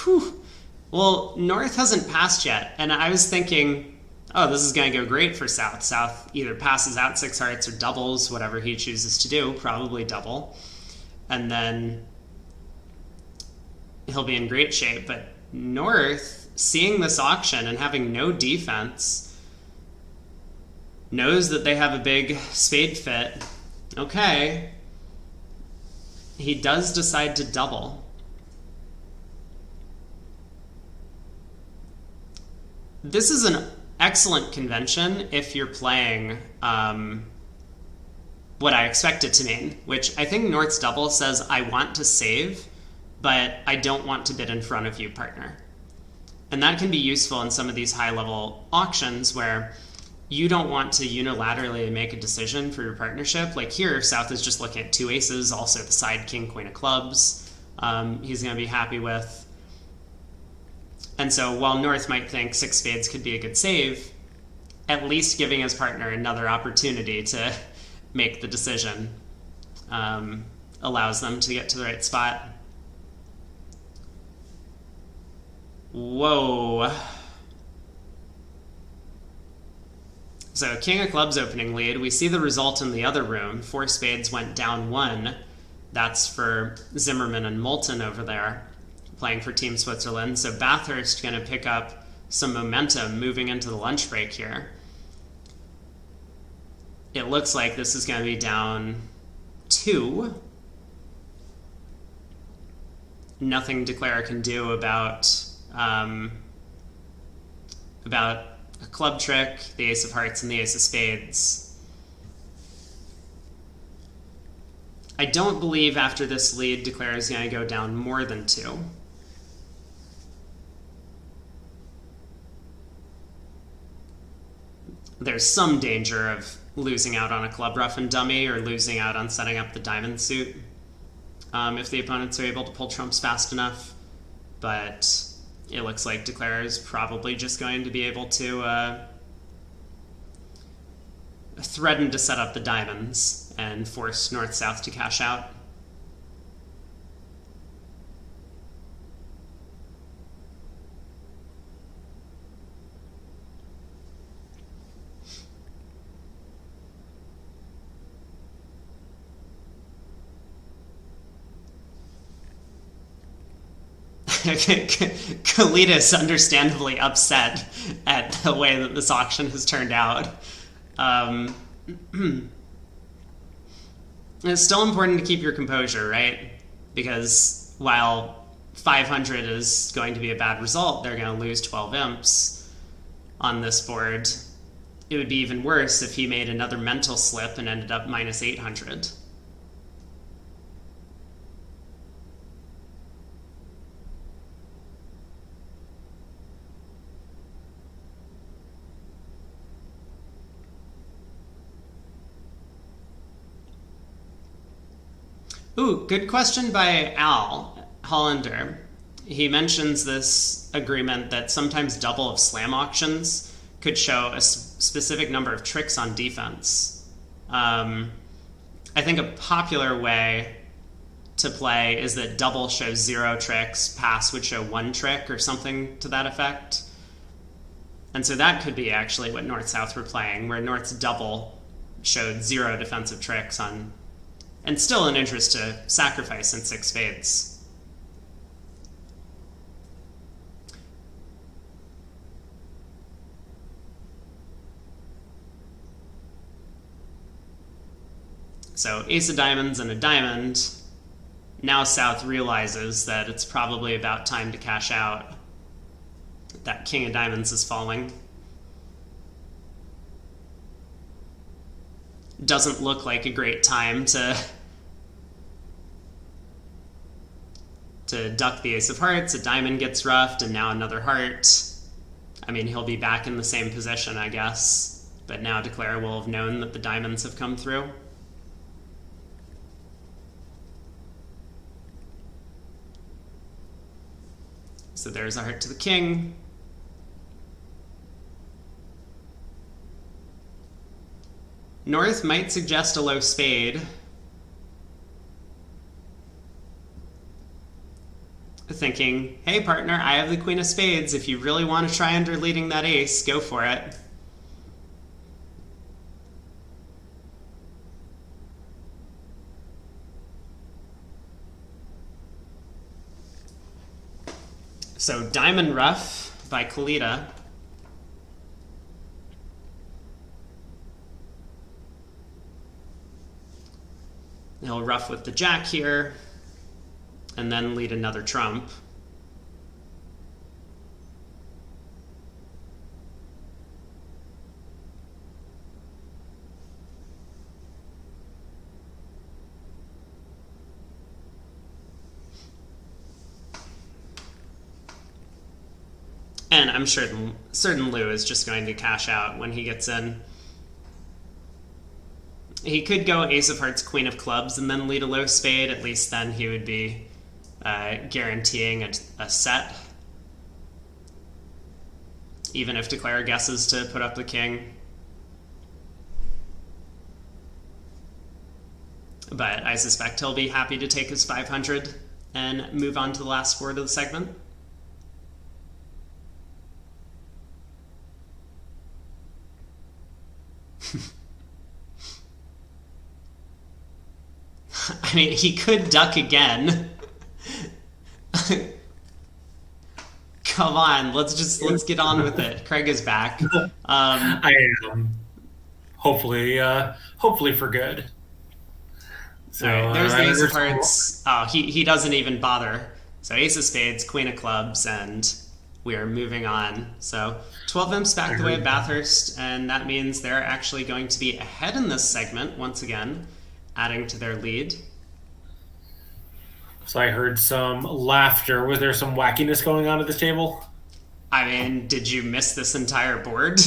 Whew. Well, North hasn't passed yet, and I was thinking, oh, this is going to go great for South. South either passes out 6 hearts or doubles, whatever he chooses to do, probably double. And then he'll be in great shape. But North, seeing this auction and having no defense, knows that they have a big spade fit. Okay. He does decide to double. This is an excellent convention if you're playing what I expect it to mean, which I think North's double says, I want to save, but I don't want to bid in front of you, partner. And that can be useful in some of these high-level auctions where you don't want to unilaterally make a decision for your partnership. Like here, South is just looking at 2 aces, also the side king, queen of clubs. He's going to be happy with. And so while North might think 6 spades could be a good save, at least giving his partner another opportunity to make the decision allows them to get to the right spot. Whoa. So king of clubs opening lead. We see the result in the other room. 4 spades went down 1. That's for Zimmerman and Moulton over there, playing for Team Switzerland. So Bathurst going to pick up some momentum moving into the lunch break here. It looks like this is going to be down 2. Nothing Declare can do about a club trick, the ace of hearts, and the ace of spades. I don't believe after this lead, Declare is going to go down more than 2. There's some danger of losing out on a club rough and dummy or losing out on setting up the diamond suit if the opponents are able to pull trumps fast enough. But it looks like Declare is probably just going to be able to threaten to set up the diamonds and force North-South to cash out. Kalita is understandably upset at the way that this auction has turned out. It's still important to keep your composure, right? Because while 500 is going to be a bad result, they're going to lose 12 imps on this board. It would be even worse if he made another mental slip and ended up minus 800. Ooh, good question by Al Hollander. He mentions this agreement that sometimes double of slam auctions could show a specific number of tricks on defense. I think a popular way to play is that double shows 0 tricks, pass would show 1 trick or something to that effect. And so that could be actually what North-South were playing, where North's double showed 0 defensive tricks on, and still an interest to sacrifice in 6 spades. So ace of diamonds and a diamond. Now South realizes that it's probably about time to cash out. That king of diamonds is falling. Doesn't look like a great time to duck the ace of hearts. A diamond gets roughed, and now another heart. I mean, he'll be back in the same position, I guess. But now Declare will have known that the diamonds have come through. So there's a heart to the king. North might suggest a low spade. Thinking, hey partner, I have the queen of spades. If you really want to try under leading that ace, go for it. So diamond ruff by Kalita. He'll ruff with the jack here, and then lead another trump. And I'm certain Lou is just going to cash out when he gets in. He could go ace of hearts, queen of clubs, and then lead a low spade. At least then he would be guaranteeing a set. Even if Declare guesses to put up the king. But I suspect he'll be happy to take his 500 and move on to the last board of the segment. I mean, he could duck again. Come on, let's get on with it. Craig is back. I am. Hopefully for good. So right, there's the ace of hearts. Oh, he doesn't even bother. So ace of spades, queen of clubs, and we are moving on. So 12 imps back the way of Bathurst, and that means they're actually going to be ahead in this segment once again, adding to their lead. So I heard some laughter. Was there some wackiness going on at this table? I mean, did you miss this entire board?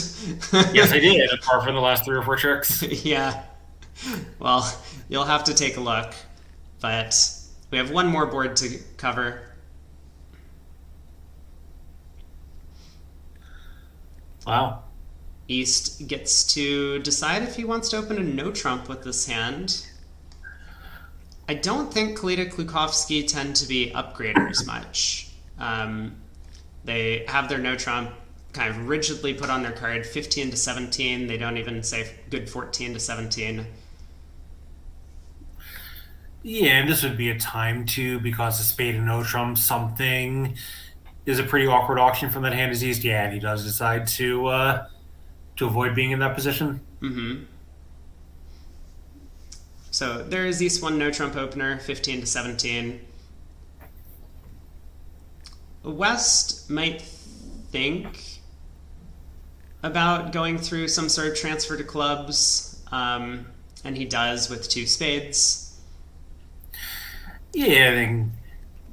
Yes, I did, apart from the last 3 or 4 tricks. Yeah. Well, you'll have to take a look. But we have one more board to cover. Wow. East gets to decide if he wants to open a no trump with this hand. I don't think Kalita Klukovsky tend to be upgraders much. They have their no trump kind of rigidly put on their card, 15 to 17. They don't even say good 14 to 17. Yeah, and this would be a time too because the spade and no trump something is a pretty awkward auction from that hand is east. Yeah, and he does decide to avoid being in that position. Mm-hmm. So there is East 1 no trump opener, 15 to 17. West might think about going through some sort of transfer to clubs, and he does with two spades. Yeah, I think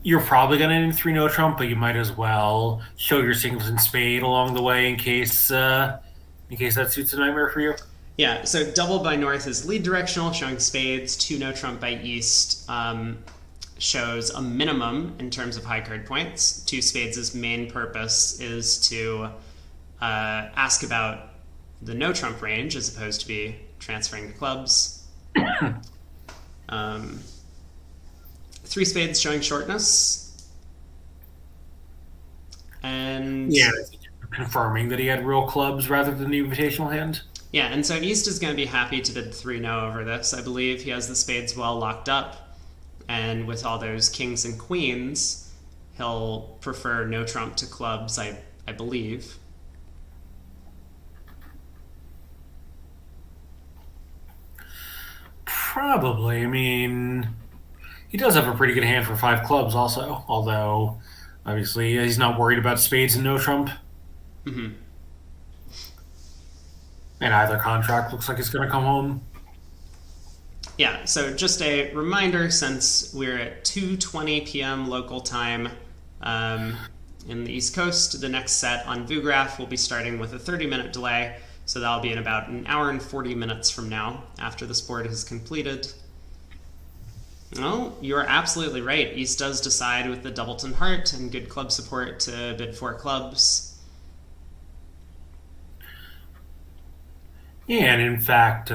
you're probably going to end three no trump, but you might as well show your singles and spade along the way in case that suits a nightmare for you. Yeah, so double by north is lead directional, showing spades. Two no trump by east shows a minimum in terms of high card points. Two spades' main purpose is to ask about the no trump range as opposed to be transferring to clubs. Three spades showing shortness. And Yeah, confirming that he had real clubs rather than the invitational hand. yeah, and so East is going to be happy to bid 3-0 over this. I believe he has the spades well locked up, and with all those kings and queens, he'll prefer no trump to clubs, I believe. Probably. I mean, he does have a pretty good hand for five clubs, also. Although, obviously, he's not worried about spades and no trump. Mm-hmm. And either contract looks like it's going to come home. Yeah, so just a reminder, since we're at 2:20 p.m. local time in the East Coast, the next set on VooGraph will be starting with a 30-minute delay, so that'll be in about an hour and 40 minutes from now, after this board is completed. No, you're absolutely right. East does decide with the Doubleton Heart and good club support to bid four clubs. Yeah, and in fact,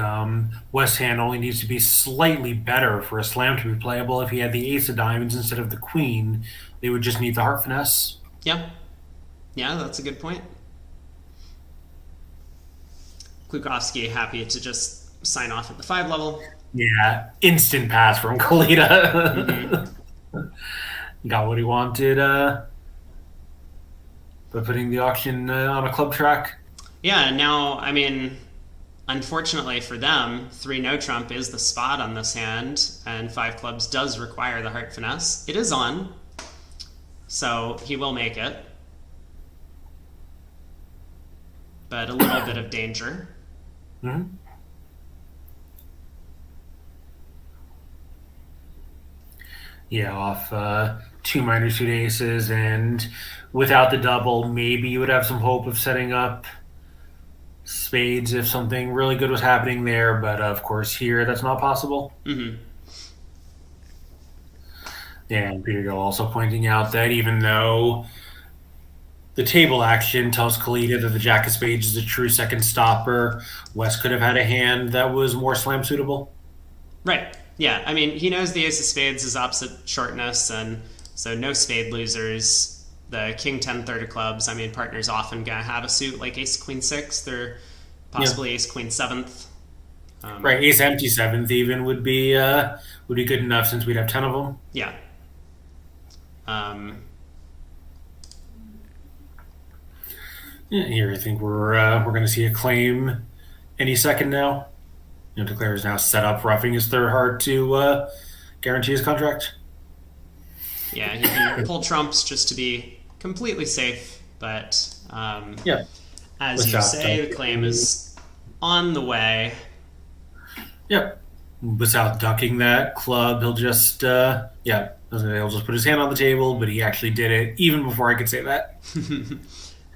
West Hand only needs to be slightly better for a slam to be playable. If he had the ace of diamonds instead of the queen, they would just need the heart finesse. Yeah, yeah, that's a good point. Klukowski happy to just sign off at the 5 level. Yeah, instant pass from Kalita. Mm-hmm. Got what he wanted by putting the auction on a club track. Yeah, now, I mean, unfortunately for them, 3 no trump is the spot on this hand, and 5 clubs does require the heart finesse. It is on, so he will make it. But a little bit of danger. Mm-hmm. Yeah, off two minor suit aces, and without the double, maybe you would have some hope of setting up spades if something really good was happening there. But of course, here that's not possible. Mm-hmm. And Peter Gill also pointing out that even though the table action tells Kalita that the Jack of Spades is a true second stopper, West could have had a hand that was more slam suitable. Right. Yeah, I mean, he knows the ace of spades is opposite shortness, and so no spade losers. The king 10 third of clubs, I mean, partner's often going to have a suit like ace queen 6th or possibly ace queen 7th. Right, ace empty 7th even would be good enough since we'd have 10 of them. Yeah. Yeah, here I think we're going to see a claim any second now. Declare is now set up, roughing his third heart to guarantee his contract. Yeah, he can pull trumps just to be completely safe, but as you say, the claim is on the way. Yep. Without ducking that club, he'll just he'll just put his hand on the table, but he actually did it even before I could say that.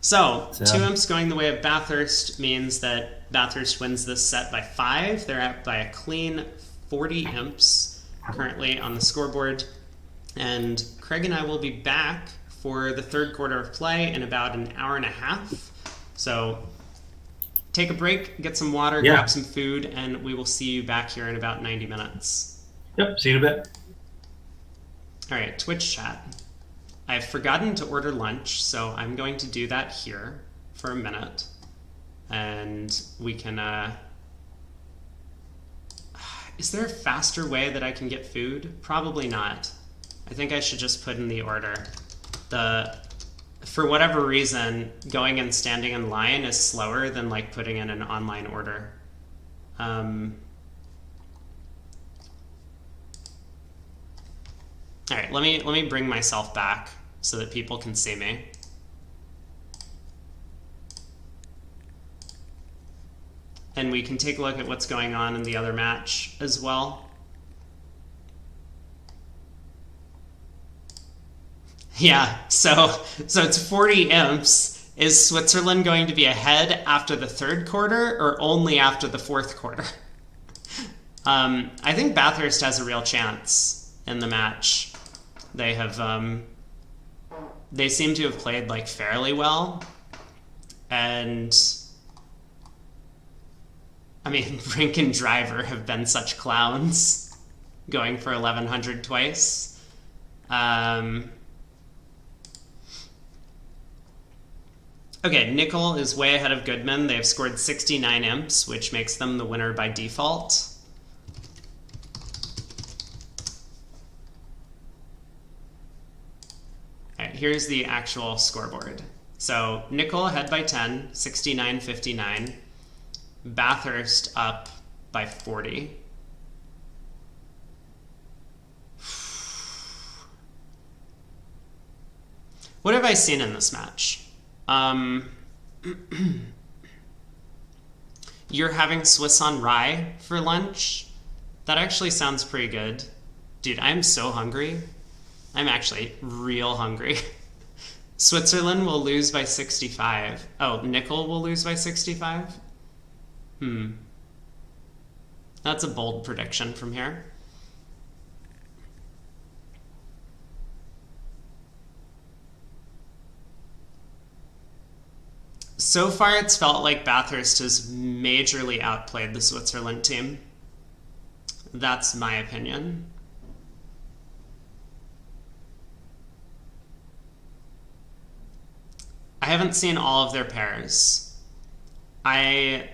So 2 imps going the way of Bathurst means that Bathurst wins this set by 5. They're up by a clean 40 imps currently on the scoreboard. And Craig and I will be back for the third quarter of play in about an hour and a half. So take a break, get some water, grab some food, and we will see you back here in about 90 minutes. Yep, see you in a bit. All right, Twitch chat. I've forgotten to order lunch, so I'm going to do that here for a minute. And we can... Is there a faster way that I can get food? Probably not. I think I should just put in the order. For whatever reason, going and standing in line is slower than like putting in an online order. All right, let me bring myself back so that people can see me. And we can take a look at what's going on in the other match as well. Yeah, so it's 40 imps. Is Switzerland going to be ahead after the third quarter or only after the fourth quarter? I think Bathurst has a real chance in the match. They have, they seem to have played like fairly well. And I mean, Brink and Driver have been such clowns, going for 1100 twice. Okay, Nickel is way ahead of Goodman. They have scored 69 imps, which makes them the winner by default. All right, here's the actual scoreboard. So Nickel ahead by 10, 69-59. Bathurst up by 40. What have I seen in this match? You're having Swiss on rye for lunch? That actually sounds pretty good. Dude, I'm so hungry. I'm actually real hungry. Switzerland will lose by 65. Oh, Nickel will lose by 65? That's a bold prediction from here. So far, it's felt like Bathurst has majorly outplayed the Switzerland team. That's my opinion. I haven't seen all of their pairs. I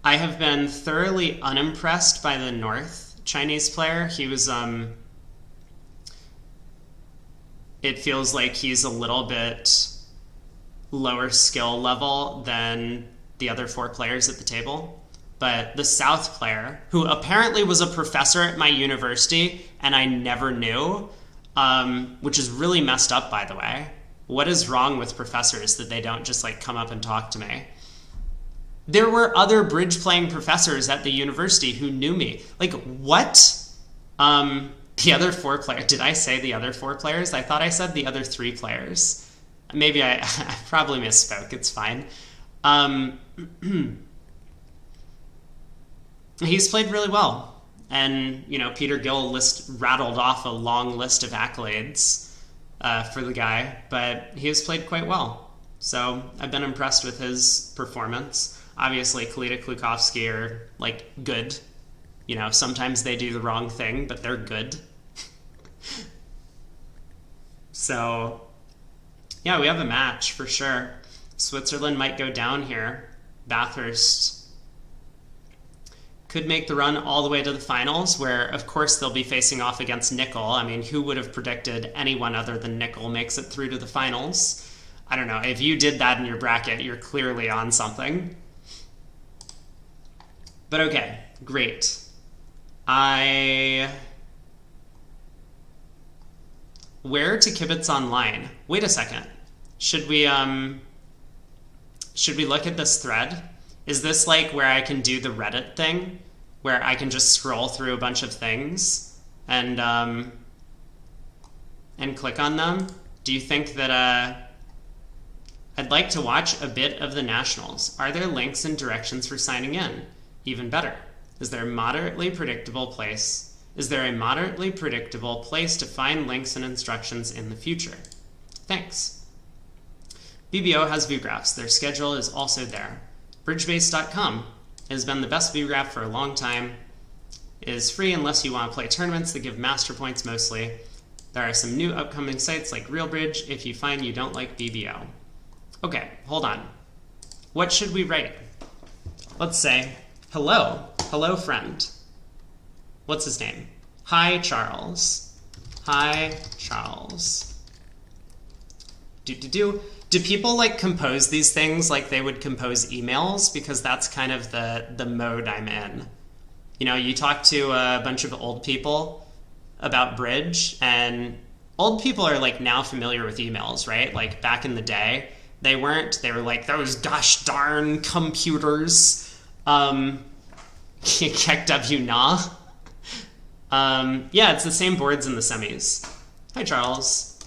have been thoroughly unimpressed by the North Chinese player. He was, it feels like he's a little bit lower skill level than the other four players at the table. But the South player, who apparently was a professor at my university and I never knew, which is really messed up, by the way. What is wrong with professors that they don't just like come up and talk to me? There were other bridge playing professors at the university who knew me. Like, what? The other four players. Did I say the other four players? I thought I said the other three players. Maybe I probably misspoke. It's fine. He's played really well. And, you know, Peter Gill rattled off a long list of accolades for the guy, but he has played quite well. So I've been impressed with his performance. Obviously, Kalita Klukowski are, like, good. You know, sometimes they do the wrong thing, but they're good. So, yeah, we have a match for sure. Switzerland might go down here. Bathurst could make the run all the way to the finals, where, of course, they'll be facing off against Nickel. I mean, who would have predicted anyone other than Nickel makes it through to the finals? I don't know. If you did that in your bracket, you're clearly on something. But okay, great. Where to kibitz online? Wait a second. Should we look at this thread? Is this like where I can do the Reddit thing? Where I can just scroll through a bunch of things and click on them? Do you think that I'd like to watch a bit of the Nationals. Are there links and directions for signing in? Even better. Is there a moderately predictable place to find links and instructions in the future? Thanks. BBO has view graphs. Their schedule is also there. Bridgebase.com has been the best view graph for a long time. It is free unless you want to play tournaments that give master points mostly. There are some new upcoming sites like RealBridge if you find you don't like BBO. Okay, hold on. What should we write? Let's say, hello, Hello, friend. What's his name? Hi, Charles. Hi, Charles. Do people like compose these things like they would compose emails? Because that's kind of the mode I'm in. You know, you talk to a bunch of old people about bridge, and old people are like now familiar with emails, right? Like back in the day, they weren't. They were like, those gosh darn computers. Checked up you nah. Yeah, it's the same boards in the semis. Hi, Charles.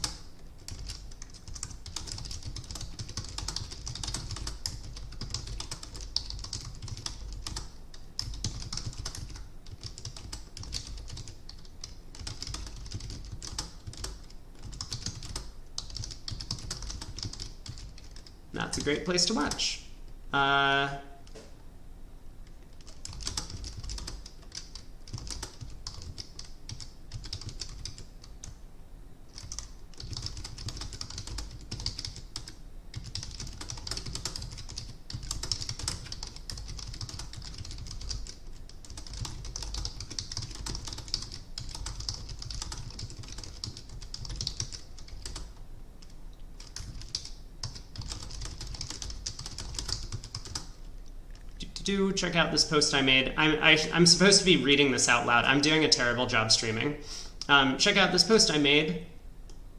That's a great place to watch. Do check out this post I made. I'm supposed to be reading this out loud. I'm doing a terrible job streaming. Check out this post I made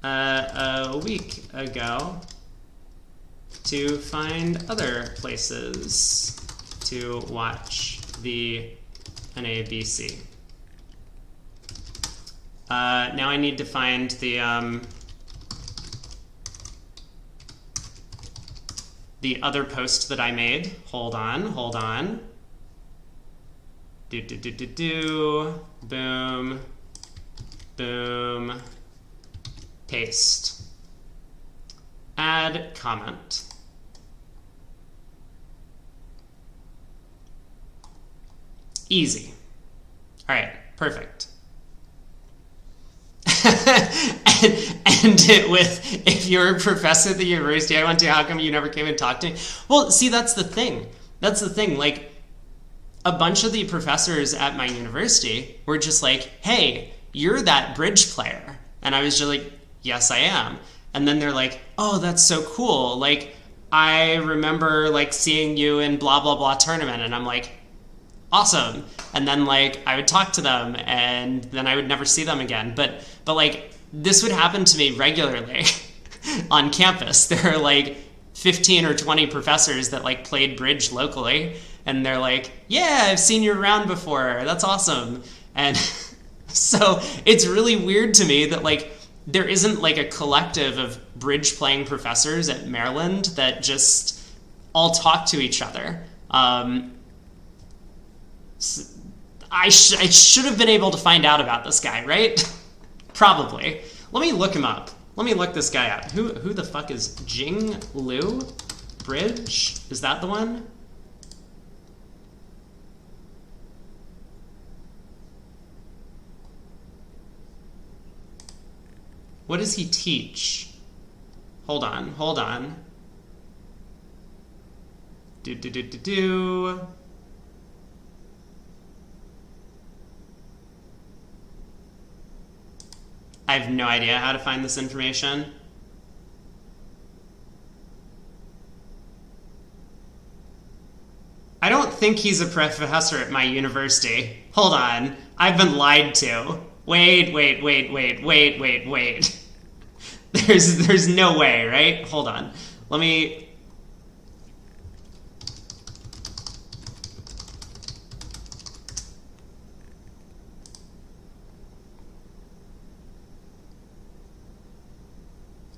a week ago to find other places to watch the NABC. Now I need to find the other post that I made. Hold on. Boom. Paste. Add comment. Easy. All right, perfect. End it with, if you're a professor at the university I went to, how come you never came and talked to me? Well, see, that's the thing. Like, a bunch of the professors at my university were just like, hey, you're that bridge player. And I was just like, yes, I am. And then they're like, oh, that's so cool. Like, I remember, like, seeing you in blah, blah, blah tournament. And I'm like, awesome. And then, like, I would talk to them, and then I would never see them again. But like, this would happen to me regularly on campus. There are like 15 or 20 professors that like played bridge locally, and they're like, yeah, I've seen you around before. That's awesome. And so it's really weird to me that like there isn't like a collective of bridge playing professors at Maryland that just all talk to each other. I should have been able to find out about this guy, right? Probably. Let me look him up. Let me look this guy up. Who the fuck is Jing Liu? Bridge? Is that the one? What does he teach? Hold on. Do. I have no idea how to find this information. I don't think he's a professor at my university. Hold on. I've been lied to. Wait. There's no way, right? Hold on. Let me...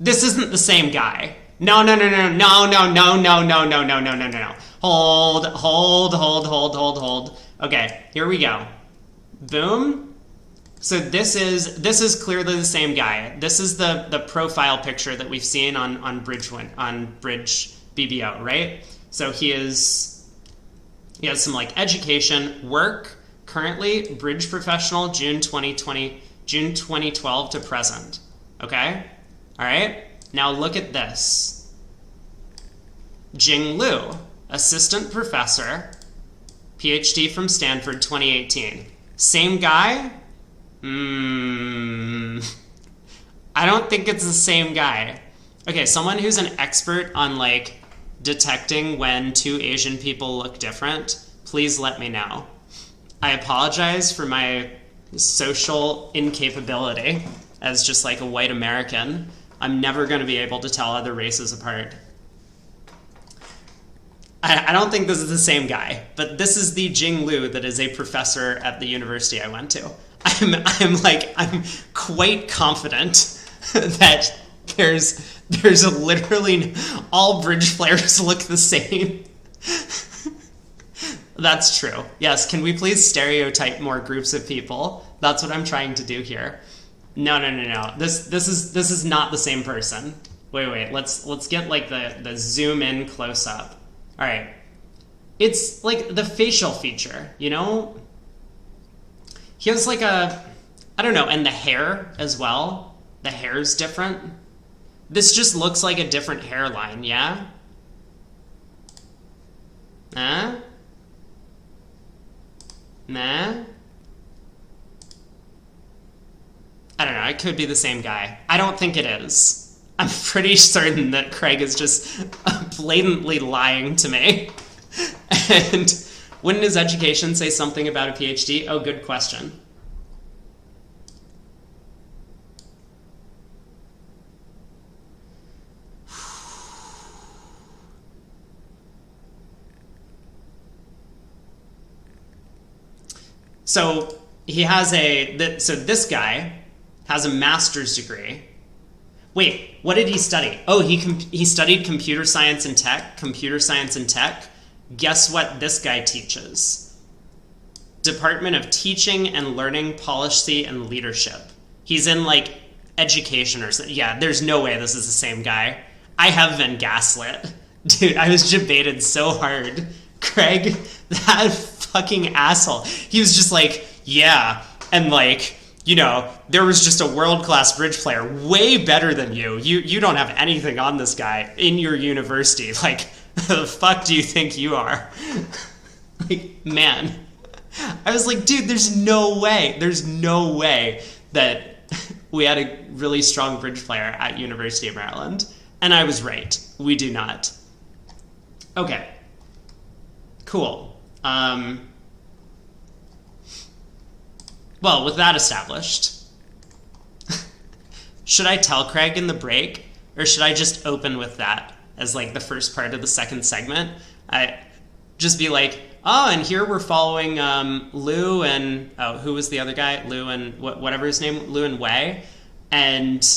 This isn't the same guy. No. Hold. Okay, here we go. Boom. So this is clearly the same guy. This is the profile picture that we've seen on Bridge BBO, right? So he has some like education, work, currently bridge professional, June 2012 to present. Okay? All right, now look at this. Jing Liu, assistant professor, PhD from Stanford, 2018. Same guy? I don't think it's the same guy. Okay, someone who's an expert on, like, detecting when two Asian people look different, please let me know. I apologize for my social incapability as just, like, a white American. I'm never going to be able to tell other races apart. I don't think this is the same guy, but this is the Jing Liu that is a professor at the university I went to. I'm quite confident that there's literally all bridge players look the same. That's true. Yes, can we please stereotype more groups of people? That's what I'm trying to do here. No. This is not the same person. Wait. Let's get like the zoom in close up. All right. It's like the facial feature, you know? He has like I don't know, and the hair as well. The hair's different. This just looks like a different hairline, yeah? Nah? I don't know, it could be the same guy. I don't think it is. I'm pretty certain that Craig is just blatantly lying to me. And wouldn't his education say something about a PhD? Oh, good question. So he has so this guy has a master's degree. Wait, what did he study? Oh, he studied computer science and tech. Guess what this guy teaches? Department of Teaching and Learning Policy and Leadership. He's in like education or something. Yeah, there's no way this is the same guy. I have been gaslit. Dude, I was debated so hard. Craig, that fucking asshole. He was just like, yeah, and like, you know, there was just a world-class bridge player way better than you. You don't have anything on this guy in your university. Like, the fuck do you think you are? Like, man. I was like, dude, there's no way that we had a really strong bridge player at University of Maryland. And I was right. We do not. Okay. Cool. Well, with that established, should I tell Craig in the break, or should I just open with that as like the first part of the second segment? I just be like, oh, and here we're following Lou and who was the other guy? Lou and whatever his name, Lou and Wei, and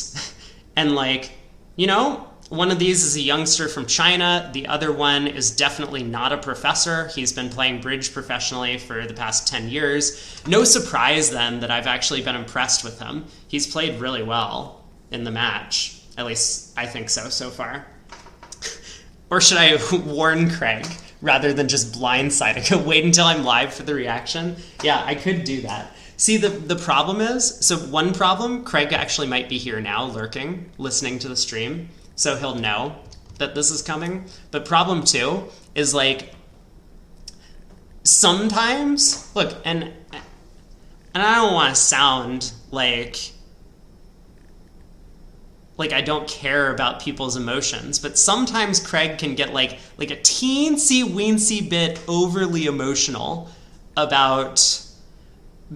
like, you know, one of these is a youngster from China. The other one is definitely not a professor. He's been playing bridge professionally for the past 10 years. No surprise, then, that I've actually been impressed with him. He's played really well in the match. At least, I think so far. Or should I warn Craig rather than just blindsiding him? Wait until I'm live for the reaction? Yeah, I could do that. See, the problem is, so one problem, Craig actually might be here now, lurking, listening to the stream. So he'll know that this is coming. But problem two is like sometimes, look, and I don't want to sound like I don't care about people's emotions, but sometimes Craig can get like a teensy weensy bit overly emotional about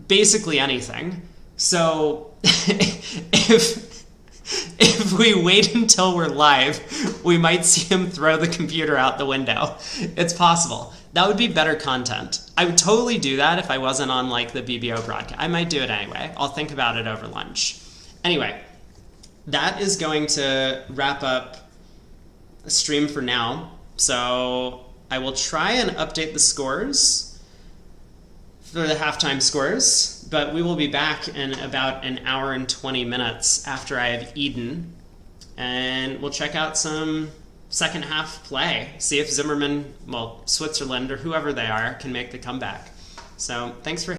basically anything. So if we wait until we're live, we might see him throw the computer out the window. It's possible. That would be better content. I would totally do that if I wasn't on like the BBO broadcast. I might do it anyway. I'll think about it over lunch. Anyway, that is going to wrap up the stream for now. So I will try and update the scores for the halftime scores, but we will be back in about an hour and 20 minutes after I have eaten, and we'll check out some second half play, see if Zimmerman, well, Switzerland or whoever they are, can make the comeback. So thanks for